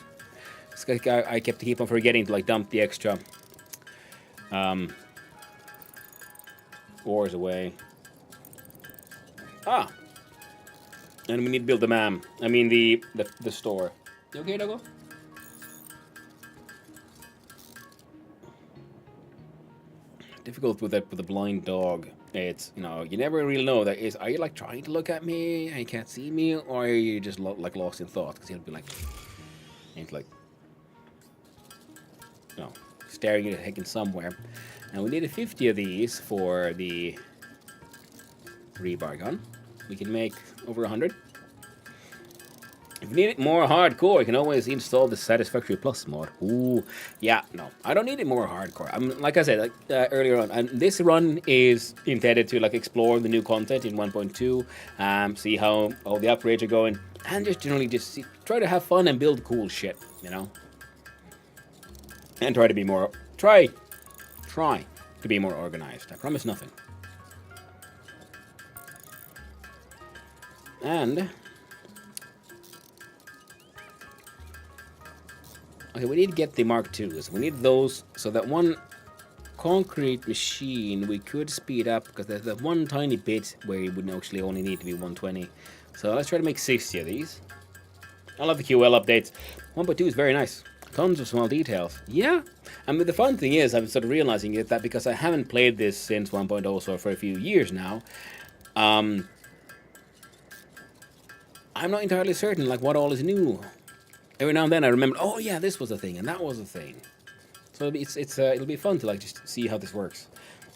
I keep on forgetting to like dump the extra ores away. Ah! And we need to build the MAM. I mean the store. You okay, Doggo? Difficult with the blind dog. It's, you know, you never really know that are you like trying to look at me and you can't see me, or are you just like lost in thought? Because he'll be like, it's like, you know, staring at heckin' somewhere. And we need 50 of these for the rebar gun. We can make over 100. If you need it more hardcore, you can always install the Satisfactory Plus mod. Ooh, yeah, no, I don't need it more hardcore. Like I said, like earlier on, and this run is intended to like explore the new content in 1.2, see how all the upgrades are going, and just generally just try to have fun and build cool shit, you know, and try to be more organized. I promise nothing. And okay, we need to get the Mark IIs. We need those so that one concrete machine we could speed up, because there's that one tiny bit where it would actually only need to be 120. So let's try to make 60 of these. I love the QL updates. 1.2 is very nice. Tons of small details. Yeah. I mean, the fun thing is, I'm sort of realizing it that because I haven't played this since 1.0, so for a few years now, I'm not entirely certain, like, what all is new. Every now and then I remember, oh yeah, this was a thing, and that was a thing. So it'll be fun to, like, just see how this works.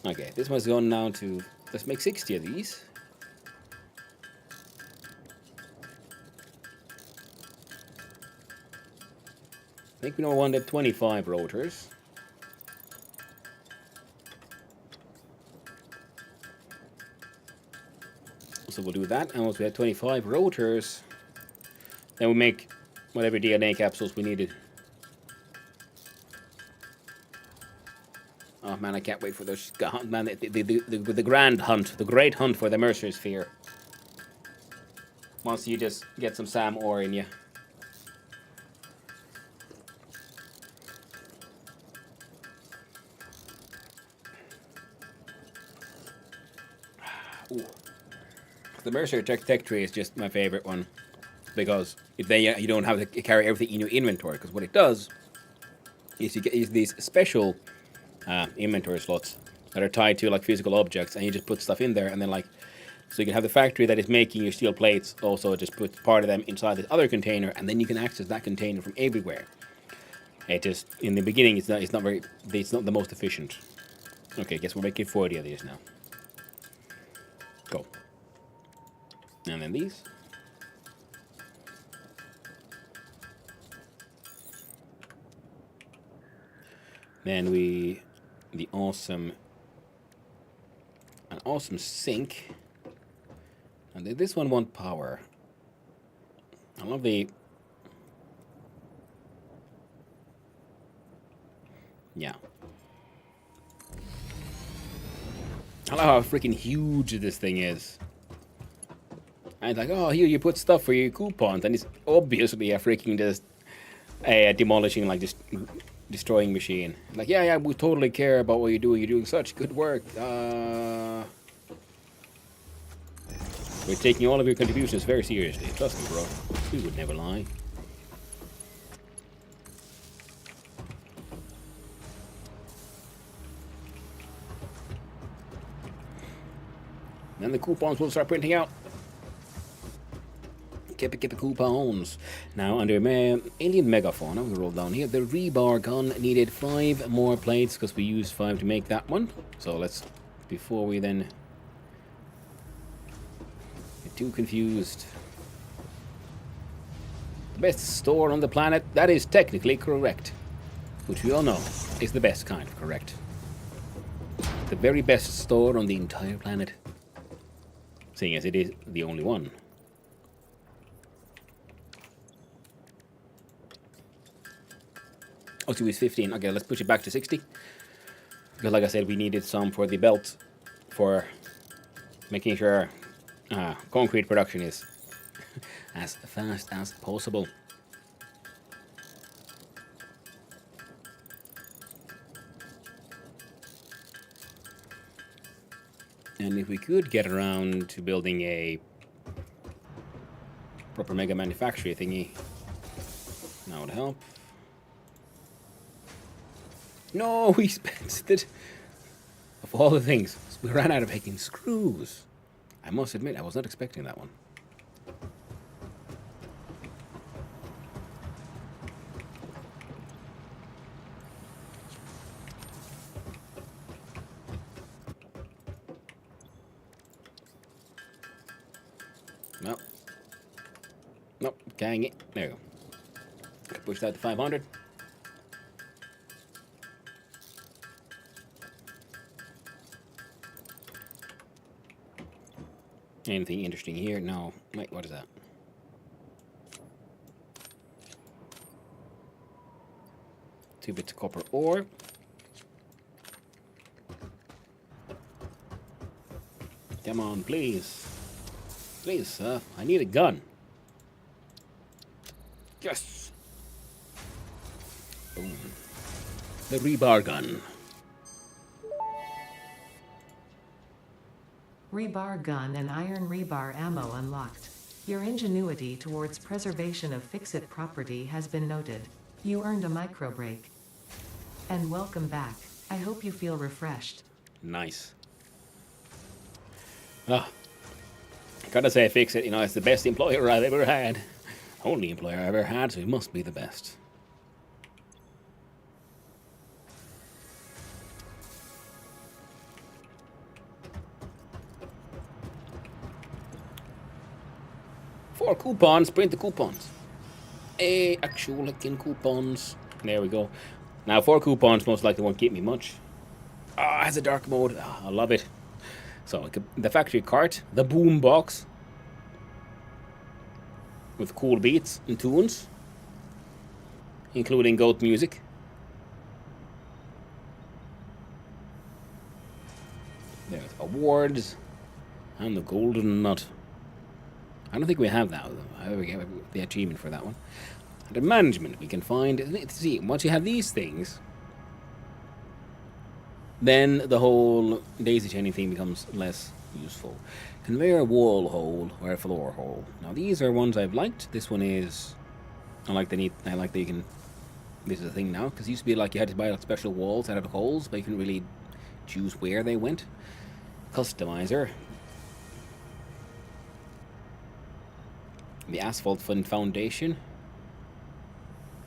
Okay, this one's going down to, let's make 60 of these. I think we know one that 25 rotors. So we'll do that, and once we have 25 rotors, then we'll make whatever DNA capsules we needed. Oh man, I can't wait for those. Man, the grand hunt, the great hunt for the Mercer Sphere. Once you just get some SAM ore in you. Ooh. The Mercer tech tree is just my favorite one, because if you don't have to carry everything in your inventory, because what it does is you get these special inventory slots that are tied to like physical objects, and you just put stuff in there, and then like, so you can have the factory that is making your steel plates also just put part of them inside this other container, and then you can access that container from everywhere. It just, in the beginning, it's not the most efficient. Okay, guess we're making 40 of these now. Go. And then these. Then an awesome sink. And this one wants power. I love yeah. I love how freaking huge this thing is. And it's like, oh, here you put stuff for your coupons, and it's obviously a freaking just demolishing, like, just destroying machine. Like, yeah, we totally care about what you're doing. You're doing such good work. We're taking all of your contributions very seriously. Trust me, bro. We would never lie. Then the coupons will start printing out. Keep the coupons. Now, under Indian Megaphone, I'm going to roll down here. The rebar gun needed 5 more plates because we used 5 to make that one. So let's, before we then get too confused. The best store on the planet, that is technically correct. Which we all know is the best kind of correct. The very best store on the entire planet. Seeing as it is the only one. Oh, so it's 15. Okay, let's push it back to 60. Because like I said, we needed some for the belt for making sure concrete production is as fast as possible. And if we could get around to building a proper mega manufacturing thingy, that would help. No, we spent it. Of all the things, we ran out of making screws. I must admit, I was not expecting that one. Nope. Nope, dang it. There you go. Push that to 500. Anything interesting here? No. Wait, what is that? Two bits of copper ore. Come on, please. Please, sir. I need a gun. Yes. Boom. The rebar gun. Rebar gun and iron rebar ammo unlocked. Your ingenuity towards preservation of fix-it property has been noted. You earned a micro break. And welcome back. I hope you feel refreshed. Nice. Ah, gotta say, Fix It, it's the best employer I've ever had. Only employer I've ever had, so he must be the best. For coupons, print the coupons. Actual looking coupons. There we go. Now, 4 coupons most likely won't get me much. Ah, it has a dark mode. Ah, I love it. So, the factory cart, the boom box, with cool beats and tunes, including goat music. There's awards and the golden nut. I don't think we have that, though. I hope we get the achievement for that one. Under management, we can find. Let's see. Once you have these things, then the whole daisy chaining thing becomes less useful. Conveyor wall hole or floor hole. Now these are ones I've liked. This one is. I like that you can. This is a thing now because it used to be like you had to buy like special walls that had holes, but you couldn't really choose where they went. Customizer. The asphalt foundation.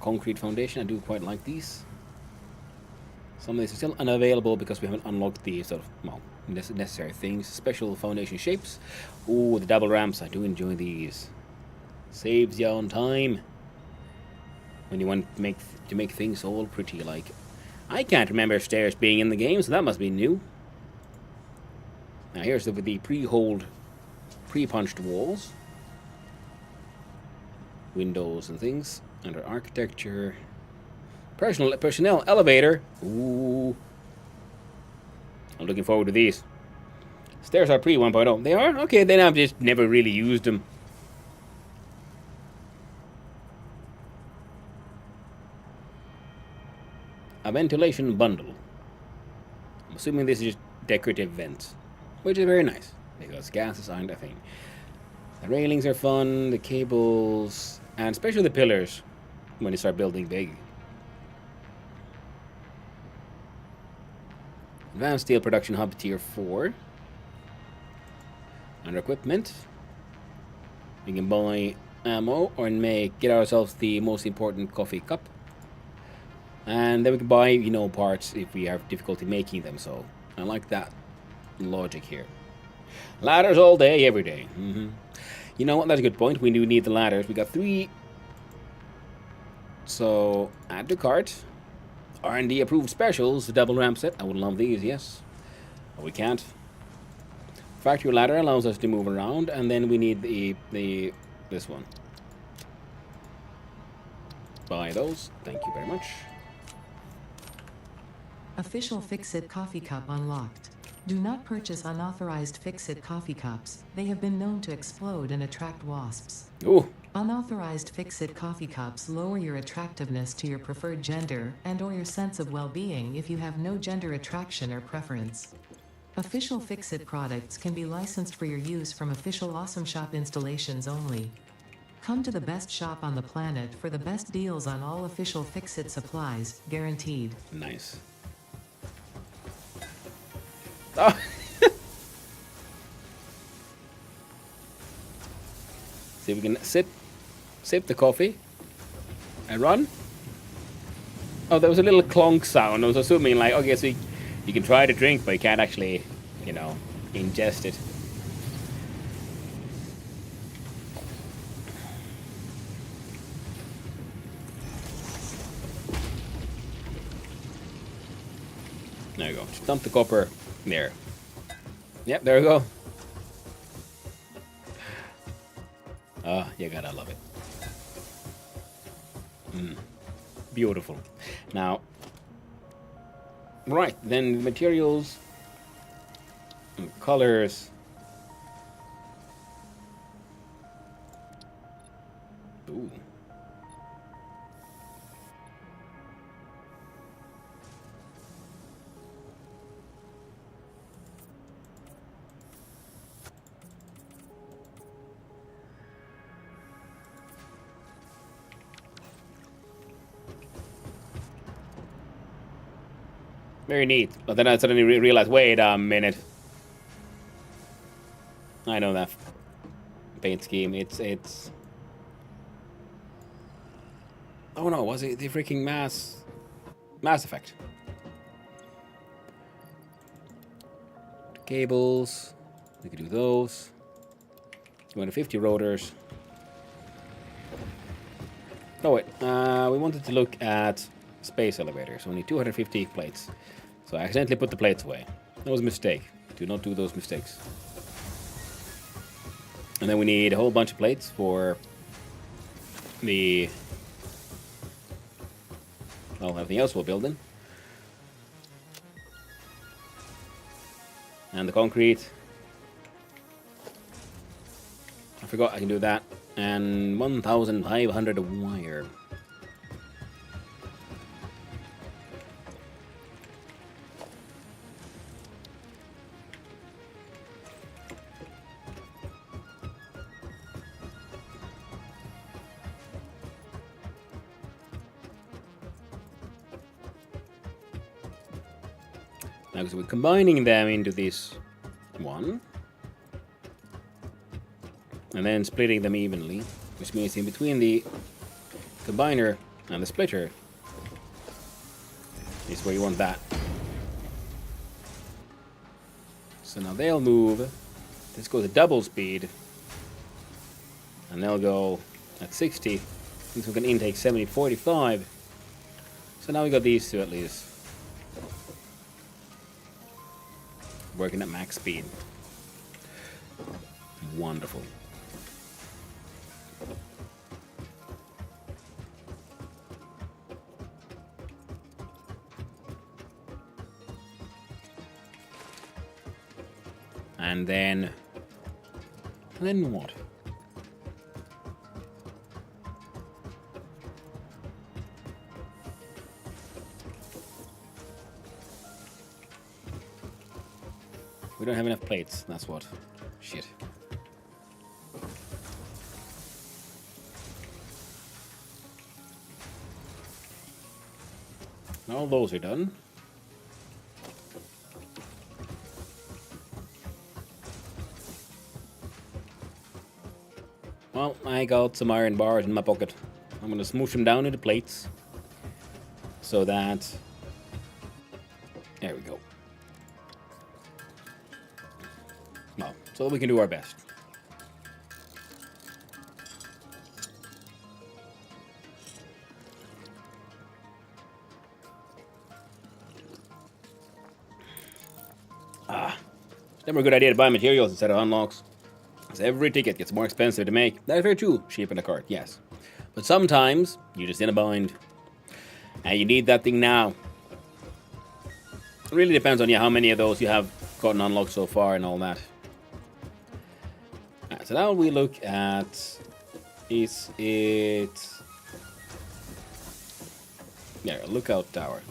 Concrete foundation. I do quite like these. Some of these are still unavailable because we haven't unlocked the sort of, well, necessary things. Special foundation shapes. Ooh, the double ramps. I do enjoy these. Saves you on time. When you want to make things all pretty, like. I can't remember stairs being in the game, so that must be new. Now here's the pre-punched walls. Windows and things. Under architecture. Personnel elevator. Ooh. I'm looking forward to these. Stairs are pre 1.0. They are? Okay, then I've just never really used them. A ventilation bundle. I'm assuming this is just decorative vents. Which is very nice. Because gases aren't a thing. The railings are fun. The cables. And especially the pillars. When you start building big. Advanced Steel Production Hub Tier 4. Under equipment. We can buy ammo or get ourselves the most important coffee cup. And then we can buy, parts if we have difficulty making them. So I like that logic here. Ladders all day, every day. You know what? That's a good point. We do need the ladders. We got 3. So add to cart. R&D approved specials, the double ramp set. I would love these, yes. But we can't. Factory ladder allows us to move around, and then we need this one. Buy those. Thank you very much. Official Fix-It coffee cup unlocked. Do not purchase unauthorized Fix-It coffee cups. They have been known to explode and attract wasps. Ooh. Unauthorized Fix-It coffee cups lower your attractiveness to your preferred gender and/or your sense of well-being if you have no gender attraction or preference. Official Fix-It products can be licensed for your use from official Awesome Shop installations only. Come to the best shop on the planet for the best deals on all official Fix-It supplies, guaranteed. Nice. Oh. See if we can sip the coffee and run. Oh, there was a little clonk sound. I was assuming like, okay, so you can try to drink, but you can't actually, ingest it. There you go. Just dump the copper there. Yep, there we go. Ah, you gotta love it. Beautiful. Now, right, then materials and colors. Ooh. Very neat. But then I suddenly realized, wait a minute. I know that paint scheme. It's. Oh no, was it the freaking Mass Effect? Cables. We could do those. 250 rotors. Oh wait, we wanted to look at space elevators. We need 250 plates. So I accidentally put the plates away. That was a mistake. Do not do those mistakes. And then we need a whole bunch of plates for the... well, everything else we're building. And the concrete. I forgot I can do that. And 1,500 wire. Now, because we're combining them into this one. And then splitting them evenly, which means in between the combiner and the splitter is where you want that. So now they'll move. This goes at double speed. And they'll go at 60. This one can intake 70, 45. So now we got these two at least. Working at max speed. Wonderful. And then what? We don't have enough plates, that's what. Shit. All those are done. Well, I got some iron bars in my pocket. I'm gonna smoosh them down into plates. So that... there we go. Well, so that we can do our best. It's never a good idea to buy materials instead of unlocks. Because every ticket gets more expensive to make. That is very true. Cheap in a cart, yes. But sometimes, you're just in a bind. And you need that thing now. It really depends on you how many of those you have gotten unlocked so far and all that. Alright, so now we look at... is it... yeah, lookout tower.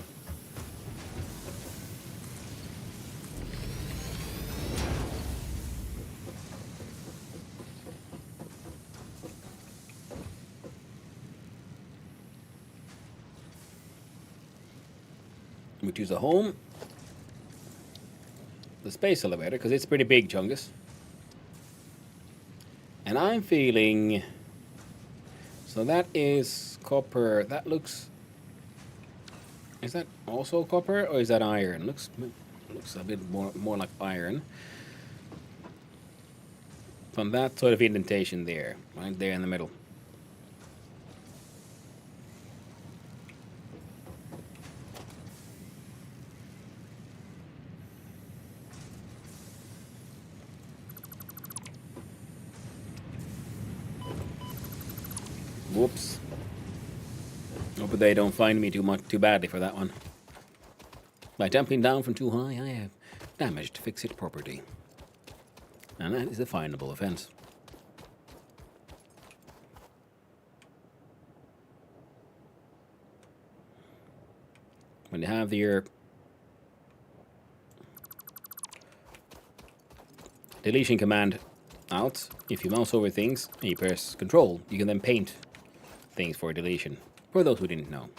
We choose a home, the space elevator, because it's pretty big, Chungus. And I'm feeling... so that is copper. That looks... is that also copper, or is that iron? Looks a bit more like iron. From that sort of indentation there, right there in the middle. Whoops. Hope they don't find me too badly for that one. By jumping down from too high, I have damaged fixed property. And that is a finable offense. When you have your deletion command out, if you mouse over things and you press Control, you can then paint things for deletion. For those who didn't know.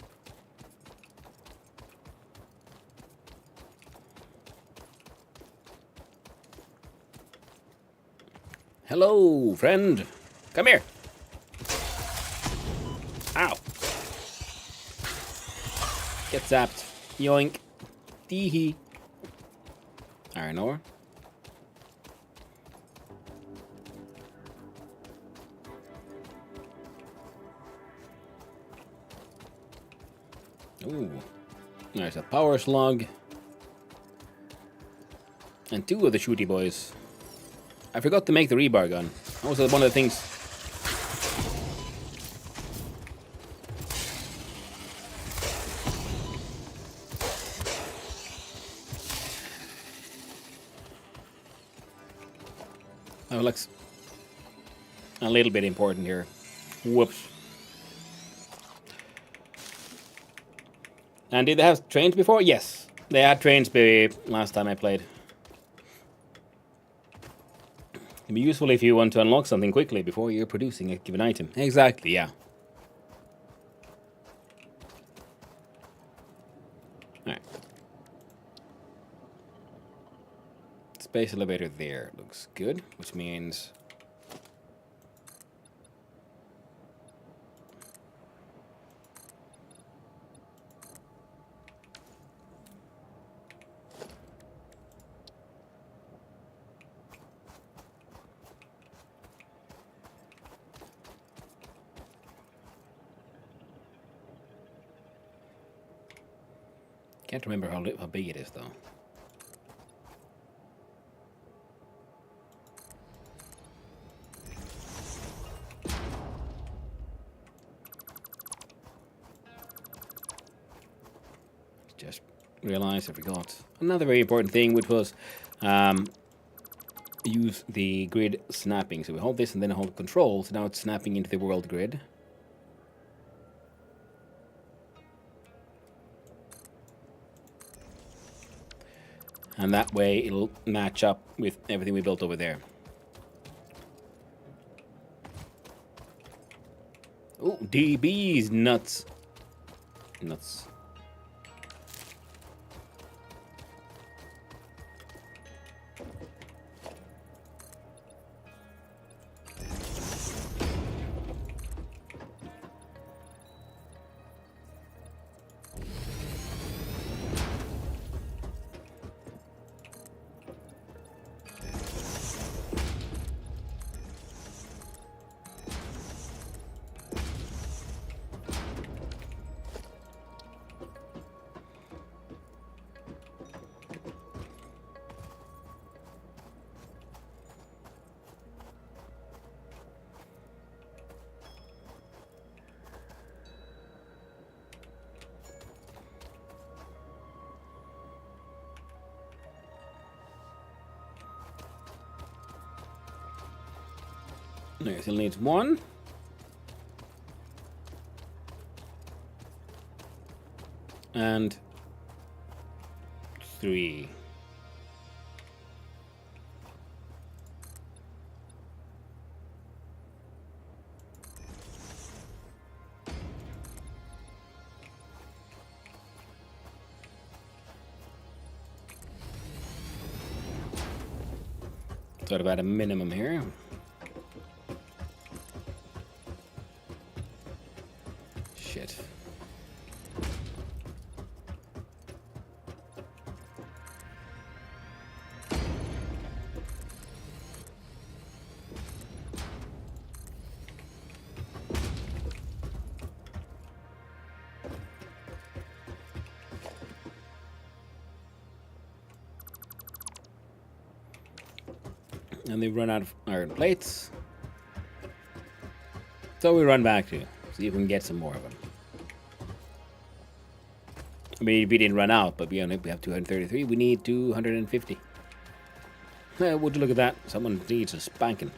Hello, friend. Come here. Ow. Get zapped. Yoink. Teehee. Iron ore. Ooh. There's a power slug. And 2 of the shooty boys. I forgot to make the rebar gun. That was one of the things. Oh, looks a little bit important here. Whoops. And did they have trains before? Yes. They had trains last time I played. It'd be useful if you want to unlock something quickly before you're producing a given item. Exactly, yeah. Alright. Space elevator there looks good, which means... Can't remember how big it is, though. Just realized I forgot another very important thing, which was use the grid snapping. So we hold this and then hold control, so now it's snapping into the world grid. And that way it'll match up with everything we built over there. Oh, DB's nuts. Nuts. Okay, still needs 1. And 3. Thought about a minimum here. Shit. And they run out of iron plates. So we run back to see if we can get some more of them. I mean, we didn't run out, but we have 233. We need 250. Would you look at that? Someone needs a spanking.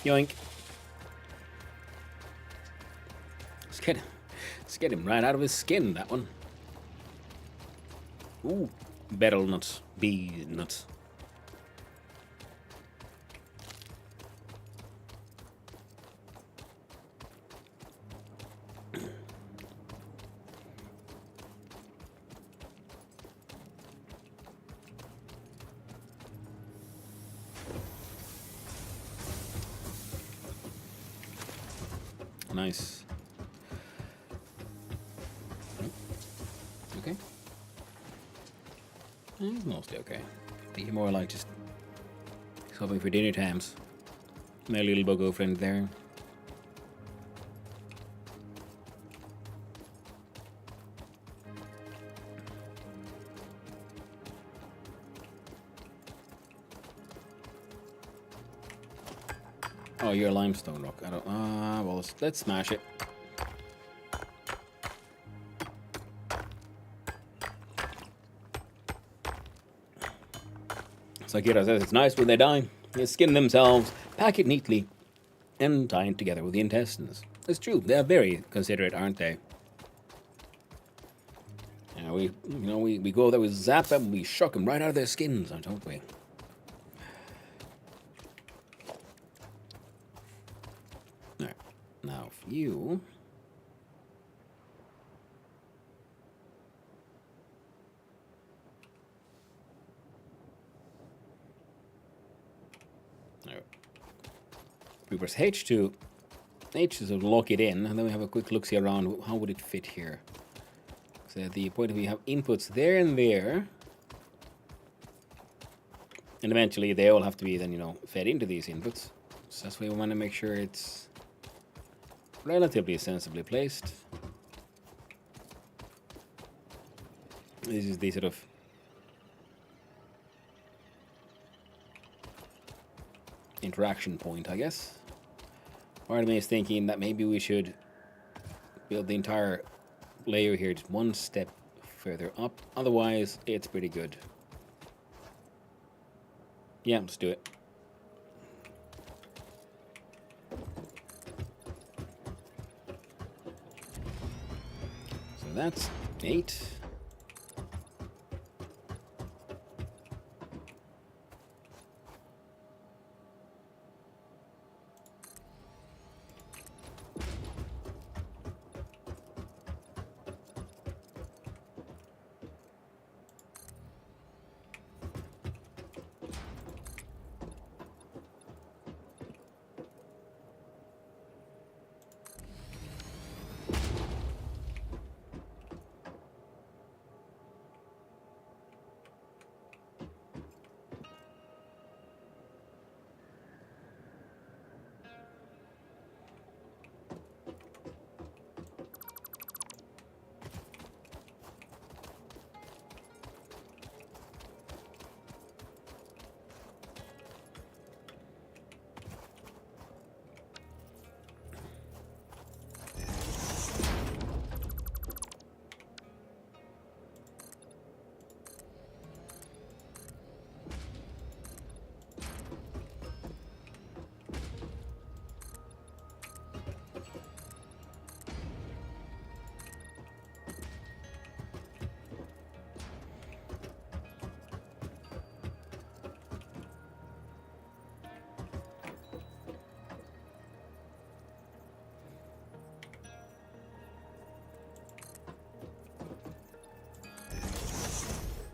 Yoink. Let's get him right out of his skin, that one. Ooh, betel nuts, bee nuts. Nice. Okay. It's mostly okay. Be more like just hoping for dinner times. My little buggo friend there. Oh, you're a limestone rock. I don't. Well, let's smash it. So Akira says it's nice when they die. They skin themselves, pack it neatly, and tie it together with the intestines. It's true. They're very considerate, aren't they? Yeah, we go there, we zap them, we shock them right out of their skins, don't we? Alright, now for you. We press H to lock it in, and then we have a quick look-see around. How would it fit here? So at the point we have inputs there and there, and eventually they all have to be then fed into these inputs. So that's why we want to make sure it's relatively sensibly placed. This is the sort of interaction point, I guess. Part of me is thinking that maybe we should build the entire layer here just one step further up. Otherwise, it's pretty good. Yeah, let's do it. So that's 8.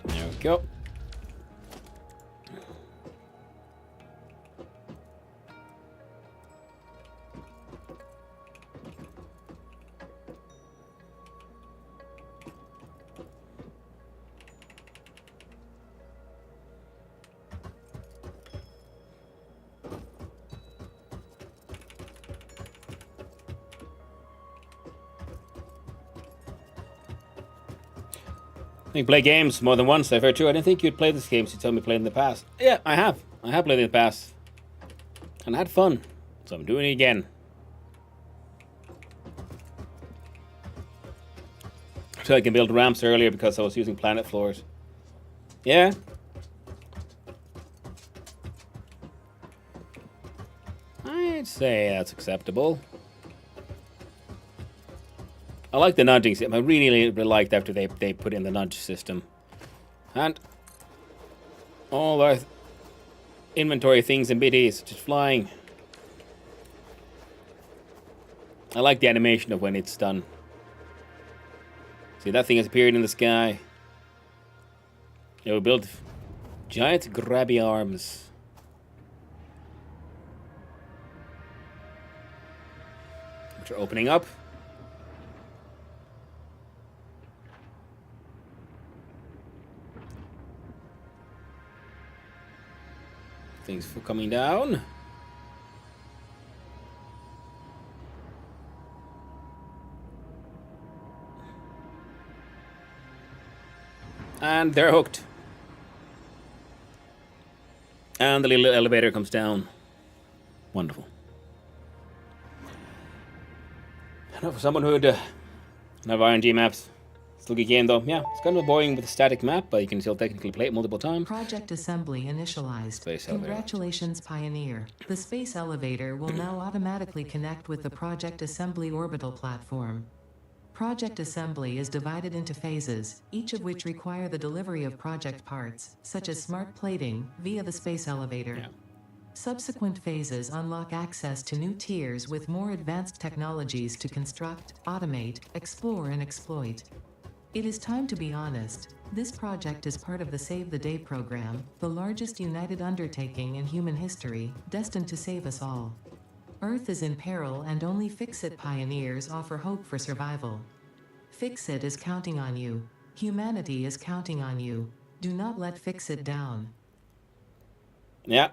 There we go. You play games more than once, I've heard too. I didn't think you'd play this game, so you told me to play in the past. Yeah, I have. I have played in the past. And I had fun. So I'm doing it again. So I can build ramps earlier because I was using planet floors. Yeah. I'd say that's acceptable. I like the nudging system. I really liked after they put in the nudge system. And all our inventory things and biddies just flying. I like the animation of when it's done. See, that thing has appeared in the sky. It will build giant grabby arms. After opening up. Things for coming down. And they're hooked. And the little elevator comes down. Wonderful. Now for someone who'd have RNG maps, still good game though. Yeah, it's kind of boring with a static map, but you can still technically play it multiple times. Project assembly initialized. Space elevator. Congratulations, Pioneer. The space elevator will now automatically connect with the Project Assembly orbital platform. Project assembly is divided into phases, each of which require the delivery of project parts, such as smart plating, via the space elevator. Yeah. Subsequent phases unlock access to new tiers with more advanced technologies to construct, automate, explore, and exploit. It is time to be honest. This project is part of the Save the Day program, the largest united undertaking in human history, destined to save us all. Earth is in peril and only Fix-It pioneers offer hope for survival. Fix-It is counting on you. Humanity is counting on you. Do not let Fix-It down. Yeah.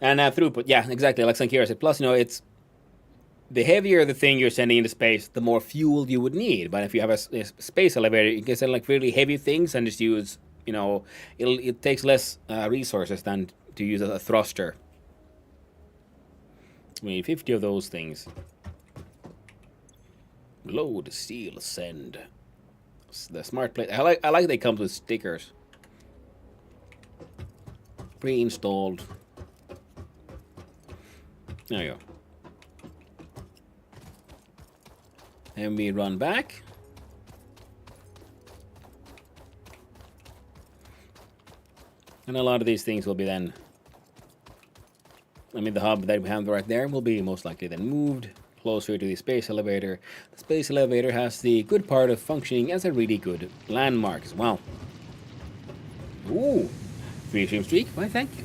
And throughput, yeah, exactly, like Sankira said. Plus, it's the heavier the thing you're sending into space, the more fuel you would need. But if you have a space elevator, you can send like really heavy things and just use, it takes less resources than to use a thruster. We need 50 of those things. Load, seal, send. The smart plate. I like they come with stickers. Pre-installed. There you go. And we run back. And a lot of these things will be then... the hub that we have right there will be most likely then moved closer to the space elevator. The space elevator has the good part of functioning as a really good landmark as well. Ooh, 3-stream streak. Why, thank you.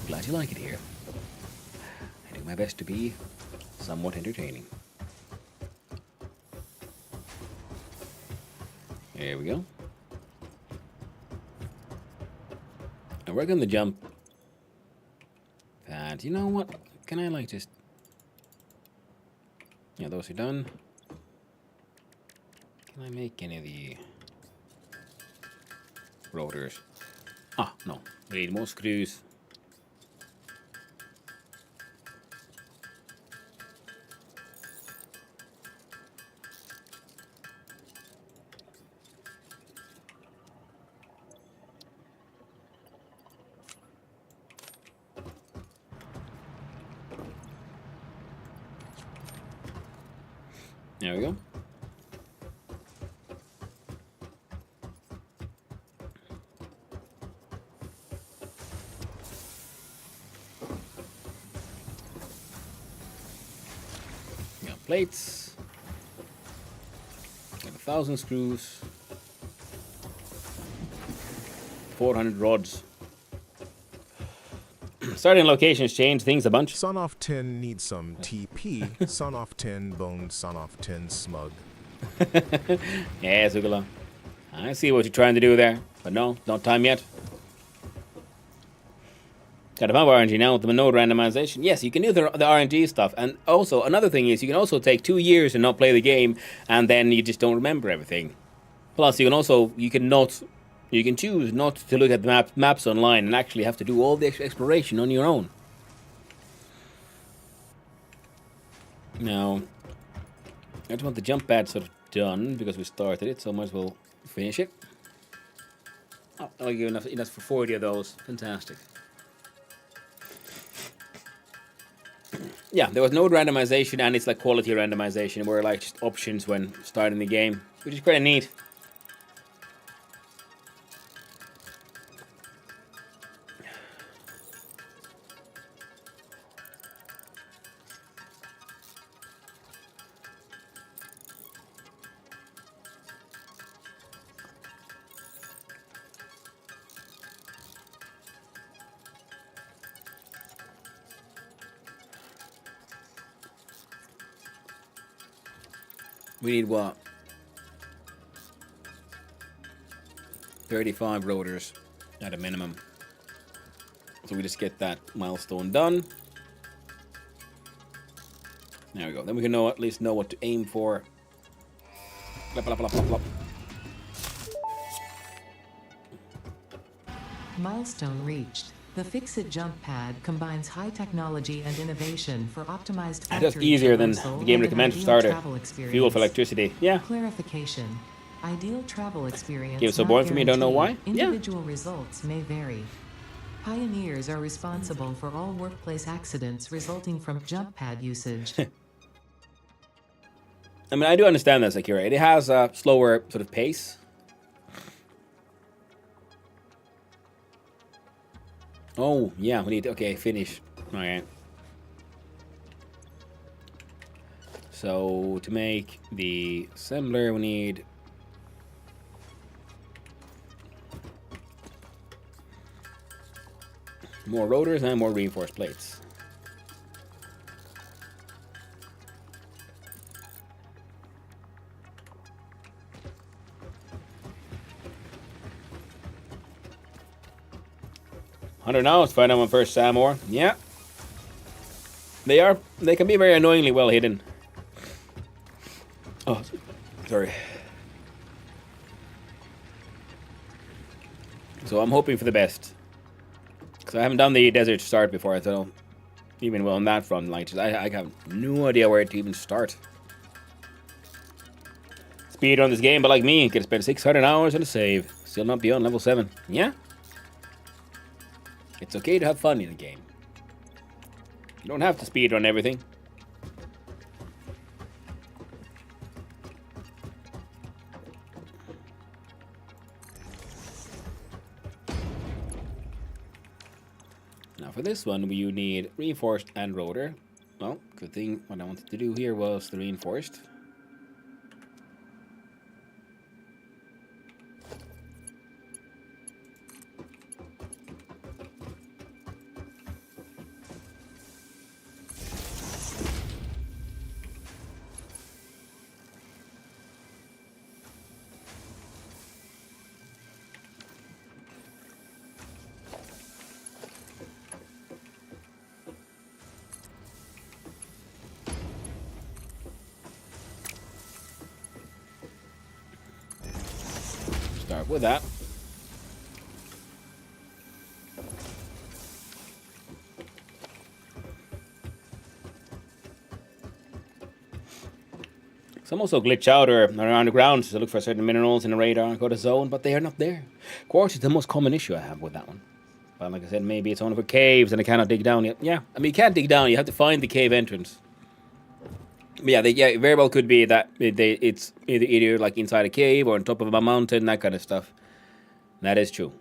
Glad you like it here. I do my best to be somewhat entertaining. There we go. And we're gonna jump. And you know what? Can I just... Yeah, those are done. Can I make any of the rotors? Ah, no. We need more screws. There we go. Got plates. Got 1,000 screws. 400 rods. Starting locations change things a bunch. Son of 10 needs some TP. Son of 10 bone, son of 10 smug. Yeah, Zugala. I see what you're trying to do there, but no, not time yet. Got a bunch of RNG now with the node randomization. Yes, you can do the RNG stuff, and also another thing is you can also take 2 years and not play the game, and then you just don't remember everything. Plus, you can choose not to look at the maps online and actually have to do all the exploration on your own. Now, I just want the jump pad sort of done because we started it, so I might as well finish it. Oh, I'll give you enough for 40 of those. Fantastic. Yeah, there was node randomization and it's like quality randomization where like just options when starting the game, which is pretty neat. We need what? 35 rotors at a minimum. So we just get that milestone done. There we go. Then we can at least know what to aim for. Plop, plop, plop, plop, plop. Milestone reached. The Fix-It jump pad combines high technology and innovation for optimized factory That's easier than traversal the game and an recommends for ideal starter. travel experience. Fuel for electricity. Yeah. Clarification. Ideal travel experience. Game so not boring for me, don't know why. guaranteed. Yeah. Individual results may vary. Pioneers are responsible for all workplace accidents resulting from jump pad usage. I mean, I do understand that, Sakura. It has a slower sort of pace. Oh, yeah, we need... Okay, finish. Alright. So, to make the assembler, we need... more rotors and more reinforced plates. $100 now. Let's find out my first Samor. Yeah. They can be very annoyingly well hidden. Oh, sorry. So I'm hoping for the best. Because I haven't done the desert start before, so even well on that front, like, I have no idea where to even start. Speed on this game, but like me, could spend 600 hours on a save. Still not beyond level 7. Yeah? It's okay to have fun in a game. You don't have to speed on everything. Now for this one, you need reinforced and rotor. Well, good thing what I wanted to do here was the reinforced. Start with that. Some also glitch out or are around the ground to look for certain minerals in the radar and go to zone, but they are not there. Quartz is the most common issue I have with that one. But like I said, maybe it's only for caves and I cannot dig down yet. Yeah, I mean, you can't dig down, you have to find the cave entrance. But yeah, it very well could be that it's either like inside a cave or on top of a mountain, that kind of stuff. That is true.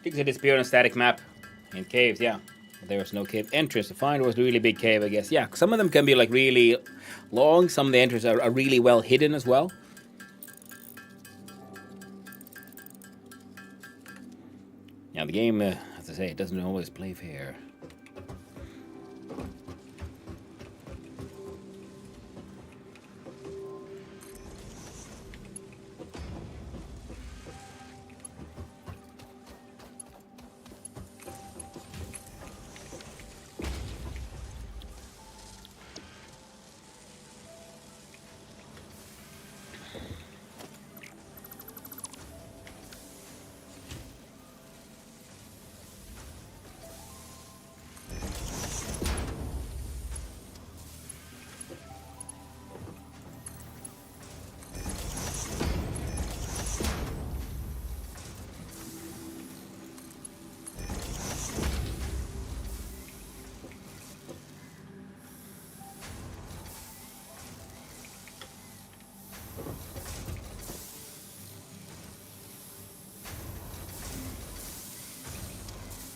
You can disappear on a static map in caves, yeah. But there was no cave entrance to find. It was a really big cave, I guess. Yeah, some of them can be like really long. Some of the entrances are really well hidden as well. Yeah, the game, as I say, it doesn't always play fair.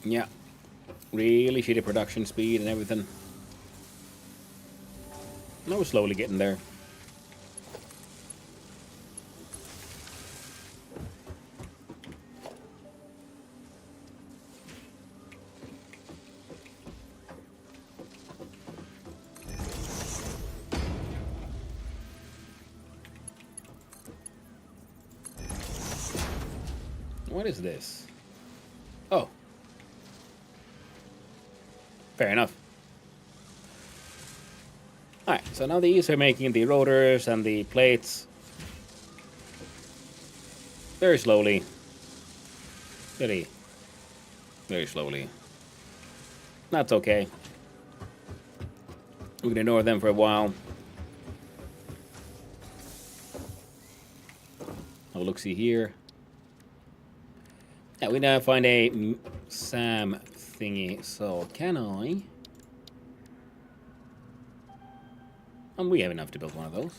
Yeah. Really shitty production speed and everything. No, we're slowly getting there. What is this? Oh. Fair enough. Alright, so now these are making the rotors and the plates very slowly. Very, very slowly. That's okay. We can ignore them for a while. Oh, look, see here. Yeah, we now find a SAM thingy, so can I? We have enough to build one of those.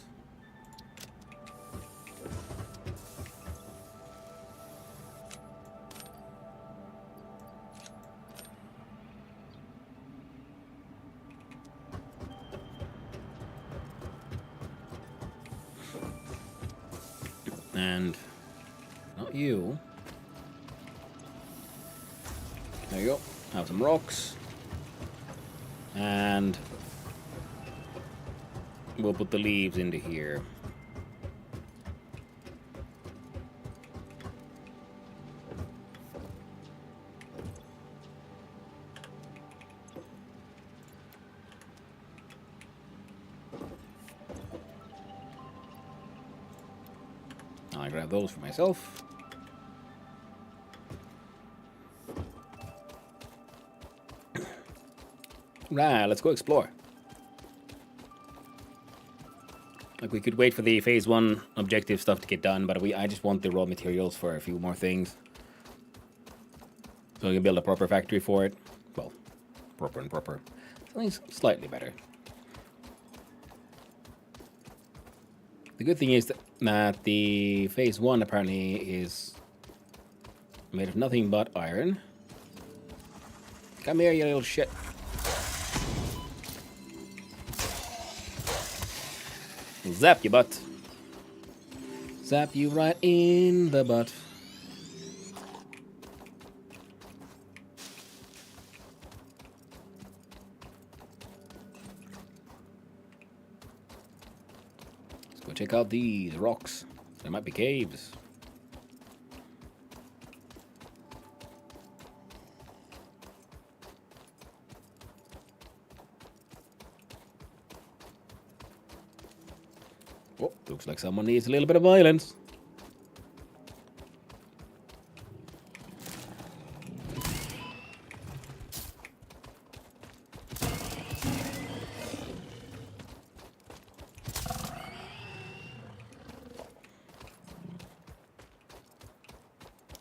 And not you. There you go. Have some rocks. And we'll put the leaves into here. I'll grab those for myself. Right, let's go explore. Like, we could wait for the phase 1 objective stuff to get done, but I just want the raw materials for a few more things. So we can build a proper factory for it. Well, proper and proper. Something slightly better. The good thing is that the phase 1 apparently is made of nothing but iron. Come here, you little shit. Zap your butt. Zap you right in the butt. Let's go check out these rocks. There might be caves. Oh, looks like someone needs a little bit of violence.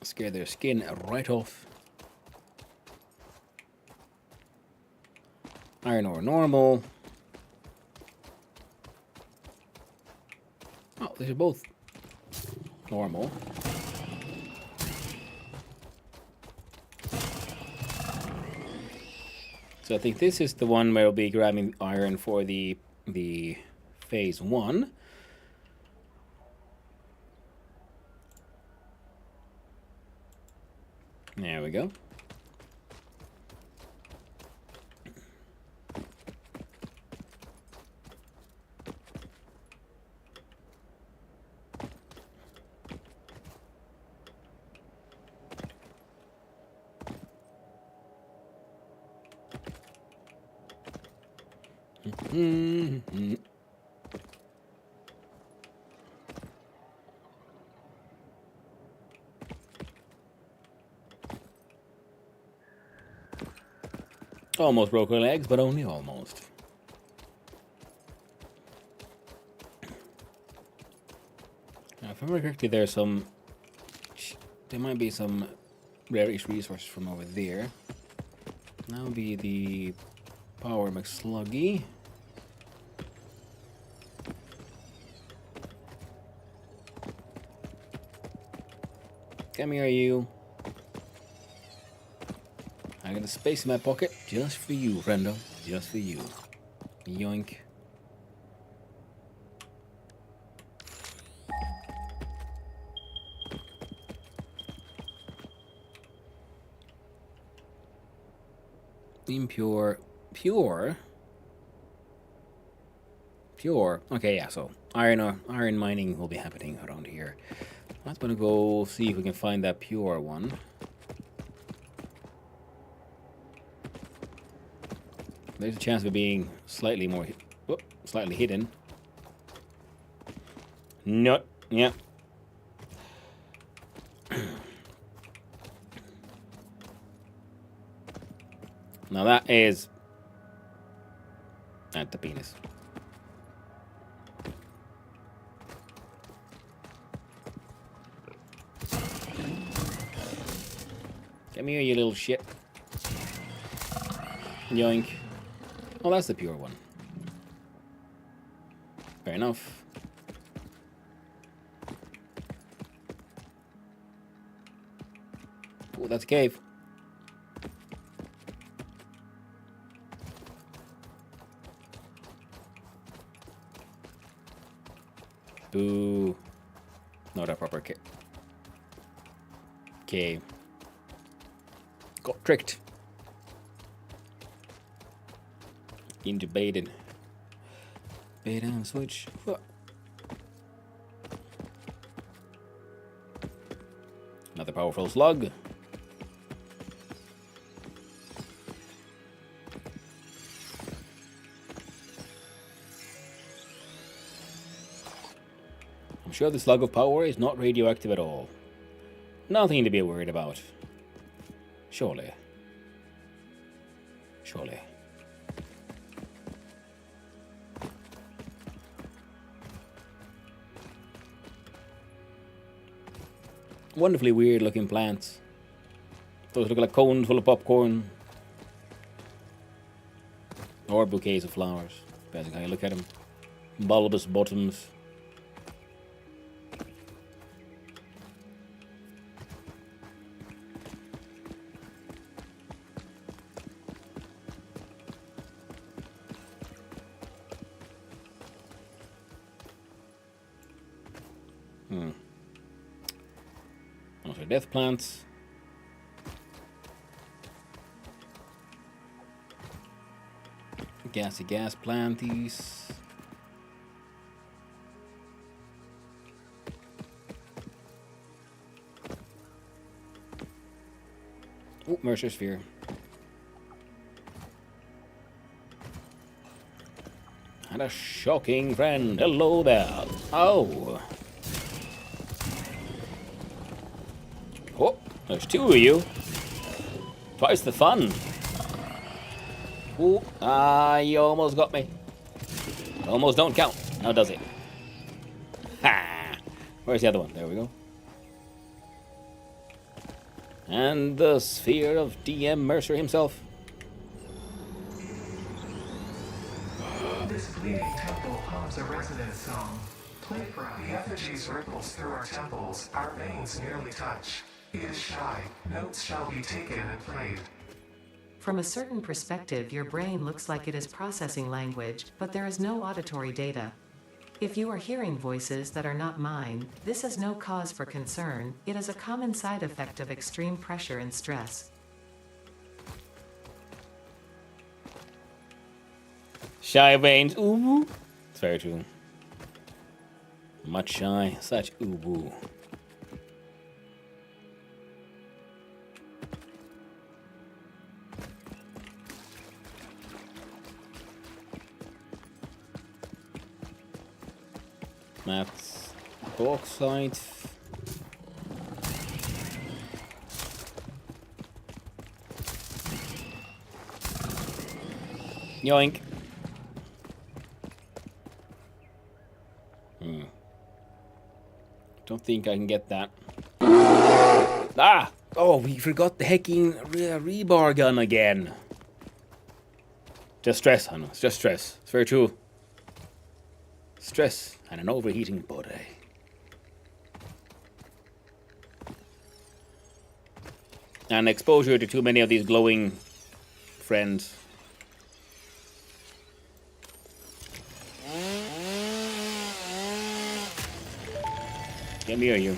Scare their skin right off. Iron ore normal. Oh, these are both normal. So I think this is the one where we'll be grabbing iron for the phase 1. There we go. Almost broke her legs, but only almost. Now, if I remember correctly, there might be some rarish resources from over there. That would be the Power McSluggy. Come here, you. got the space in my pocket just for you, friendo. Just for you. Yoink. Impure. Pure? Pure. Okay, yeah, so iron mining will be happening around here. I'm gonna go see if we can find that pure one. There's a chance of it being slightly more, slightly hidden. Not, yeah. Now that is at the penis. Come here, you little shit. Yoink. Oh, that's the pure one. Fair enough. Oh, that's a cave. Boo. Not a proper cave. Got tricked. Into baited. Bait and switch. Another powerful slug. I'm sure the slug of power is not radioactive at all. Nothing to be worried about. Surely. Surely. Wonderfully weird looking plants. Those look like cones full of popcorn. Or bouquets of flowers, depending how you look at them. Bulbous bottoms. Also death plants. Gassy gas planties. Oh, Mercer Sphere. And a shocking friend. Hello there. Oh. Oh, there's two of you. Twice the fun. Oh, you almost got me. Almost don't count. Now does it? Ha! Where's the other one? There we go. And the sphere of DM Mercer himself. This bleeding temple hums a resonant song. Play for us. The effigies ripples through our temples. Our veins nearly touch. It is shy. Notes shall be taken and played. From a certain perspective, your brain looks like it is processing language, but there is no auditory data. If you are hearing voices that are not mine, this is no cause for concern. It is a common side effect of extreme pressure and stress. Shy veins. Ooh. It's very true. Much shy. Such ooh. That's bauxite. Yoink. Don't think I can get that. Ah! Oh, we forgot the hecking rebar gun again. Just stress, Hannah. It's just stress. It's very true. Stress and an overheating body. And exposure to too many of these glowing friend. Come here, you.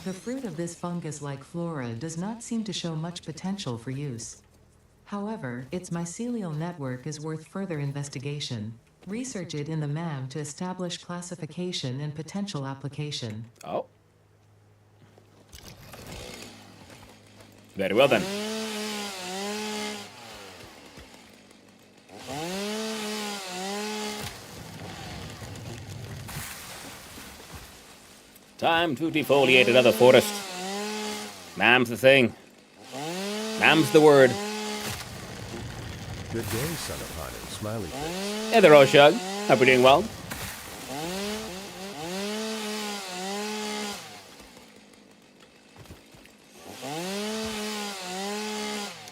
The fruit of this fungus-like flora does not seem to show much potential for use. However, its mycelial network is worth further investigation. Research it in the MAM to establish classification and potential application. Oh. Very well then. Time to defoliate another forest. Mam's the thing. Mam's the word. Good day, son of Hanu. Smiley face. Hey there, Oshug. Hope you're doing well.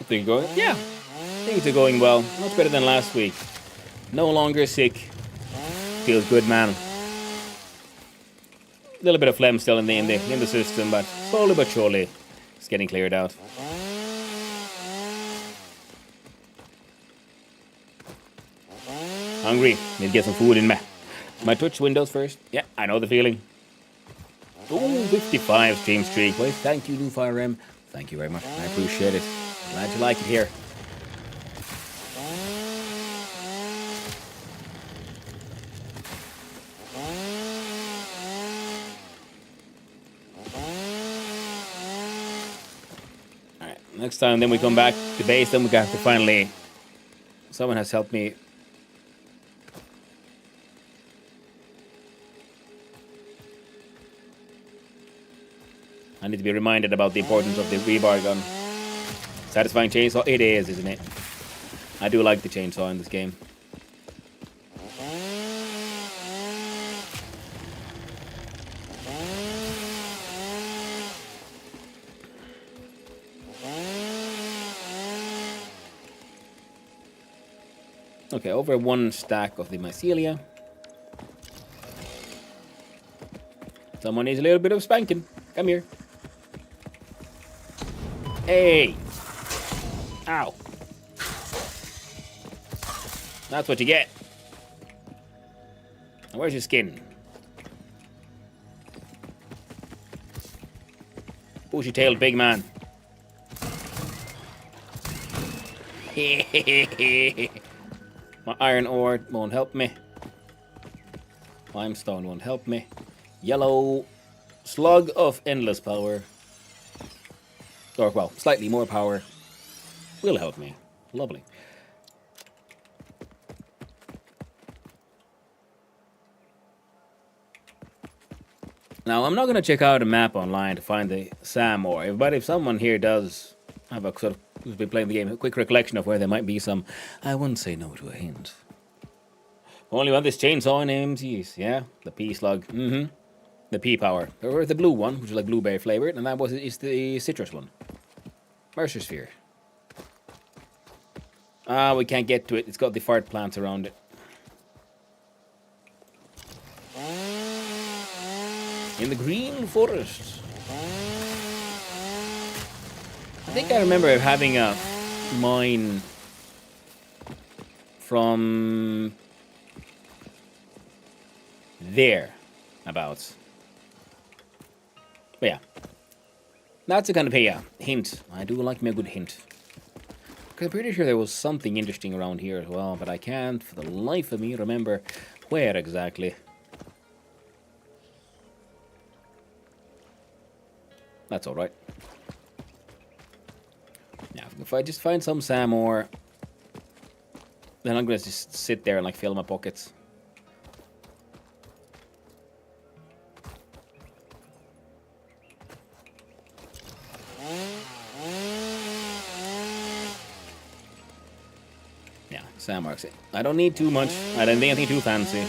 Things going? Yeah. Things are going well. Much better than last week. No longer sick. Feels good, man. A little bit of phlegm still in the system, but slowly but surely it's getting cleared out. Hungry. Need to get some food in my Twitch windows first. Yeah, I know the feeling. Oh, 55 stream streak. Well, thank you, Lufire M. Thank you very much. I appreciate it. Glad you like it here. Alright, next time then we come back to base, then we have to finally... Someone has helped me. I need to be reminded about the importance of the rebar gun. Satisfying chainsaw? It is, isn't it? I do like the chainsaw in this game. Okay, over one stack of the mycelia. Someone needs a little bit of spanking. Come here. Hey! Ow. That's what you get. Now, where's your skin? Bushy-tailed big man. My iron ore won't help me. Limestone won't help me. Yellow slug of endless power. Or, well, slightly more power will help me. Lovely. Now, I'm not going to check out a map online to find the Sam ore, but if someone here does have a sort of, who's been playing the game, a quick recollection of where there might be some, I wouldn't say no to a hint. Only want this chainsaw in AMCs, yeah? The P slug, the P power. Or the blue one, which is like blueberry flavored, and that is the citrus one. Mercer Sphere. Ah, we can't get to it. It's got the fart plants around it. In the green forest. I think I remember having a mine from there, about. But yeah. That's a kind of a hint. I do like me a good hint. I'm pretty sure there was something interesting around here as well, but I can't for the life of me remember where exactly. That's alright. Now, if I just find some Sam ore, then I'm gonna just sit there and like fill my pockets. Sam marks it. I don't need too much. I don't think anything too fancy.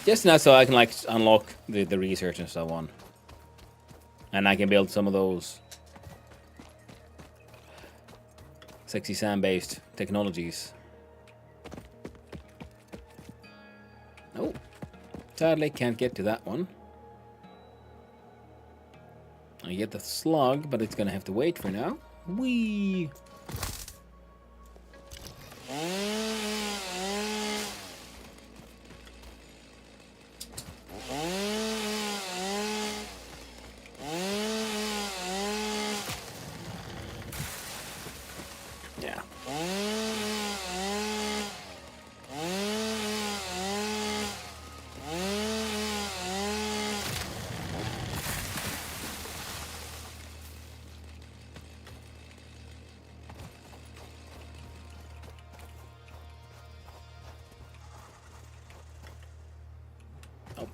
Just enough so I can like unlock the research and so on. And I can build some of those sexy Sam-based technologies. Oh, sadly can't get to that one. I get the slug, but it's gonna have to wait for now. Whee! Yeah. Oh.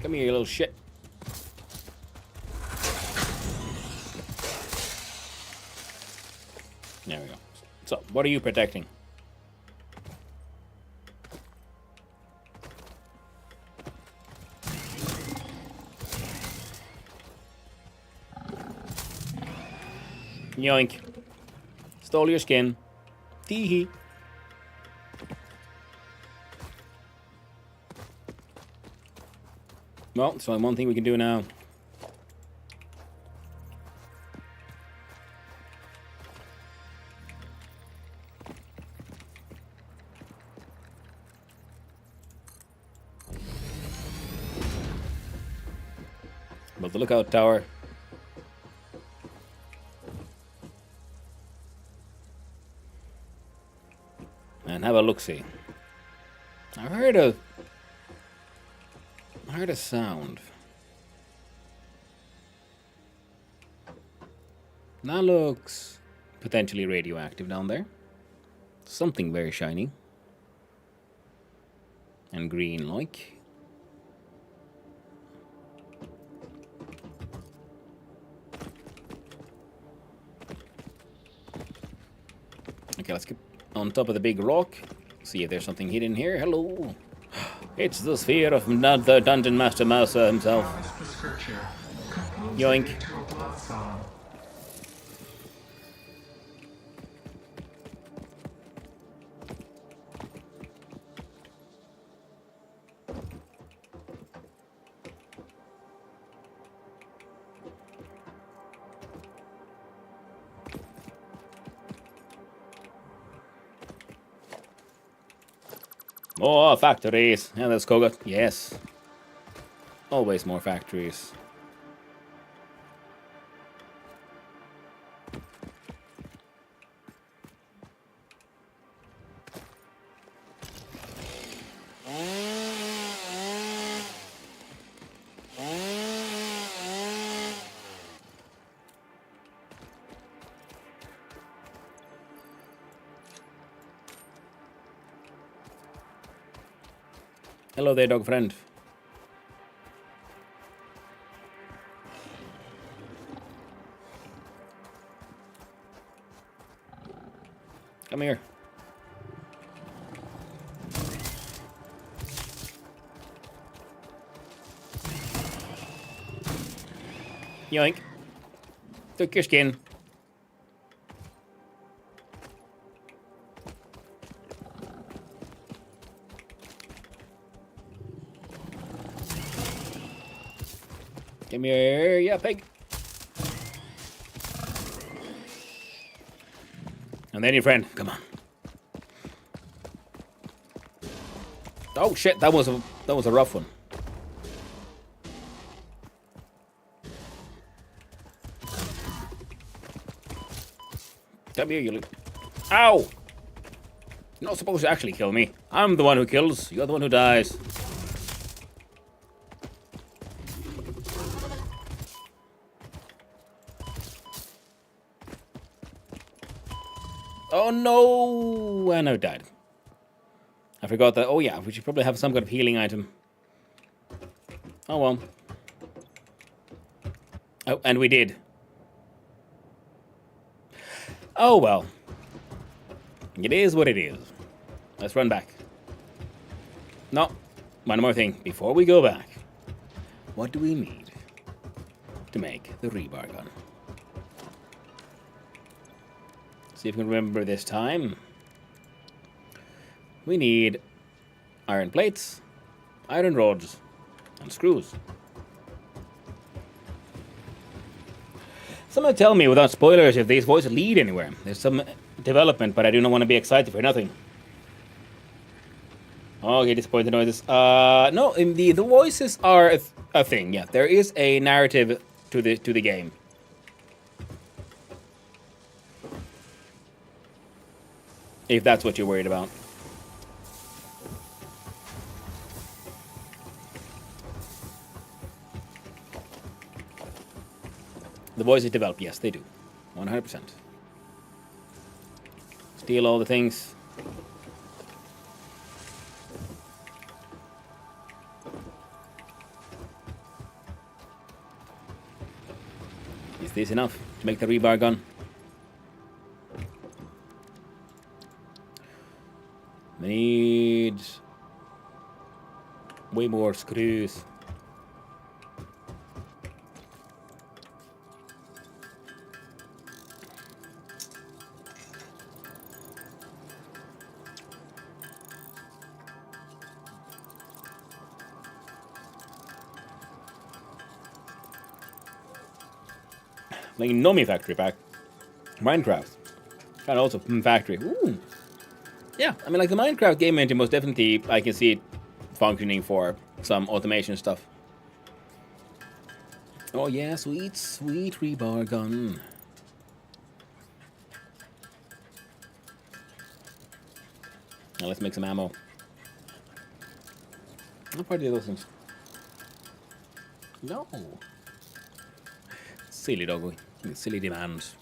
Come here, you little shit. There we go. So, what are you protecting? Yoink. Stole your skin. Tee-hee. Well, it's only one thing we can do now. Build the lookout tower. And have a look-see. I heard a sound. That looks potentially radioactive down there. Something very shiny. And green-like. Okay, let's get on top of the big rock. See if there's something hidden here. Hello. It's the sphere of the Dungeon Master Mouser himself. Yoink. More factories. Yeah, there's Koga. Yes. Always more factories. Hello there, dog friend. Come here. Yoink. Took your skin. Come here, yeah, pig. And then your friend, come on. Oh shit, that was a rough one. Come here, you little. Ow! You're not supposed to actually kill me. I'm the one who kills. You're the one who dies. Oh no! And I died. I forgot that. Oh yeah, we should probably have some kind of healing item. Oh well. Oh, and we did. Oh well. It is what it is. Let's run back. No, one more thing. Before we go back, what do we need to make the rebar gun? See if we can remember this time. We need iron plates, iron rods, and screws. Someone tell me without spoilers if these voices lead anywhere. There's some development, but I do not want to be excited for nothing. Okay, disappointed noises. No, the voices are a thing. Yeah, there is a narrative to the game. If that's what you're worried about. The voices develop, yes, they do. 100%. Steal all the things. Is this enough to make the rebar gun? We need way more screws. Like Nomi Factory pack. Minecraft. And also Factory. Ooh. Yeah, I mean, like the Minecraft game engine, most definitely, I can see it functioning for some automation stuff. Oh yeah, sweet, sweet rebar gun. Now let's make some ammo. How far do those things? No. Silly doggy. Silly demands.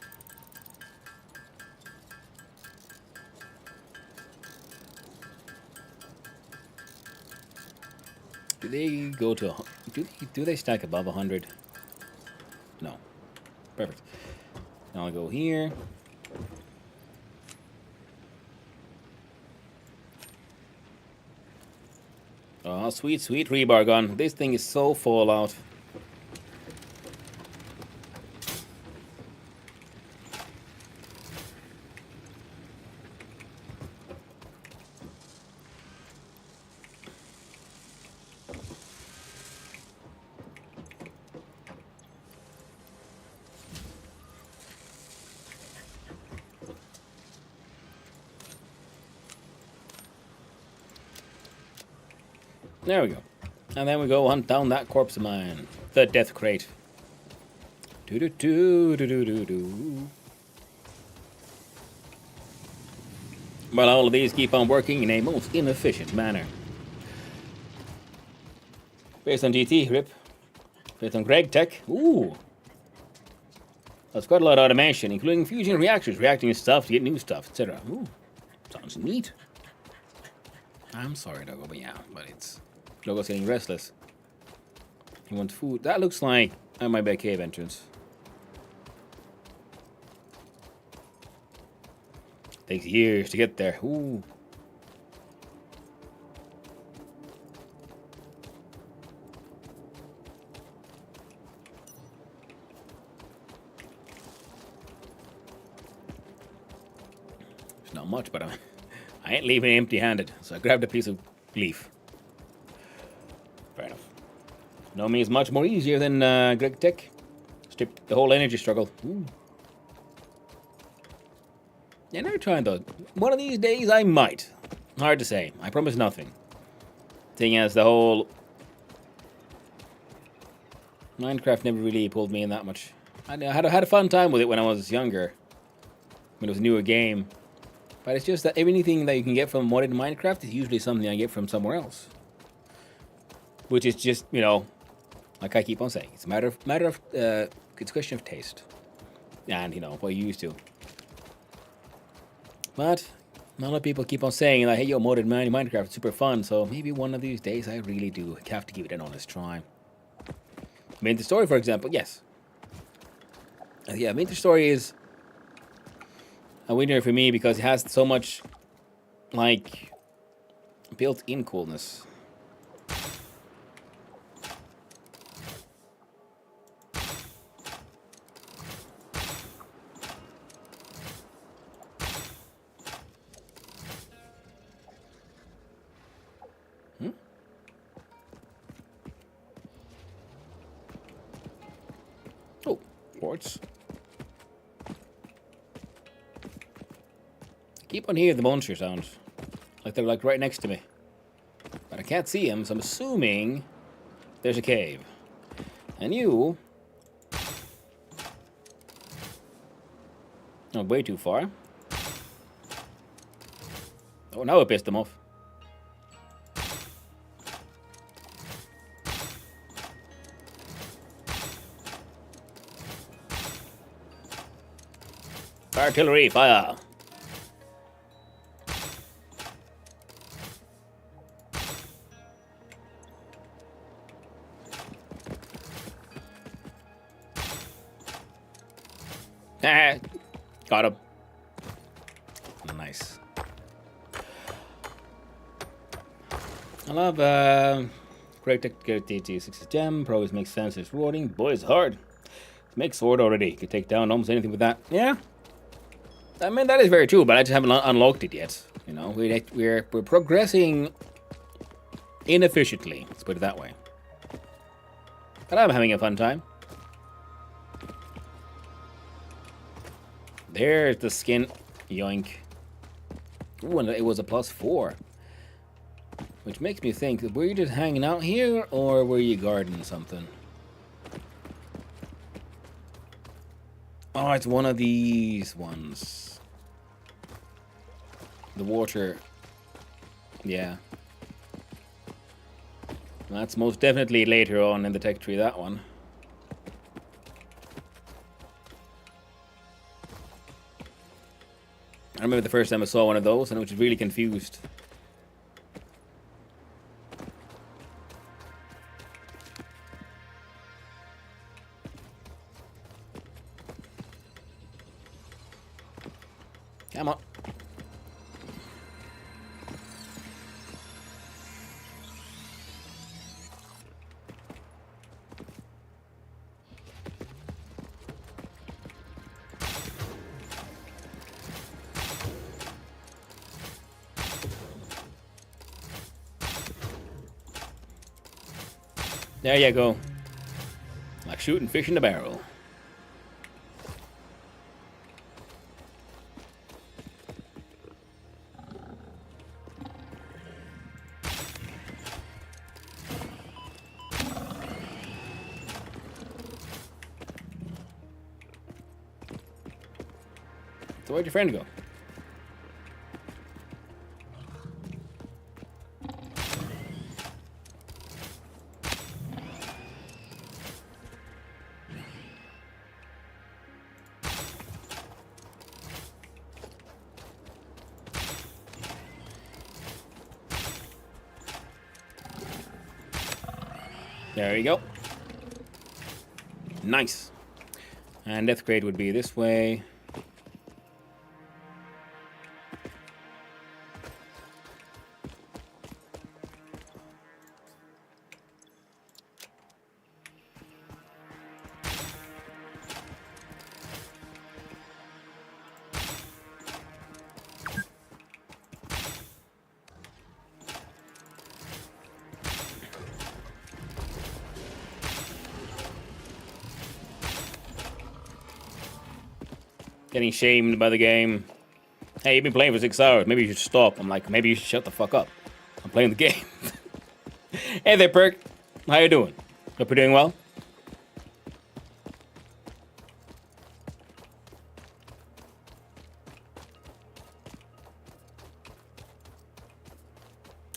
Do they go to... Do they stack above 100? No. Perfect. Now I'll go here. Oh, sweet, sweet rebar gun. This thing is so Fallout. There we go. And then we go hunt down that corpse of mine. The death crate. Do-do-do-do-do-do-do. Well, all of these keep on working in a most inefficient manner. Based on GT, RIP. Based on Greg Tech. Ooh. That's quite a lot of automation, including fusion reactors, reacting stuff to get new stuff, etc. Ooh. Sounds neat. I'm sorry, Doggo, but yeah, but it's... Doggo's getting restless. He wants food. That looks like that might be a cave entrance. Takes years to get there. Ooh. It's not much, but I ain't leaving empty-handed, so I grabbed a piece of leaf. Fair enough. Nomi is much more easier than Greg Tech. Strip the whole energy struggle. Ooh. Yeah, never tried though. One of these days I might. Hard to say. I promise nothing. Thing as the whole Minecraft never really pulled me in that much. I had a fun time with it when I was younger, when it was a newer game. But it's just that anything that you can get from modded Minecraft is usually something I get from somewhere else. Which is just, you know, like I keep on saying, it's a matter of it's a question of taste, and you know what you used to. But a lot of people keep on saying like, hey, yo, modded Minecraft is super fun. So maybe one of these days I really do have to give it an honest try. Minter Story, for example, yes. Yeah, Minter Story is a winner for me because it has so much like built-in coolness. Oh, quartz. keep on hearing the monster sounds. Like they're like right next to me. But I can't see them, so I'm assuming there's a cave. And you... Oh, way too far. Oh, now it pissed them off. Artillery, fire! Ah, got him. Nice. I love great technicality, 6 gem. Probably makes sense. It's rewarding. Boy, it's hard. Make sword already. You can take down almost anything with that. Yeah. I mean, that is very true, but I just haven't unlocked it yet. You know, we're progressing inefficiently. Let's put it that way. But I'm having a fun time. There's the skin. Yoink. Ooh, and it was a +4. Which makes me think, were you just hanging out here, or were you guarding something? Oh, it's one of these ones. The water. Yeah. That's most definitely later on in the tech tree, that one. I remember the first time I saw one of those, and I was just really confused. Come on. There you go. Like shooting fish in a barrel. So where'd your friend go? There you go. Nice. And death grade would be this way. Getting shamed by the game. Hey, you've been playing for 6 hours. Maybe you should stop. I'm like, maybe you should shut the fuck up. I'm playing the game. Hey there, Perk. How you doing? Hope you're doing well.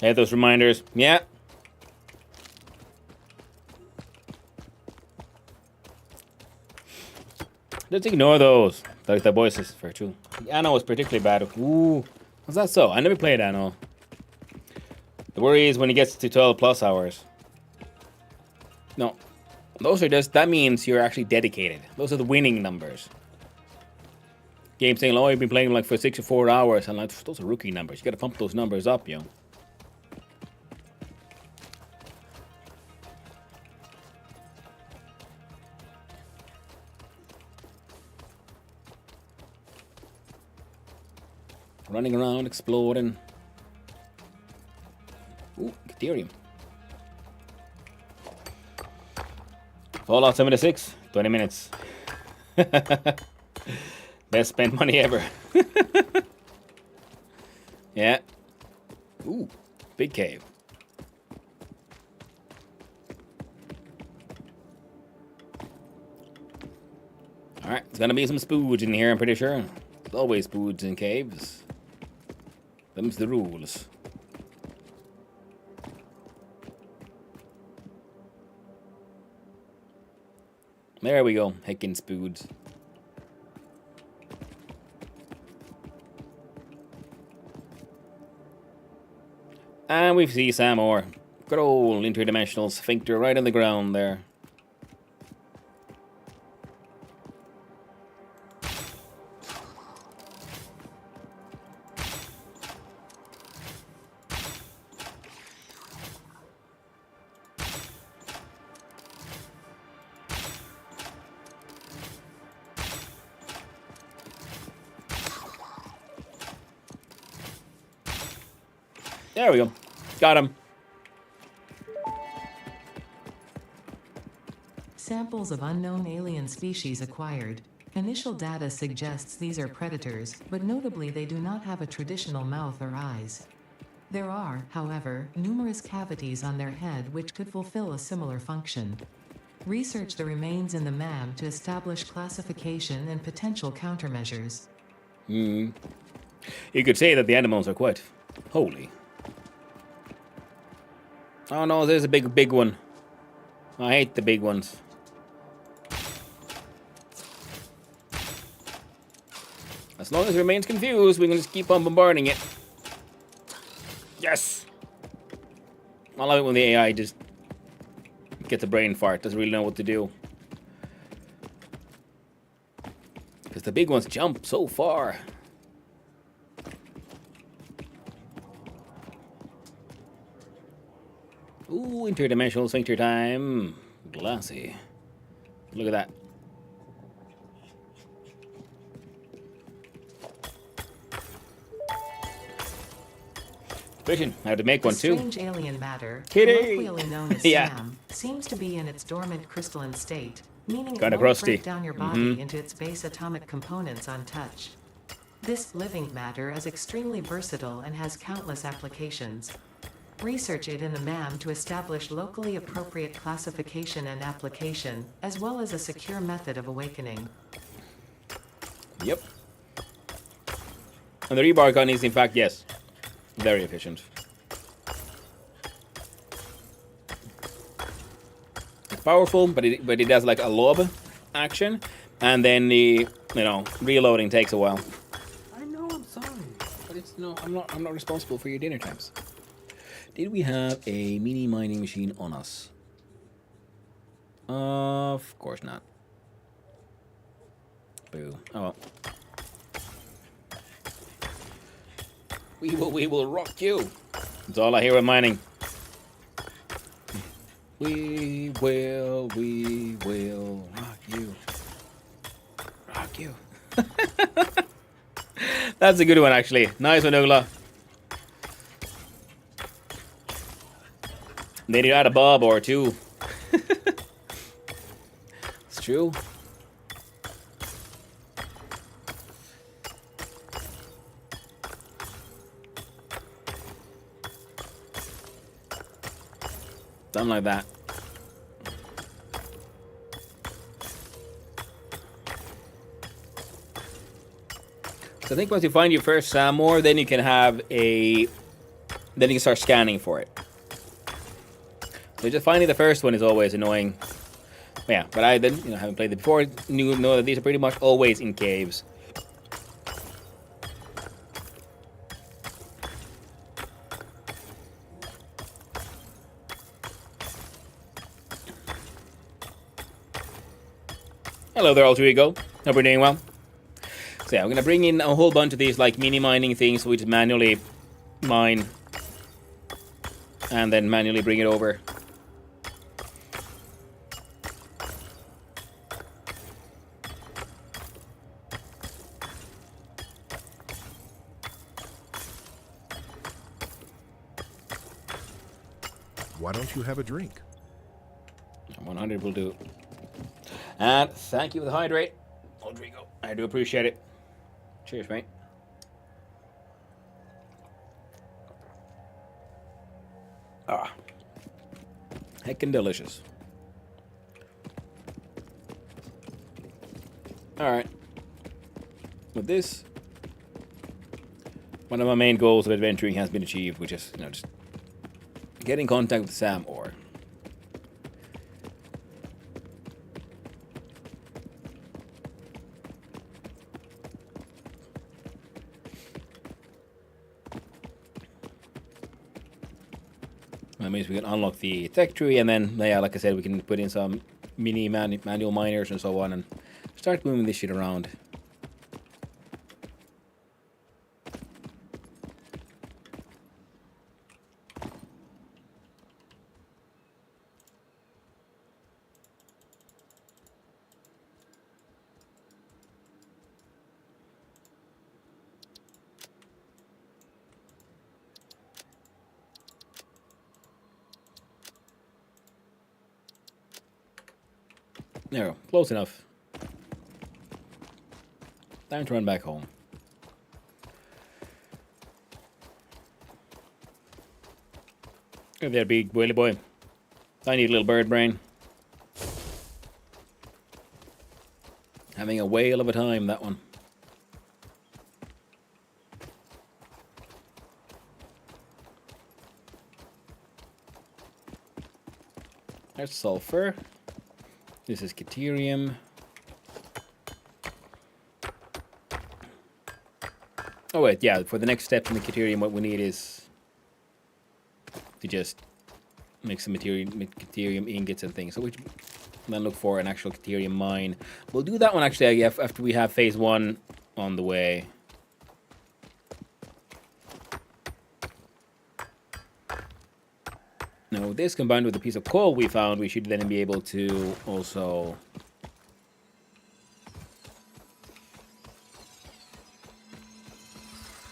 Hey, those reminders. Yeah. Just ignore those. Like the voice is for true. Anno was particularly bad. Ooh. Was that so? I never played Anno. The worry is when it gets to 12+ hours. No. Those are just, that means you're actually dedicated. Those are the winning numbers. Game saying, oh, you've been playing like for 6 or 4 hours. And like, those are rookie numbers. You gotta pump those numbers up, yo. Running around, exploring. Ooh, Ethereum. Fallout 76, 20 minutes. Best spent money ever. Yeah. Ooh, big cave. Alright, there's gonna be some spooge in here, I'm pretty sure. There's always spooge in caves. Them's the rules. There we go, heckin' spooge. And we see some more. Good old interdimensional sphincter right on the ground there. There we go. Got him. Samples of unknown alien species acquired. Initial data suggests these are predators, but notably they do not have a traditional mouth or eyes. There are, however, numerous cavities on their head which could fulfill a similar function. Research the remains in the MAM to establish classification and potential countermeasures. You could say that the animals are quite holy. Oh no, there's a big one. I hate the big ones. As long as it remains confused, we can just keep on bombarding it. Yes! I love it when the AI just gets a brain fart, doesn't really know what to do. Because the big ones jump so far. Ooh, interdimensional sphincter time. Glassy. Look at that. Vision. I have to make one too. Strange alien matter, Kitty! colloquially known as Yeah. SAM, seems to be in its dormant crystalline state, meaning it Kinda won't crusty. break down your body into its base atomic components on touch. This living matter is extremely versatile and has countless applications. Research it in the MAM to establish locally appropriate classification and application, as well as a secure method of awakening. Yep. And the rebar gun is, in fact, yes, very efficient. It's powerful, but it does like a lob action, and then the reloading takes a while. I know, I'm sorry, but it's no, I'm not responsible for your dinner times. Did we have a mini mining machine on us? Of course not. Boo. Oh well. We will rock you. That's all I hear with mining. We will rock you. Rock you. That's a good one, actually. Nice one, Ugla. They need to add a bob or two. It's true. Something like that. So I think once you find your first Samor, then you can have a... Then you can start scanning for it. So just finding the first one is always annoying. Yeah, but I then, haven't played it before, know that these are pretty much always in caves. Hello there, Alter Ego. Hope you're doing well. So yeah, we're gonna bring in a whole bunch of these like mini mining things, so we just manually mine and then manually bring it over. Why don't you have a drink? 100 will do. And thank you for the hydrate, Rodrigo. I do appreciate it. Cheers, mate. Heckin' delicious. Alright. With this, one of my main goals of adventuring has been achieved, which is, just get in contact with Sam Orr. That means we can unlock the tech tree, and then, yeah, like I said, we can put in some mini manual miners and so on, and start moving this shit around. There we go. Close enough. Time to run back home. Look there, big whaley boy. Tiny little bird brain. Having a whale of a time, that one. There's sulfur. This is Caterium. Oh wait, yeah, for the next step in the Caterium, what we need is to just make some Caterium ingots and things. So we then look for an actual Caterium mine. We'll do that one actually after we have phase 1 on the way. Now, this combined with the piece of coal we found, we should then be able to also...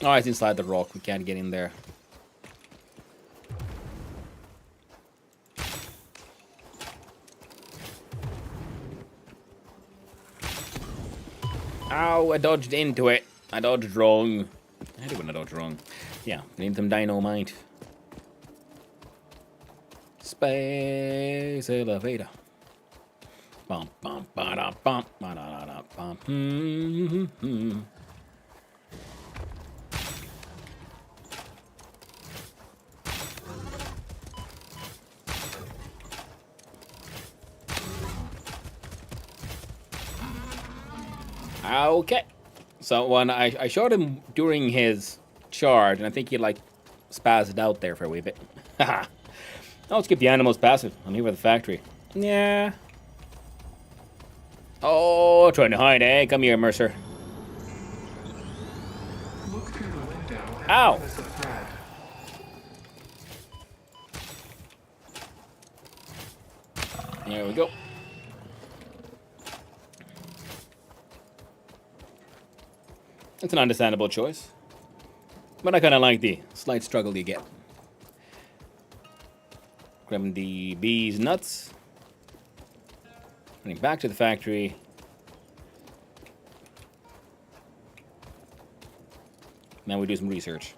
Oh, it's inside the rock. We can't get in there. Ow, I dodged into it. I dodged wrong. I hate it when I dodge wrong. Yeah, need some dynamite. Space elevator. Bum bum ba da bum ba da da bum. Okay. So when I shot him during his charge, and I think he like spazzed out there for a wee bit. Haha. I'll skip the animals passive. I'm here with the factory. Yeah. Oh, trying to hide, eh? Come here, Mercer. Look through the window and Ow. notice a thread. There we go. It's an understandable choice. But I kind of like the slight struggle you get. Grabbing the bees nuts. Running back to the factory. Now we do some research.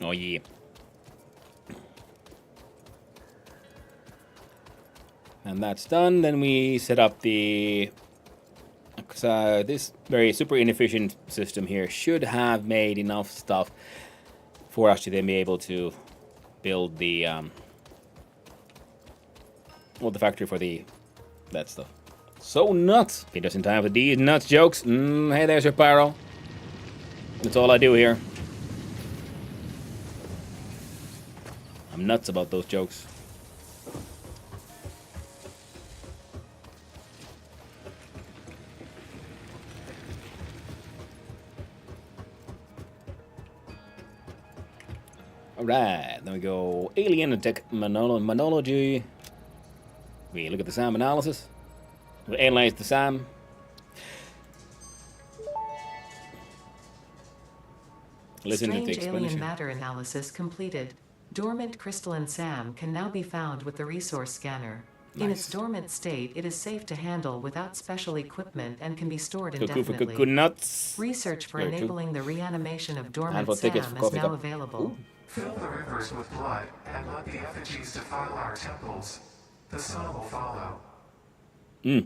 Oh yeah. And that's done. Then we set up the... this very super inefficient system here should have made enough stuff for us to then be able to build the... well, the factory for that stuff. So nuts! He doesn't have these nuts jokes. Hey, there's your pyro. That's all I do here. I'm nuts about those jokes. Alright, then we go alien and technology. We look at the SAM analysis. We analyze the SAM. Listen to the Strange alien explanation. matter analysis completed. Dormant crystalline SAM can now be found with the resource scanner. In its dormant state, it is safe to handle without special equipment and can be stored indefinitely. Nuts. Research for Very true. enabling the reanimation of dormant Handful of tickets SAM for is coffee now cup. available. Fill the rivers with blood, and let the effigies defile our temples. The sun will follow. That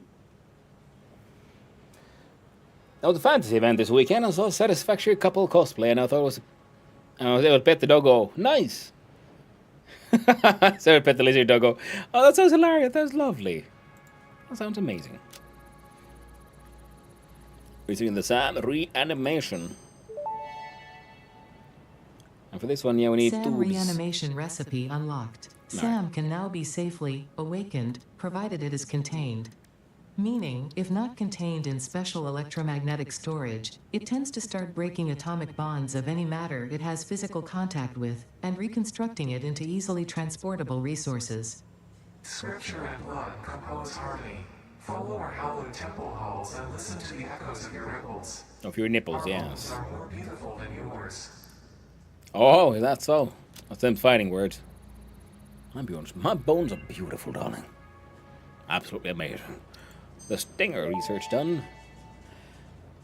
was a fantasy event this weekend. I saw Satisfactory couple cosplay, and I thought it was. I was able to pet the doggo. Nice. Sarah pet the lizard doggo. Oh, that sounds hilarious. That's lovely. That sounds amazing. We're seeing the Sam reanimation. And for this one, yeah, we need Sam tubes. reanimation recipe unlocked. Sam can now be safely awakened, provided it is contained. Meaning, if not contained in special electromagnetic storage, it tends to start breaking atomic bonds of any matter it has physical contact with, and reconstructing it into easily transportable resources. Scripture and blood compose harmony. Follow our hallowed temple halls and listen to the echoes of your ripples. Of your nipples, Our bones yes. are more beautiful than yours. Oh, is that so? That's them fighting words. My bones are beautiful, darling. Absolutely amazing. The stinger research done.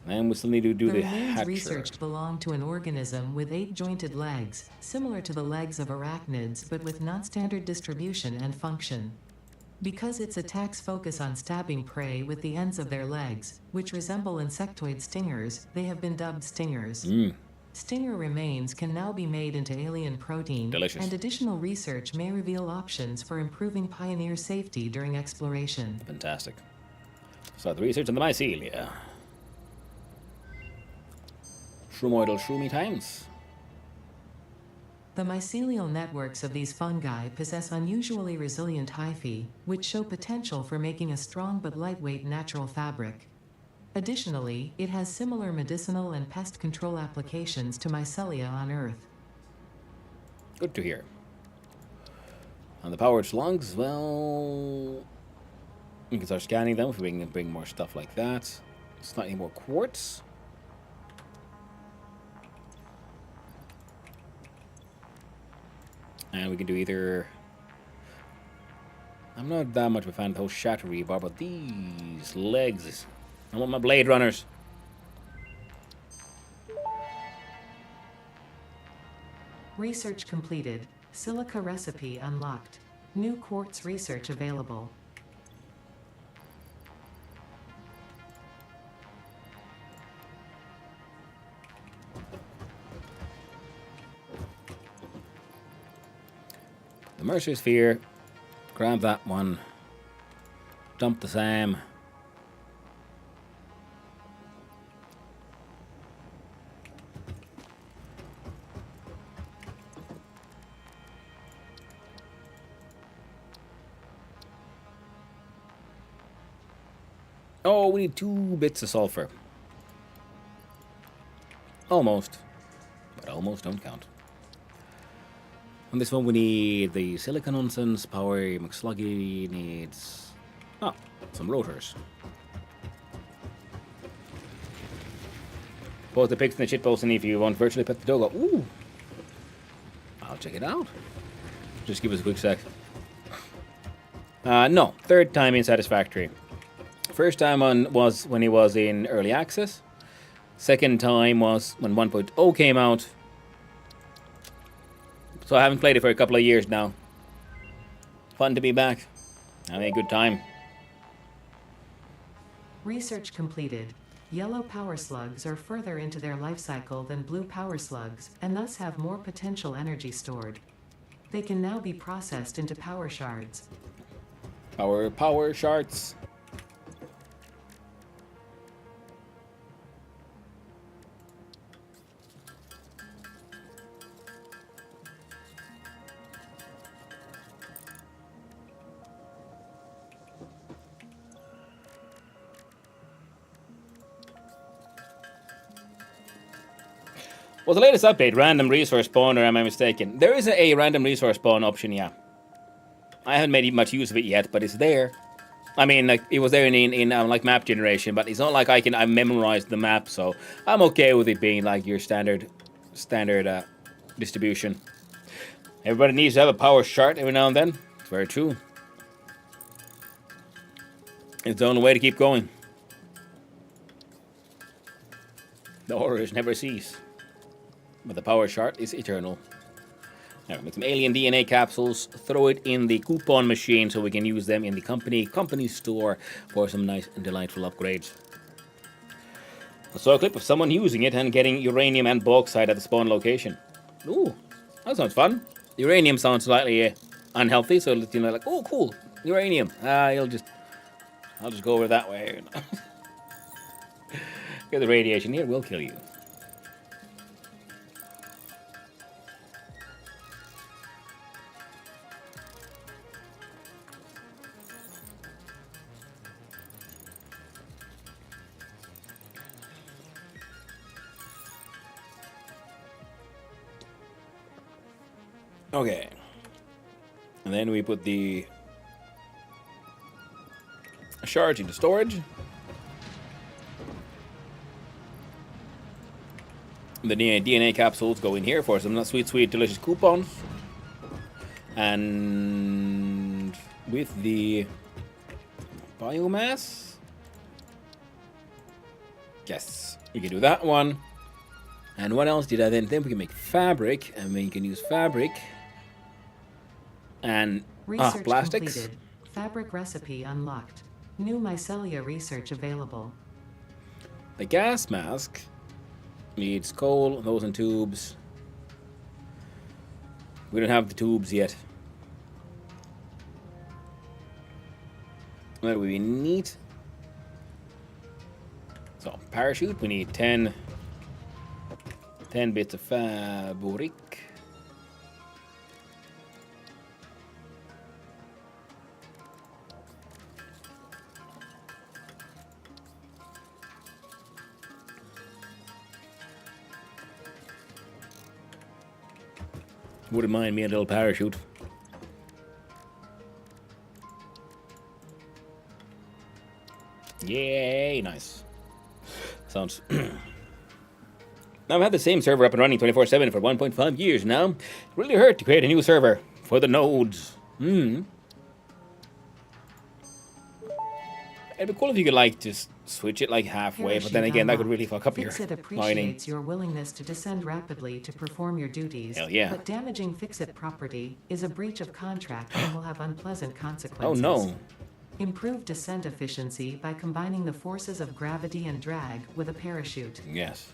And we still need to do The the remains hatcher. researched belong to an organism with 8 jointed legs, similar to the legs of arachnids but with non-standard distribution and function. Because its attacks focus on stabbing prey with the ends of their legs, which resemble insectoid stingers, they have been dubbed stingers. Stinger remains can now be made into alien protein, Delicious. and additional research may reveal options for improving Pioneer safety during exploration. Fantastic. So the research on the mycelia. Shroomoidal shroomy times. The mycelial networks of these fungi possess unusually resilient hyphae, which show potential for making a strong but lightweight natural fabric. Additionally, it has similar medicinal and pest control applications to mycelia on Earth. Good to hear. And the powered slugs, well, we can start scanning them if we can bring more stuff like that. Slightly more quartz. And we can do either... I'm not that much of a fan of the whole shatter rebar, but these legs... I want my blade runners. Research completed. Silica recipe unlocked. New quartz research available. The Mercer Sphere. Grab that one. Dump the Sam. Oh, we need 2 bits of sulfur. Almost. But almost don't count. On this one we need the silicon nonsense, power McSluggy needs... Oh, some rotors. Both the pigs and the shitpost, and if you want virtually pet the doggo. Ooh! I'll check it out. Just give us a quick sec. No, 3rd time in Satisfactory. First time was when he was in early access. Second time was when 1.0 came out. So I haven't played it for a couple of years now. Fun to be back. Having a good time. Research completed. Yellow power slugs are further into their life cycle than blue power slugs, and thus have more potential energy stored. They can now be processed into power shards. Power shards. Well, the latest update, random resource spawn, or am I mistaken? There is a random resource spawn option, yeah. I haven't made much use of it yet, but it's there. I mean, like, it was there in like map generation, but it's not like I memorized the map, so I'm okay with it being like your standard distribution. Everybody needs to have a power shard every now and then. It's very true. It's the only way to keep going. The horrors never cease. But the power shard is eternal. Now, make some alien DNA capsules, throw it in the coupon machine so we can use them in the company store for some nice and delightful upgrades. I saw a clip of someone using it and getting uranium and bauxite at the spawn location. Ooh, that sounds fun. Uranium sounds slightly unhealthy, so you know, like, oh, cool, uranium. I'll just go over that way. Get the radiation here, will kill you. Okay. And then we put the shards into storage. The DNA capsules go in here for some sweet, sweet, delicious coupons. And with the biomass, yes, we can do that one. And what else did I then? Then we can make fabric, and we can use fabric and Research plastics. completed. Fabric recipe unlocked. New mycelia research available. The gas mask needs coal, those in tubes. We don't have the tubes yet. What do we need? So, parachute, we need 10 bits of fabric. Wouldn't mind me a little parachute. Yay, nice. Sounds... Now, I've had the same server up and running 24/7 for 1.5 years now. Really hurt to create a new server for the nodes. It'd be cool if you could, like, just switch it, like, halfway, but then again, that could really fuck up your Fixit mining. appreciates your willingness to descend rapidly to perform your duties. Hell yeah. But damaging Fixit property is a breach of contract and will have unpleasant Oh, consequences. no. Improve descent efficiency by combining the forces of gravity and drag with a parachute. Yes.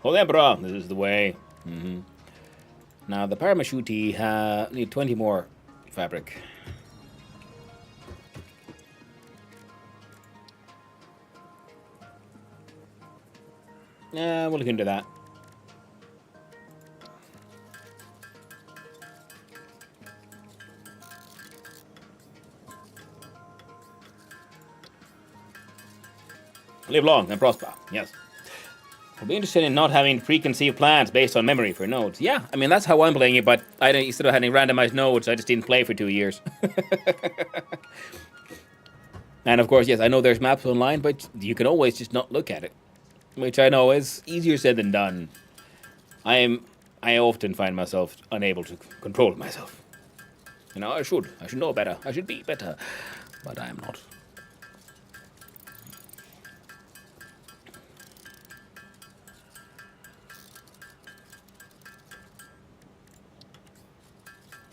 Hold on, bro. This is the way. Now, the parachute need 20 more fabric. We'll look into that. Live long and prosper. Yes. I'll be interested in not having preconceived plans based on memory for nodes. Yeah, I mean, that's how I'm playing it, but I don't, instead of having randomized nodes, I just didn't play for 2 years. And of course, yes, I know there's maps online, but you can always just not look at it, which I know is easier said than done. I often find myself unable to control myself. You know, I should know better. I should be better, but I am not.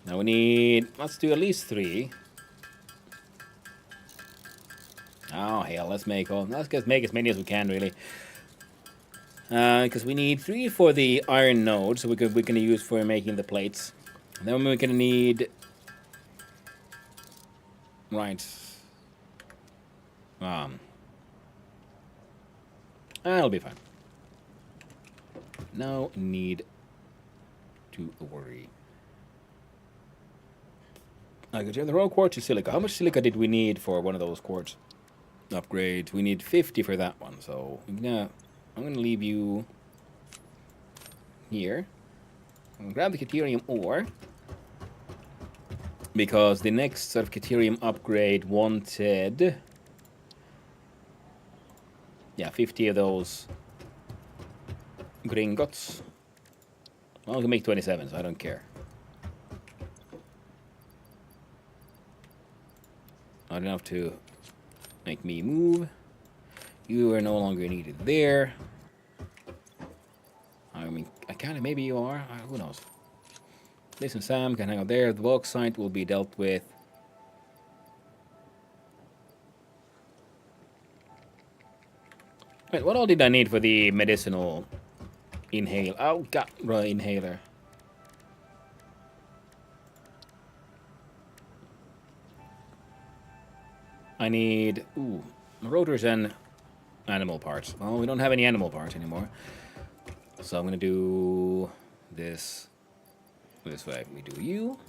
Now we need, let's do at least 3. Oh hell, let's make as many as we can, really. Because we need 3 for the iron node, so we're gonna use for making the plates. And then we're gonna need, right. That'll be fine. No need to worry. I could turn the raw quartz to silica. How much silica did we need for one of those quartz upgrades? We need 50 for that one. So yeah, I'm gonna leave you here. I'm gonna grab the Caterium ore because the next sort of Caterium upgrade wanted, yeah, 50 of those gringotts. Well, I can make 27, so I don't care. Not enough to make me move. You are no longer needed there. I mean, I kind of, maybe you are. Who knows? This and Sam can hang out there. The bauxite will be dealt with. Wait, what all did I need for the medicinal inhale? Oh, God, right, inhaler. I need, rotors and animal parts. Well, we don't have any animal parts anymore. So I'm going to do this way. We do you.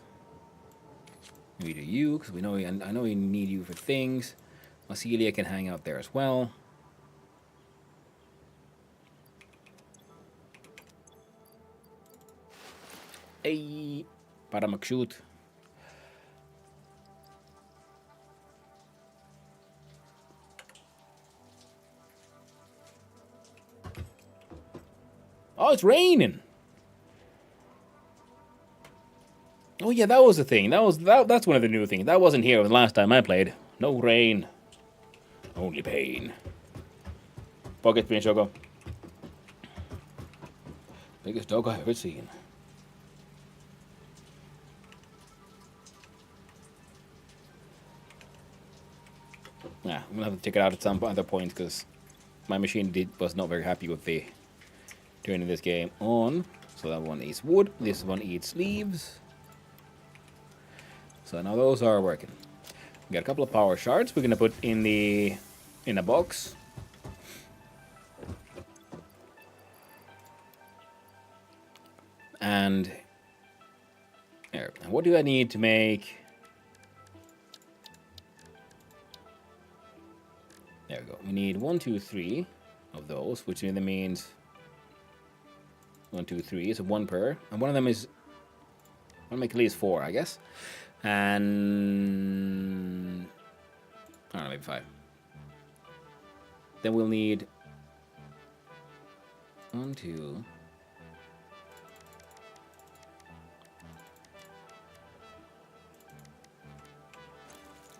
We do you, because we know I know we need you for things. Celia can hang out there as well. Hey, para mag-shoot. Oh, it's raining. Oh yeah, that was the thing. That's one of the new things. That wasn't here the last time I played. No rain. Only pain. Pocket spin, Shoko. Biggest dog I've ever seen. Yeah, I'm gonna have to check it out at some other point because my machine was not very happy with the turning this game on. So that one eats wood. This one eats leaves. So now those are working. We got a couple of power shards we're gonna put in a box. And there. What do I need to make? There we go. We need 1, 2, 3 of those, which either means 1, 2, 3. So one per, and one of them is. I'll make at least 4, I guess. And I don't know, maybe 5. Then we'll need 1, 2.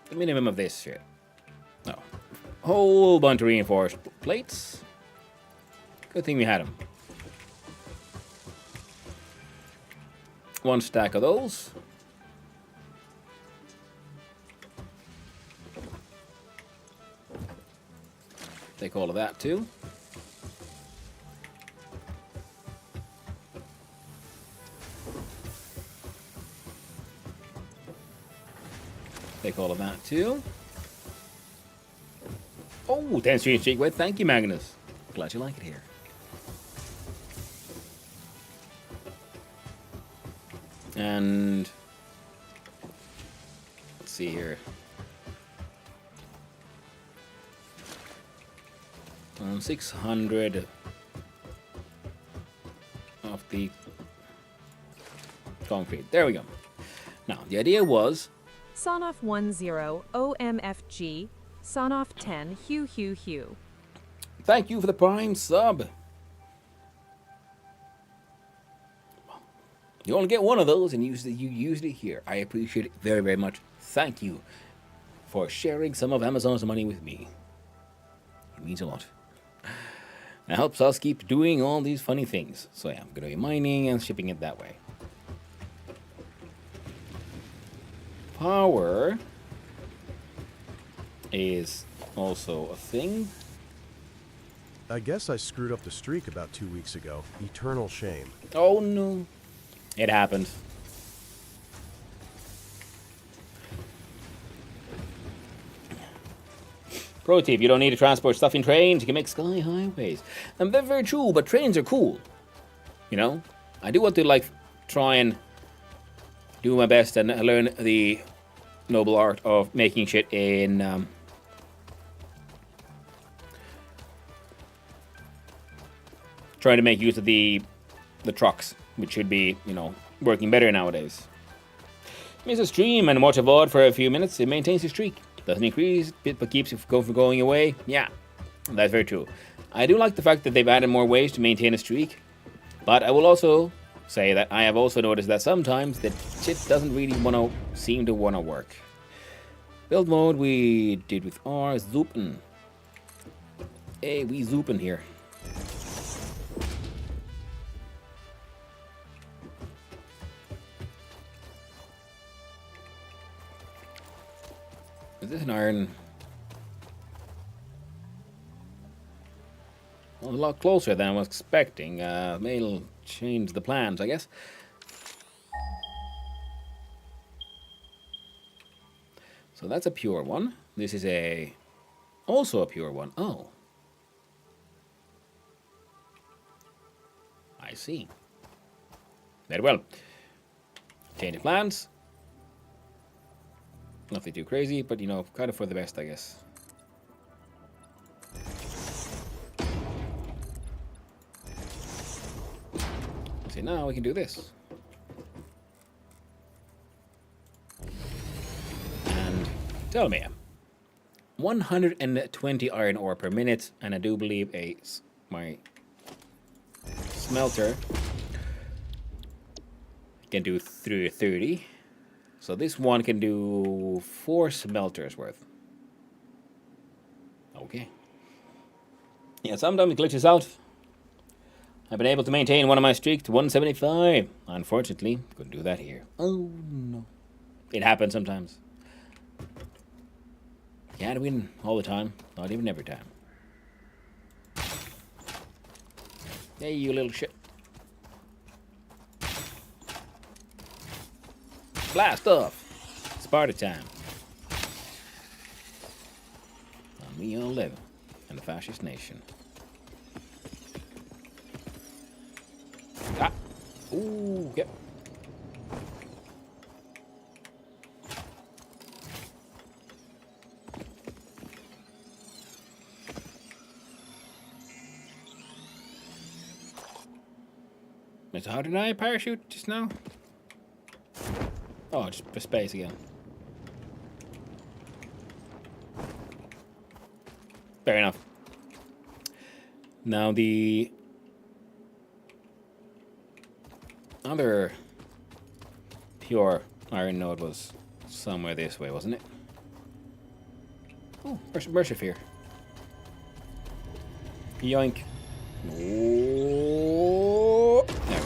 The minimum of this shit. No. Whole bunch of reinforced plates. Good thing we had them. 1 stack of those. Take all of that too. Take all of that too. Oh, 10 stream streak with. Thank you, Magnus. Glad you like it here. And let's see here. 600 of the concrete. There we go. Now, the idea was Sonoff 10 OMFG, Sonoff 10 Hugh Hugh Hugh. thank you for the Prime sub. You only get one of those, and you used it here. I appreciate it very, very much. Thank you for sharing some of Amazon's money with me. It means a lot. It helps us keep doing all these funny things. So yeah, I'm going to be mining and shipping it that way. Power is also a thing. I guess I screwed up the streak about 2 weeks ago. Eternal shame. Oh no. It happened. Pro tip, you don't need to transport stuff in trains, you can make sky highways. And that's very true, but trains are cool. You know? I do want to like try and do my best and learn the noble art of making shit in trying to make use of the trucks, which should be, you know, working better nowadays. Miss a stream and watch a VOD for a few minutes, it maintains your streak. Doesn't increase, but keeps it from going away. Yeah, that's very true. I do like the fact that they've added more ways to maintain a streak, but I will also say that I have also noticed that sometimes that shit doesn't really seem to want to work. Build mode we did with R, Zoopen. Hey, we Zoopen here. this an iron? Well, a lot closer than I was expecting. Maybe it'll change the plans, I guess. So that's a pure one. This is also a pure one. Oh. I see. Very well. Change the plans. Nothing too crazy, but you know, kind of for the best, I guess. See, now we can do this. And tell me, 120 iron ore per minute, and I do believe my smelter can do 330. So this one can do 4 smelters worth. Okay. Yeah, sometimes it glitches out. I've been able to maintain one of my streaks to 175. Unfortunately, couldn't do that here. Oh no. It happens sometimes. Can't win all the time. Not even every time. Hey, you little shit. Blast off. Sparta time. On me all live in the fascist nation. Ah. Ooh, yep. So how did I parachute just now? Oh, just for space again. Fair enough. Now the other pure iron node was somewhere this way, wasn't it? Oh, Mercifer. Yoink. Oh, there.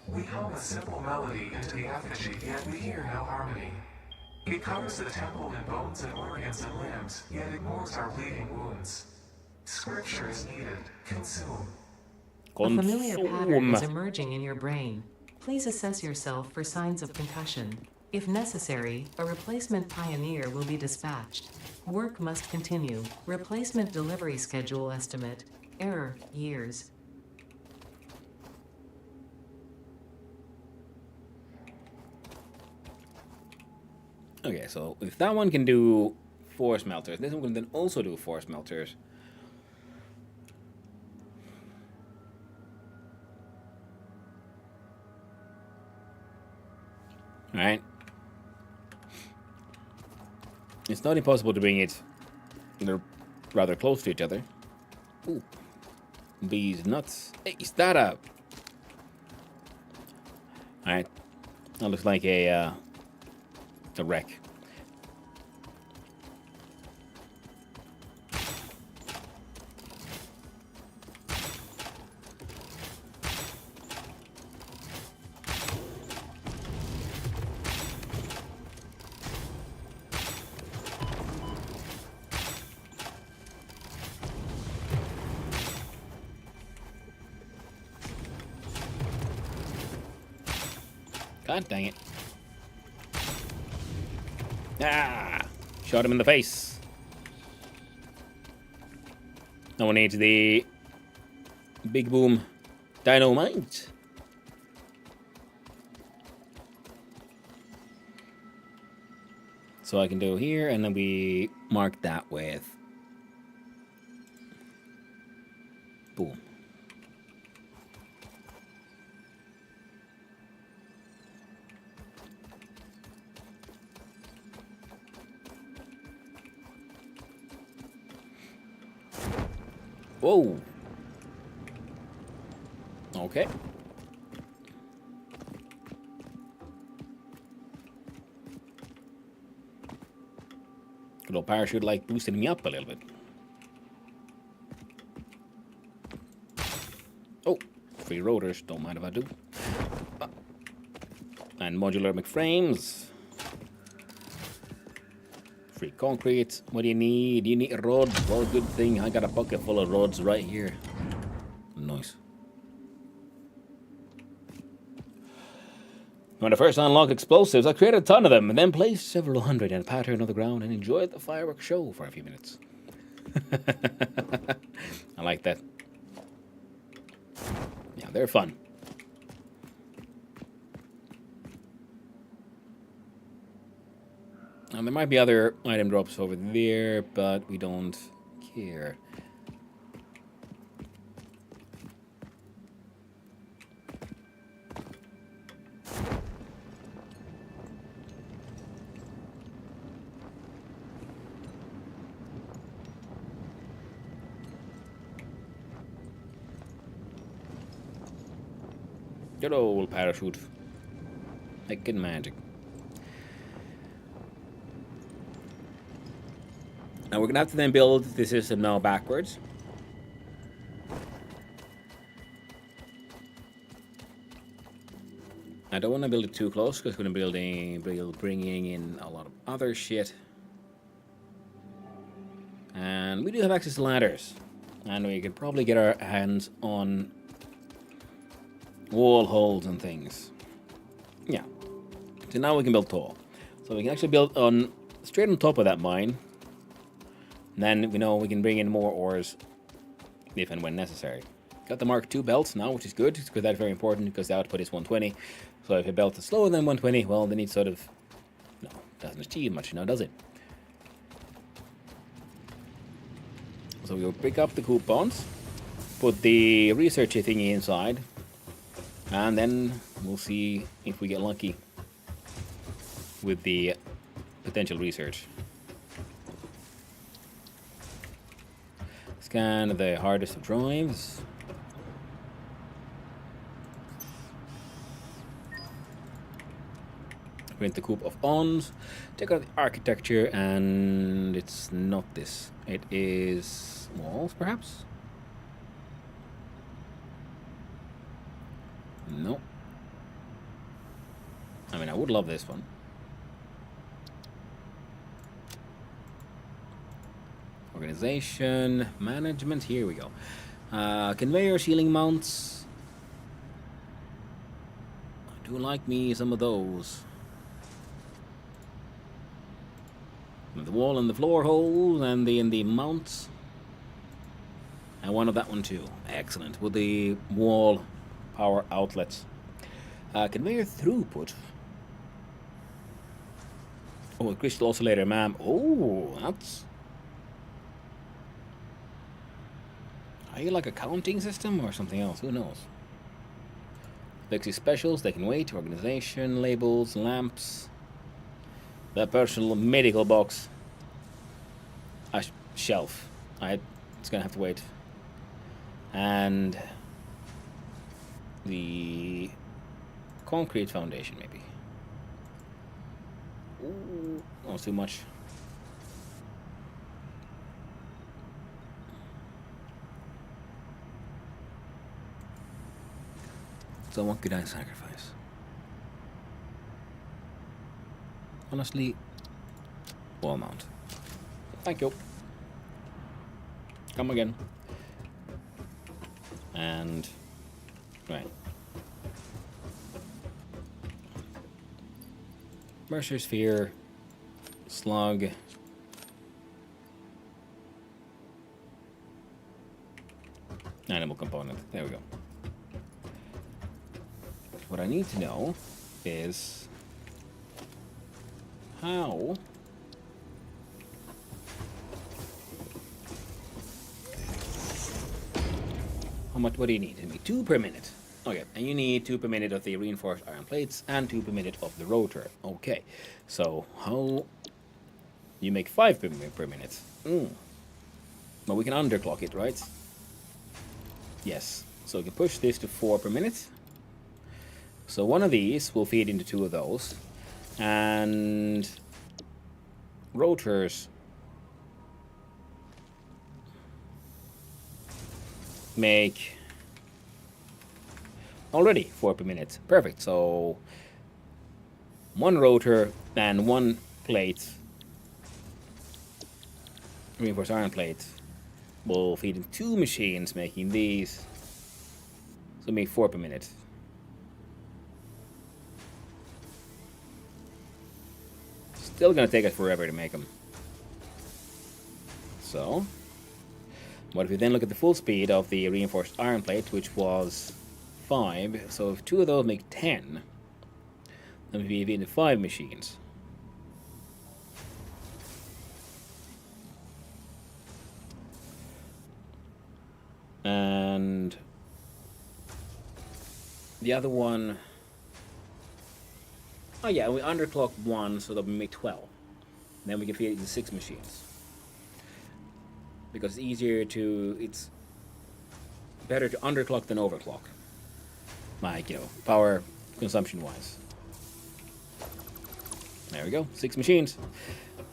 We hum a simple melody into the effigy, yet we hear no harmony. It covers the temple in bones and organs and limbs, yet ignores our bleeding wounds. Scripture is needed. Consume. A familiar pattern is emerging in your brain. Please assess yourself for signs of concussion. If necessary, a replacement pioneer will be dispatched. Work must continue. Replacement delivery schedule estimate. Error, years. Okay, so if that one can do 4 smelters, this one can then also do 4 smelters. Alright. It's not impossible to bring it. They're rather close to each other. Ooh. These nuts. Hey, is that a... Alright. That looks like a wreck. God dang it. Ah! Shot him in the face. No one needs the big boom dynamite. So I can do here, and then we mark that with boom. Whoa. Okay. Good old parachute like boosted me up a little bit. Oh, 3 rotors. Don't mind if I do. And modular McFrames. Free concrete. What do you need? You need rods. Well, good thing I got a bucket full of rods right here. Nice. When I first unlocked explosives, I created a ton of them and then placed several hundred in a pattern on the ground and enjoyed the fireworks show for a few minutes. I like that. Yeah, they're fun. And there might be other item drops over there, but we don't care. Good old parachute. Making magic. Now we're gonna have to then build the system now backwards. I don't want to build it too close because we're gonna bringing in a lot of other shit. And we do have access to ladders, and we can probably get our hands on wall holes and things. Yeah. So now we can build tall. So we can actually build on straight on top of that mine. And then we know we can bring in more ores if and when necessary. Got the Mark II belts now, which is good, because that's very important because the output is 120. So if a belt is slower than 120, well, then it sort of doesn't achieve much, does it? So we'll pick up the coupons, put the researcher thingy inside, and then we'll see if we get lucky with the potential research. Scan the hardest of drives. Print the coop of ons. Check out the architecture, and it's not this. It is walls, perhaps? No. I mean, I would love this one. Organization, management, here we go. Conveyor, ceiling mounts. I do like me some of those. The wall and the floor holes, and in the mounts. And one of that one too. Excellent. With the wall power outlets. Conveyor throughput. Oh, a crystal oscillator, ma'am. Oh, that's... Are you like a counting system or something else? Who knows? Lexi specials, they can wait. Organization, labels, lamps. The personal medical box. A shelf. It's gonna have to wait. And the concrete foundation, maybe. Ooh, almost too much. So what could I sacrifice? Honestly, wall mount. Thank you. Come again. And right. Mercer sphere, slug. Animal component. There we go. What I need to know is how much, what do you need? You need 2 per minute. Okay, and you need 2 per minute of the reinforced iron plates and 2 per minute of the rotor. Okay, so how you make 5 per minute? Well, we can underclock it, right? Yes, so we can push this to 4 per minute. So one of these will feed into 2 of those, and rotors make already 4 per minute. Perfect. So 1 rotor and 1 plate reinforced iron plate will feed in 2 machines, making these. So make 4 per minute. Still gonna take us forever to make them. So, what if we then look at the full speed of the reinforced iron plate, which was 5. So if 2 of those make 10, then we feed into 5 machines. And the other one, oh yeah, we underclock 1, so that we make 12. Then we can feed it into 6 machines. Because it's better to underclock than overclock. Like, power consumption wise. There we go, 6 machines.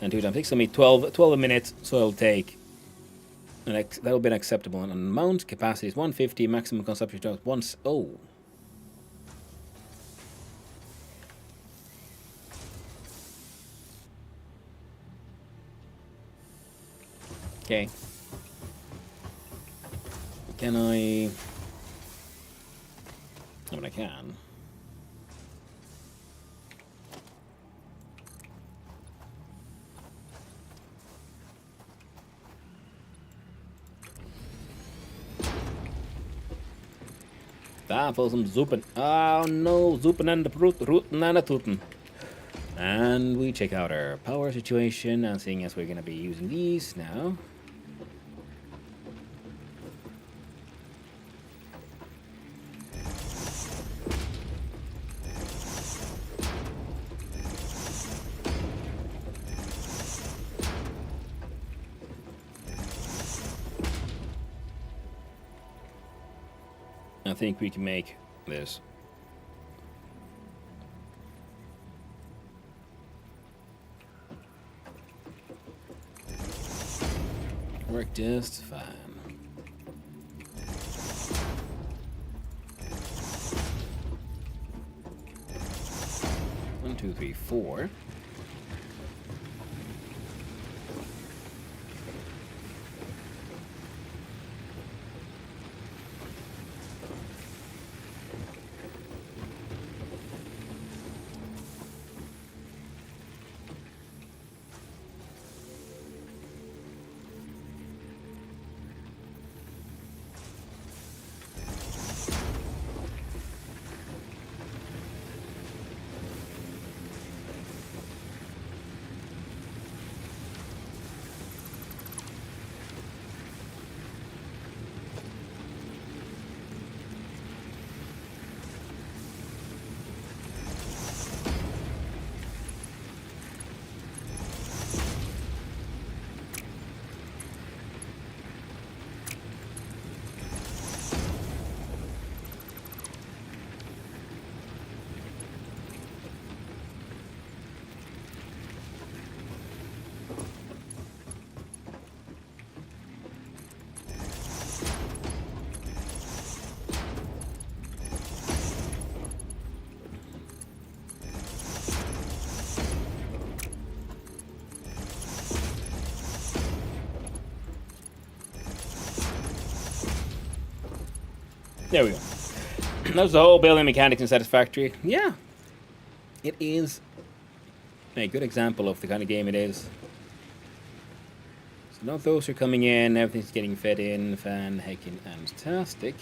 And 2 times 6 will make 12 a minute, so it'll take, that'll be an acceptable amount. Capacity is 150, maximum consumption is once. Oh. Okay. Can I? I mean, I can. Da, for some Zupen. Oh no, Zupen and the Ruten and the Tuten. And we check out our power situation, and seeing as we're going to be using these now. I think we can make this. Work just fine. 1, 2, 3, 4. There we go. That's the whole building mechanics in Satisfactory. Yeah, it is a good example of the kind of game it is. So now those are coming in, everything's getting fed in, fan-heckin' fantastic.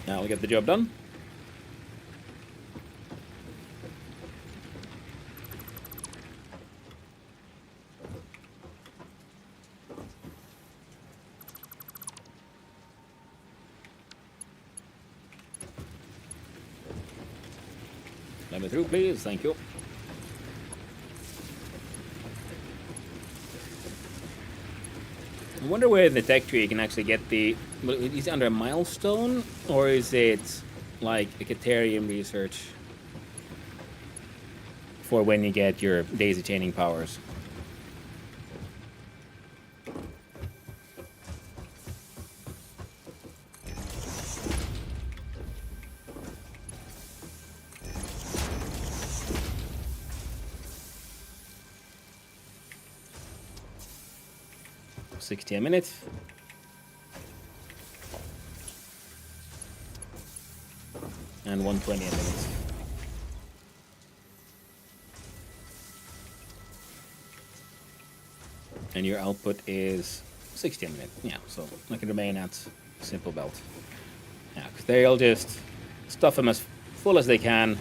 Now we'll get the job done. Let me through, please. Thank you. I wonder where in the tech tree you can actually get the... Is it under a milestone? Or is it like a Caterium research for when you get your daisy chaining powers? $60 a minute. And $120 a minute. And your output is 60 a minute. Yeah, so I can remain at simple belt. Yeah, because they'll just stuff them as full as they can.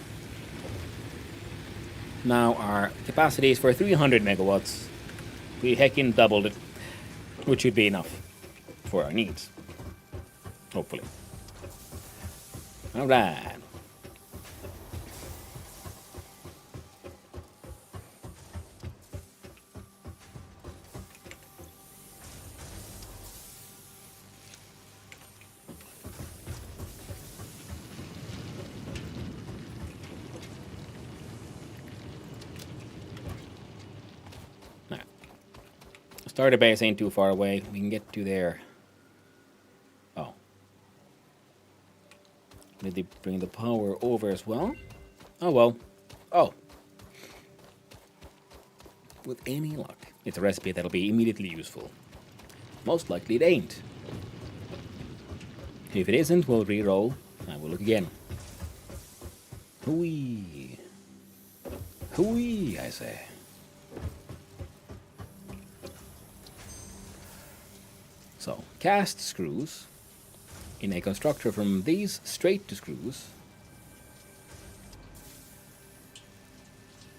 Now our capacity is for 300 megawatts. We heckin' doubled it, which should be enough for our needs. Hopefully. Alright. Starter base ain't too far away. We can get to there. Oh. Did they bring the power over as well? Oh well. Oh. With any luck, it's a recipe that'll be immediately useful. Most likely it ain't. If it isn't, we'll re-roll and we'll look again. Hooey. Hooey, I say. So, cast screws in a constructor from these straight to screws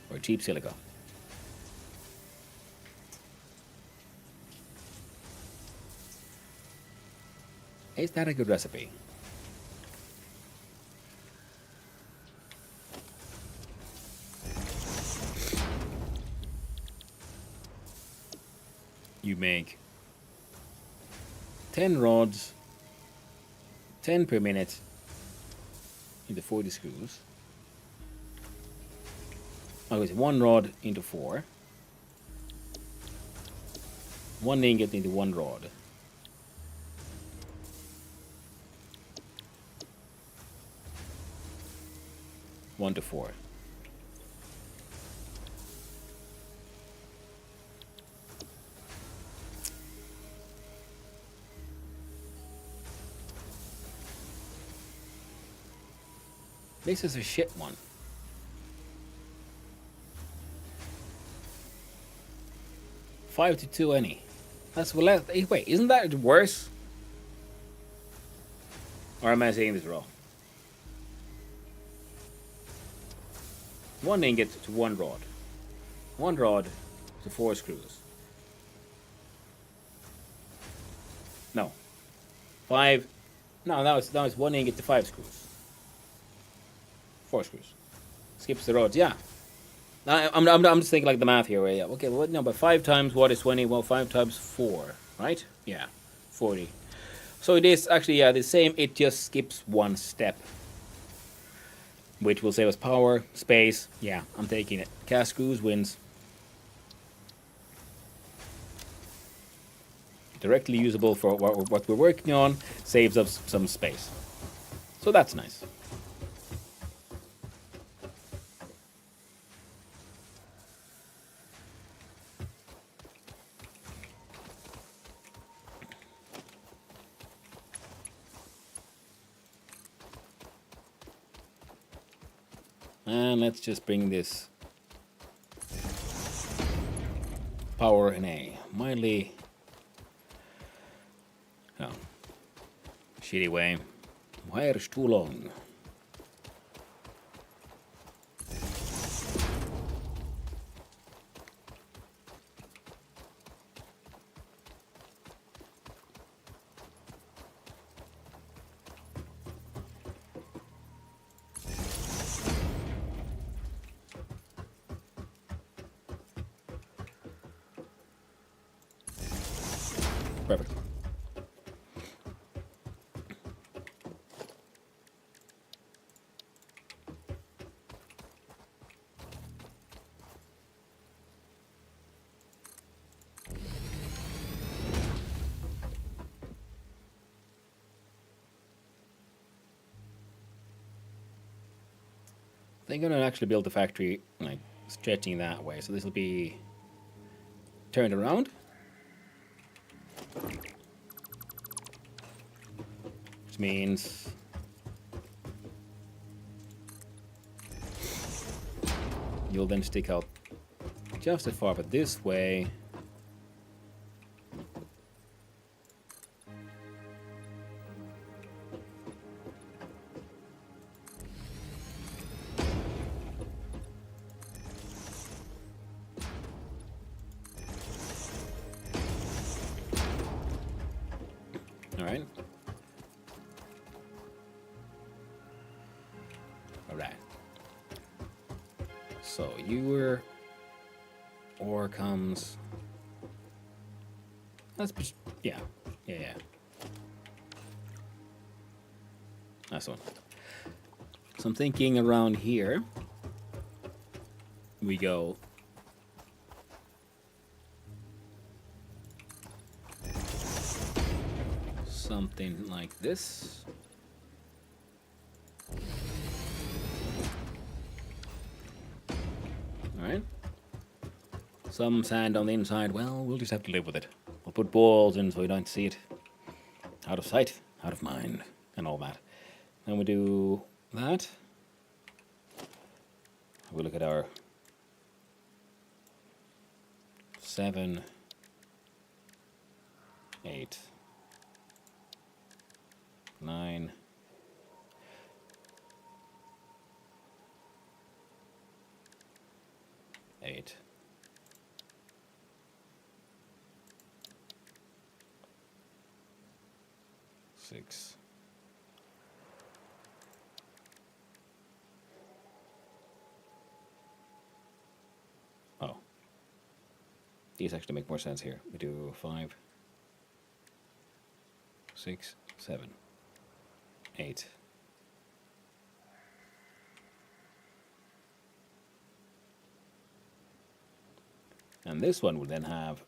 or cheap silica. Is that a good recipe? You make 10 rods, 10 per minute into 40 screws. Oh, it's 1 rod into 4. 1 ingot into 1 rod. One to 4. This is a shit one. Five to 2 any. That's well. Wait, isn't that worse? Or am I saying this wrong? 1 ingot to 1 rod. 1 rod to 4 screws. No. 5. No, now it's 1 ingot to 5 screws. 4 screws. Skips the rods. Yeah. I'm just thinking like the math here. Yeah. Okay. Well, no, but 5 times what is 20? Well, 5 times 4, right? Yeah. 40. So it is actually the same. It just skips 1 step, which will save us power, space. Yeah, I'm taking it. Cast screws wins. Directly usable for what we're working on, saves us some space. So that's nice. And let's just bring this power in a mildly shitty way. Wires too long. Perfect. They're gonna actually build the factory like stretching that way, so this will be turned around. Which means you'll then stick out just as far, but this way. Alright. Alright. So your ore comes. That's yeah. That's one. So I'm thinking around here we go something like this. Alright. Some sand on the inside. Well, we'll just have to live with it. We'll put balls in so we don't see it. Out of sight, out of mind, and all that. Then we do that. We look at our 7, 8, 9, 8. Six. Oh. These actually make more sense here. We do 5, 6, 7, 8. And this one would then have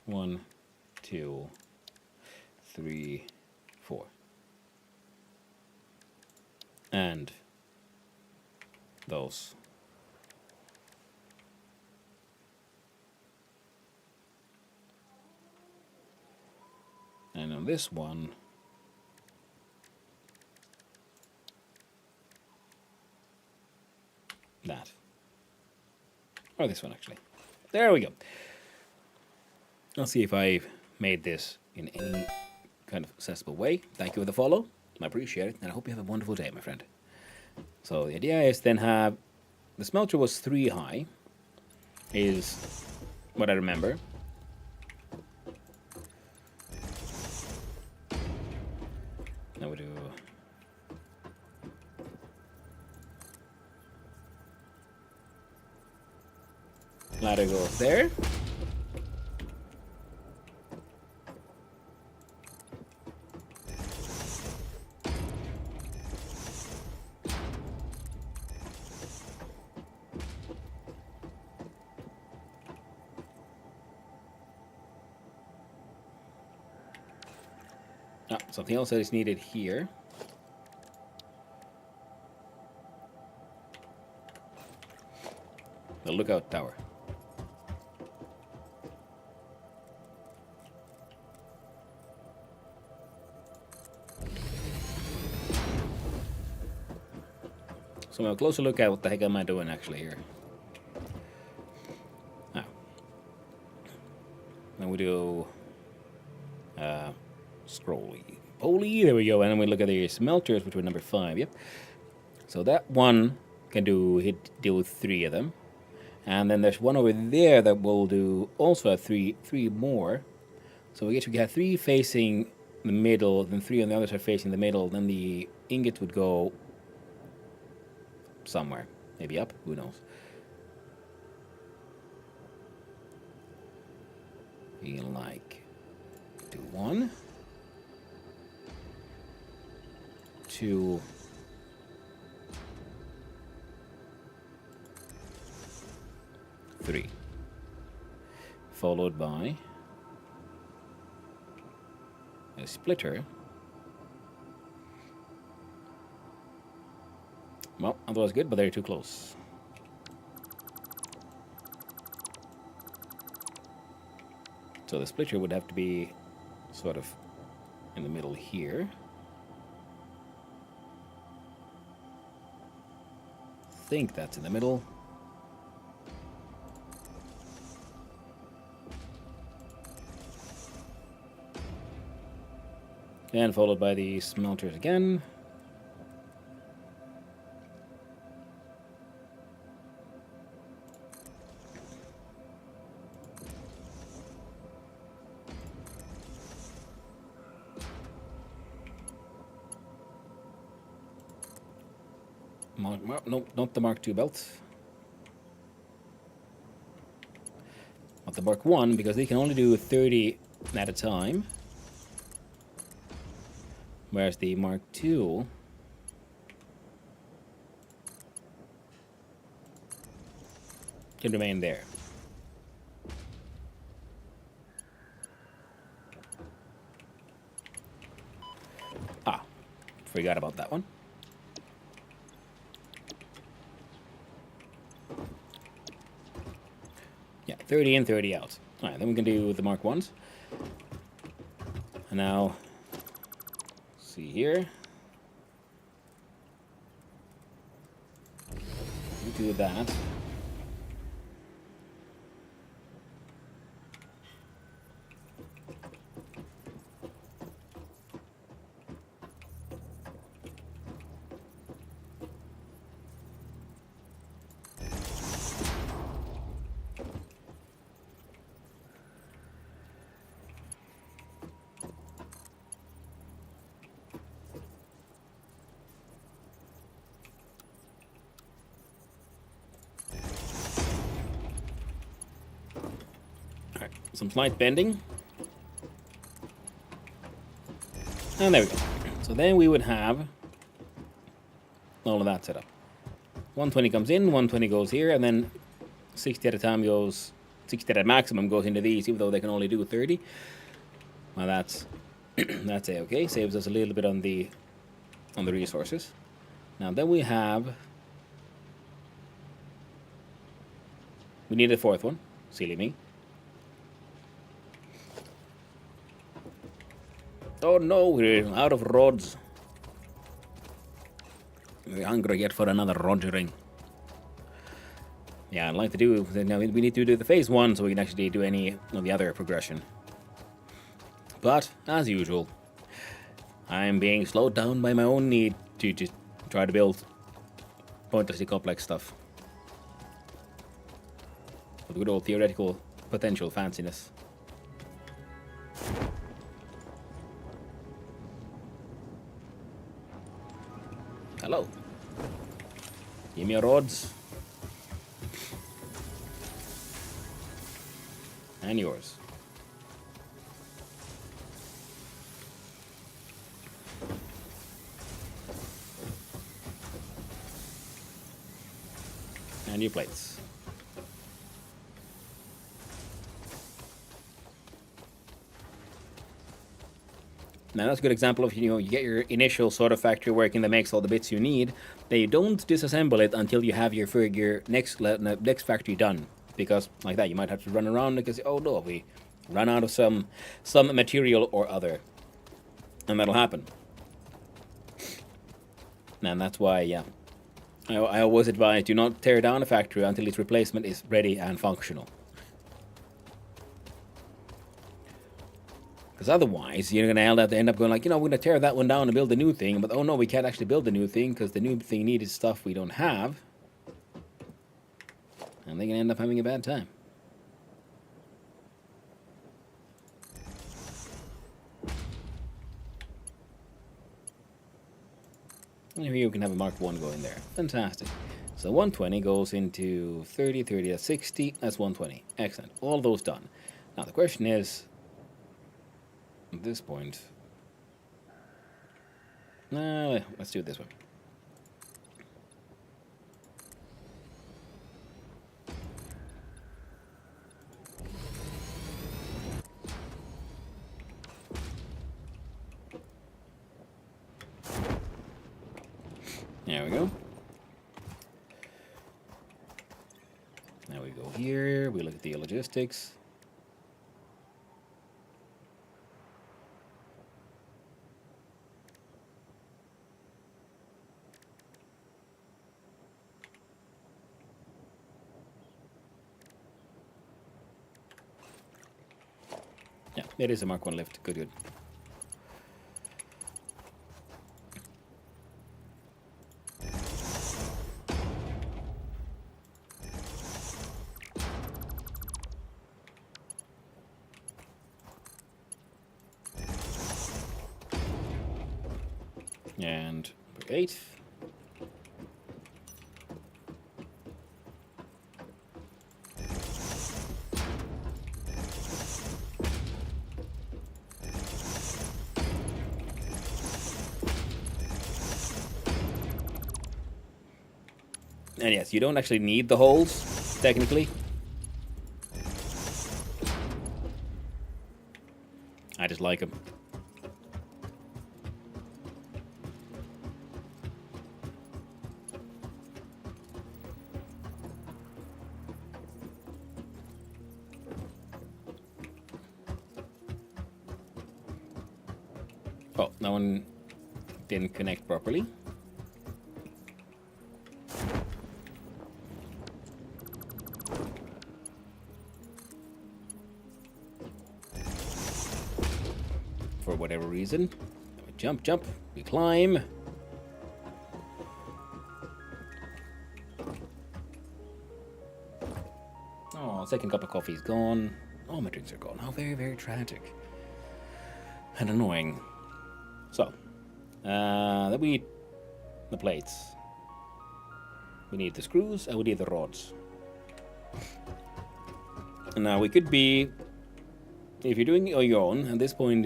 1, 2, 3, 4. And those. And on this one, that. Or this one, actually. There we go. I'll see if I've made this in any kind of accessible way. Thank you for the follow. I appreciate it. And I hope you have a wonderful day, my friend. So the idea is then have... The smelter was 3 high. Is what I remember. Now we do... Ladder goes there. Something else that is needed here. The lookout tower. So a closer look at what the heck am I doing actually here. Now, then we do scrolly. Holy, there we go. And then we look at the smelters, which were number 5. Yep. So that one can deal with 3 of them. And then there's one over there that will do also have three more. So we have 3 facing the middle, then 3 on the other side facing the middle. Then the ingots would go somewhere. Maybe up, who knows. be like do 1, 2, 3, followed by a splitter. Well, otherwise good, but they're too close. So the splitter would have to be sort of in the middle here. I think that's in the middle. And followed by the smelters again. No, not the Mark II belt. Not the Mark I, because they can only do 30 at a time. Whereas the Mark II can remain there. Ah, forgot about that one. Yeah, 30 in, 30 out. Alright, then we can do the Mark Is. And now, see here. We do that. Some slight bending. And there we go. So then we would have all of that set up. 120 comes in, 120 goes here, and then 60 at a time goes, 60 at a maximum goes into these, even though they can only do 30. Well, that's that's okay. Saves us a little bit on the resources. Now then we need a fourth one. Silly me. Oh no, we're out of rods. We're hungry yet for another rogering. Yeah, I'd like to do. Now we need to do the phase 1 so we can actually do any of the other progression. But as usual, I'm being slowed down by my own need to just try to build pointlessly complex stuff with good old theoretical potential fanciness. Hello. Give me your rods. And yours. And your plates. Now that's a good example of, you get your initial sort of factory working that makes all the bits you need. Then you don't disassemble it until you have your next factory done. Because like that, you might have to run around because, oh no, we run out of some material or other. And that'll happen. And that's why, yeah, I always advise, do not tear down a factory until its replacement is ready and functional. Because otherwise, you're going to end up going like, we're going to tear that one down and build a new thing. But, oh no, we can't actually build a new thing because the new thing needed stuff we don't have. And they're going to end up having a bad time. And here you can have a Mark 1 going there. Fantastic. So 120 goes into 30, 30, that's 60, that's 120. Excellent. All those done. Now the question is, at this point, let's do it this way. There we go. Now we go here, we look at the logistics. Yeah, it is a Mark 1 lift. Good, good. And 8. And yes, you don't actually need the holes, technically. I just like them. Oh, that one didn't connect properly. For whatever reason. We jump, jump, we climb. Oh, second cup of coffee is gone. All my drinks are gone. How very, very tragic. And annoying. So, then we need the plates. We need the screws and we need the rods. Now we could be, if you're doing it on your own, at this point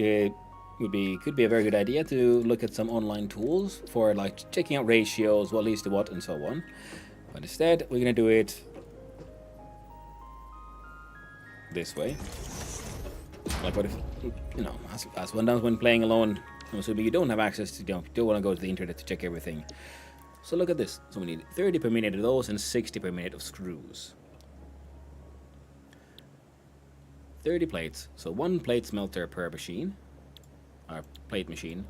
could be a very good idea to look at some online tools for like checking out ratios, what leads to what, and so on. But instead, we're gonna do it this way. Like what if, you know, as one does when playing alone, so you don't have access to, you don't want to go to the internet to check everything. So look at this. So we need 30 per minute of those and 60 per minute of screws. 30 plates. So 1 plate smelter per machine. Or plate machine.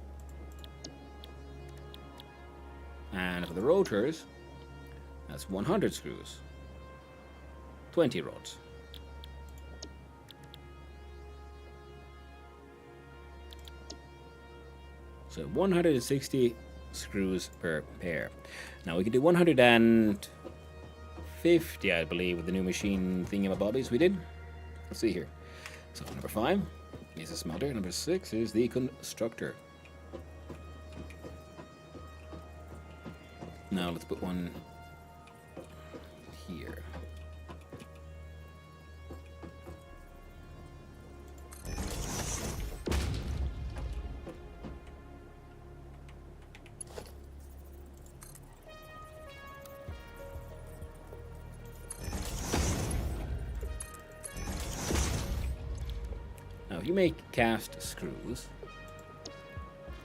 And for the rotors, that's 100 screws. 20 rods. So 160 screws per pair. Now we can do 150, I believe, with the new machine thingamabobbies we did. Let's see here. So number 5 is the smelter. Number 6 is the constructor. Now let's put one here. Now, if you make cast screws,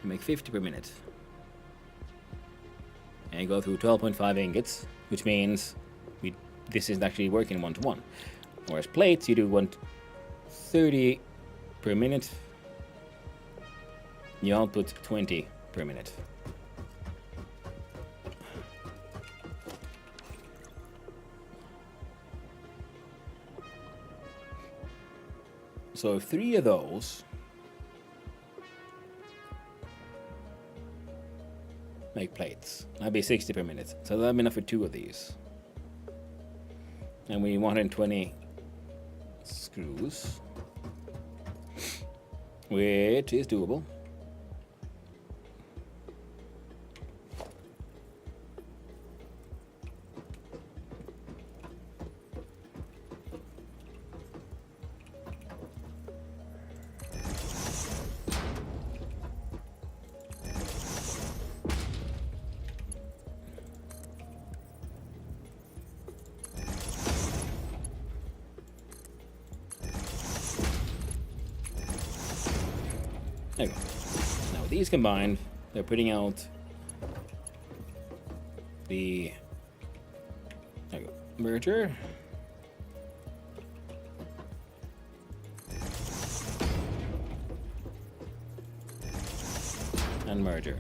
you make 50 per minute. And you go through 12.5 ingots, which means this isn't actually working 1-to-1. Whereas plates, you do 130 per minute. You output 20 per minute. So 3 of those make plates. That'd be 60 per minute. So that'd be enough for 2 of these. And we need 120 screws, which is doable. There you go. Now with these combined, they're putting out the there you go, merger. And merger.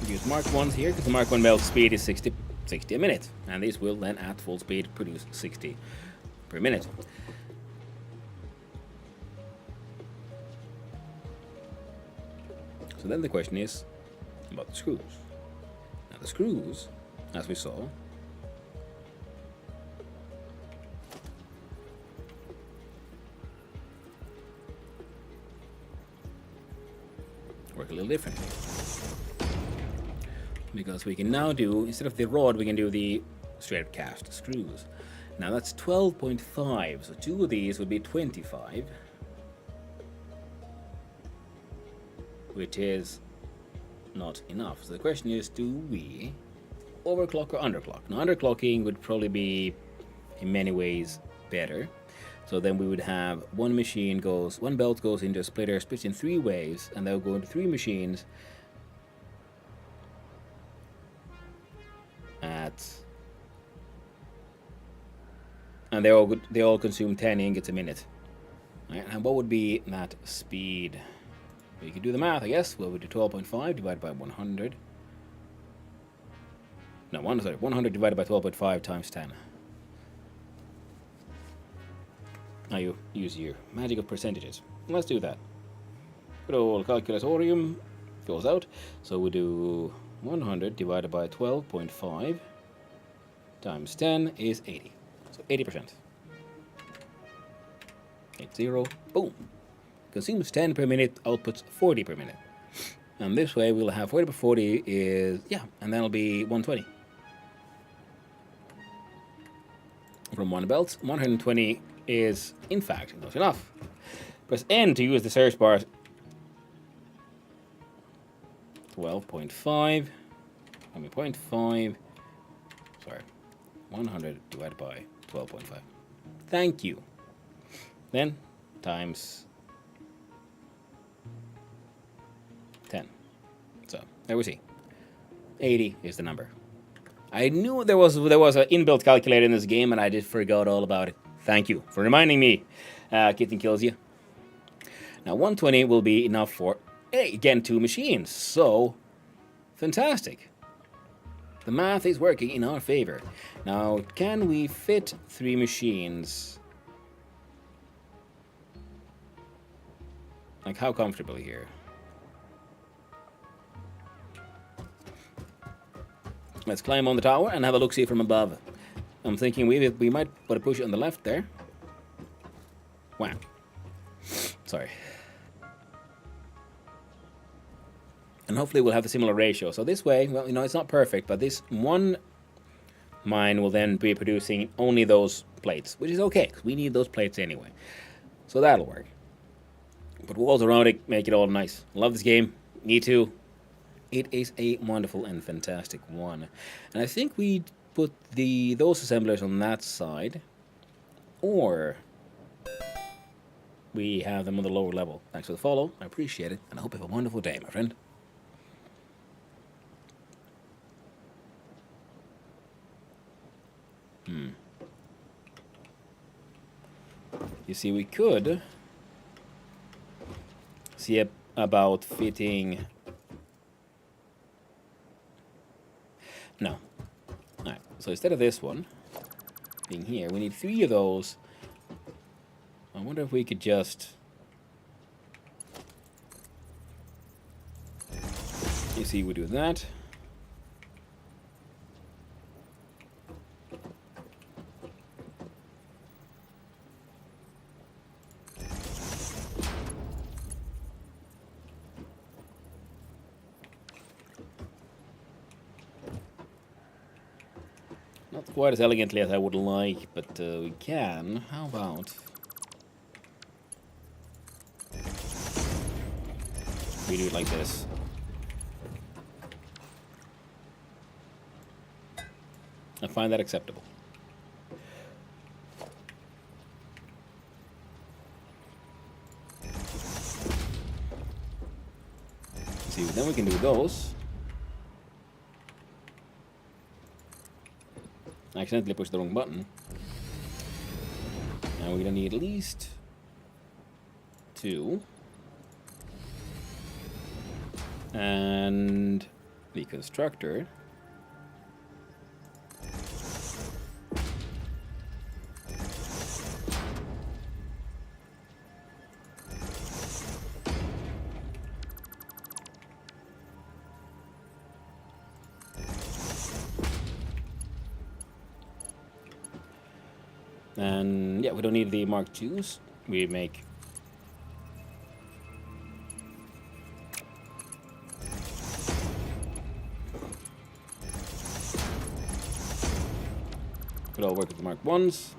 Use Mark 1s here because the Mark 1 melt speed is 60 a minute, and these will then at full speed produce 60 per minute. So then the question is about the screws. Now the screws, as we saw, work a little differently. Because we can now do, instead of the rod, we can do the straight up cast screws. Now that's 12.5, so 2 of these would be 25, which is not enough. So the question is, do we overclock or underclock? Now underclocking would probably be in many ways better. So then we would have one belt goes into a splitter, splits in 3 waves, and they'll go into 3 machines and they all consume 10 ingots a minute. Right, and what would be that speed? We could do the math, I guess. Well, we do 12.5 divided by 100. No, 100 divided by 12.5 times 10. Now you use your magic of percentages. Let's do that. Good old calculatorium goes out. So we do 100 divided by 12.5 times 10 is 80. So 80%. 80, boom. Consumes 10 per minute, outputs 40 per minute. And this way we'll have 40 per 40 is, yeah, and that'll be 120. From one belt, 120 is, in fact, not enough. Press N to use the search bar. 12.5, 0.5, sorry, 100 divided by 12.5. Thank you. Then times 10. So there we see. 80 is the number. I knew there was an inbuilt calculator in this game, and I just forgot all about it. Thank you for reminding me. Kitten kills you. Now 120 will be enough for, again, 2 machines. So fantastic. The math is working in our favor. Now, can we fit 3 machines? Like, how comfortably here? Let's climb on the tower and have a look-see from above. I'm thinking we might put a push on the left there. Wow. Sorry. And hopefully we'll have a similar ratio. So this way, well, it's not perfect, but this one mine will then be producing only those plates, which is okay, because we need those plates anyway. So that'll work. Put walls around it, make it all nice. Love this game. Me too. It is a wonderful and fantastic one. And I think we put those assemblers on that side, or we have them on the lower level. Thanks for the follow. I appreciate it, and I hope you have a wonderful day, my friend. You see, we could see about fitting. No. Alright, so instead of this one being here, we need 3 of those. I wonder if we could just... You see, we do that. Not quite as elegantly as I would like, but we can. How about... we do it like this. I find that acceptable. See, then we can do those. I accidentally pushed the wrong button. Now we're gonna need at least 2. And the constructor. And yeah, we don't need the Mark IIs. We make it all work with the Mark I's.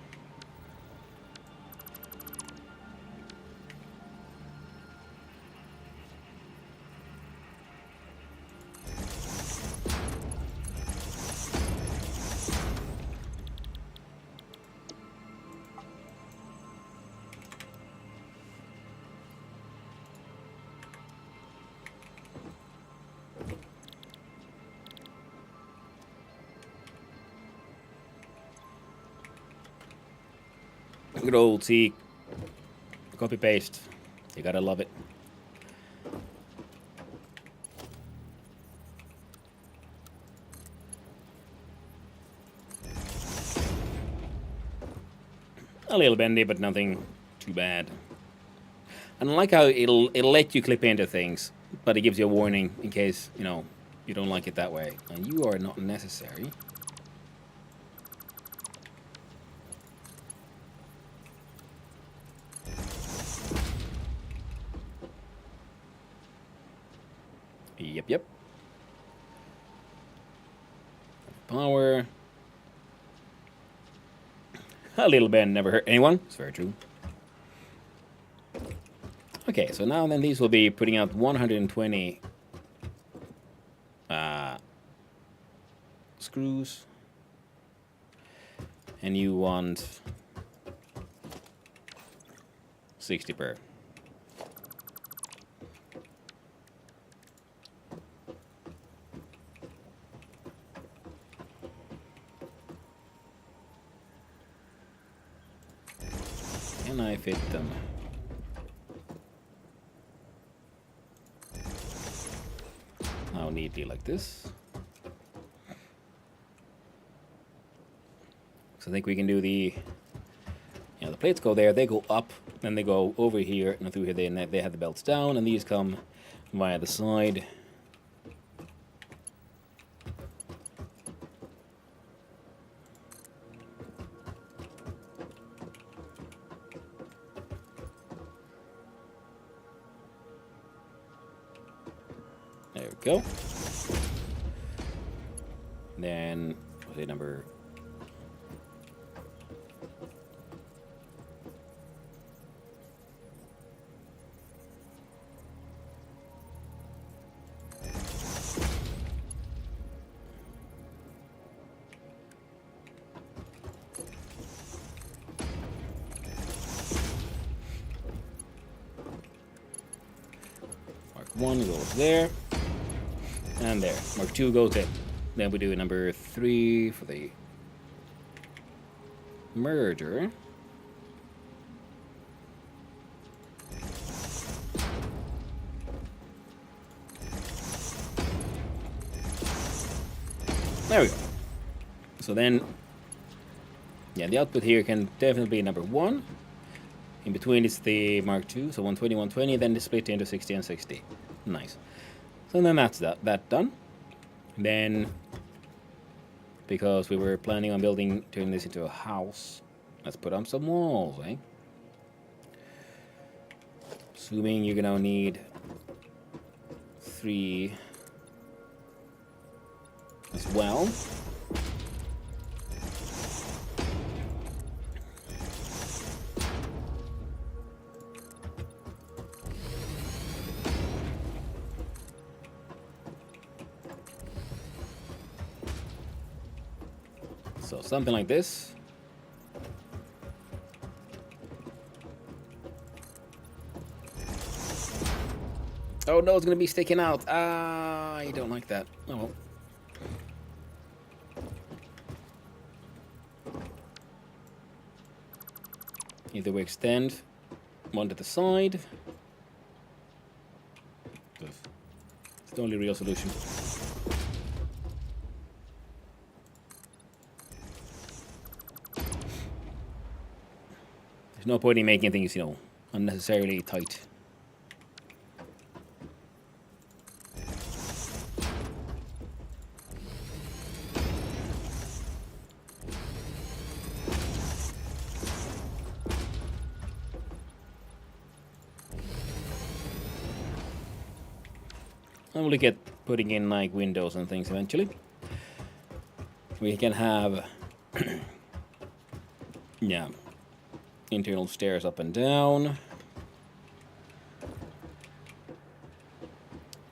Good old C. Copy paste. You gotta love it. A little bendy, but nothing too bad. And I like how it'll let you clip into things, but it gives you a warning in case, you know, you don't like it that way. And you are not necessary. Yep. Power. A little bend never hurt anyone. It's very true. Okay, so now then these will be putting out 120 screws. And you want 60 per. Can I fit them? How neatly like this. So I think we can do the, the plates go there, they go up, then they go over here and through here. They have the belts down, and these come via the side. There we go. Then, what's it, number? Mark 1 goes there. And there. Mark 2 goes in. Then we do number 3 for the merger. There we go. So then, the output here can definitely be number 1. In between is the Mark II, so 120, 120, then they split into 60 and 60. Nice. So then that's that done. Then, because we were planning on turning this into a house, let's put up some walls, eh? Assuming you're gonna need 3 as well. So something like this. Oh no, it's gonna be sticking out. Ah, I don't like that. Oh well. Either we extend one to the side. It's the only real solution. There's no point in making things, you know, unnecessarily tight. And we'll get putting in like windows and things eventually. We can have yeah, internal stairs up and down.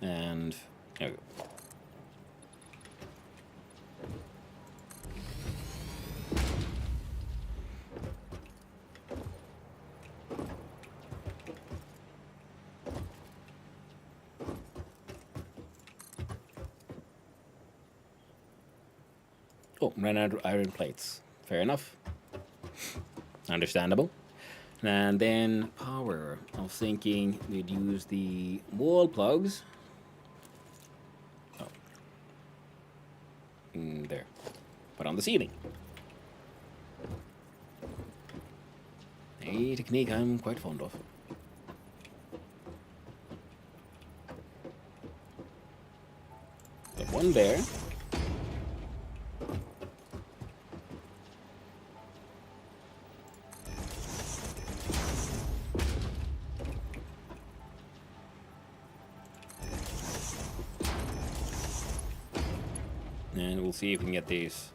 And there we go. Oh, ran out of iron plates. Fair enough. Understandable. And then power. I was thinking we'd use the wall plugs. Oh. There. But on the ceiling. A technique I'm quite fond of. Put one there. And we'll see if we can get these.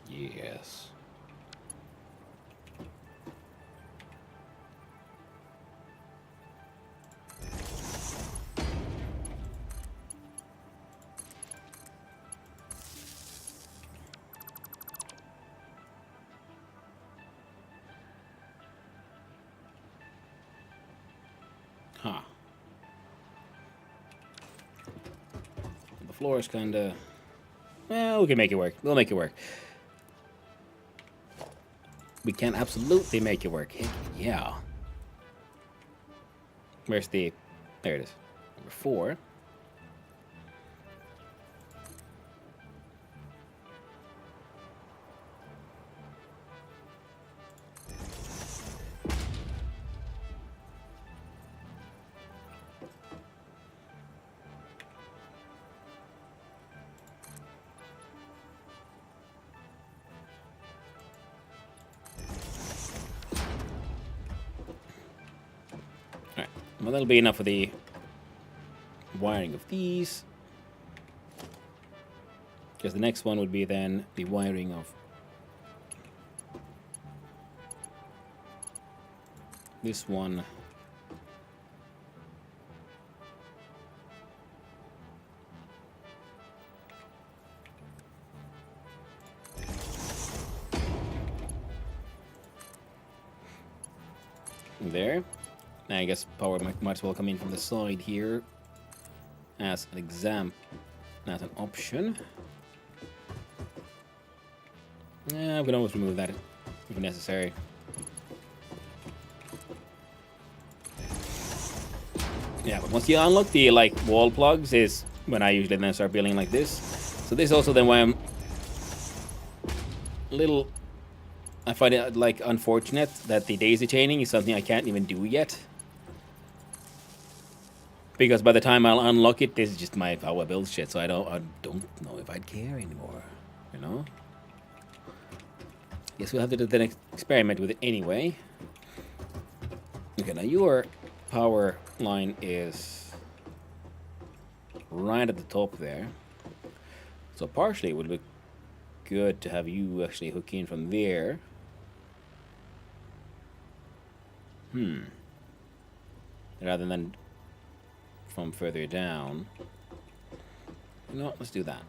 Yes. Huh. The floor is kinda... Well, we can make it work. We'll make it work. We can absolutely make it work. Heck yeah. Where's the... There it is. Number 4. Alright, well that'll be enough for the wiring of these. Because the next one would be then the wiring of this one. There. I guess power might as well come in from the side here as an as an option. Yeah, we can always remove that if necessary. Yeah, but once you unlock the like wall plugs is when I usually then start building like this. So this is also then why I'm a little. I find it like unfortunate that the daisy chaining is something I can't even do yet. Because by the time I'll unlock it, this is just how I build shit. So I don't know if I'd care anymore. You know. Guess we'll have to then experiment with it anyway. Okay, now your power line is right at the top there. So partially it would be good to have you actually hook in from there. Rather than from further down. You know what? Let's do that.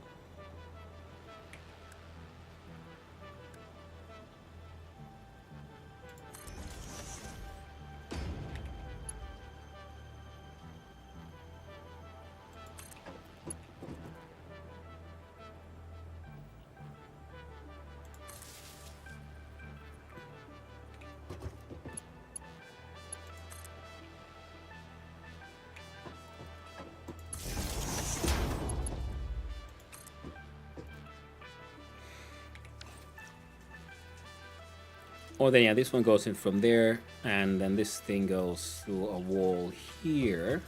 Oh, then yeah, this one goes in from there, and then this thing goes through a wall here.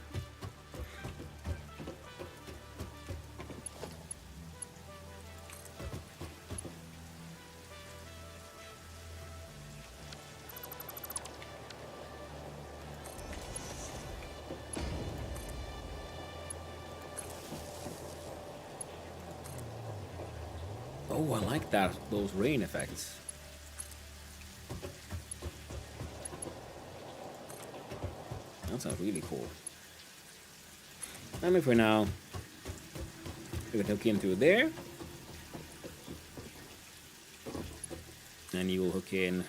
Oh, I like that, those rain effects. That sounds really cool. I mean, for now, we can hook in through there. And you will hook in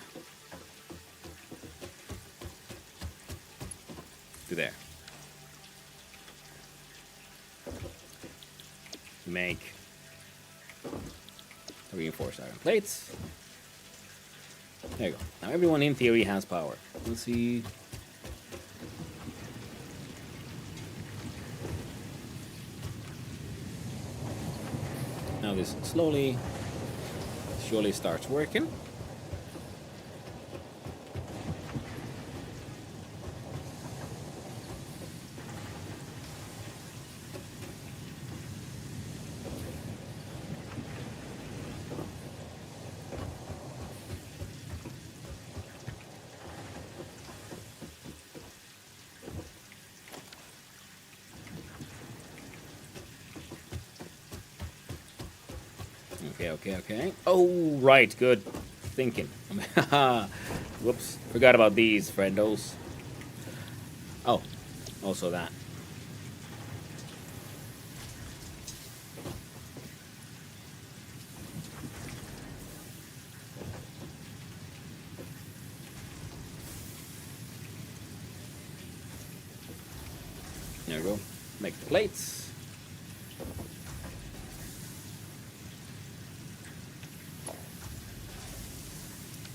to there. Make reinforced iron plates. There you go. Now everyone in theory has power. Let's see. Now this slowly, surely starts working. Okay. Oh, right, good thinking. Whoops, forgot about these, friendos. Oh, also that. There we go. Make the plates.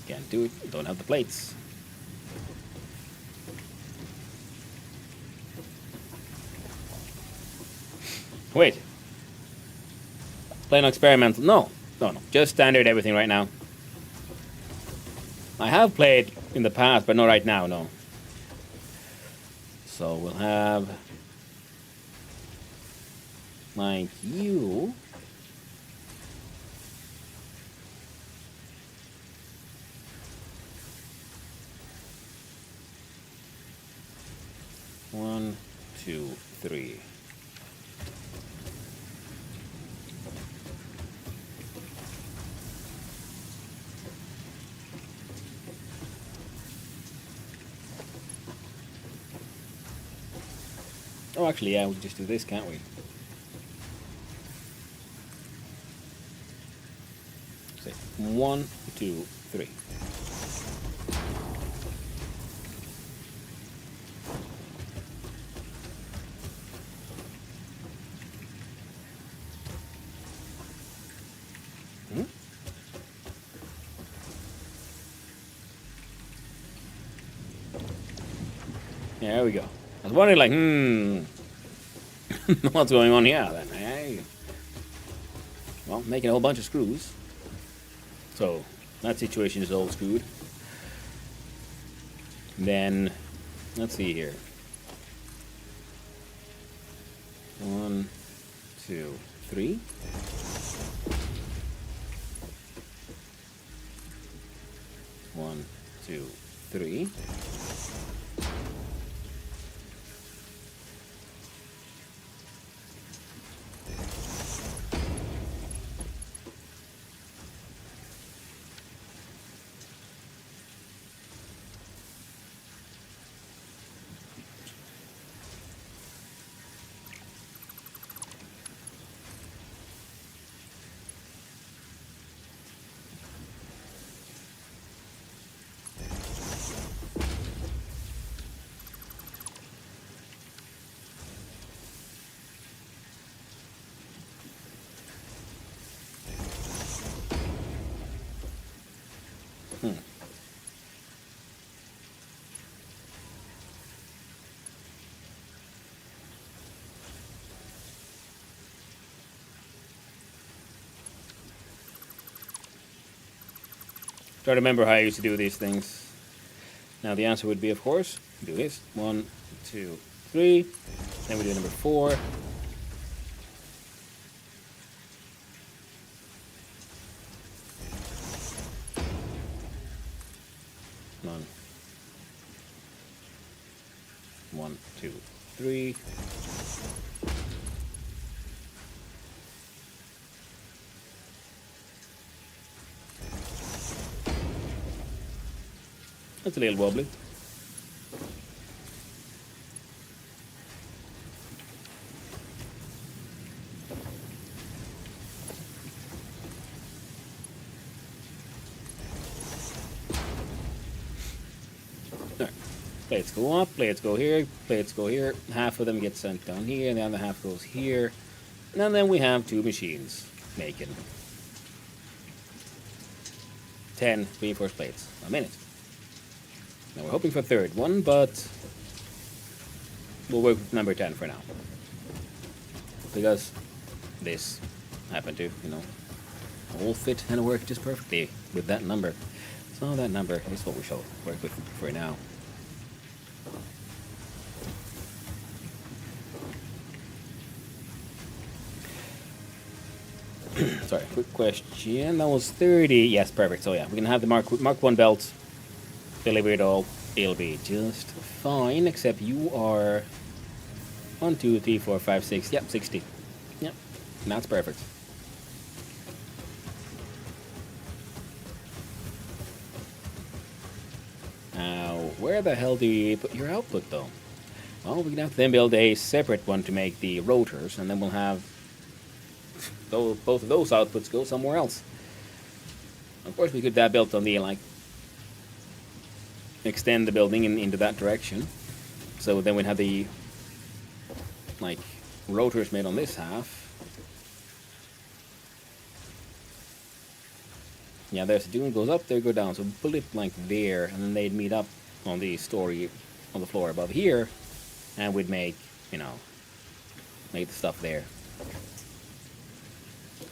Can't do it, don't have the plates. Wait. Plain experimental. No. Just standard everything right now. I have played in the past, but not right now, no. So we'll have like you. One, two, three. Oh, actually, yeah, we can just do this, can't we? Say 1, 2, 3. Yeah, there we go. I was wondering, like, what's going on here then? Hey. Well, making a whole bunch of screws. So, that situation is all screwed. Then, let's see here. 1, 2, 3. One, two, three. Try to remember how I used to do these things. Now the answer would be, of course, do this. 1, 2, 3. Then we do number 4. One. 1, 2, 3. That's a little wobbly. Alright. Plates go up, plates go here, plates go here. Half of them get sent down here, and the other half goes here. And then we have 2 machines making 10 reinforced plates a minute. Now we're hoping for a third one, but we'll work with number 10 for now. Because this happened to, all fit and work just perfectly with that number. So that number is what we shall work with for now. Sorry, quick question. That was 30. Yes, perfect. So yeah, we can have the Mark 1 belt. Deliver it all. It'll be just fine, except you are 1, 2, 3, 4, 5, 6. Yep, 60. Yep, and that's perfect. Now, where the hell do you put your output, though? Well, we're gonna have to then build a separate one to make the rotors, and then we'll have both of those outputs go somewhere else. Of course, we could have built on the extend the building into that direction. So then we'd have the rotors made on this half. Yeah, there's the dune goes up, there go down. So put it there, and then they'd meet up on the story on the floor above here, and we'd make make the stuff there.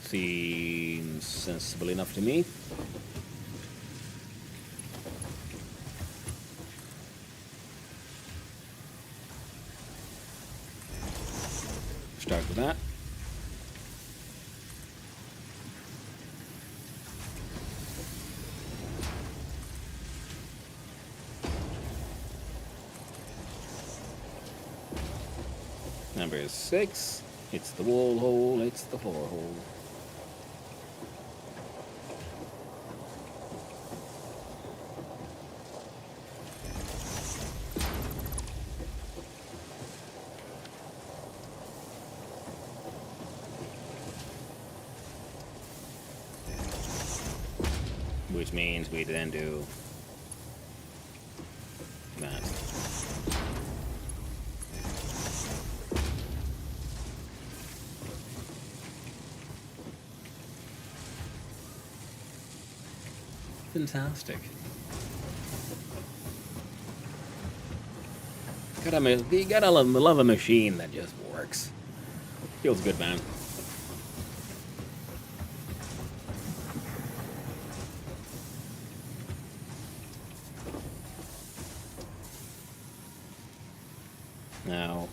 Seems sensible enough to me. Start with that. Number 6. It's the wall hole, it's the floor hole. Which means we then do that. Fantastic. You gotta love a machine that just works. Feels good, man. Now,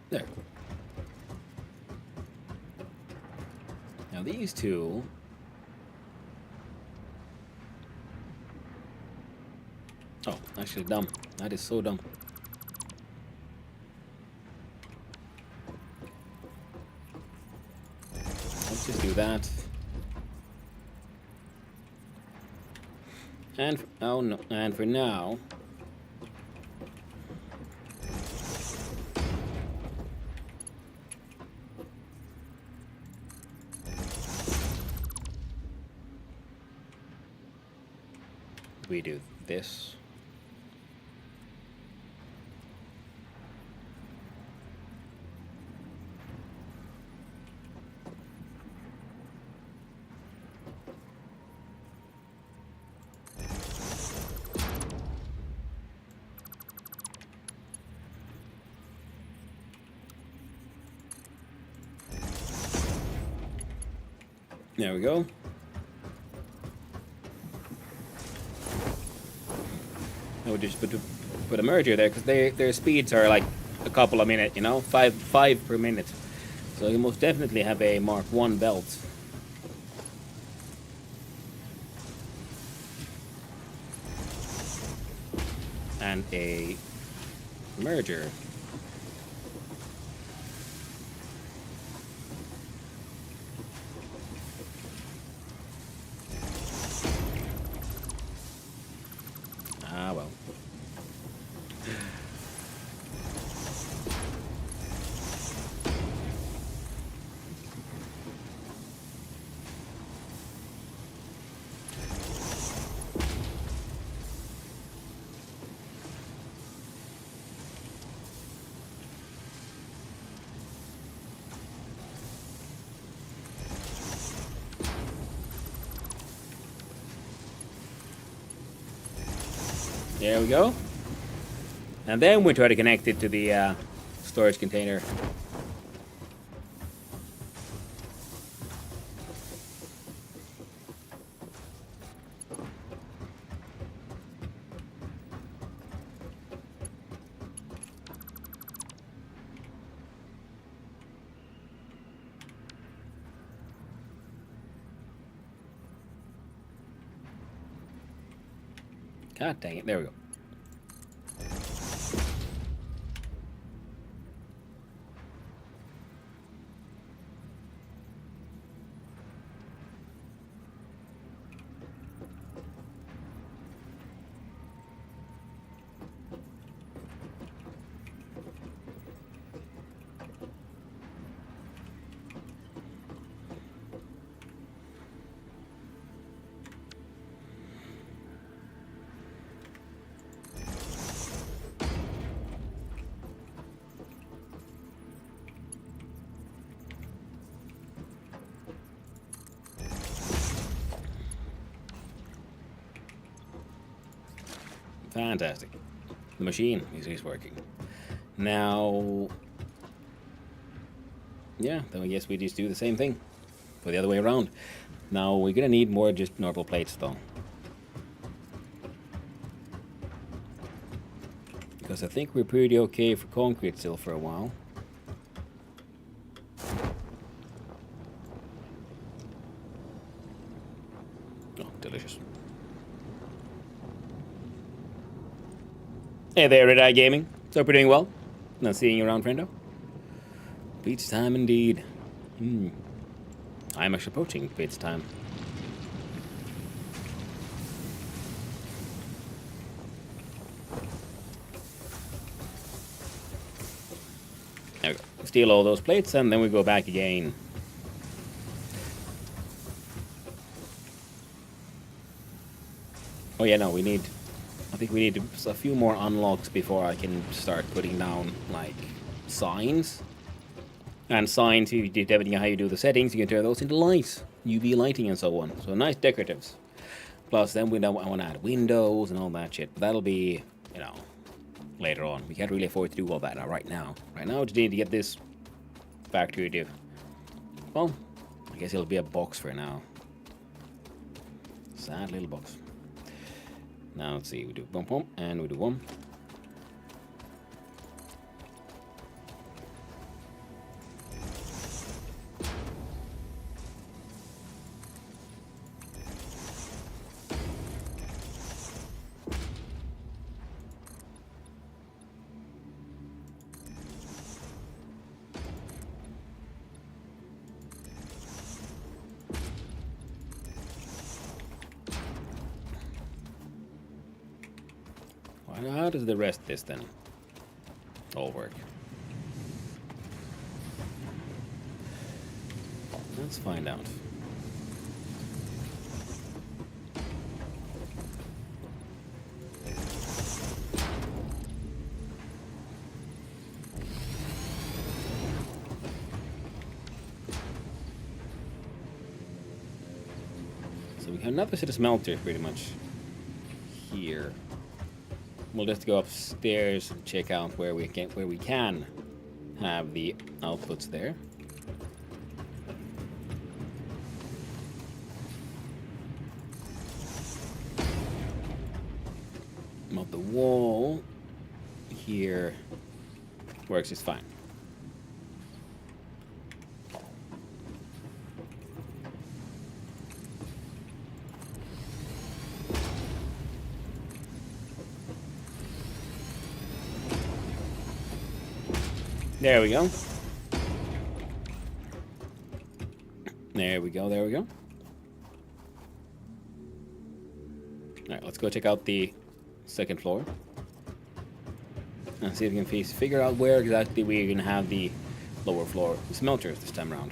there. Now these two. Oh, actually dumb. That is so dumb. Let's just do that. And oh no, and for now, we do this. There we go. I would just put a merger there because their speeds are like a couple of minutes, you know, five per minute. So you most definitely have a Mark 1 belt. And a merger. Ah, well. There we go. And then we try to connect it to the storage container. God dang it, there we go. Fantastic. The machine is working. Now, yeah, then I guess we just do the same thing for the other way around. Now, we're gonna need more just normal plates though. Because I think we're pretty okay for concrete still for a while. Oh, delicious. Hey there, Red Eye Gaming. So hope you're doing well. Not seeing you around, friendo. Beach time indeed. I'm actually approaching beach time. There we go. Steal all those plates and then we go back again. Oh yeah, no, we need. I think we need a few more unlocks before I can start putting down like signs. And signs, depending on how you do the settings, you can turn those into lights, UV lighting, and so on. So nice decoratives. Plus, then I want to add windows and all that shit. But that'll be, you know, later on. We can't really afford to do all that right now. Right now, we just need to get this factory to. Well, I guess it'll be a box for now. Sad little box. Now let's see, we do bump bump and we do one. How does the rest of this then all work? Let's find out. So we have another set of smelters pretty much here. We'll just go upstairs and check out where we can have the outputs there. But the wall here works just fine. There we go. There we go, there we go. Alright, let's go check out the second floor. And see if we can figure out where exactly we're going to have the lower floor smelters this time around.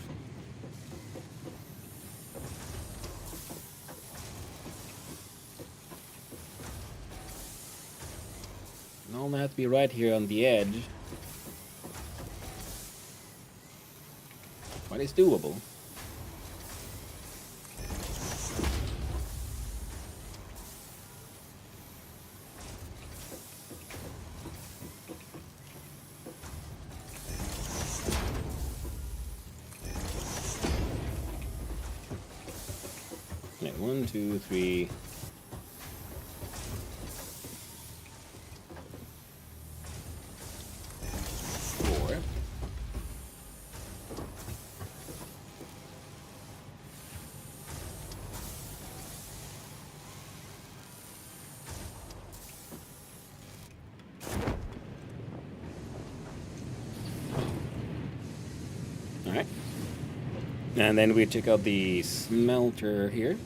And all that has to be right here on the edge. But it's doable. Yeah, 1, 2, 3. Alright. And then we check out the smelter here.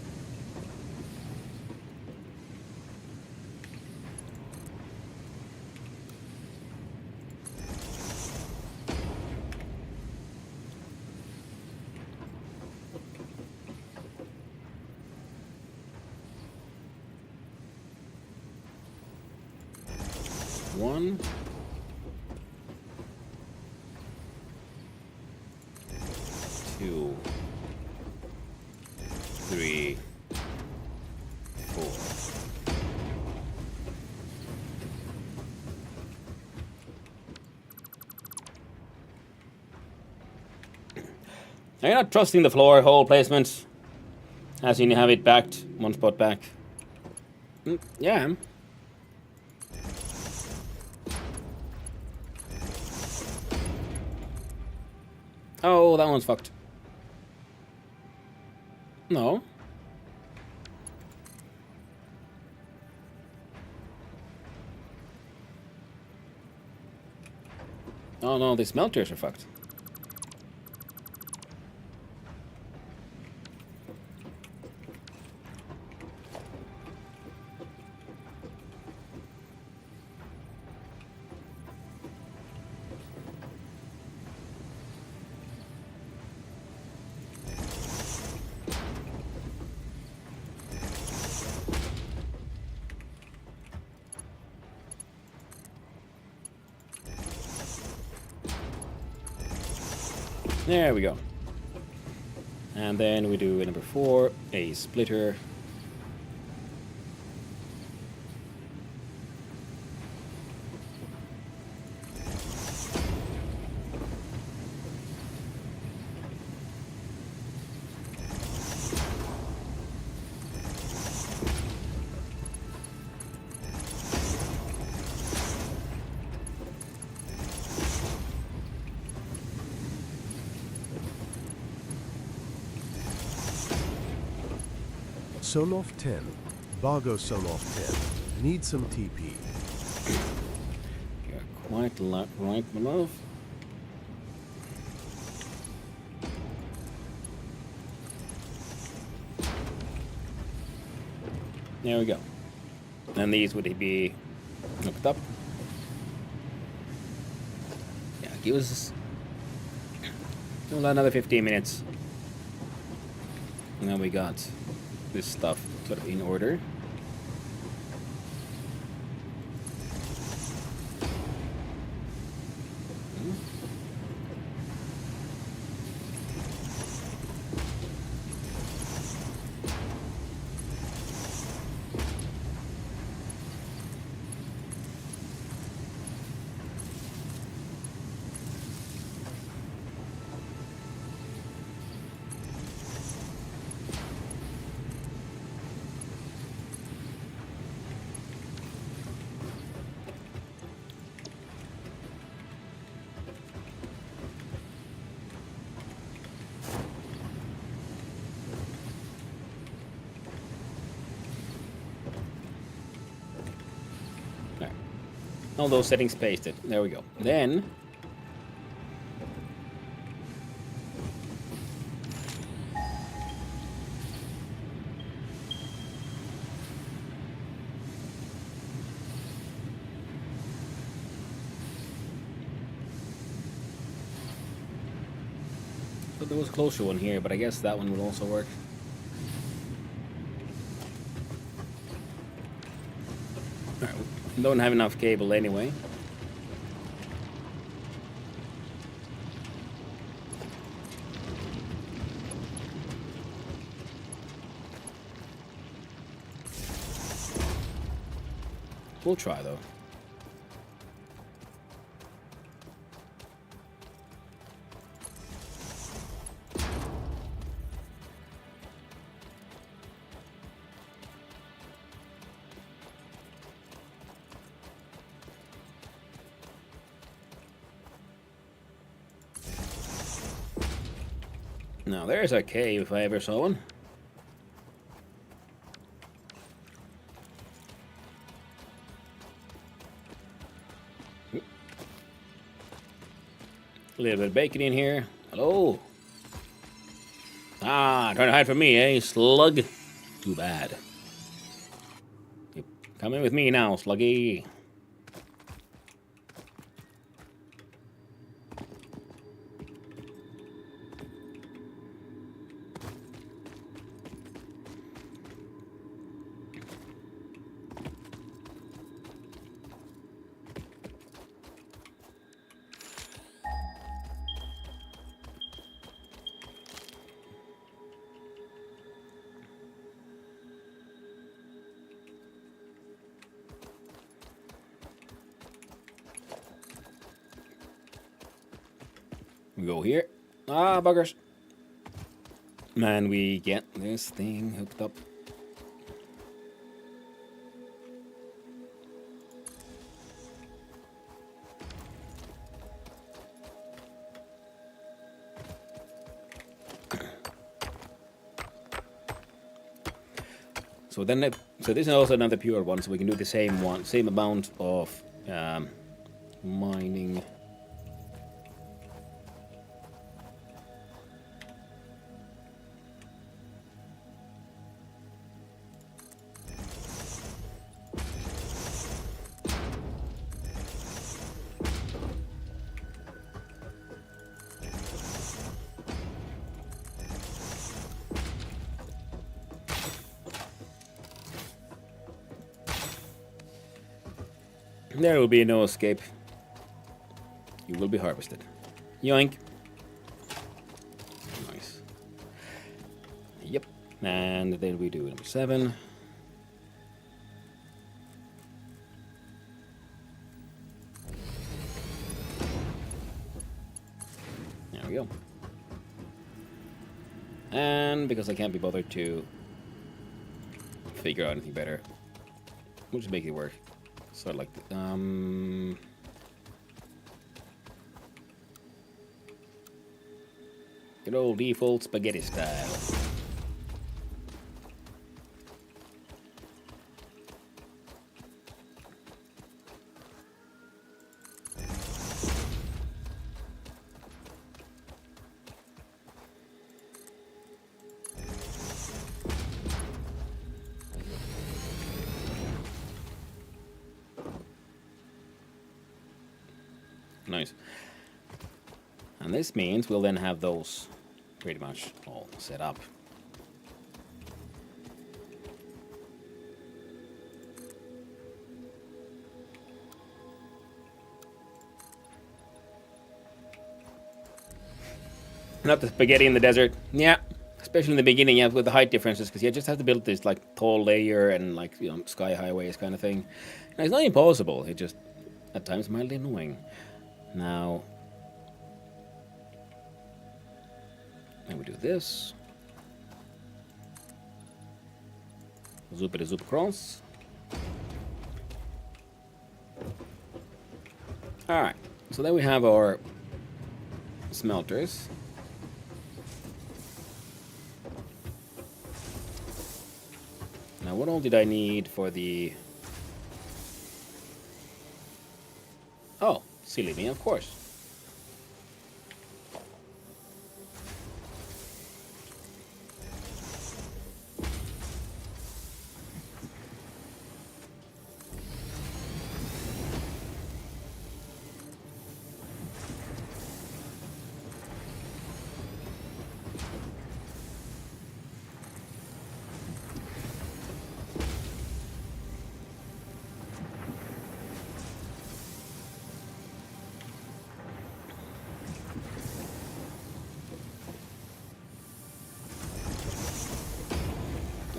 One. 2, 3, 4. Are you not trusting the floor hole placement? As you have it backed, one spot back. Yeah, I am. Oh, that one's fucked. No. Oh no, the smelters are fucked. There we go. And then we do number 4, a splitter. Sonoff 10. Bago Sonoff 10. Need some TP. Yeah, quite right enough. There we go. And these would be hooked up. Yeah, give us another 15 minutes. Now we got this stuff sort of in order. All those settings pasted. There we go. Then so there was a closer one here, but I guess that one will also work. Alright, don't have enough cable anyway. We'll try though. Now there's a cave if I ever saw one. A little bit of bacon in here. Hello. Ah, trying to hide from me, eh, slug? Too bad. You come in with me now, sluggy. We go here. Ah, buggers. Man, we get this thing hooked up. So then, so this is also another pure one, so we can do the same one, same amount of mining. There will be no escape. You will be harvested. Yoink. And then we do number 7. There we go. And because I can't be bothered to figure out anything better, we'll just make it work. So like, good old default spaghetti style. Nice. And this means we'll then have those pretty much all set up. Not the spaghetti in the desert. Yeah. Especially in the beginning, yeah, with the height differences, because you just have to build this like tall layer and like, you know, sky highways kind of thing. And it's not impossible. It just at times mildly annoying. Now, and we do this. Zoopity zoop across. Alright, so then we have our smelters. Now, what all did I need for the... Oh, silly me, of course.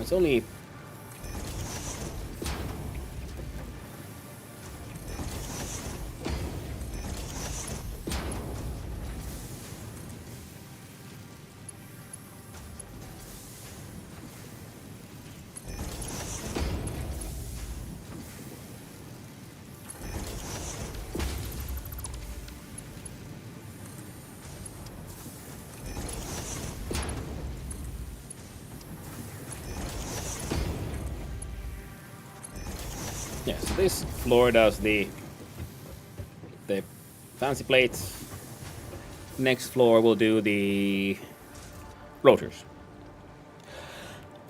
It's only... Yeah, so this floor does the fancy plates. Next floor will do the rotors.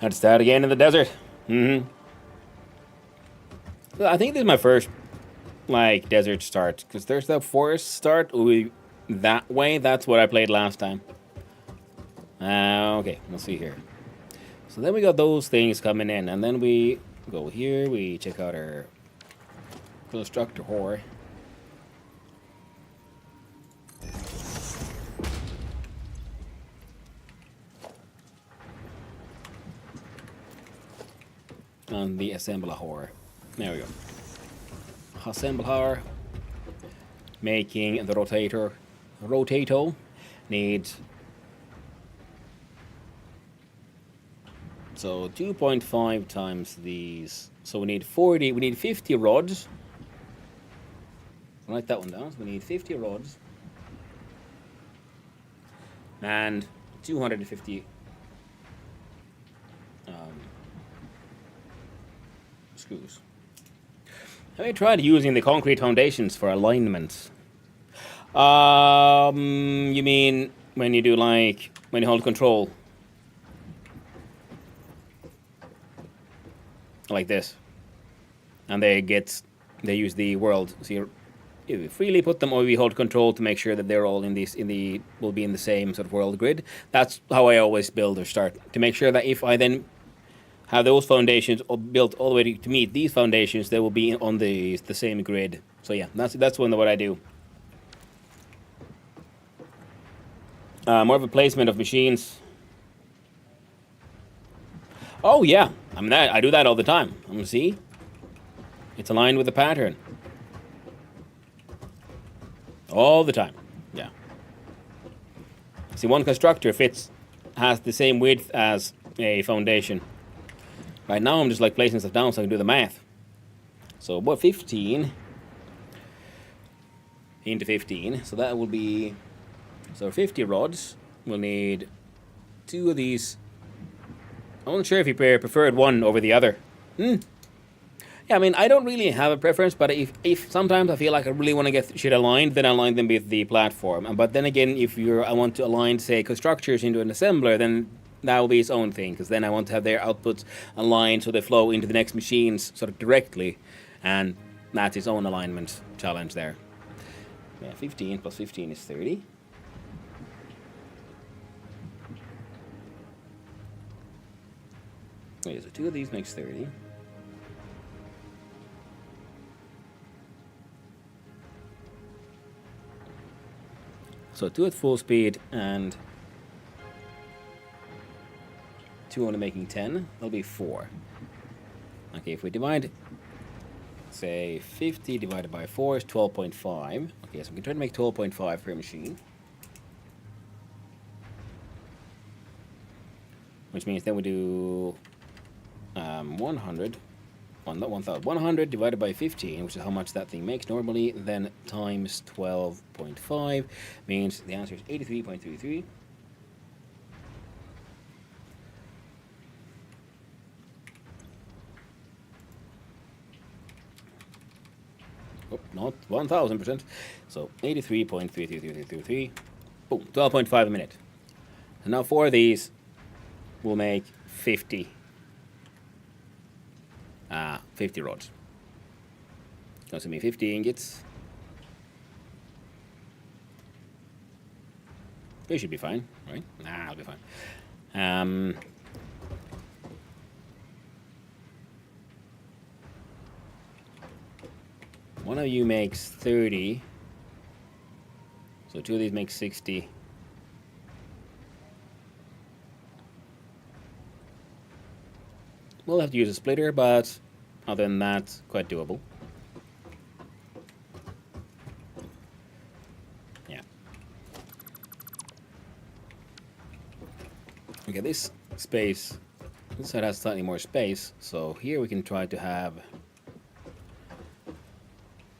Had to start again in the desert. I think this is my first like desert start, because there's the forest start that way. That's what I played last time. Okay, we'll see here. So then we got those things coming in, and then we go here, we check out our constructor whore. And the assembler whore. There we go. Assembler. Making the rotator. Rotato needs... So 2.5 times these. So we need 40, we need 50 rods. Write that one down. So we need 50 rods. And 250 screws. Have you tried using the concrete foundations for alignments? You mean when you do like, when you hold control? Like this, and they use the world. So you freely put them, or we hold control to make sure that they're all will be in the same sort of world grid. That's how I always build or start, to make sure that if I then have those foundations built all the way to meet these foundations, they will be on the same grid. So yeah, that's what I do. More of a placement of machines. Oh yeah, I mean I do that all the time. See, it's aligned with the pattern all the time. Yeah. See, one constructor has the same width as a foundation. Right now I'm just like placing stuff down so I can do the math. So what, 15 into 15, so that will be, so 50 rods. We'll need 2 of these. I'm not sure if you preferred one over the other. Yeah, I mean, I don't really have a preference, but if sometimes I feel like I really want to get shit aligned, then I align them with the platform. But then again, if I want to align, say, structures into an assembler, then that will be its own thing, because then I want to have their outputs aligned so they flow into the next machines sort of directly, and that's its own alignment challenge there. Yeah, 15 plus 15 is 30. Wait, so 2 of these makes 30. So 2 at full speed and 2 only making 10. That'll be 4. Okay, if we divide, say, 50 divided by 4 is 12.5. Okay, so we can try to make 12.5 per machine. Which means then we do 100 divided by 15, which is how much that thing makes normally, then times 12.5 means the answer is 83.33. Oh, not 1000%. So 83.3333. Boom, 12.5 a minute. And now 4 of these will make 50 rods. That's gonna be 50 ingots. They should be fine, right? Nah, I'll be fine. One of you makes 30. So 2 of these make 60. We'll have to use a splitter, but other than that, quite doable. Yeah. Okay, this side has slightly more space, so here we can try to have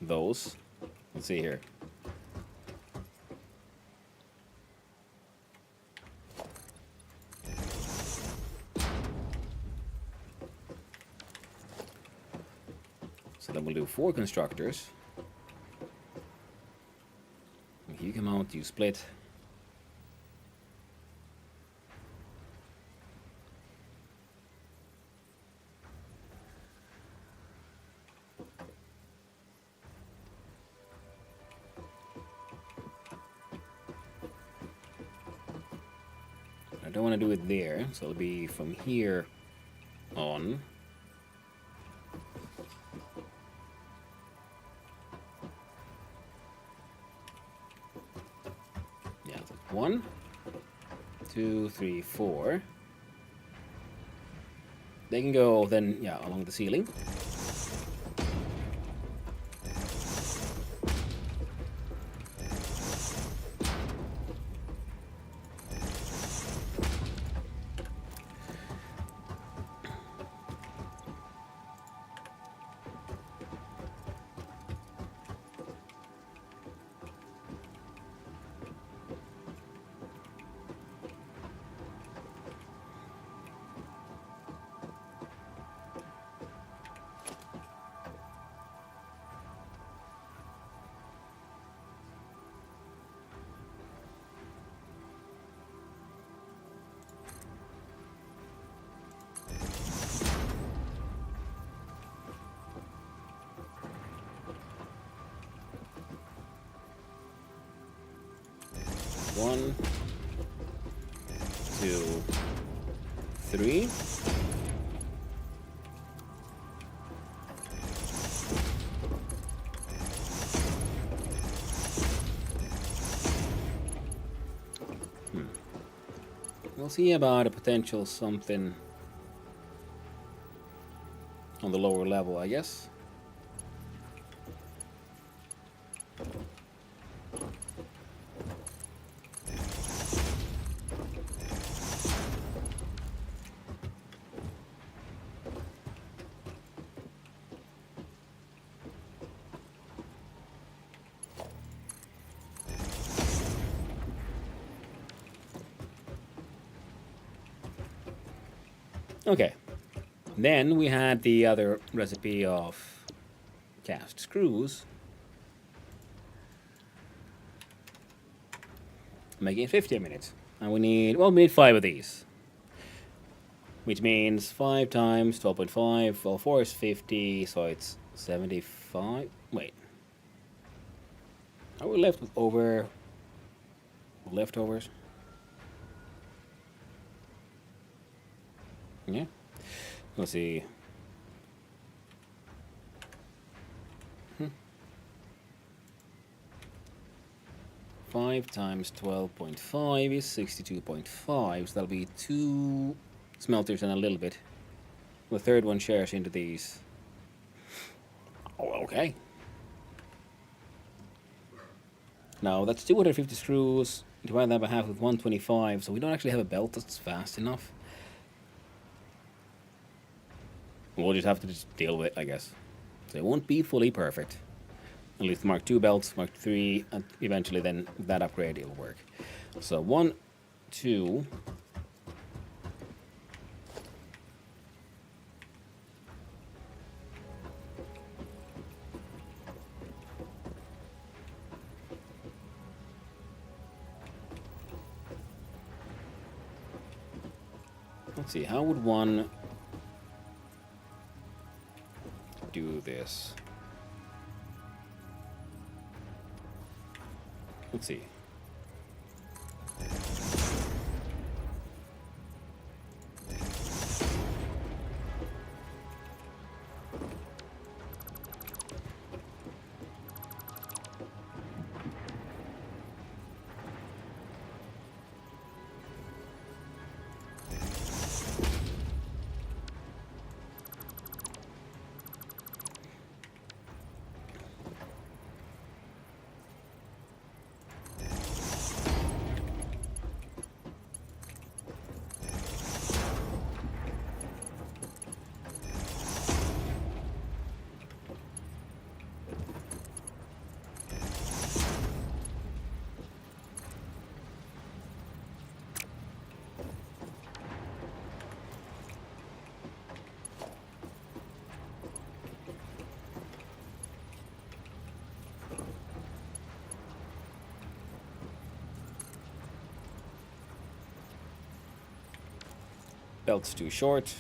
those. Let's see here. So then we'll do 4 constructors. You come out, you split. I don't want to do it there, so it'll be from here on. Yeah, 1, 2, 3, 4. They can go then, yeah, along the ceiling. One, 2, 3. We'll see about a potential something on the lower level, I guess. Okay. Then we had the other recipe of cast screws, making it 15 minutes. And we need 5 of these. Which means 5 times 12.5, well, 4 is 50, so it's 75. Wait. Are we left with leftovers? Yeah. Let's see. 5 times 12.5 is 62.5, so that'll be 2 smelters and a little bit. The third one shares into these. Oh, okay. Now that's 250 screws. Divide that by half with 125, so we don't actually have a belt that's fast enough. We'll just have to deal with it, I guess. So it won't be fully perfect. At least Mark II belts, Mark III, and eventually then that upgrade will work. So 1, 2. Let's see, how would one do this? Let's see. Belt's too short.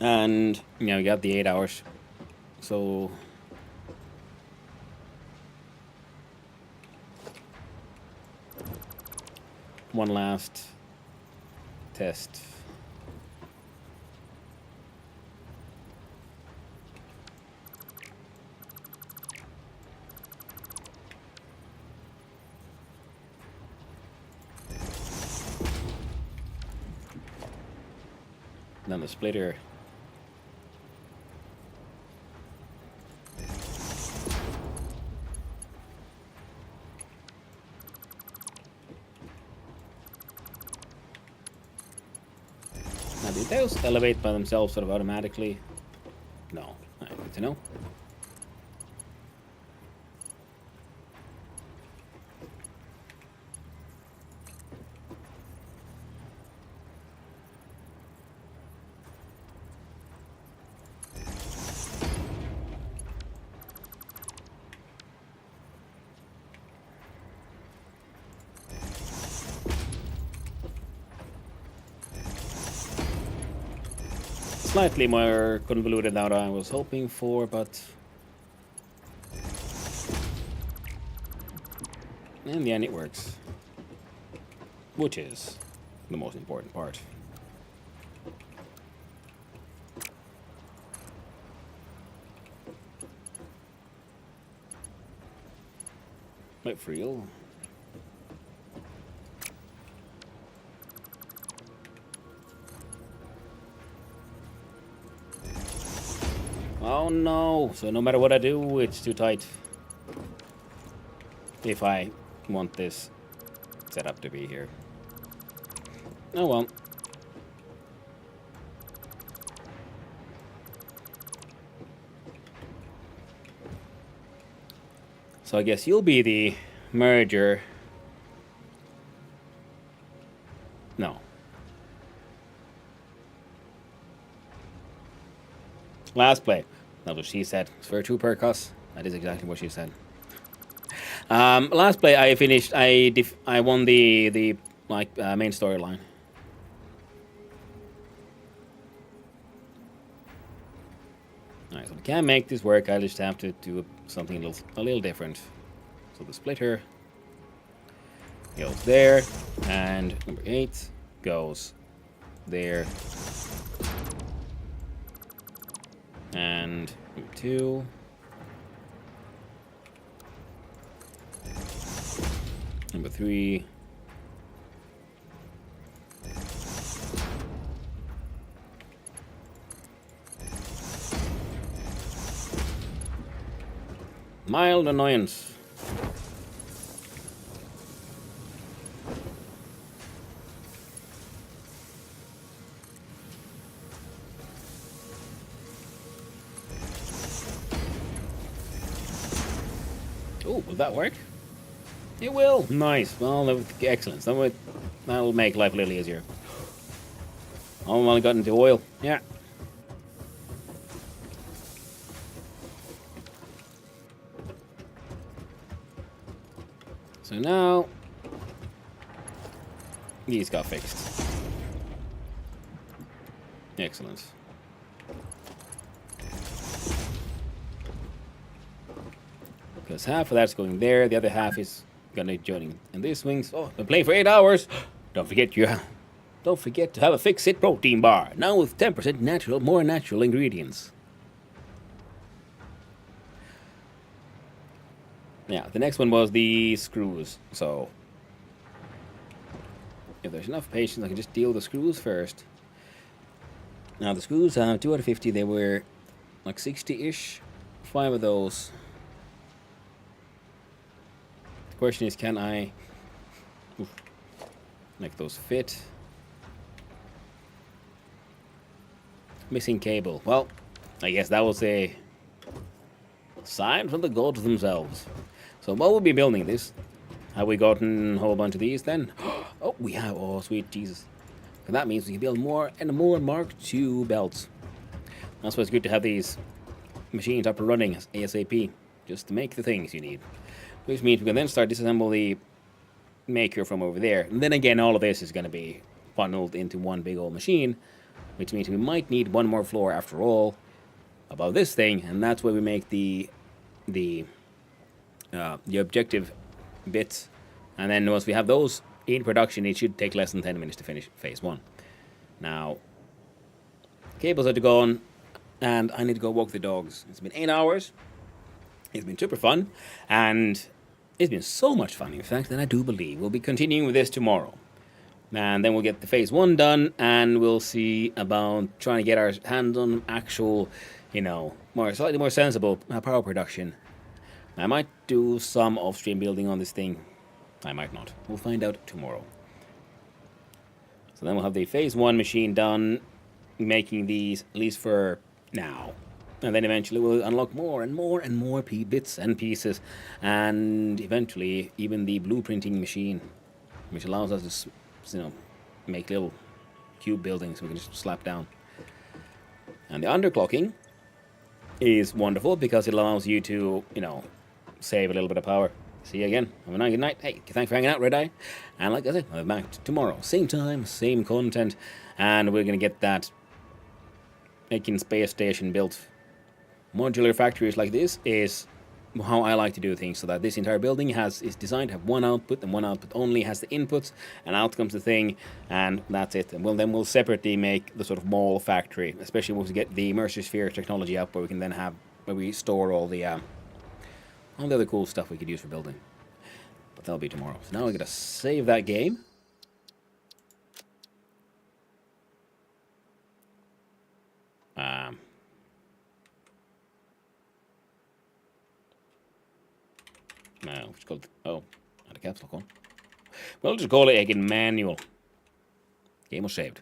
And, you know, you got the 8 hours. So... one last test. Then the splitter. Now, did those elevate by themselves sort of automatically? No. Alright, good to know. Slightly more convoluted than I was hoping for, but in the end it works. Which is the most important part. Wait for real. Oh no! So no matter what I do, it's too tight. If I want this setup to be here. Oh well. So I guess you'll be the merger. No. Last play. That's what she said. It's for two per cuss. That is exactly what she said. Last play I finished. I won the main storyline. Alright, so we can make this work. I just have to do something a little different. So the splitter goes there, and number 8 goes there, and number 2 number 3 mild annoyance. Oh, will that work? It will. Nice. Well, excellent. That'll make life a little easier. Oh, well, I got into oil. Yeah. So now, these got fixed. Excellent. Because half of that's going there, the other half is gonna joining in these swings. Oh, been playing for 8 hours. Don't forget to have a Fix-It protein bar now with 10% natural, more natural ingredients. Yeah, the next one was the screws. So if there's enough patience, I can just deal with the screws first. Now the screws have 250. They were like 60-ish. 5 of those. The question is, can I make those fit? Missing cable. Well, I guess that was a sign from the gods themselves. So while we'll be building this, have we gotten a whole bunch of these then? Oh, we have. Oh, sweet Jesus. And that means we can build more and more Mark II belts. That's why it's good to have these machines up and running ASAP, just to make the things you need. Which means we can then start disassemble the maker from over there. And then again, all of this is going to be funneled into one big old machine, which means we might need one more floor after all above this thing, and that's where we make the objective bits. And then once we have those in production, it should take less than 10 minutes to finish phase 1. Now, cables are to go on, and I need to go walk the dogs. It's been 8 hours. It's been super fun, and it's been so much fun, in fact, that I do believe we'll be continuing with this tomorrow. And then we'll get the phase 1 done, and we'll see about trying to get our hands on actual, slightly more sensible power production. I might do some off-stream building on this thing. I might not. We'll find out tomorrow. So then we'll have the phase 1 machine done, making these, at least for now. And then eventually we'll unlock more and more and more bits and pieces. And eventually even the blueprinting machine, which allows us to, make little cube buildings we can just slap down. And the underclocking is wonderful because it allows you to, save a little bit of power. See you again. Have a nice good night. Hey, thanks for hanging out, Red Eye. And like I said, I'll be back tomorrow. Same time, same content. And we're going to get that making space station built. Modular factories like this is how I like to do things, so that this entire building is designed to have one output, and one output only has the inputs, and out comes the thing, and that's it. And we'll separately make the sort of mall factory, especially once we get the immersive sphere technology up, where we can then where we store all the other cool stuff we could use for building. But that'll be tomorrow. So now we gotta save that game. No, it's called. Oh, had a caps lock on. We'll just call it again manual. Game was saved.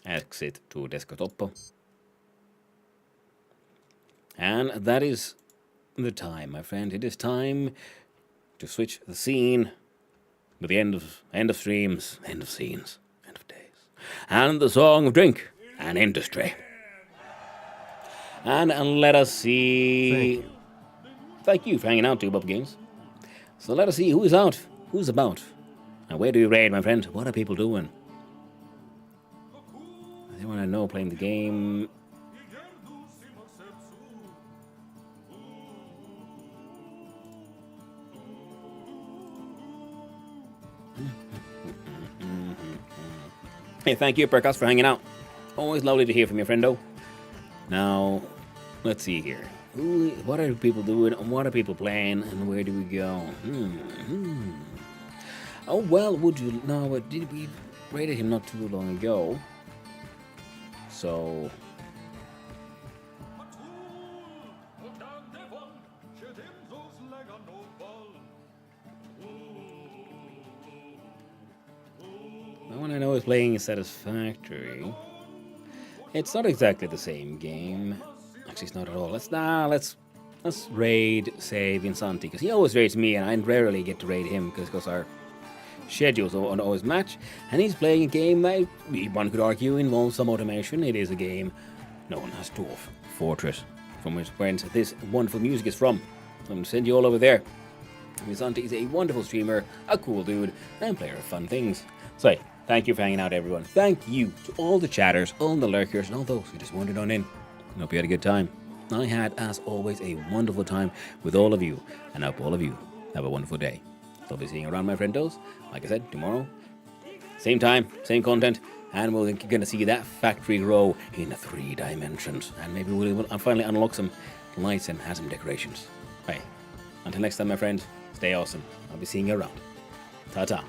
Exit to desktop. And that is the time, my friend. It is time to switch the scene with the end of streams, end of scenes, end of days, and the song of drink and industry. And let us see. Thank you for hanging out, Two Bub Games. So let us see who is out, who's about, and where do you raid, my friend? What are people doing? Anyone I know playing the game? Hey, thank you, Perkas, for hanging out. Always lovely to hear from you, friendo. Now, let's see here. What are people doing, and what are people playing, and where do we go? Oh, well, would you... No, but did we rated him not too long ago? So... The one I know is playing Satisfactory. It's not exactly the same game. Actually, it's not at all. Let's raid, say, Vinsanti, because he always raids me, and I rarely get to raid him because our schedules don't always match. And he's playing a game that one could argue involves some automation. It is a game known as Dwarf Fortress, from which this wonderful music is from. I'm going to send you all over there. Vinsanti is a wonderful streamer, a cool dude, and player of fun things. So, thank you for hanging out, everyone. Thank you to all the chatters, all the lurkers, and all those who just wandered on in. I hope you had a good time. I had, as always, a wonderful time with all of you, and I hope all of you have a wonderful day. Lovely seeing you around, my friendos. Like I said, tomorrow, same time, same content, and we're going to see that factory grow in 3 dimensions. And maybe we'll finally unlock some lights and have some decorations. Right. Until next time, my friends, stay awesome. I'll be seeing you around. Ta-ta.